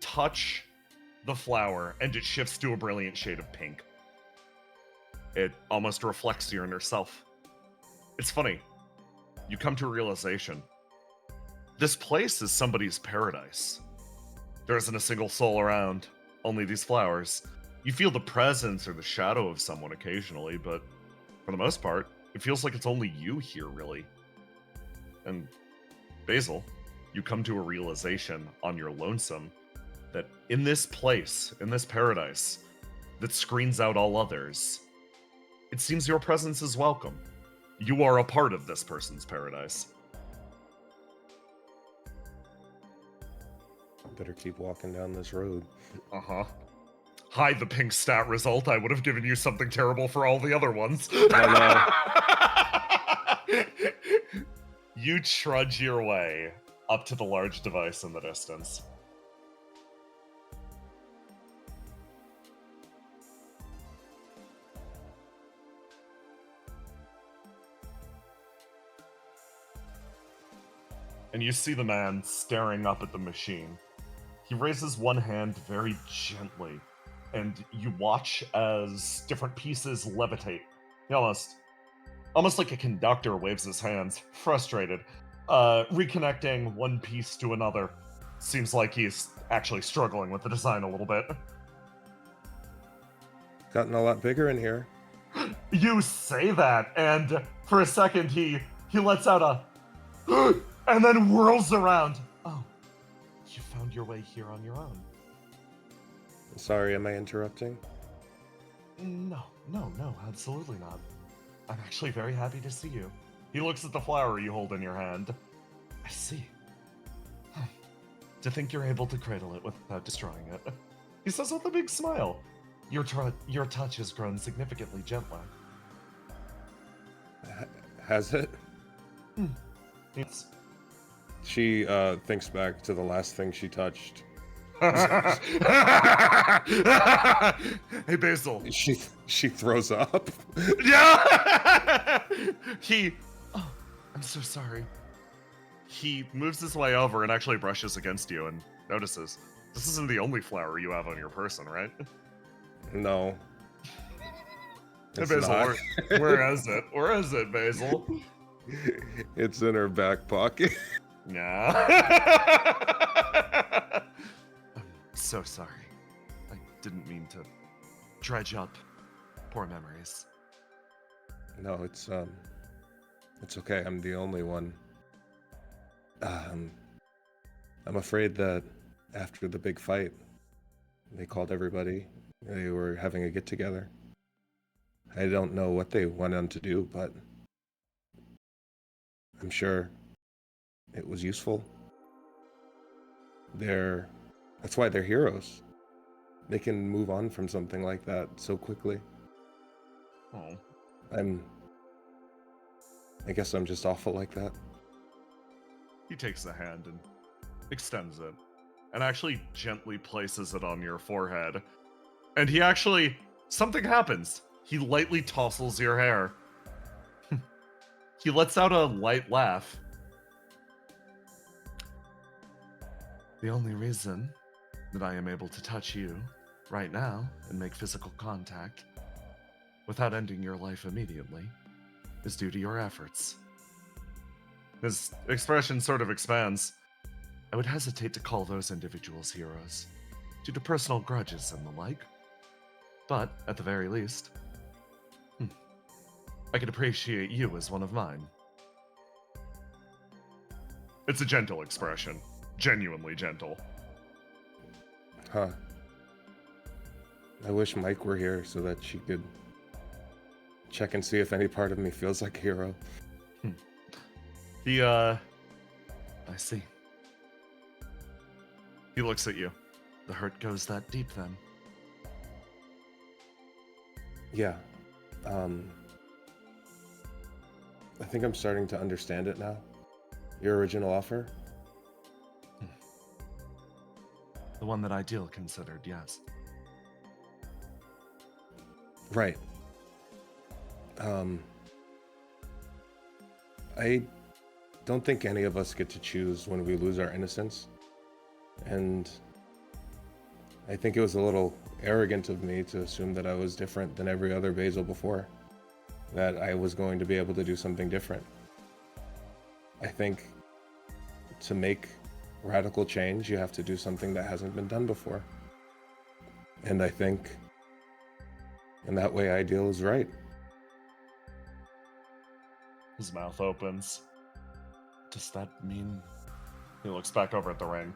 touch the flower and it shifts to a brilliant shade of pink. It almost reflects your inner self. It's funny. You come to a realization. This place is somebody's paradise. There isn't a single soul around, only these flowers. You feel the presence or the shadow of someone occasionally, but for the most part, it feels like it's only you here, really. And Basil, you come to a realization on your lonesome that in this place, in this paradise, that screens out all others, it seems your presence is welcome. You are a part of this person's paradise. Better keep walking down this road. Uh-huh. Hide the pink stat result. I would have given you something terrible for all the other ones. You trudge your way up to the large device in the distance. And you see the man staring up at the machine. He raises one hand very gently, and you watch as different pieces levitate. He almost like a conductor waves his hands, frustrated, reconnecting one piece to another. Seems like he's actually struggling with the design a little bit. Gotten a lot bigger in here. You say that, and for a second he lets out a and then whirls around. Oh, you found your way here on your own. Sorry, am I interrupting? No, absolutely not. I'm actually very happy to see you. He looks at the flower you hold in your hand. I see. To think you're able to cradle it without destroying it. He says with a big smile. Your touch has grown significantly gentler. Has it? It's... She thinks back to the last thing she touched. Hey, Basil. She throws up. Yeah! Oh, I'm so sorry. He moves his way over and actually brushes against you and notices. This isn't the only flower you have on your person, right? No. Hey, Basil, where is it? Where is it, Basil? It's in her back pocket. Yeah. So sorry. I didn't mean to dredge up poor memories. No, it's okay. I'm the only one. I'm afraid that after the big fight, they called everybody. They were having a get-together. I don't know what they went on to do, but I'm sure it was useful. That's why they're heroes. They can move on from something like that so quickly. Oh. I guess I'm just awful like that. He takes the hand and extends it, and actually gently places it on your forehead. And something happens. He lightly tousles your hair. He lets out a light laugh. The only reason that I am able to touch you right now and make physical contact without ending your life immediately is due to your efforts. His expression sort of expands. I would hesitate to call those individuals heroes, due to personal grudges and the like. But, at the very least, I could appreciate you as one of mine. It's a gentle expression. Genuinely gentle. Huh. I wish Mike were here so that she could check and see if any part of me feels like a hero. I see. He looks at you. The hurt goes that deep then. Yeah. I think I'm starting to understand it now. Your original offer? The one that Ideal considered, yes. Right. I don't think any of us get to choose when we lose our innocence. And I think it was a little arrogant of me to assume that I was different than every other Basil before. That I was going to be able to do something different. I think to make radical change, you have to do something that hasn't been done before. And I think in that way, Ideal is right. His mouth opens. Does that mean... He looks back over at the ring.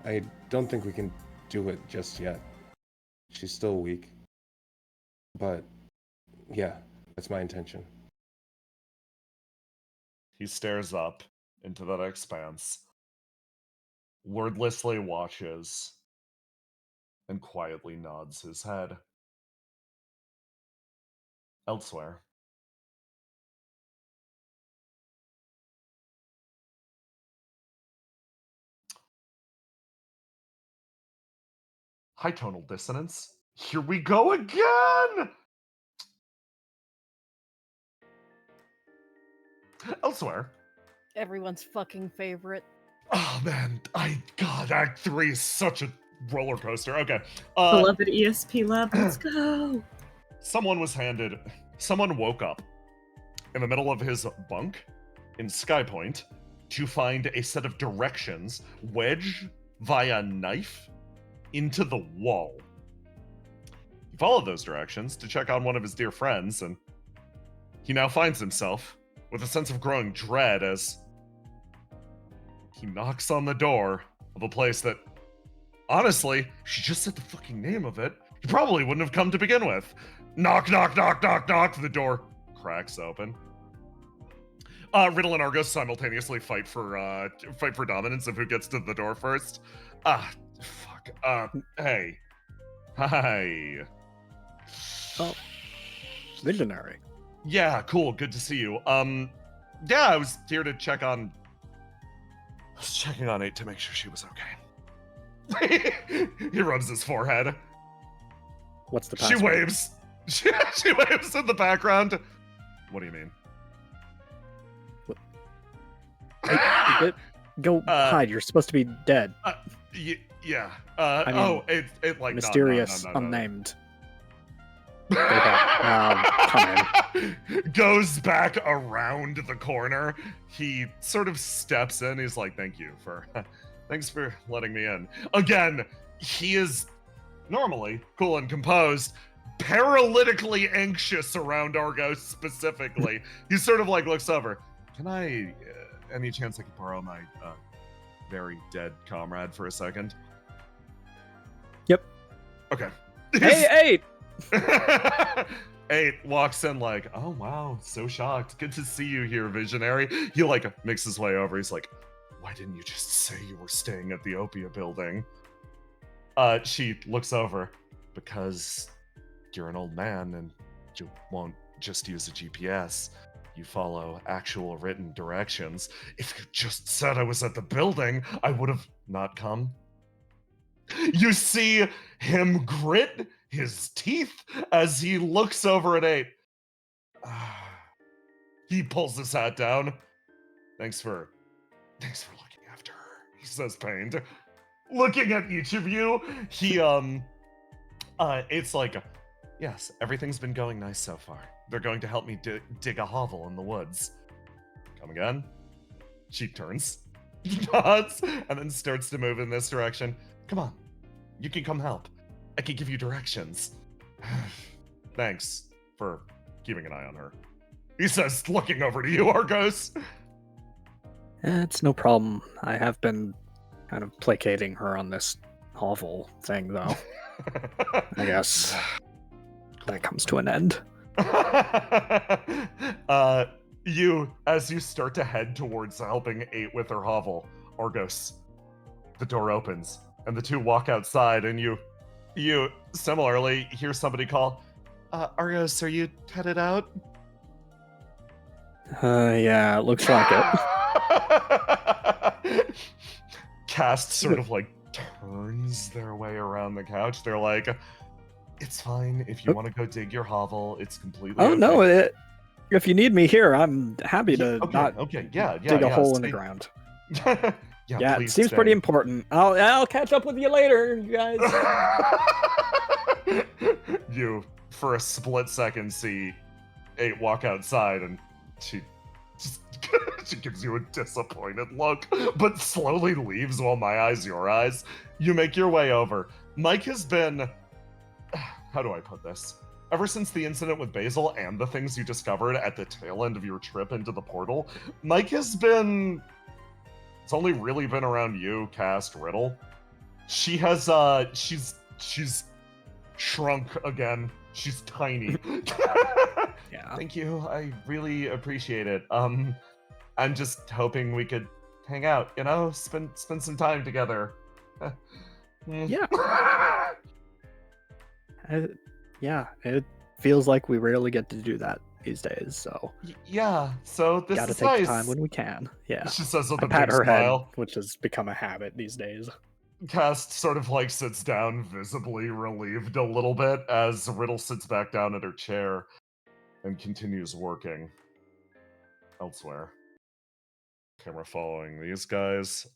I don't think we can do it just yet. She's still weak. But, yeah, that's my intention. He stares up into that expanse, wordlessly watches, and quietly nods his head. Elsewhere. High tonal dissonance. Here we go again! Elsewhere. Everyone's fucking favorite. Oh man, God, Act 3 is such a roller coaster. Okay. Beloved ESP Lab, let's go! Someone woke up in the middle of his bunk in Skypoint to find a set of directions wedged via knife into the wall. He followed those directions to check on one of his dear friends, and he now finds himself with a sense of growing dread as he knocks on the door of a place that, honestly, if she just said the fucking name of it, he probably wouldn't have come to begin with. Knock, knock, knock, knock, knock. The door cracks open. Riddle and Argos simultaneously fight for dominance of who gets to the door first. Fuck. Hey. Hi. Oh, visionary. Yeah, cool. Good to see you. Yeah, I was here to check on... I was checking on 8 to make sure she was okay. He rubs his forehead. What's the password? She waves. She waves in the background. What do you mean? Go hide. You're supposed to be dead. Yeah. I mean, it like mysterious, no. unnamed. Come in. Goes back around the corner. He sort of steps in. He's like, "Thank you for Thanks for letting me in. Again, he is normally cool and composed, paralytically anxious around Argos specifically. He sort of like looks over. Can I, any chance I could borrow my very dead comrade for a second? Yep. Okay. Hey, 8 walks in like, oh wow, so shocked. Good to see you here, visionary. He like makes his way over. He's like, why didn't you just say you were staying at the Opia building? She looks over, because you're an old man and you won't just use a GPS. You follow actual written directions. If you just said I was at the building, I would have not come. You see him grit his teeth as he looks over at 8. He pulls his hat down. Thanks for looking after her, he says, pained. Looking at each of you, he it's like, yes, everything's been going nice so far. They're going to help me dig a hovel in the woods. Come again? She turns, nods, and then starts to move in this direction. Come on, you can come help. I can give you directions. Thanks for keeping an eye on her, he says, looking over to you, Argos. It's no problem. I have been kind of placating her on this hovel thing, though. I guess that comes to an end. As you start to head towards helping 8 with her hovel, Argos, the door opens and the two walk outside, and you similarly hear somebody call, Argos, are you headed out? Yeah, it looks like it. Cast sort of like turns their way around the couch. They're like, it's fine if you want to go dig your hovel. It's completely Oh okay. no, if you need me here, I'm happy to dig a hole in the ground. Yeah, it seems pretty important. I'll catch up with you later, you guys. You, for a split second, see 8 walk outside, and she gives you a disappointed look, but slowly leaves while my eyes, your eyes. You make your way over. Mike has been, how do I put this? Ever since the incident with Basil and the things you discovered at the tail end of your trip into the portal, Mike has been, it's only really been around you, Cast, Riddle. She has, she's shrunk again. She's tiny. Yeah. Thank you. I really appreciate it. I'm just hoping we could hang out, spend some time together. Yeah. Yeah, it feels like we rarely get to do that these days, so yeah, so this gotta is take nice. the time when we can. Yeah. She says with I a pat big her smile. head, which has become a habit these days. Cast sort of like sits down, visibly relieved a little bit, as Riddle sits back down at her chair and continues working elsewhere. Camera following these guys.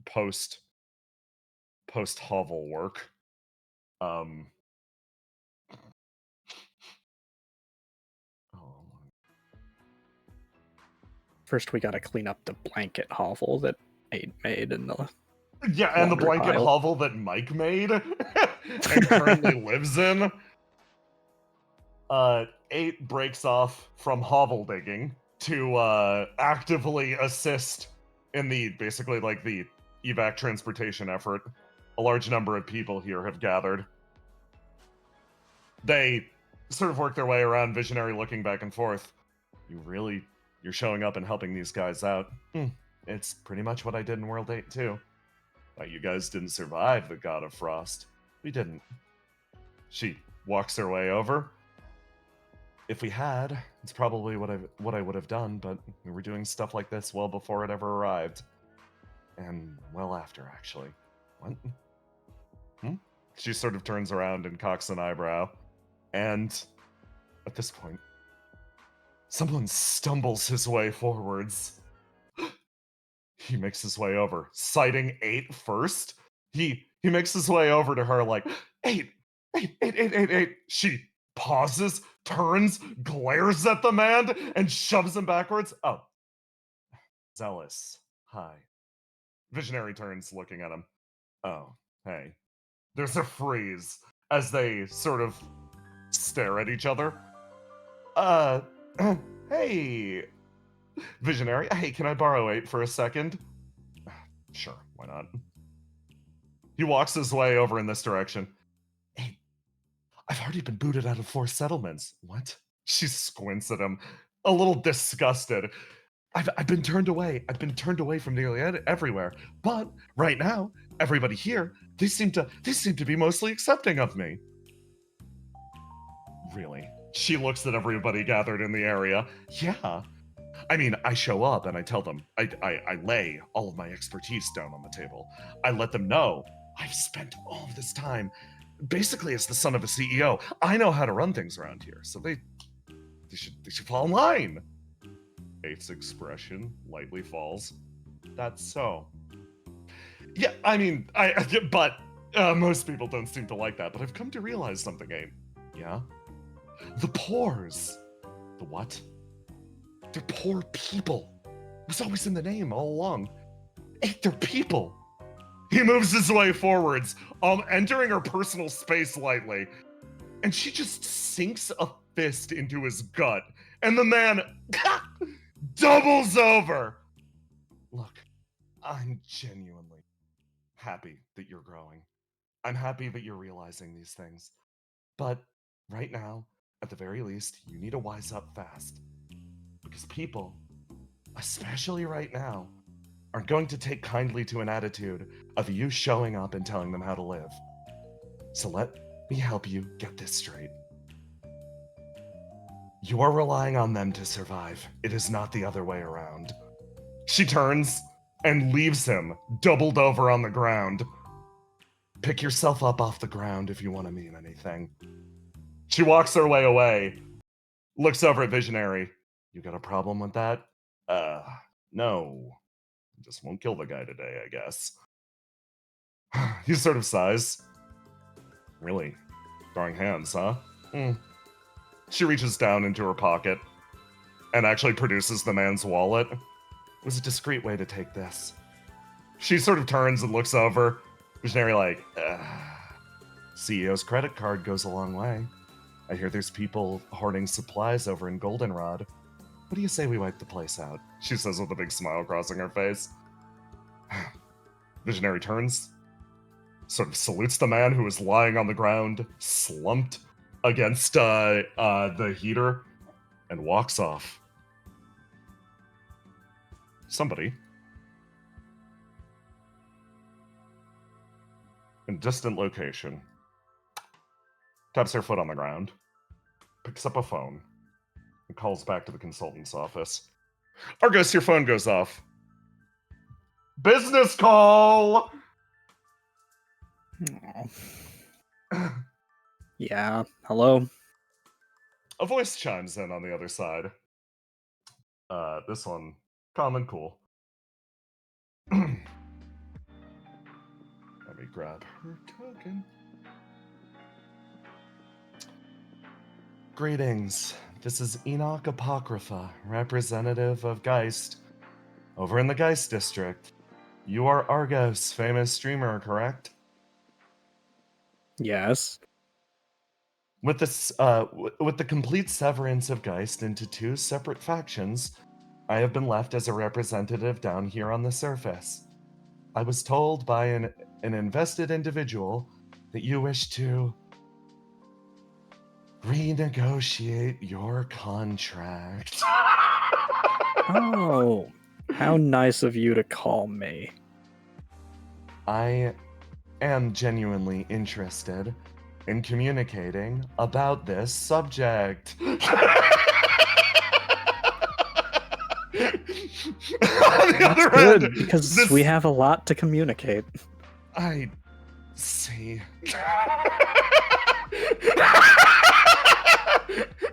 Post hovel work. First, we gotta clean up the blanket hovel that 8 made in the Yeah, and the laundry blanket pile. hovel that Mike made and currently lives in. 8 breaks off from hovel digging to actively assist in the basically like the evac transportation effort. A large number of people here have gathered. They sort of work their way around, visionary looking back and forth. You're showing up and helping these guys out. It's pretty much what I did in World 8 too. You guys didn't survive the God of Frost. We didn't. She walks her way over. If we had, it's probably what I would have done, but we were doing stuff like this well before it ever arrived. And well after, actually. What? She sort of turns around and cocks an eyebrow. And at this point, someone stumbles his way forwards. He makes his way over, citing 8 first. He makes his way over to her like, 8. She pauses, turns, glares at the man, and shoves him backwards. Oh. Zealous. Hi. Visionary turns, looking at him. Oh, hey. There's a freeze as they sort of stare at each other. Hey, Visionary. Hey, can I borrow 8 for a second? Sure, why not? He walks his way over in this direction. Hey, I've already been booted out of 4 settlements. What? She squints at him, a little disgusted. I've been turned away. I've been turned away from nearly everywhere. But right now, everybody here, they seem to be mostly accepting of me. Really? She looks at everybody gathered in the area. Yeah. I mean, I show up and I tell them, I lay all of my expertise down on the table. I let them know I've spent all of this time basically as the son of a CEO. I know how to run things around here, so they should fall in line. 8's expression lightly falls. That's so. Yeah, I mean, but most people don't seem to like that. But I've come to realize something, 8. Yeah? The pores. The what? They're poor people. It was always in the name all along. 8, they're people. He moves his way forwards, entering her personal space lightly. And she just sinks a fist into his gut. And the man doubles over. Look, I'm genuinely happy that you're growing. I'm happy that you're realizing these things. But right now, at the very least, you need to wise up fast. Because people, especially right now, aren't going to take kindly to an attitude of you showing up and telling them how to live. So let me help you get this straight. You are relying on them to survive. It is not the other way around. She turns and leaves him doubled over on the ground. Pick yourself up off the ground if you want to mean anything. She walks her way away, looks over at Visionary. You got a problem with that? No. Just won't kill the guy today, I guess. He sort of sighs. Really? Throwing hands, huh? She reaches down into her pocket and actually produces the man's wallet. It was a discreet way to take this. She sort of turns and looks over. Visionary like, CEO's credit card goes a long way. I hear there's people hoarding supplies over in Goldenrod. What do you say we wipe the place out? She says with a big smile crossing her face. Visionary turns, sort of salutes the man who is lying on the ground, slumped against the heater, and walks off. Somebody, in a distant location, taps her foot on the ground, picks up a phone, and calls back to the consultant's office. Argos, your phone goes off. Business call! Yeah, hello? A voice chimes in on the other side. This one, calm and cool. Let me grab her token. Greetings. This is Enoch Apocrypha, representative of Geist. Over in the Geist district. You are Argos, famous streamer, correct? Yes. With this, with the complete severance of Geist into 2 separate factions, I have been left as a representative down here on the surface. I was told by an invested individual that you wish to renegotiate your contract. Oh, how nice of you to call me. I am genuinely interested in communicating about this subject. On the other Good, end, because we have a lot to communicate. I see.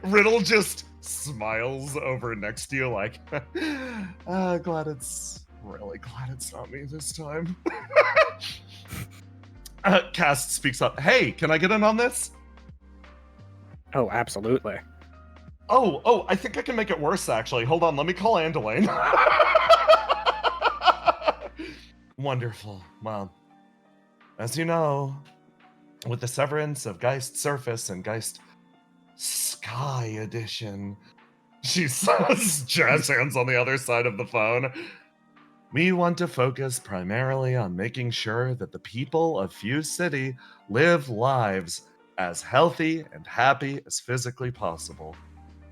Riddle just smiles over next to you like, really glad it's not me this time. Cast speaks up. Hey, can I get in on this? Oh, absolutely. Oh, I think I can make it worse, actually. Hold on, let me call Andelaine. Wonderful. Well, as you know, with the severance of Geist Surface and Geist Sky Edition, she says, jazz hands on the other side of the phone. We want to focus primarily on making sure that the people of Fuse City live lives as healthy and happy as physically possible.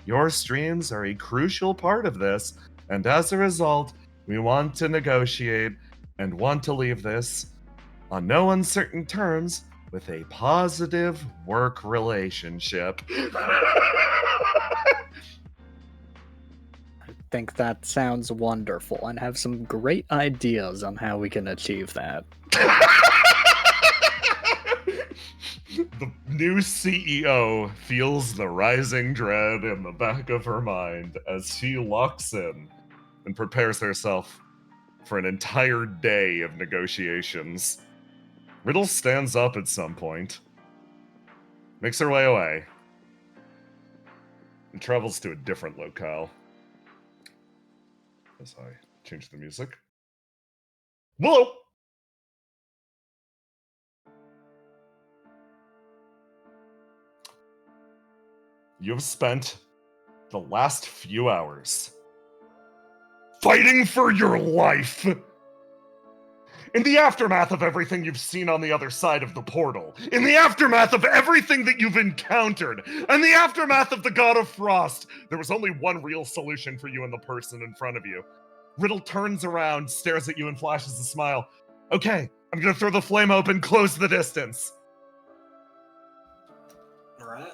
Your streams are a crucial part of this, and as a result, we want to negotiate and want to leave this on no uncertain terms with a positive work relationship. I think that sounds wonderful and have some great ideas on how we can achieve that. The new CEO feels the rising dread in the back of her mind as she locks in and prepares herself for an entire day of negotiations. Riddle stands up at some point, makes her way away, and travels to a different locale. As I change the music. Willow! You've spent the last few hours fighting for your life! In the aftermath of everything you've seen on the other side of the portal, in the aftermath of everything that you've encountered, and the aftermath of the God of Frost, there was only one real solution for you and the person in front of you. Riddle turns around, stares at you, and flashes a smile. Okay, I'm gonna throw the flame open, close the distance. Alright.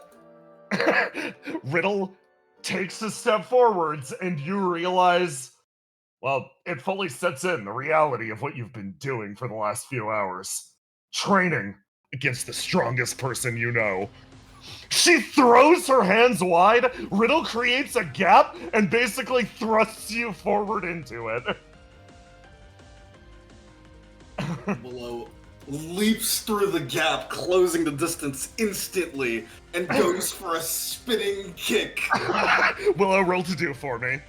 Riddle takes a step forwards, and you realize, well, it fully sets in the reality of what you've been doing for the last few hours. Training against the strongest person you know. She throws her hands wide, Riddle creates a gap, and basically thrusts you forward into it. Willow leaps through the gap, closing the distance instantly, and goes for a spinning kick. Willow, roll to do for me.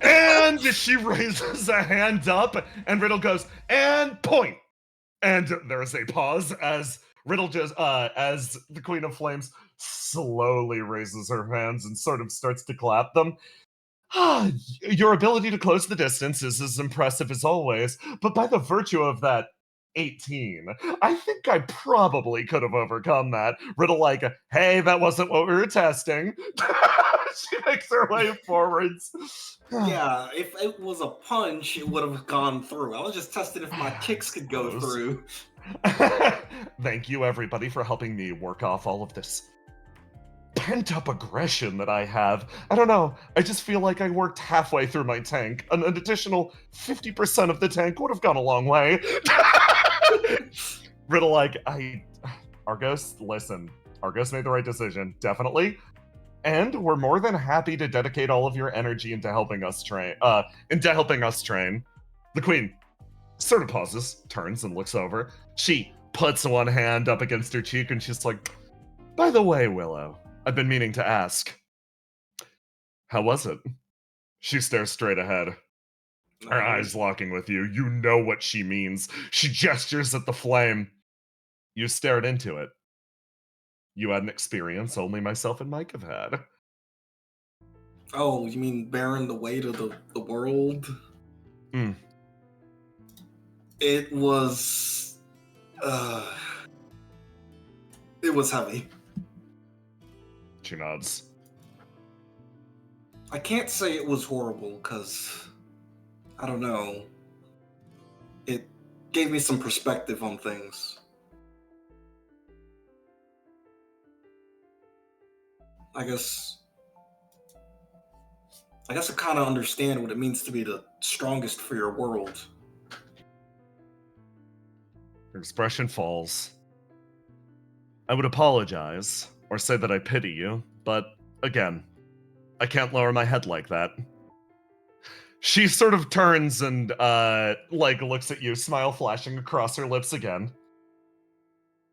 And she raises a hand up, and Riddle goes, and point. And there is a pause as Riddle as the Queen of Flames slowly raises her hands and sort of starts to clap them. Your ability to close the distance is as impressive as always, but by the virtue of that 18, I think I probably could have overcome that. Riddle like, hey, that wasn't what we were testing. She makes her way forwards. Yeah, if it was a punch, it would have gone through. I was just testing if my kicks could go through. Thank you, everybody, for helping me work off all of this pent-up aggression that I have. I don't know, I just feel like I worked halfway through my tank. An additional 50% of the tank would have gone a long way. Riddle like, Argos, listen. Argos made the right decision, definitely. And we're more than happy to dedicate all of your energy into helping us train. The Queen sort of pauses, turns, and looks over. She puts one hand up against her cheek, and she's like, by the way, Willow, I've been meaning to ask. How was it? She stares straight ahead. Her eyes locking with you. You know what she means. She gestures at the flame. You stared into it. You had an experience only myself and Mike have had. Oh, you mean bearing the weight of the world? It was... it was heavy. She nods. I can't say it was horrible, because... I don't know. It gave me some perspective on things. I guess I kind of understand what it means to be the strongest for your world. Her expression falls. I would apologize, or say that I pity you, but again, I can't lower my head like that. She sort of turns and, looks at you, smile flashing across her lips again.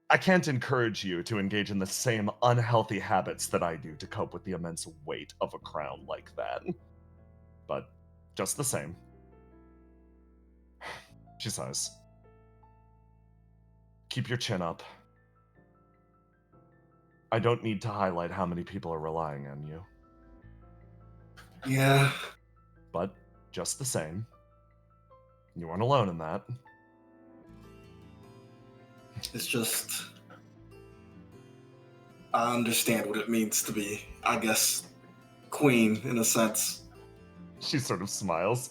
I can't encourage you to engage in the same unhealthy habits that I do to cope with the immense weight of a crown like that. But just the same, She sighs. Keep your chin up. I don't need to highlight how many people are relying on you. Yeah. But just the same, you aren't alone in that. It's just... I understand what it means to be, I guess, queen, in a sense. She sort of smiles.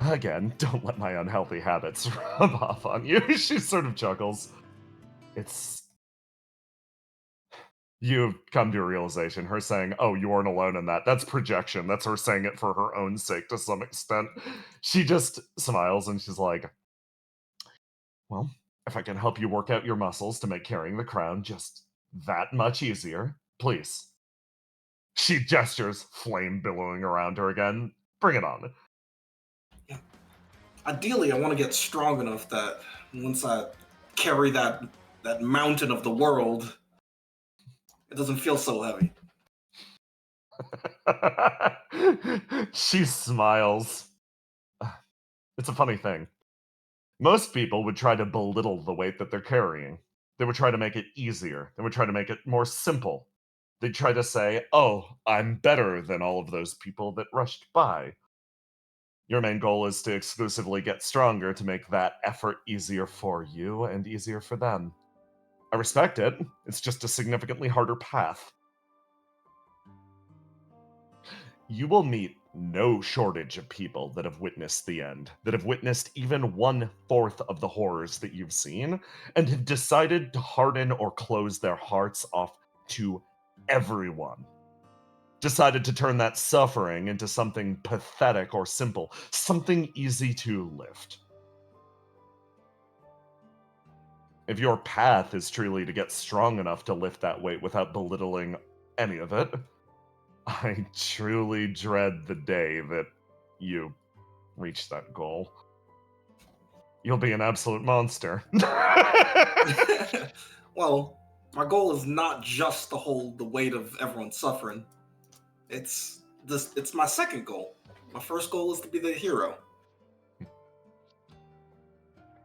Again, don't let my unhealthy habits rub off on you. She sort of chuckles. It's... You've come to a realization. Her saying, oh, you aren't alone in that. That's projection. That's her saying it for her own sake to some extent. She just smiles and she's like, well, if I can help you work out your muscles to make carrying the crown just that much easier, please. She gestures, flame billowing around her again. Bring it on. Ideally, I want to get strong enough that once I carry that mountain of the world, it doesn't feel so heavy. She smiles. It's a funny thing. Most people would try to belittle the weight that they're carrying. They would try to make it easier. They would try to make it more simple. They'd try to say, oh, I'm better than all of those people that rushed by. Your main goal is to exclusively get stronger to make that effort easier for you and easier for them. I respect it. It's just a significantly harder path. You will meet no shortage of people that have witnessed the end, that have witnessed even 1/4 of the horrors that you've seen, and have decided to harden or close their hearts off to everyone. Decided to turn that suffering into something pathetic or simple, something easy to lift. If your path is truly to get strong enough to lift that weight without belittling any of it, I truly dread the day that you reach that goal. You'll be an absolute monster. Well, my goal is not just to hold the weight of everyone's suffering. It's my second goal. My first goal is to be the hero.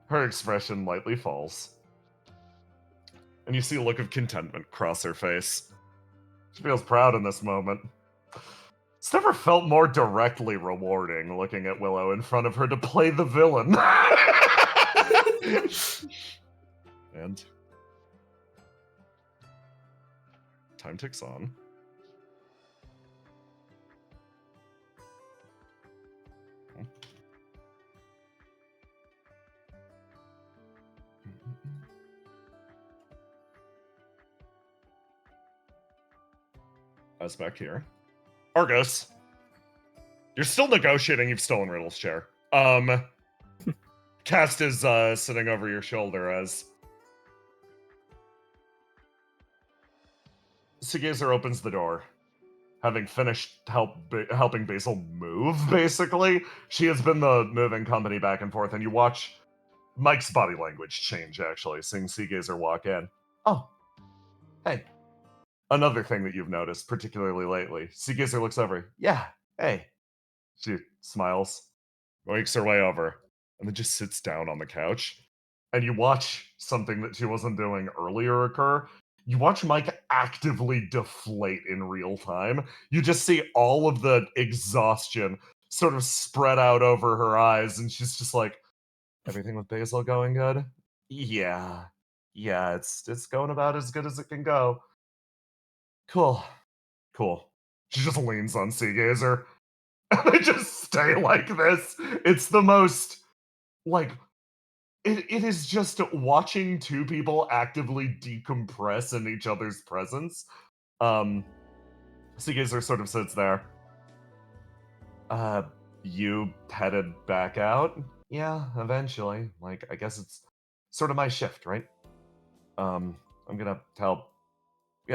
Her expression lightly falls, and you see a look of contentment cross her face. She feels proud in this moment. It's never felt more directly rewarding looking at Willow in front of her to play the villain. And time ticks on. Us back here. Argos, you're still negotiating. You've stolen Riddle's chair. Cast is sitting over your shoulder as Segazer opens the door. Having finished helping Basil move, basically, she has been the moving company back and forth, and you watch Mike's body language change, actually, seeing Seagazer walk in. Oh, hey. Another thing that you've noticed, particularly lately, Seagazer looks over. Yeah, hey. She smiles, makes her way over, and then just sits down on the couch. And you watch something that she wasn't doing earlier occur. You watch Mike actively deflate in real time. You just see all of the exhaustion sort of spread out over her eyes, and she's just like, everything with Basil going good? Yeah, it's going about as good as it can go. Cool. She just leans on Seagazer. And they just stay like this. It's the most, like, it is just watching two people actively decompress in each other's presence. Seagazer sort of sits there. You headed back out? Yeah, eventually. Like, I guess it's sort of my shift, right? I'm gonna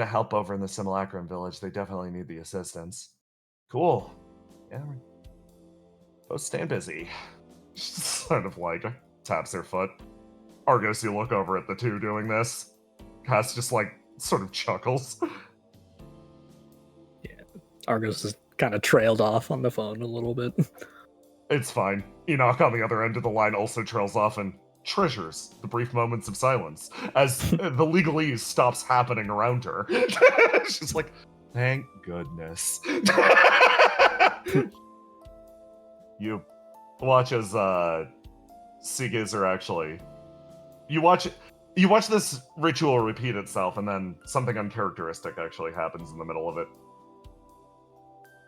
help over in the Simulacrum village. They definitely need the assistance. Cool. Yeah, both staying busy. Sort of like taps her foot. Argos, you look over at the two doing this. Cass just like sort of chuckles. Yeah, Argos is kind of trailed off on the phone a little bit. It's fine. Enoch on the other end of the line also trails off and treasures the brief moments of silence as the legalese stops happening around her. She's like, thank goodness. You watch as Seagazer actually... You watch this ritual repeat itself, and then something uncharacteristic actually happens in the middle of it.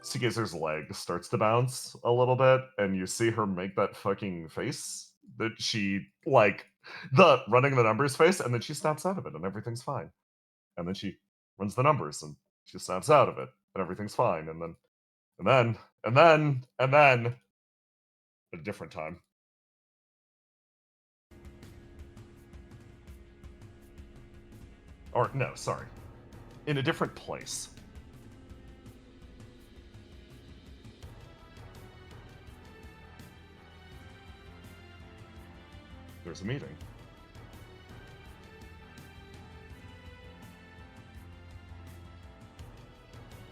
Seagazer's leg starts to bounce a little bit, and you see her make that fucking face that she, like, the running the numbers face, and then she snaps out of it, and everything's fine. And then she runs the numbers, and she snaps out of it, and everything's fine. And then, at a different time. Or, no, sorry. In a different place. There's a meeting.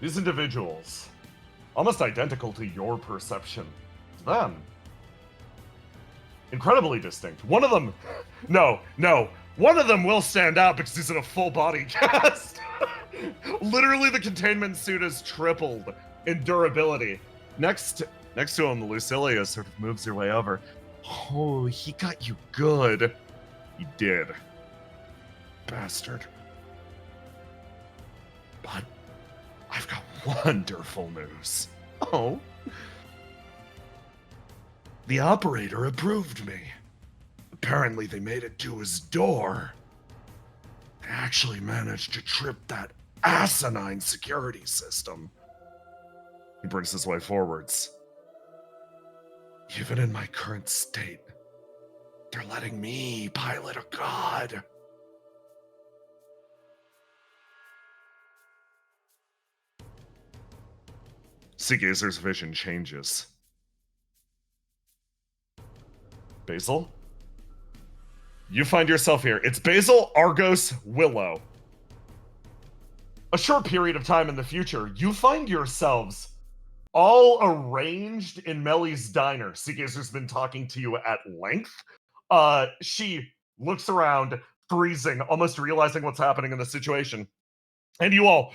These individuals, almost identical to your perception, to them, incredibly distinct. One of them, no, one of them will stand out because he's in a full body cast. Literally, the containment suit has tripled in durability. Next to him, Lucilia sort of moves her way over. Oh, he got you good. He did. Bastard. But I've got wonderful news. Oh. The operator approved me. Apparently they made it to his door. They actually managed to trip that asinine security system. He brings his way forwards. Even in my current state, they're letting me pilot a god. Seagazer's vision changes. Basil? You find yourself here. It's Basil, Argos, Willow. A short period of time in the future, you find yourselves all arranged in Melly's diner. Seagazer's been talking to you at length. She looks around, freezing, almost realizing what's happening in the situation. And you all,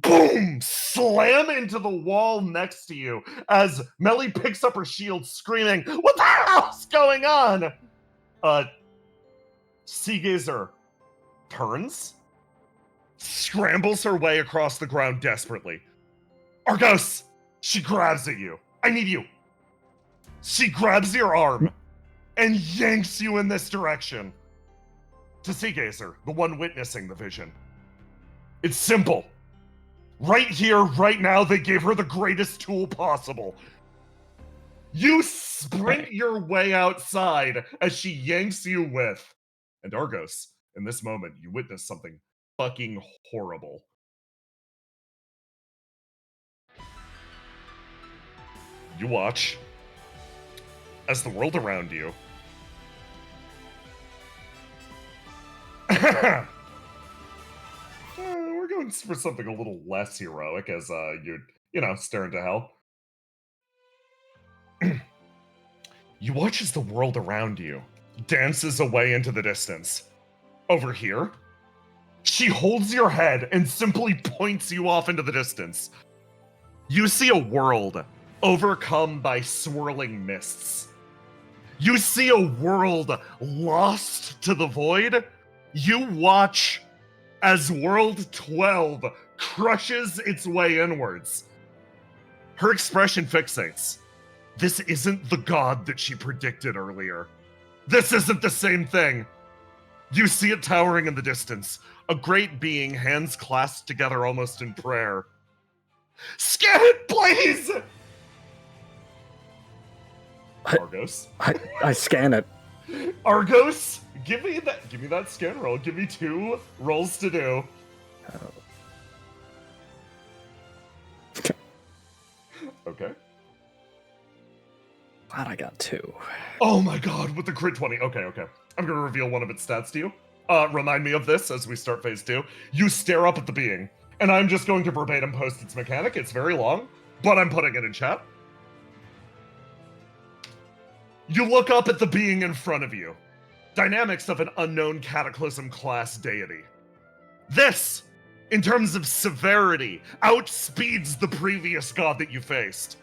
boom, slam into the wall next to you as Melly picks up her shield, screaming, "What the hell's going on?" Seagazer turns, scrambles her way across the ground desperately. Argos! She grabs at you. I need you. She grabs your arm and yanks you in this direction. To Seagazer, the one witnessing the vision. It's simple. Right here, right now, they gave her the greatest tool possible. You sprint your way outside as she yanks you with. And Argos, in this moment, you witness something fucking horrible. You watch as the world around you we're going for something a little less heroic as you stare into hell. You watch as the world around you dances away into the distance. Over here, she holds your head and simply points you off into the distance. You see a world overcome by swirling mists. You see a world lost to the void. You watch as World 12 crushes its way inwards. Her expression fixates. This isn't the god that she predicted earlier. This isn't the same thing. You see it towering in the distance. A great being, hands clasped together almost in prayer. Scan it, please! Argos. I scan it. Argos, give me that scan roll. Give me 2 rolls to do. Okay. Glad I got 2. Oh my god, with the crit 20. Okay. I'm gonna reveal one of its stats to you. Remind me of this as we start phase 2. You stare up at the being, and I'm just going to verbatim post its mechanic. It's very long, but I'm putting it in chat. You look up at the being in front of you. Dynamics of an unknown cataclysm class deity. This, in terms of severity, outspeeds the previous god that you faced.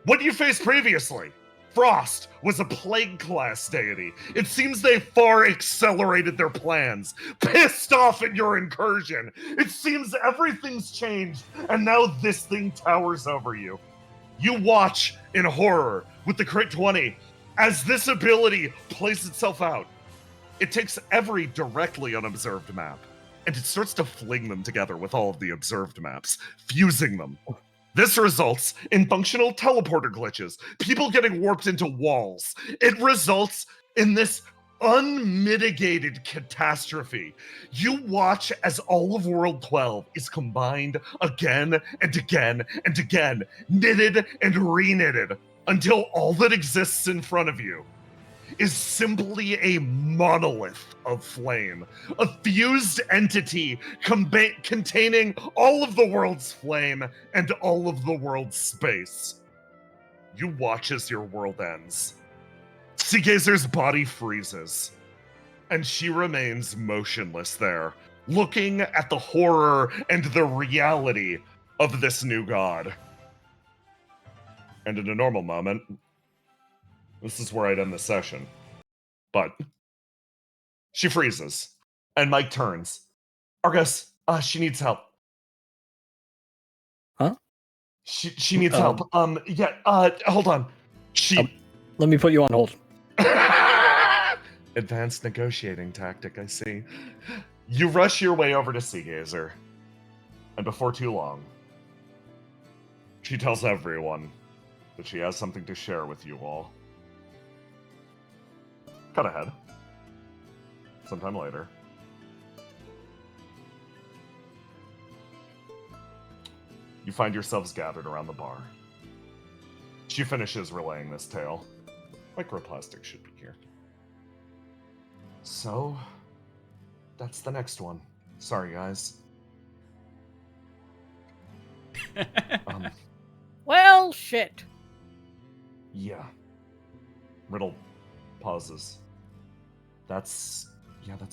What you faced previously? Frost was a plague class deity. It seems they far accelerated their plans, pissed off at your incursion. It seems everything's changed, and now this thing towers over you. You watch in horror with the crit 20 as this ability plays itself out. It takes every directly unobserved map, and it starts to fling them together with all of the observed maps, fusing them. This results in functional teleporter glitches, people getting warped into walls. It results in this unmitigated catastrophe. You watch as all of World 12 is combined again and again and again, knitted and re-knitted, until all that exists in front of you is simply a monolith of flame, a fused entity containing all of the world's flame and all of the world's space. You watch as your world ends. Seagazer's body freezes, and she remains motionless there, looking at the horror and the reality of this new god. And in a normal moment, this is where I'd end the session. But she freezes, and Mike turns. Argus, she needs help. Huh? She needs help. Hold on. Let me put you on hold. Advanced negotiating tactic, I see. You rush your way over to Seagazer, and before too long, she tells everyone that she has something to share with you all. Cut ahead. Sometime later. You find yourselves gathered around the bar. She finishes relaying this tale. Microplastic should be here. So, that's the next one. Sorry, guys. Well, shit. Yeah. Riddle pauses. That's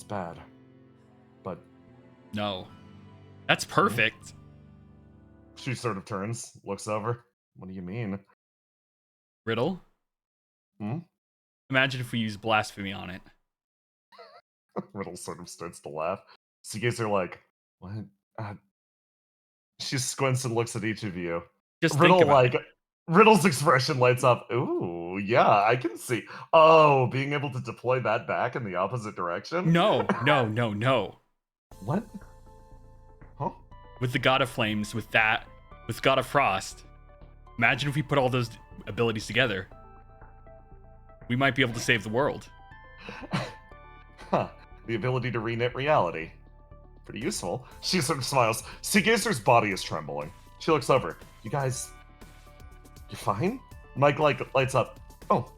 bad. But No. That's perfect. she sort of turns, looks over. What do you mean? Riddle? Hmm? Imagine if we use blasphemy on it. Riddle sort of starts to laugh. So you guys are like, what? She squints and looks at each of you. Just Riddle, think about like, it. Riddle's expression lights up. Ooh, yeah, I can see. Oh, being able to deploy that back in the opposite direction? No. What? Huh? With the God of Flames, with God of Frost. Imagine if we put all those abilities together. We might be able to save the world. Huh. The ability to reknit reality. Pretty useful. She sort of smiles. Seagazer's body is trembling. She looks over. You guys... You fine? Mike, lights up. Oh.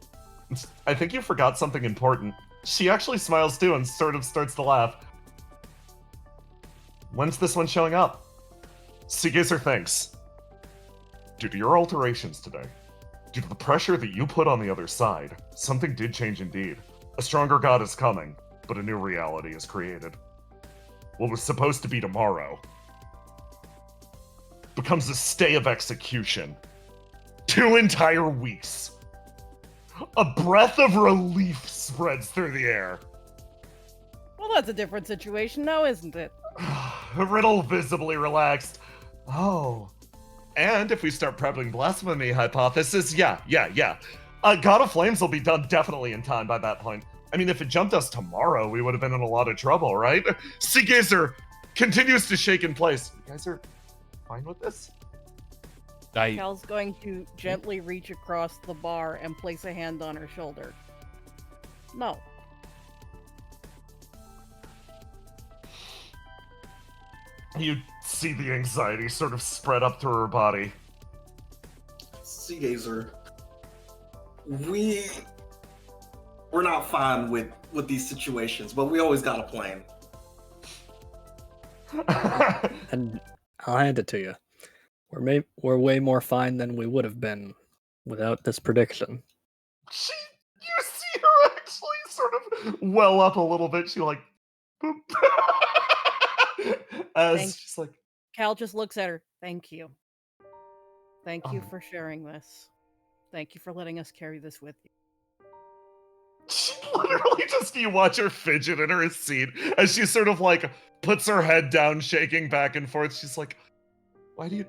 I think you forgot something important. She actually smiles too and sort of starts to laugh. When's this one showing up? Seagazer thinks. Due to your alterations today, due to the pressure that you put on the other side, something did change indeed. A stronger god is coming, but a new reality is created. What was supposed to be tomorrow becomes a stay of execution. 2 entire weeks. A breath of relief spreads through the air. Well, that's a different situation now, isn't it? Riddle visibly relaxed. Oh. And if we start prepping blasphemy hypothesis, yeah. God of Flames will be done definitely in time by that point. I mean, if it jumped us tomorrow, we would have been in a lot of trouble, right? Seagazer continues to shake in place. You guys are fine with this? Cal's going to gently reach across the bar and place a hand on her shoulder. No. You see the anxiety sort of spread up through her body. Seagazer, we're not fine with these situations, but we always got a plan. And I'll hand it to you. We're way more fine than we would have been without this prediction. well up a little bit. She like, boop. As Thank- she's like, Cal just looks at her. Thank you. Thank you Oh. for sharing this. Thank you for letting us carry this with you. she literally just, you watch her fidget in her seat as she sort of like puts her head down, shaking back and forth. She's like, why do you,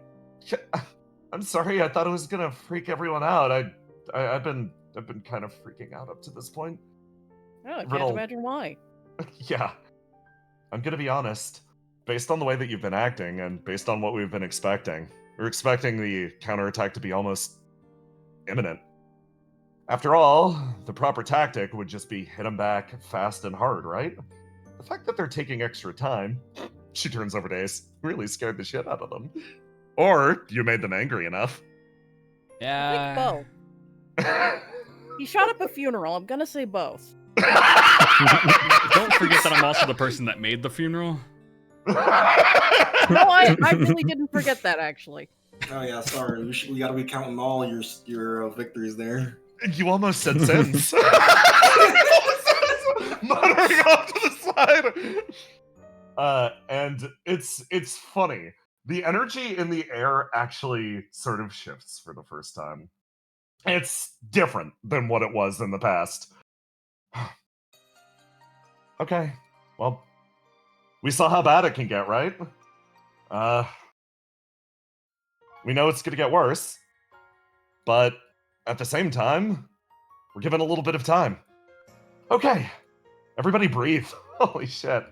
I'm sorry, I thought it was gonna freak everyone out. I've been kind of freaking out up to this point. Oh, I can't Riddle. imagine why. Yeah. I'm gonna be honest. Based on the way that you've been acting and based on what we've been expecting, we're expecting the counterattack to be almost imminent. After all, the proper tactic would just be hit them back fast and hard, right? The fact that they're taking extra time, she turns over to Ace, really scared the shit out of them. Or you made them angry enough. I Yeah. think both. He shot up a funeral. I'm gonna say both. Don't forget that I'm also the person that made the funeral. No, I really didn't forget that, actually. Oh yeah, sorry. We gotta be counting all your victories there. You almost said sins. Muttering off to the side. And it's funny. The energy in the air actually sort of shifts for the first time. It's different than what it was in the past. Okay, well, we saw how bad it can get, right? We know it's gonna get worse, but at the same time, we're given a little bit of time. Okay, everybody breathe. Holy shit.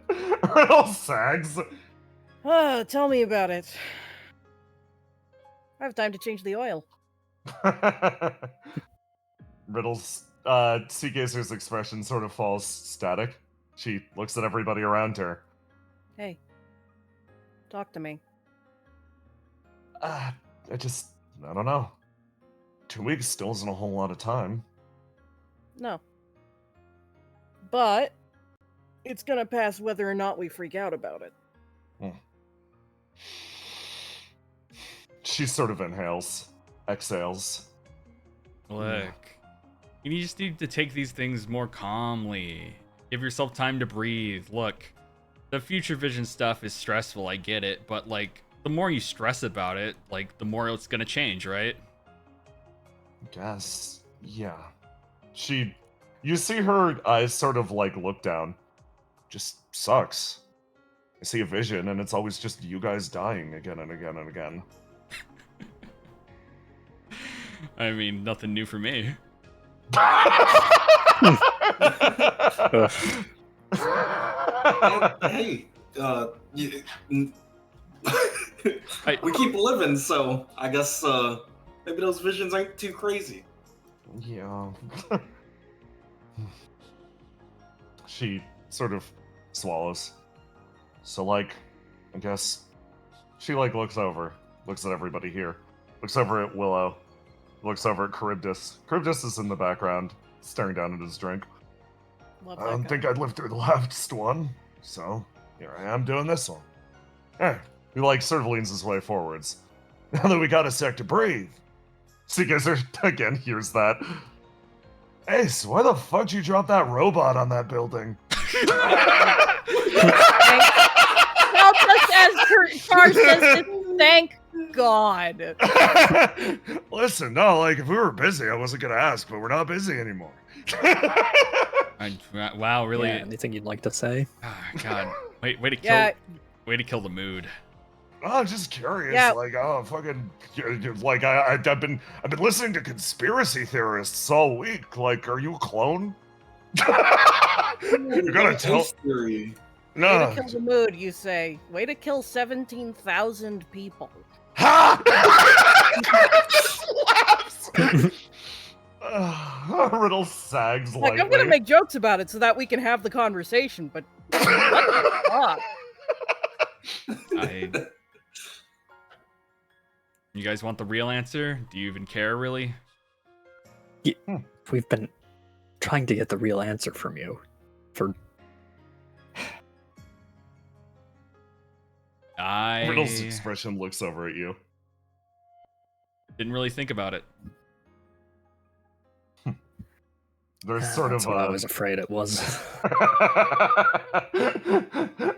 Riddle sags. Oh, tell me about it. I have time to change the oil. Riddle's Seagazer's expression sort of falls static. She looks at everybody around her. Hey, talk to me. I don't know. 2 weeks still isn't a whole lot of time. No. But it's gonna pass whether or not we freak out about it. She sort of inhales, exhales. Look, you just need to take these things more calmly. Give yourself time to breathe. Look, the future vision stuff is stressful, I get it, but like, the more you stress about it, like, the more it's gonna change, right? Guess, yeah. You see her eyes sort of like look down. Just sucks. I see a vision and it's always just you guys dying again and again and again. I mean, nothing new for me. Hey, we keep living, so I guess maybe those visions aren't too crazy. Yeah. She sort of swallows. So, like, I guess she, like, looks at everybody here, looks over at Willow, looks over at Charybdis. Charybdis is in the background, staring down at his drink. Love I that don't guy. think I'd live through the last one, so here I am doing this one. Hey, he, like, sort of leans his way forwards. Now that we got a sec to breathe. Seagazer again hears that. Ace, why the fuck did you drop that robot on that building? Well, just as Charge says, thank God. Listen, no, like, if we were busy, I wasn't gonna ask, but we're not busy anymore. Wow, really? Yeah, anything you'd like to say? Oh, God, way to kill, Yeah. way to kill the mood. Oh, I'm just curious. Yeah. Like, oh, fucking, like, I've been listening to conspiracy theorists all week. Like, are you a clone? You gotta tell. Theory. Way No. to kill the mood, you say. Way to kill 17,000 people. Ha! Slaps. Riddle sags Like, lightly. I'm gonna make jokes about it so that we can have the conversation, but what the fuck? You guys want the real answer? Do you even care, really? We've been trying to get the real answer from you for Riddle's expression looks over at you. Didn't really think about it. There's sort That's of what I was afraid it was.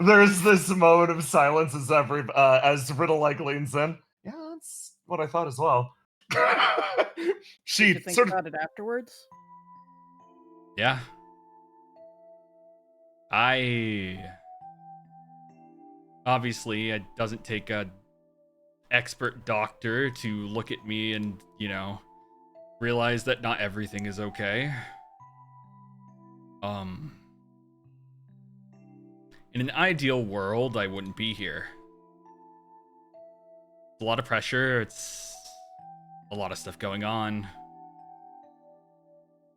There's this moment of silence as Riddle like leans in. Yeah, that's what I thought as well. Did She you think sort of about it afterwards? Yeah. Obviously, it doesn't take a expert doctor to look at me and, realize that not everything is okay. In an ideal world, I wouldn't be here. It's a lot of pressure, it's a lot of stuff going on.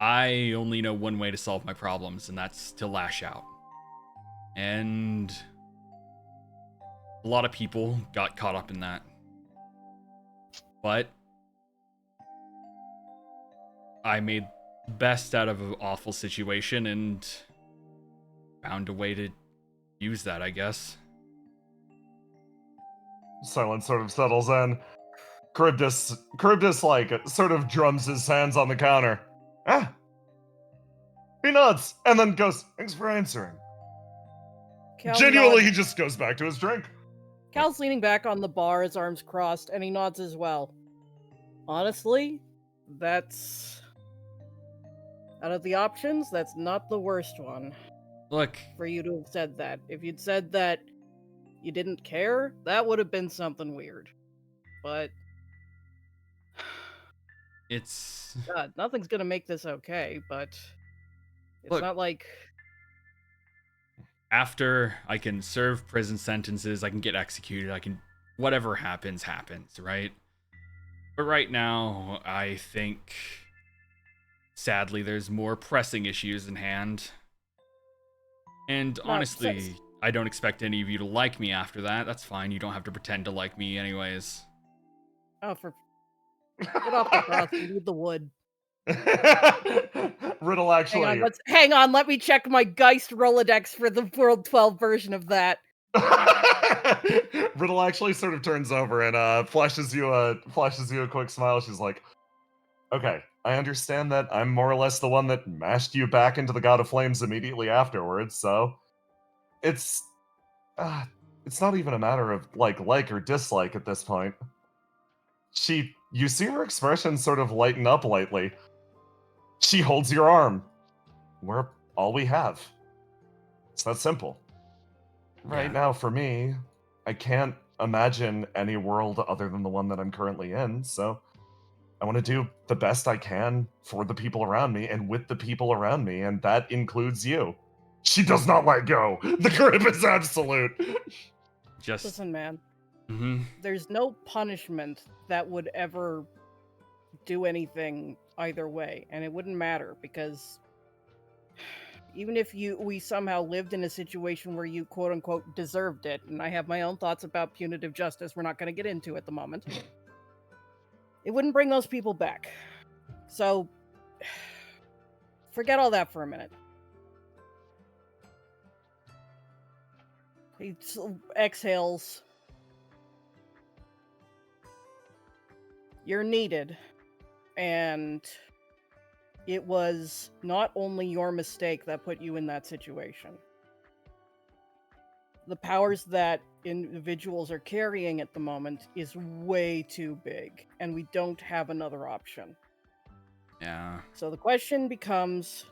I only know one way to solve my problems, and that's to lash out. And a lot of people got caught up in that. But I made the best out of an awful situation and found a way to use that, I guess. silence sort of settles in. Charybdis like sort of drums his hands on the counter. Ah, he nods and then goes, "Thanks for answering." Cal Genuinely, nods. he just goes back to his drink. Cal's leaning back on the bar, his arms crossed, and he nods as well. Honestly, that's... out of the options, that's not the worst one. Look, For you to have said that. If you'd said that you didn't care, that would have been something weird. But... it's... God, nothing's gonna make this okay, but... it's Look. not like... After I can serve prison sentences, I can get executed, I can... whatever happens, right? But right now, I think... sadly, there's more pressing issues in hand. And honestly, I don't expect any of you to like me after that. That's fine, you don't have to pretend to like me anyways. Oh, for... get off the cross and leave the wood. Riddle actually. Hang on, let me check my Geist Rolodex for the World 12 version of that. Riddle actually sort of turns over and flashes you a quick smile. She's like, "Okay, I understand that I'm more or less the one that mashed you back into the God of Flames immediately afterwards, so it's not even a matter of like or dislike at this point." You see her expression sort of lighten up lightly. She holds your arm. We're all we have. It's that simple. Right now, for me, I can't imagine any world other than the one that I'm currently in, so I want to do the best I can for the people around me and with the people around me, and that includes you. She does not let go. The grip is absolute. Just... listen, man. Mm-hmm. There's no punishment that would ever do anything either way, and it wouldn't matter, because even if we somehow lived in a situation where you quote-unquote deserved it, and I have my own thoughts about punitive justice we're not going to get into at the moment, it wouldn't bring those people back. So, forget all that for a minute. He exhales. You're needed, and it was not only your mistake that put you in that situation. The powers that individuals are carrying at the moment is way too big, and we don't have another option. Yeah. So the question becomes,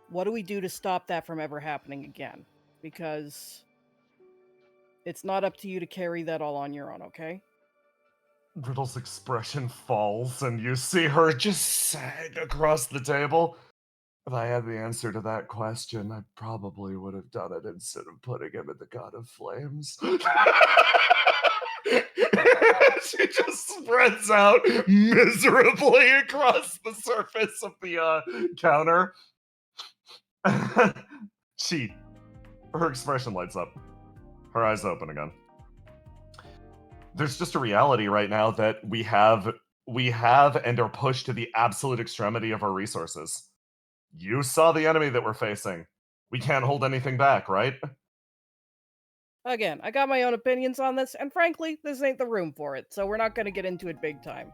what do we do to stop that from ever happening again? Because it's not up to you to carry that all on your own, okay? Riddle's expression falls, and you see her just sag across the table. If I had the answer to that question, I probably would have done it instead of putting him in the God of Flames. She just spreads out miserably across the surface of the counter. Her expression lights up. Her eyes open again. There's just a reality right now that we have and are pushed to the absolute extremity of our resources. You saw the enemy that we're facing. We can't hold anything back, right? Again, I got my own opinions on this, and frankly, this ain't the room for it, so we're not going to get into it big time.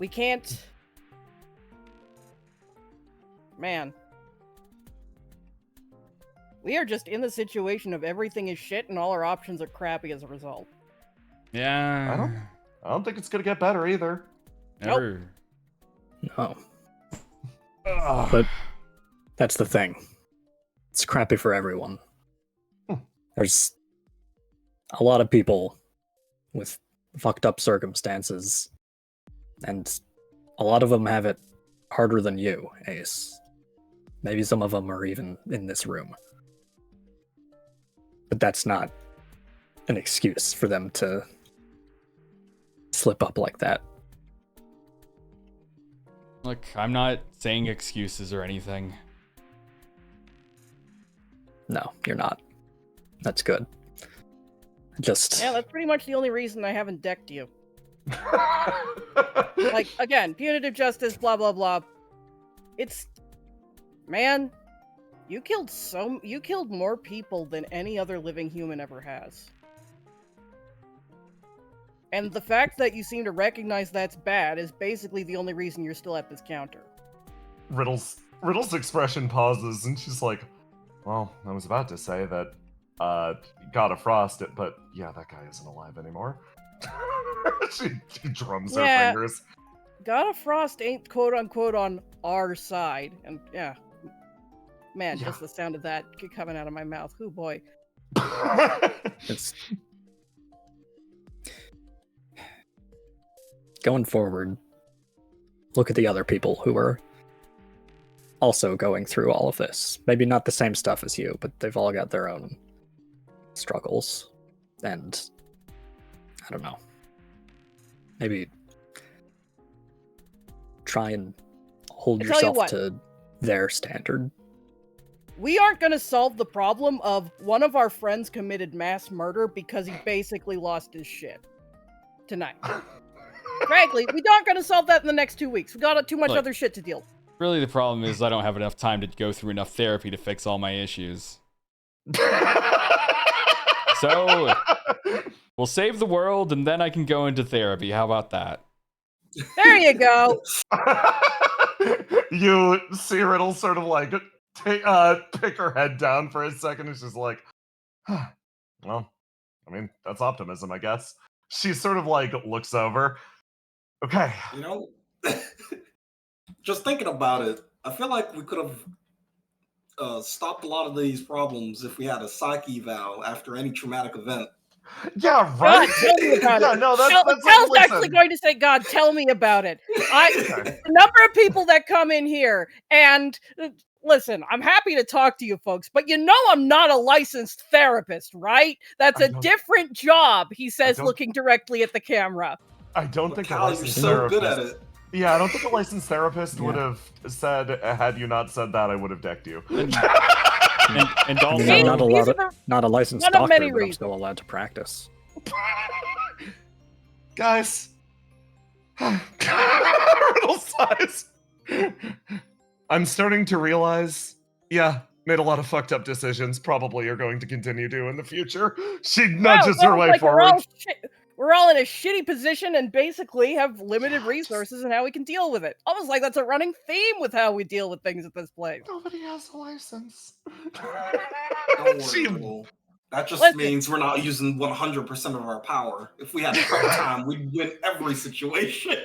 We can't... Man. We are just in the situation of everything is shit and all our options are crappy as a result. Yeah. I don't think it's gonna get better either. Never. No. Ugh. But that's the thing. It's crappy for everyone. There's a lot of people with fucked up circumstances, and a lot of them have it harder than you, Ace. Maybe some of them are even in this room. But that's not an excuse for them to slip up like that. Look, I'm not saying excuses or anything. No, you're not. That's good. Just... Yeah, that's pretty much the only reason I haven't decked you. Like, again, punitive justice, blah, blah, blah. It's... Man, you killed more people than any other living human ever has. And the fact that you seem to recognize that's bad is basically the only reason you're still at this counter. Riddle's expression pauses, and she's like, "Well, I was about to say that, God of Frost, but yeah, that guy isn't alive anymore." she drums her fingers. God of Frost ain't quote-unquote on our side, and yeah. Man, just the sound of that coming out of my mouth. Oh boy. It's... Going forward, look at the other people who are also going through all of this. Maybe not the same stuff as you, but they've all got their own struggles. And I don't know. Maybe try and hold yourself to their standard. We aren't going to solve the problem of one of our friends committed mass murder because he basically lost his shit tonight. Frankly, we aren't going to solve that in the next 2 weeks. We got too much other shit to deal with. Really, the problem is I don't have enough time to go through enough therapy to fix all my issues. So, we'll save the world, and then I can go into therapy. How about that? There you go. You see Riddle sort of like pick her head down for a second, and she's like, well, I mean, that's optimism, I guess. She sort of like looks over. Okay. You know, just thinking about it, I feel like we could have stopped a lot of these problems if we had a psych eval after any traumatic event. Yeah, right. God, tell me about it. No, that's Tel's actually going to say, God, tell me about it. The number of people that come in here, and listen, I'm happy to talk to you folks, but you know I'm not a licensed therapist, right? That's a different job, he says, looking directly at the camera. I don't think Cal, you're so good at it. Yeah, I don't think a licensed therapist would have said, had you not said that, I would have decked you. And also, not a licensed doctor, but I'm still allowed to practice. Guys. Riddle size. I'm starting to realize, made a lot of fucked up decisions, probably are going to continue to in the future. She nudges her way forward. We're all in a shitty position and basically have limited resources and how we can deal with it. Almost like that's a running theme with how we deal with things at this place. Nobody has a license. That just means we're not using 100% of our power. If we had prep time, we'd win every situation.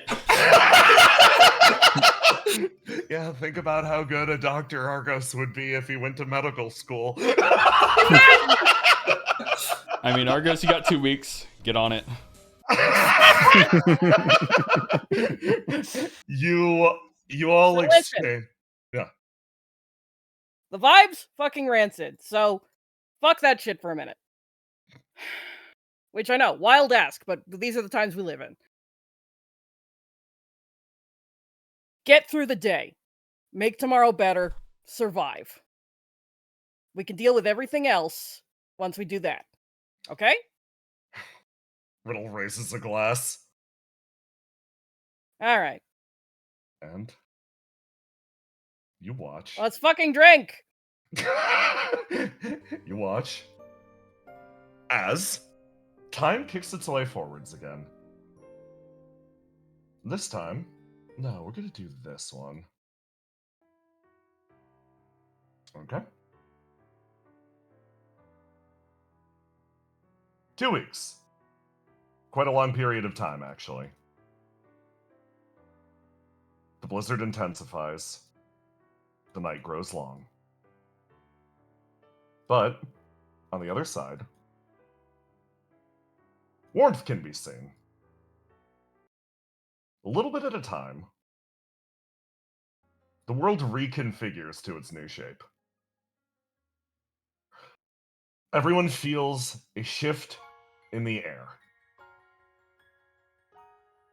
Yeah, think about how good a Dr. Argos would be if he went to medical school. I mean, Argos, you got 2 weeks. Get on it. You all exchange. Yeah. The vibe's fucking rancid, so fuck that shit for a minute. Which I know, wild ask, but these are the times we live in. Get through the day. Make tomorrow better. Survive. We can deal with everything else once we do that. Okay? Riddle raises a glass. Alright. And? You watch. Let's fucking drink! You watch. As time kicks its way forwards again. This time, No, we're gonna do this one. Okay. 2 weeks. Quite a long period of time, actually. The blizzard intensifies. The night grows long. But, on the other side, warmth can be seen. A little bit at a time, the world reconfigures to its new shape. Everyone feels a shift in the air.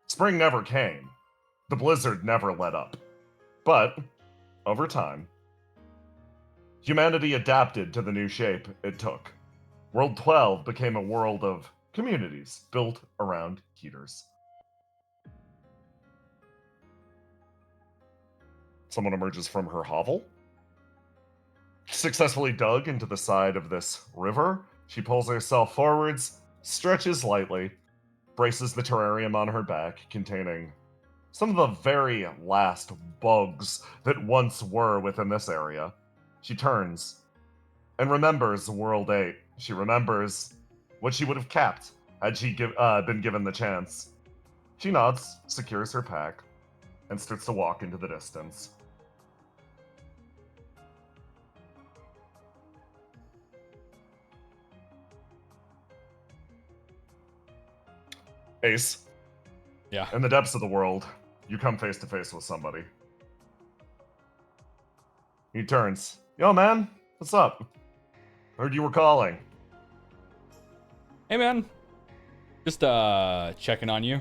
Spring never came. The blizzard never let up. But, over time, humanity adapted to the new shape it took. World 12 became a world of communities built around heaters. Someone emerges from her hovel. Successfully dug into the side of this river, she pulls herself forwards, stretches lightly, braces the terrarium on her back, containing some of the very last bugs that once were within this area. She turns and remembers World 8. She remembers what she would have kept had she been given the chance. She nods, secures her pack, and starts to walk into the distance. Ace, Yeah. in the depths of the world, you come face to face with somebody. He turns. Yo, man, what's up? Heard you were calling. Hey, man. Just checking on you.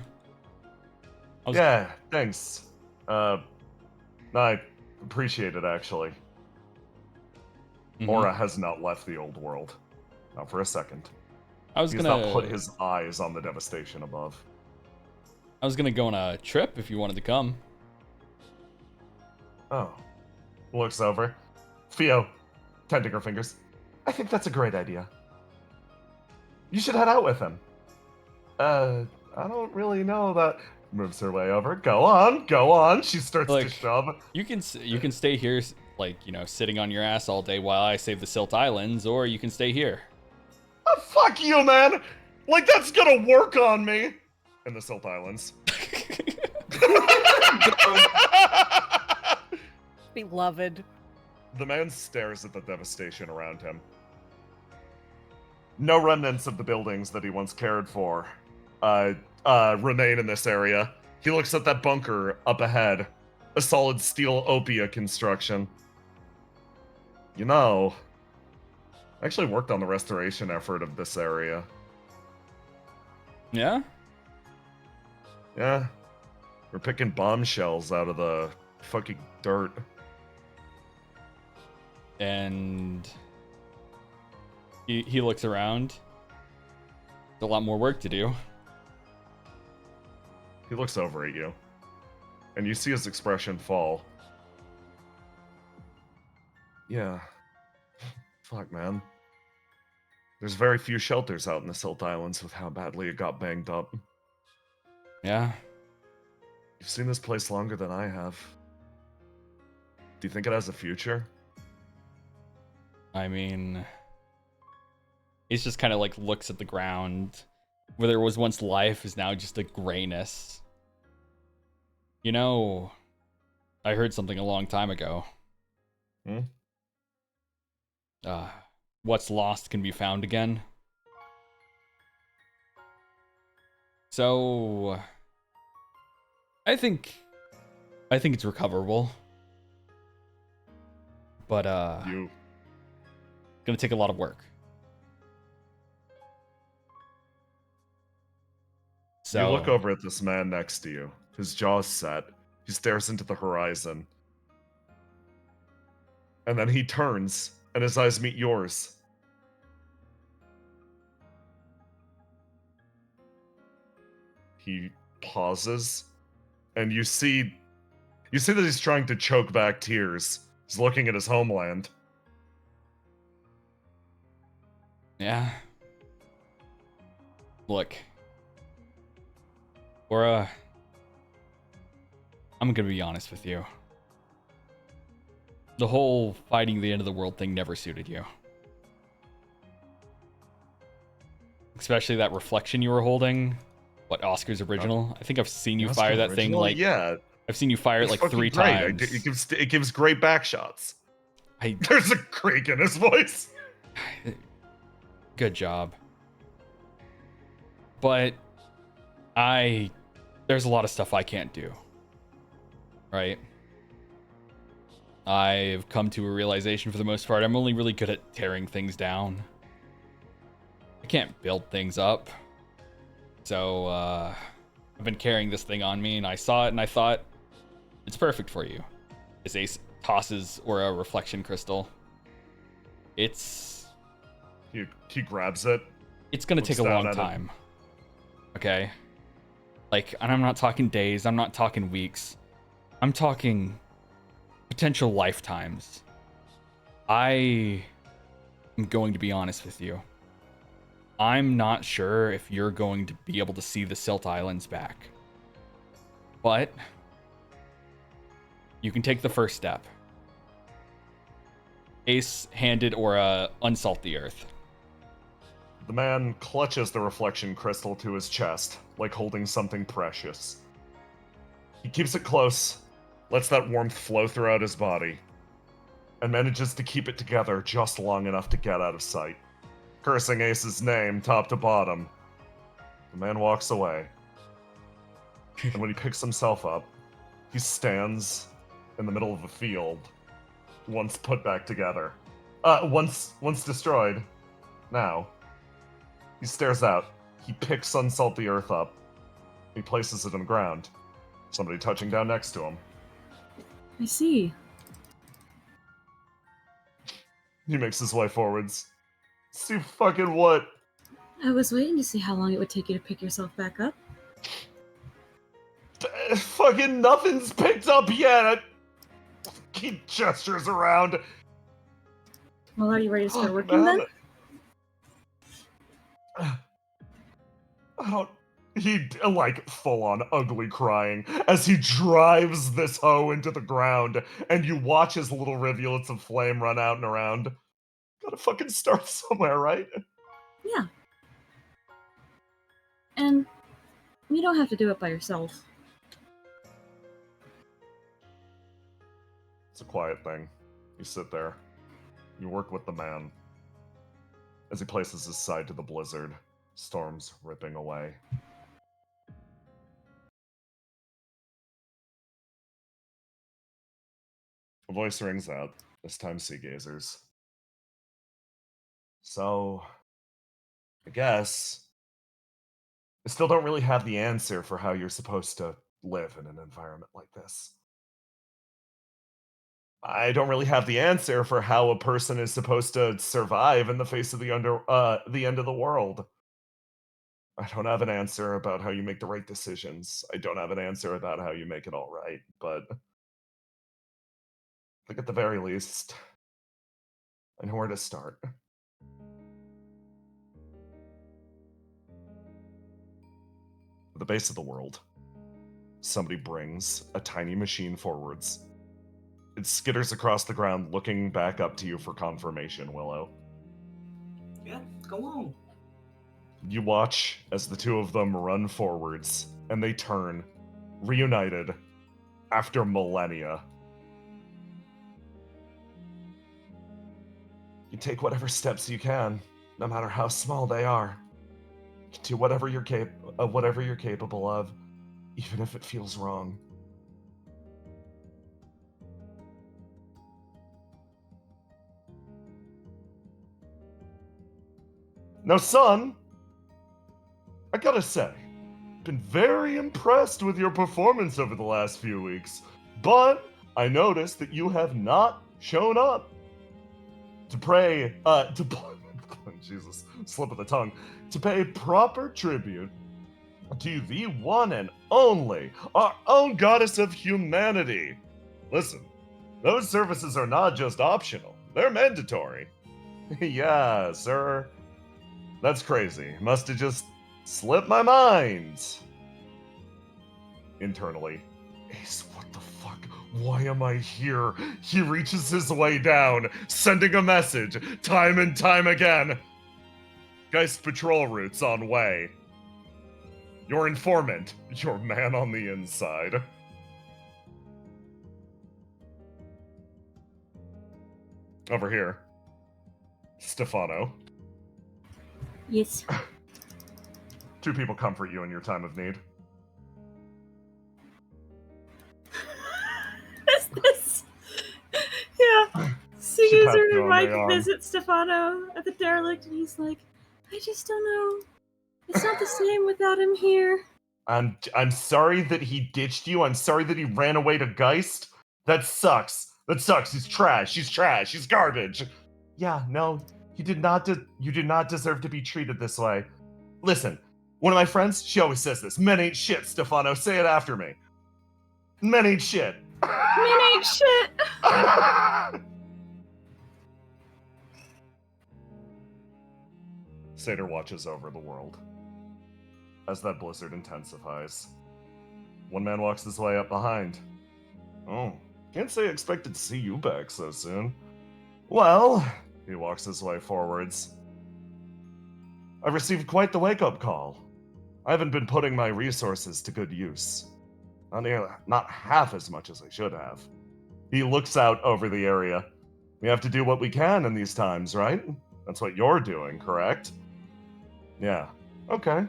Yeah, thanks. I appreciate it, actually. Mhm. Aura has not left the old world. Not for a second. I was He's not put gonna his eyes on the devastation above. go on a trip if you wanted to come. Oh. Looks over. Theo, tending her fingers. I think that's a great idea. You should head out with him. I don't really know that. Moves her way over. Go on. She starts to Look, shove. you can stay here, like, you know, sitting on your ass all day while I save the Silt Islands, or you can stay here. Oh, fuck you, man! Like, that's gonna work on me! In the Silt Islands. Beloved. The man stares at the devastation around him. No remnants of the buildings that he once cared for remain in this area. He looks at that bunker up ahead, a solid steel opia construction. You know, I actually worked on the restoration effort of this area. Yeah? Yeah, we're picking bombshells out of the fucking dirt. And he looks around. There's a lot more work to do. He looks over at you, and you see his expression fall. Yeah. Fuck, man. There's very few shelters out in the Silt Islands with how badly it got banged up. Yeah. You've seen this place longer than I have. Do you think it has a future? I mean, he's just kind of like looks at the ground. Where there was once life is now just a grayness. You know, I heard something a long time ago. Hmm? What's lost can be found again. So, I think it's recoverable. But You gonna take a lot of work. So You look over at this man next to you. His jaw's set. He stares into the horizon. And then he turns, and his eyes meet yours. He pauses, and you see that he's trying to choke back tears. He's looking at his homeland. yeah. Look. Aura, I'm gonna be honest with you. The whole fighting the end of the world thing never suited you. Especially that reflection you were holding. What, Oscar's original? I think I've seen you fire that thing like... Yeah. I've seen you fire it It's like 3 fucking great. times. It gives great back shots. There's a creak in his voice. Good job. But there's a lot of stuff I can't do. Right? I've come to a realization for the most part, I'm only really good at tearing things down. I can't build things up. So, I've been carrying this thing on me, and I saw it, and I thought, it's perfect for you. As Ace tosses a reflection crystal. It's... He grabs it. It's gonna take a long time. Okay? Like, and I'm not talking days, I'm not talking weeks. I'm talking potential lifetimes. I am going to be honest with you. I'm not sure if you're going to be able to see the Silt Islands back. But you can take the first step. Ace handed Aura unsalt the earth. The man clutches the reflection crystal to his chest, like holding something precious. He keeps it close, lets that warmth flow throughout his body, and manages to keep it together just long enough to get out of sight. Cursing Ace's name top to bottom, the man walks away. And when he picks himself up, he stands in the middle of a field, once put back together. Once destroyed. Now, he stares out. He picks Unsalt the Earth up. He places it on the ground. Somebody touching down next to him. I see. He makes his way forwards. See fucking what? I was waiting to see how long it would take you to pick yourself back up. Fucking nothing's picked up yet. He gestures around. Well, are you ready to start working then? He, like, full-on ugly crying as he drives this hoe into the ground, and you watch his little rivulets of flame run out and around. Gotta fucking start somewhere, right? Yeah. And you don't have to do it by yourself. It's a quiet thing. You sit there. You work with the man. As he places his side to the blizzard, storms ripping away. A voice rings out, this time Sea Gazers. So, I guess I still don't really have the answer for how you're supposed to live in an environment like this. I don't really have the answer for how a person is supposed to survive in the face of the end of the world. I don't have an answer about how you make the right decisions. I don't have an answer about how you make it all right, but I think at the very least, I know where to start. At the base of the world, somebody brings a tiny machine forwards. It skitters across the ground, looking back up to you for confirmation, Willow. Yeah, go on. You watch as the two of them run forwards, and they turn, reunited, after millennia. You take whatever steps you can, no matter how small they are. You do whatever you're capable of, even if it feels wrong. Now, son, I gotta say, been very impressed with your performance over the last few weeks, but I noticed that you have not shown up to pray, Jesus, slip of the tongue, to pay proper tribute to the one and only, our own goddess of humanity. Listen, those services are not just optional, they're mandatory. Yeah, sir. That's crazy. Must have just slipped my mind. Internally, Ace, what the fuck? Why am I here? He reaches his way down, sending a message, time and time again. Geist patrol routes on way. Your informant, your man on the inside. Over here. Stefano. Yes. 2 people comfort you in your time of need. Is this? Yeah. She Seegas pats you are on Mike the arm. visit Stefano at the derelict, and he's like, I just don't know. It's not the same without him here. I'm sorry that he ditched you. I'm sorry that he ran away to Geist. That sucks. That sucks. He's trash. He's trash. He's garbage. Yeah, no, you did not deserve to be treated this way. Listen, one of my friends, she always says this. Men ain't shit, Stefano. Say it after me. Men ain't shit. Men ain't shit. Satyr watches over the world. As that blizzard intensifies, one man walks his way up behind. Oh, can't say I expected to see you back so soon. Well, he walks his way forwards. I've received quite the wake-up call. I haven't been putting my resources to good use. Not half as much as I should have. He looks out over the area. We have to do what we can in these times, right? That's what you're doing, correct? Yeah. Okay.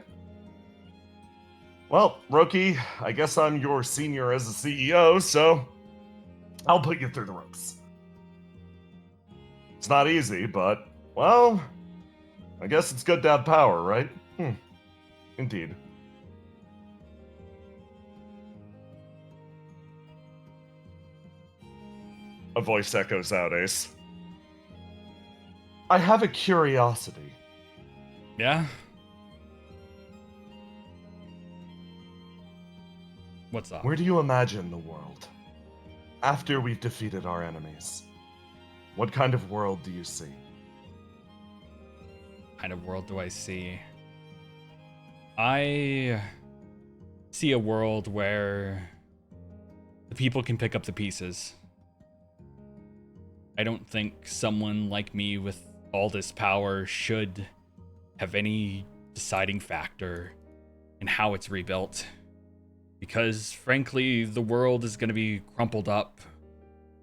Well, rookie, I guess I'm your senior as a CEO, so I'll put you through the ropes. It's not easy, but, well, I guess it's good to have power, right? Indeed. A voice echoes out, Ace. I have a curiosity. Yeah? What's up? Where do you imagine the world? After we've defeated our enemies, what kind of world do you see? What kind of world do I see? I see a world where the people can pick up the pieces. I don't think someone like me with all this power should have any deciding factor in how it's rebuilt. Because, frankly, the world is going to be crumpled up,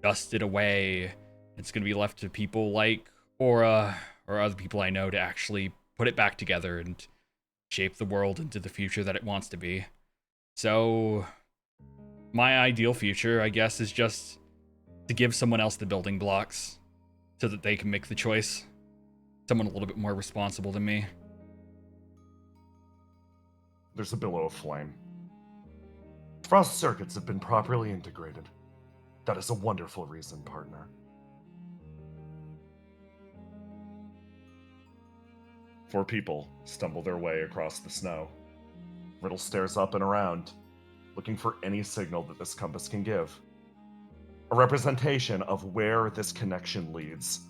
dusted away. It's going to be left to people like Aura or other people I know to actually put it back together and shape the world into the future that it wants to be. So, my ideal future, I guess, is just to give someone else the building blocks so that they can make the choice. Someone a little bit more responsible than me. There's a billow of flame. Frost circuits have been properly integrated. That is a wonderful reason, partner. Four people stumble their way across the snow. Riddle stares up and around, looking for any signal that this compass can give. A representation of where this connection leads.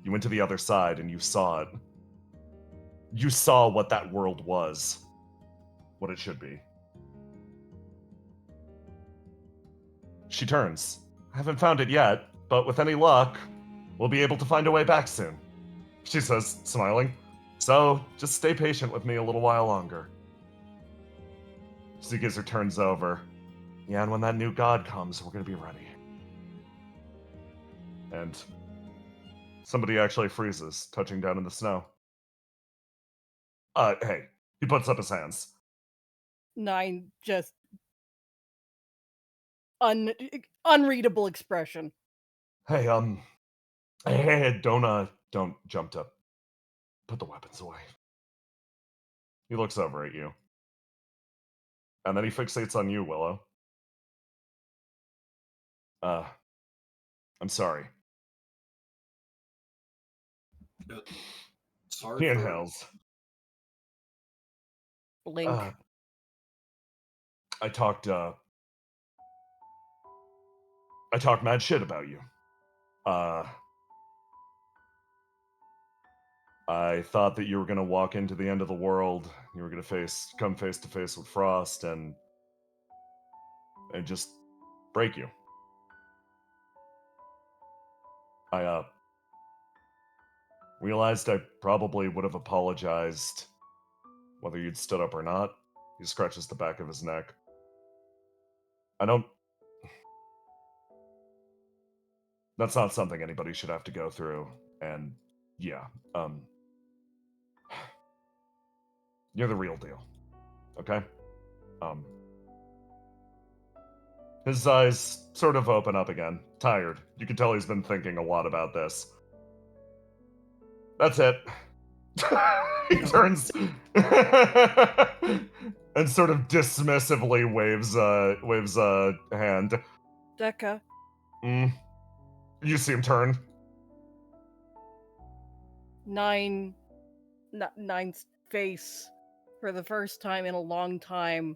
You went to the other side and you saw it. You saw what that world was. What it should be. She turns. I haven't found it yet, but with any luck, we'll be able to find a way back soon. She says, smiling. So, just stay patient with me a little while longer. Seegazer turns over. Yeah, and when that new god comes, we're gonna be ready. And somebody actually freezes, touching down in the snow. Hey, he puts up his hands. 9 just unreadable expression. Hey, hey, don't jump to put the weapons away. He looks over at you. And then he fixates on you, Willow. I'm sorry. Sorry. He inhales. Blink. I talked mad shit about you. I thought that you were gonna walk into the end of the world. You were gonna come face to face with Frost, and just break you. I realized I probably would have apologized whether you'd stood up or not. He scratches the back of his neck. I don't... That's not something anybody should have to go through. And yeah, you're the real deal. Okay? His eyes sort of open up again. Tired. You can tell he's been thinking a lot about this. That's it. He turns and sort of dismissively waves a hand. Decca, You see him turn. Nine's face, for the first time in a long time,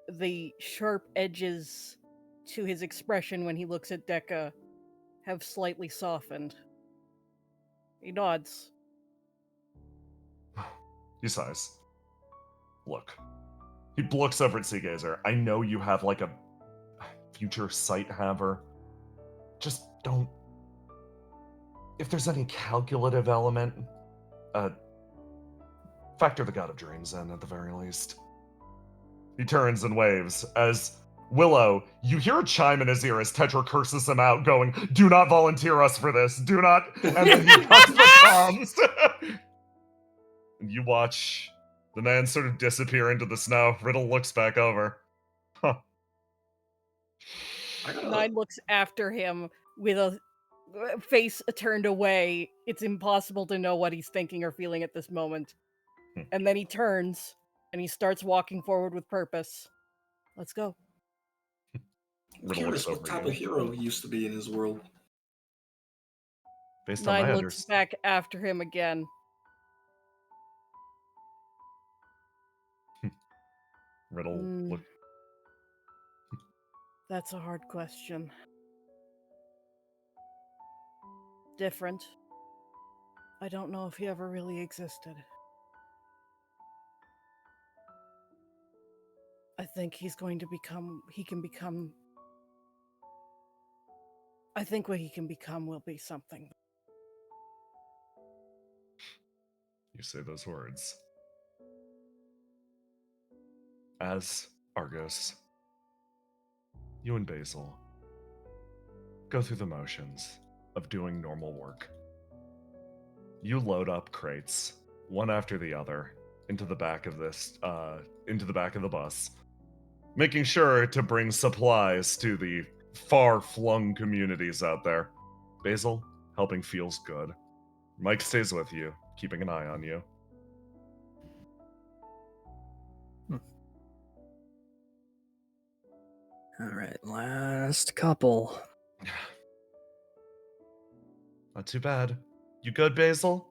the sharp edges to his expression when he looks at Decca have slightly softened. He nods. He sighs. Look. He looks over at Seagazer. I know you have like a future sight haver. Just don't... If there's any calculative element, factor the God of Dreams in at the very least. He turns and waves as Willow, you hear a chime in his ear as Tetra curses him out, going, "Do not volunteer us for this. Do not." And then he cuts the comms. And you watch the man sort of disappear into the snow. Riddle looks back over. Huh. Nine looks after him with a face turned away. It's impossible to know what he's thinking or feeling at this moment. And then he turns and he starts walking forward with purpose. Let's go. I'm curious what type of hero he used to be in his world. Based on Nine my looks back after him again. Riddle look. That's a hard question. Different. I don't know if he ever really existed. I think he's going to become... I think what he can become will be something. You say those words. As Argos, you and Basil go through the motions of doing normal work. You load up crates, one after the other, into the back of the bus, making sure to bring supplies to the far-flung communities out there. Basil, helping feels good. Mike stays with you, keeping an eye on you. All right, last couple. Not too bad. You good, Basil?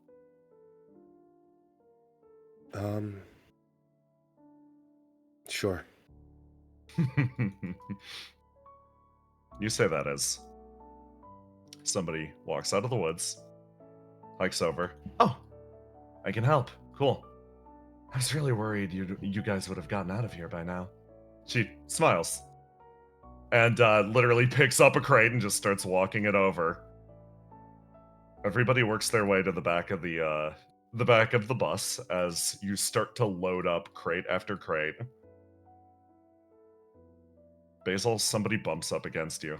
Sure. You say that as somebody walks out of the woods, hikes over. Oh, I can help. Cool. I was really worried you guys would have gotten out of here by now. She smiles and literally picks up a crate and just starts walking it over. Everybody works their way to the back of the bus as you start to load up crate after crate. Basil, somebody bumps up against you.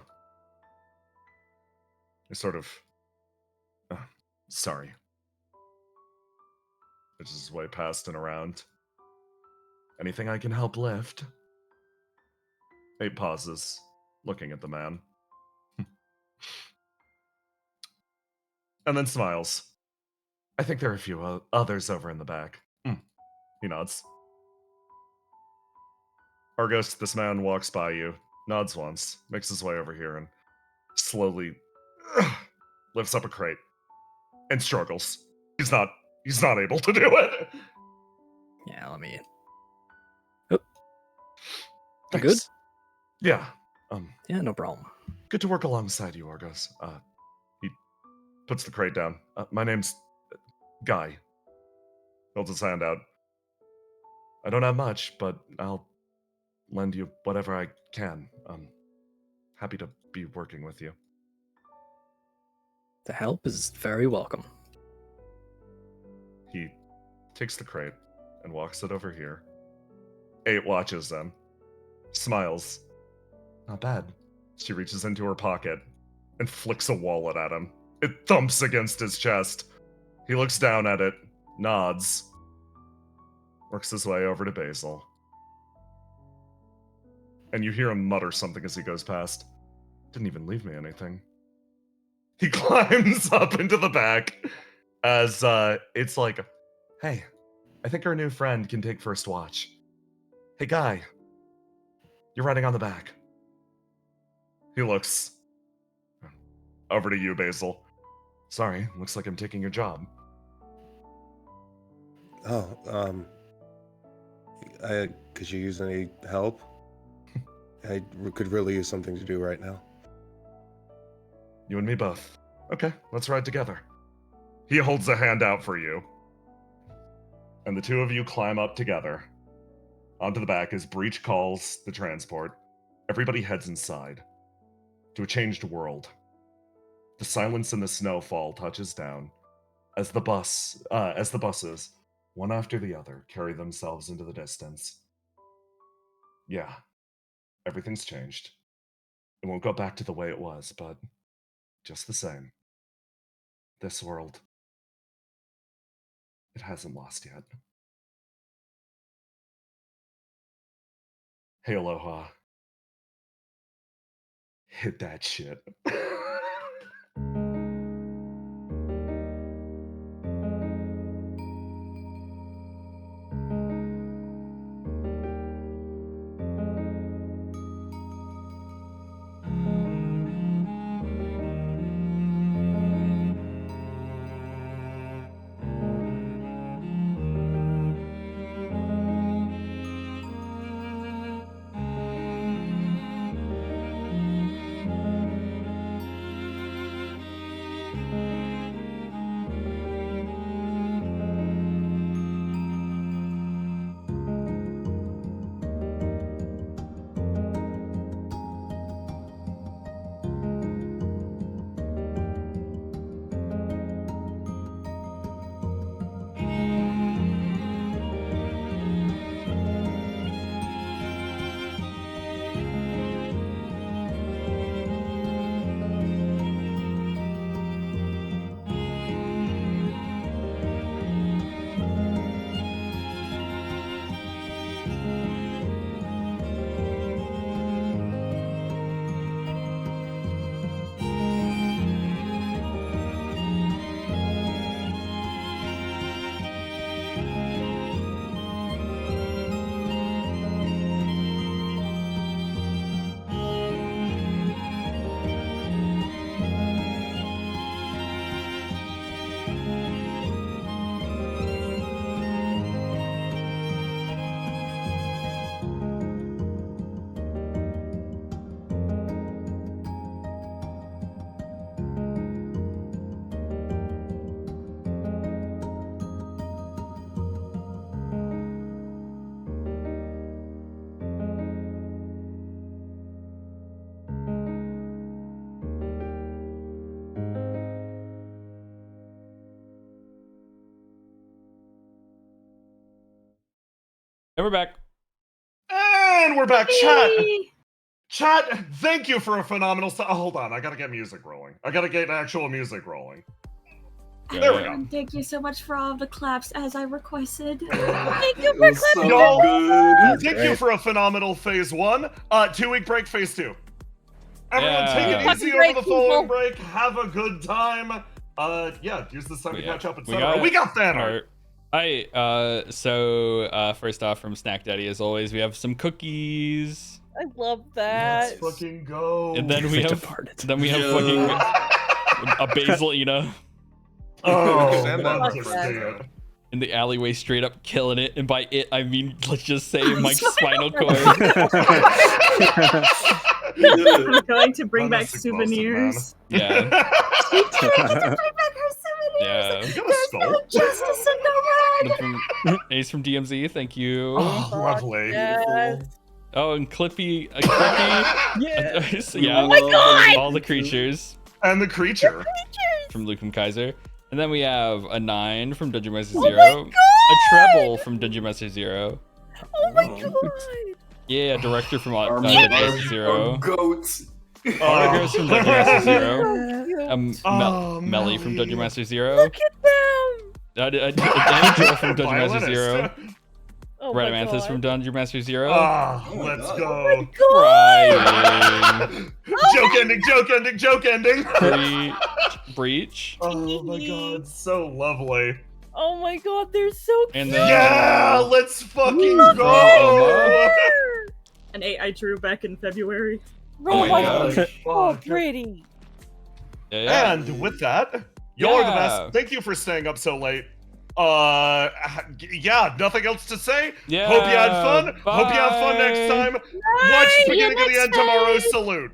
You're sort of... sorry. Which is way past and around. Anything I can help lift? Abe pauses, looking at the man. And then smiles. I think there are a few others over in the back. He nods. Argos, this man walks by you, nods once, makes his way over here, and slowly lifts up a crate and struggles. He's not able to do it. Yeah, let me. Oh. Thanks. Good? Yeah. Yeah, no problem. Good to work alongside you, Argos. He puts the crate down. My name's Guy. Holds his hand out. I don't have much, but I'll lend you whatever I can. happy to be working with you. The help is very welcome. He takes the crate and walks it over here. 8 watches them, smiles. Not bad. She reaches into her pocket and flicks a wallet at him. It thumps against his chest. He looks down at it, nods, works his way over to Basil. And you hear him mutter something as he goes past. Didn't even leave me anything. He climbs up into the back as it's like, hey, I think our new friend can take first watch. Hey, guy, you're riding on the back. He looks over to you, Basil. Sorry, looks like I'm taking your job. Oh, could you use any help? I could really use something to do right now. You and me both. Okay, let's ride together. He holds a hand out for you. And the two of you climb up together. Onto the back as Breach calls the transport. Everybody heads inside. To a changed world. The silence and the snowfall touches down as the buses, one after the other, carry themselves into the distance. Yeah, everything's changed. It won't go back to the way it was, but just the same. This world, it hasn't lost yet. Hey, Aloha. Hit that shit. And we're back. And we're back, chat. Yay! Chat, thank you for a phenomenal. Hold on, I gotta get music rolling. I gotta get actual music rolling. There we go. And thank you so much for all of the claps as I requested. Thank you for So clapping. Y'all, good. thank you for a phenomenal phase 1. 2-week break, phase 2. Everyone, Yeah. take it Fucking easy break, over the following people. break. Have a good time. Yeah, use this time to catch up, we etc. We got fan art. Alright, so first off from Snack Daddy, as always, we have some cookies. I love that. Let's fucking go. And then we have Yeah. fucking a Basilina Oh, Send love that to see person. it. in the alleyway, straight up killing it. And by it, I mean, let's just say Mike's spinal cord. I'm going to bring Oh, back that's explosive, souvenirs. Yeah, She tried to bring back her souvenirs. yeah. You got a skull? Justice in the world. Ace from DMZ, thank you. Oh, lovely. Yes. Oh, and Clippy. Yeah. So, yeah. Oh my God! All the creatures And the creature. from Luke Kaiser. And then we have a 9 from Dungeon Master Oh Zero. my A God! treble from Dungeon Master Zero. Oh my god! Yeah, a director from Our Dungeon Master Zero. goats. Autographs from Dungeon Master Zero. So cute. Melly from Dungeon Master Zero. Look at them! An angel from Dungeon Master Violinist. Zero. Oh my Radamanthus god. from Dungeon Master Zero. Ah, Oh my let's God. go. Crying. Joke ending, joke ending, joke ending. Breach. Oh my god, so lovely. Oh my god, they're so cute. And then Yeah, let's fucking Look go. An 8 I drew back in February. Oh my gosh. god, so Fuck. pretty. yeah. And with that, y'all are the Yeah. best. Thank you for staying up so late. Yeah, nothing else to say. Yeah, Hope you had fun. Hope you have fun next bye. time. Watch See you beginning of the next end tomorrow. Salute.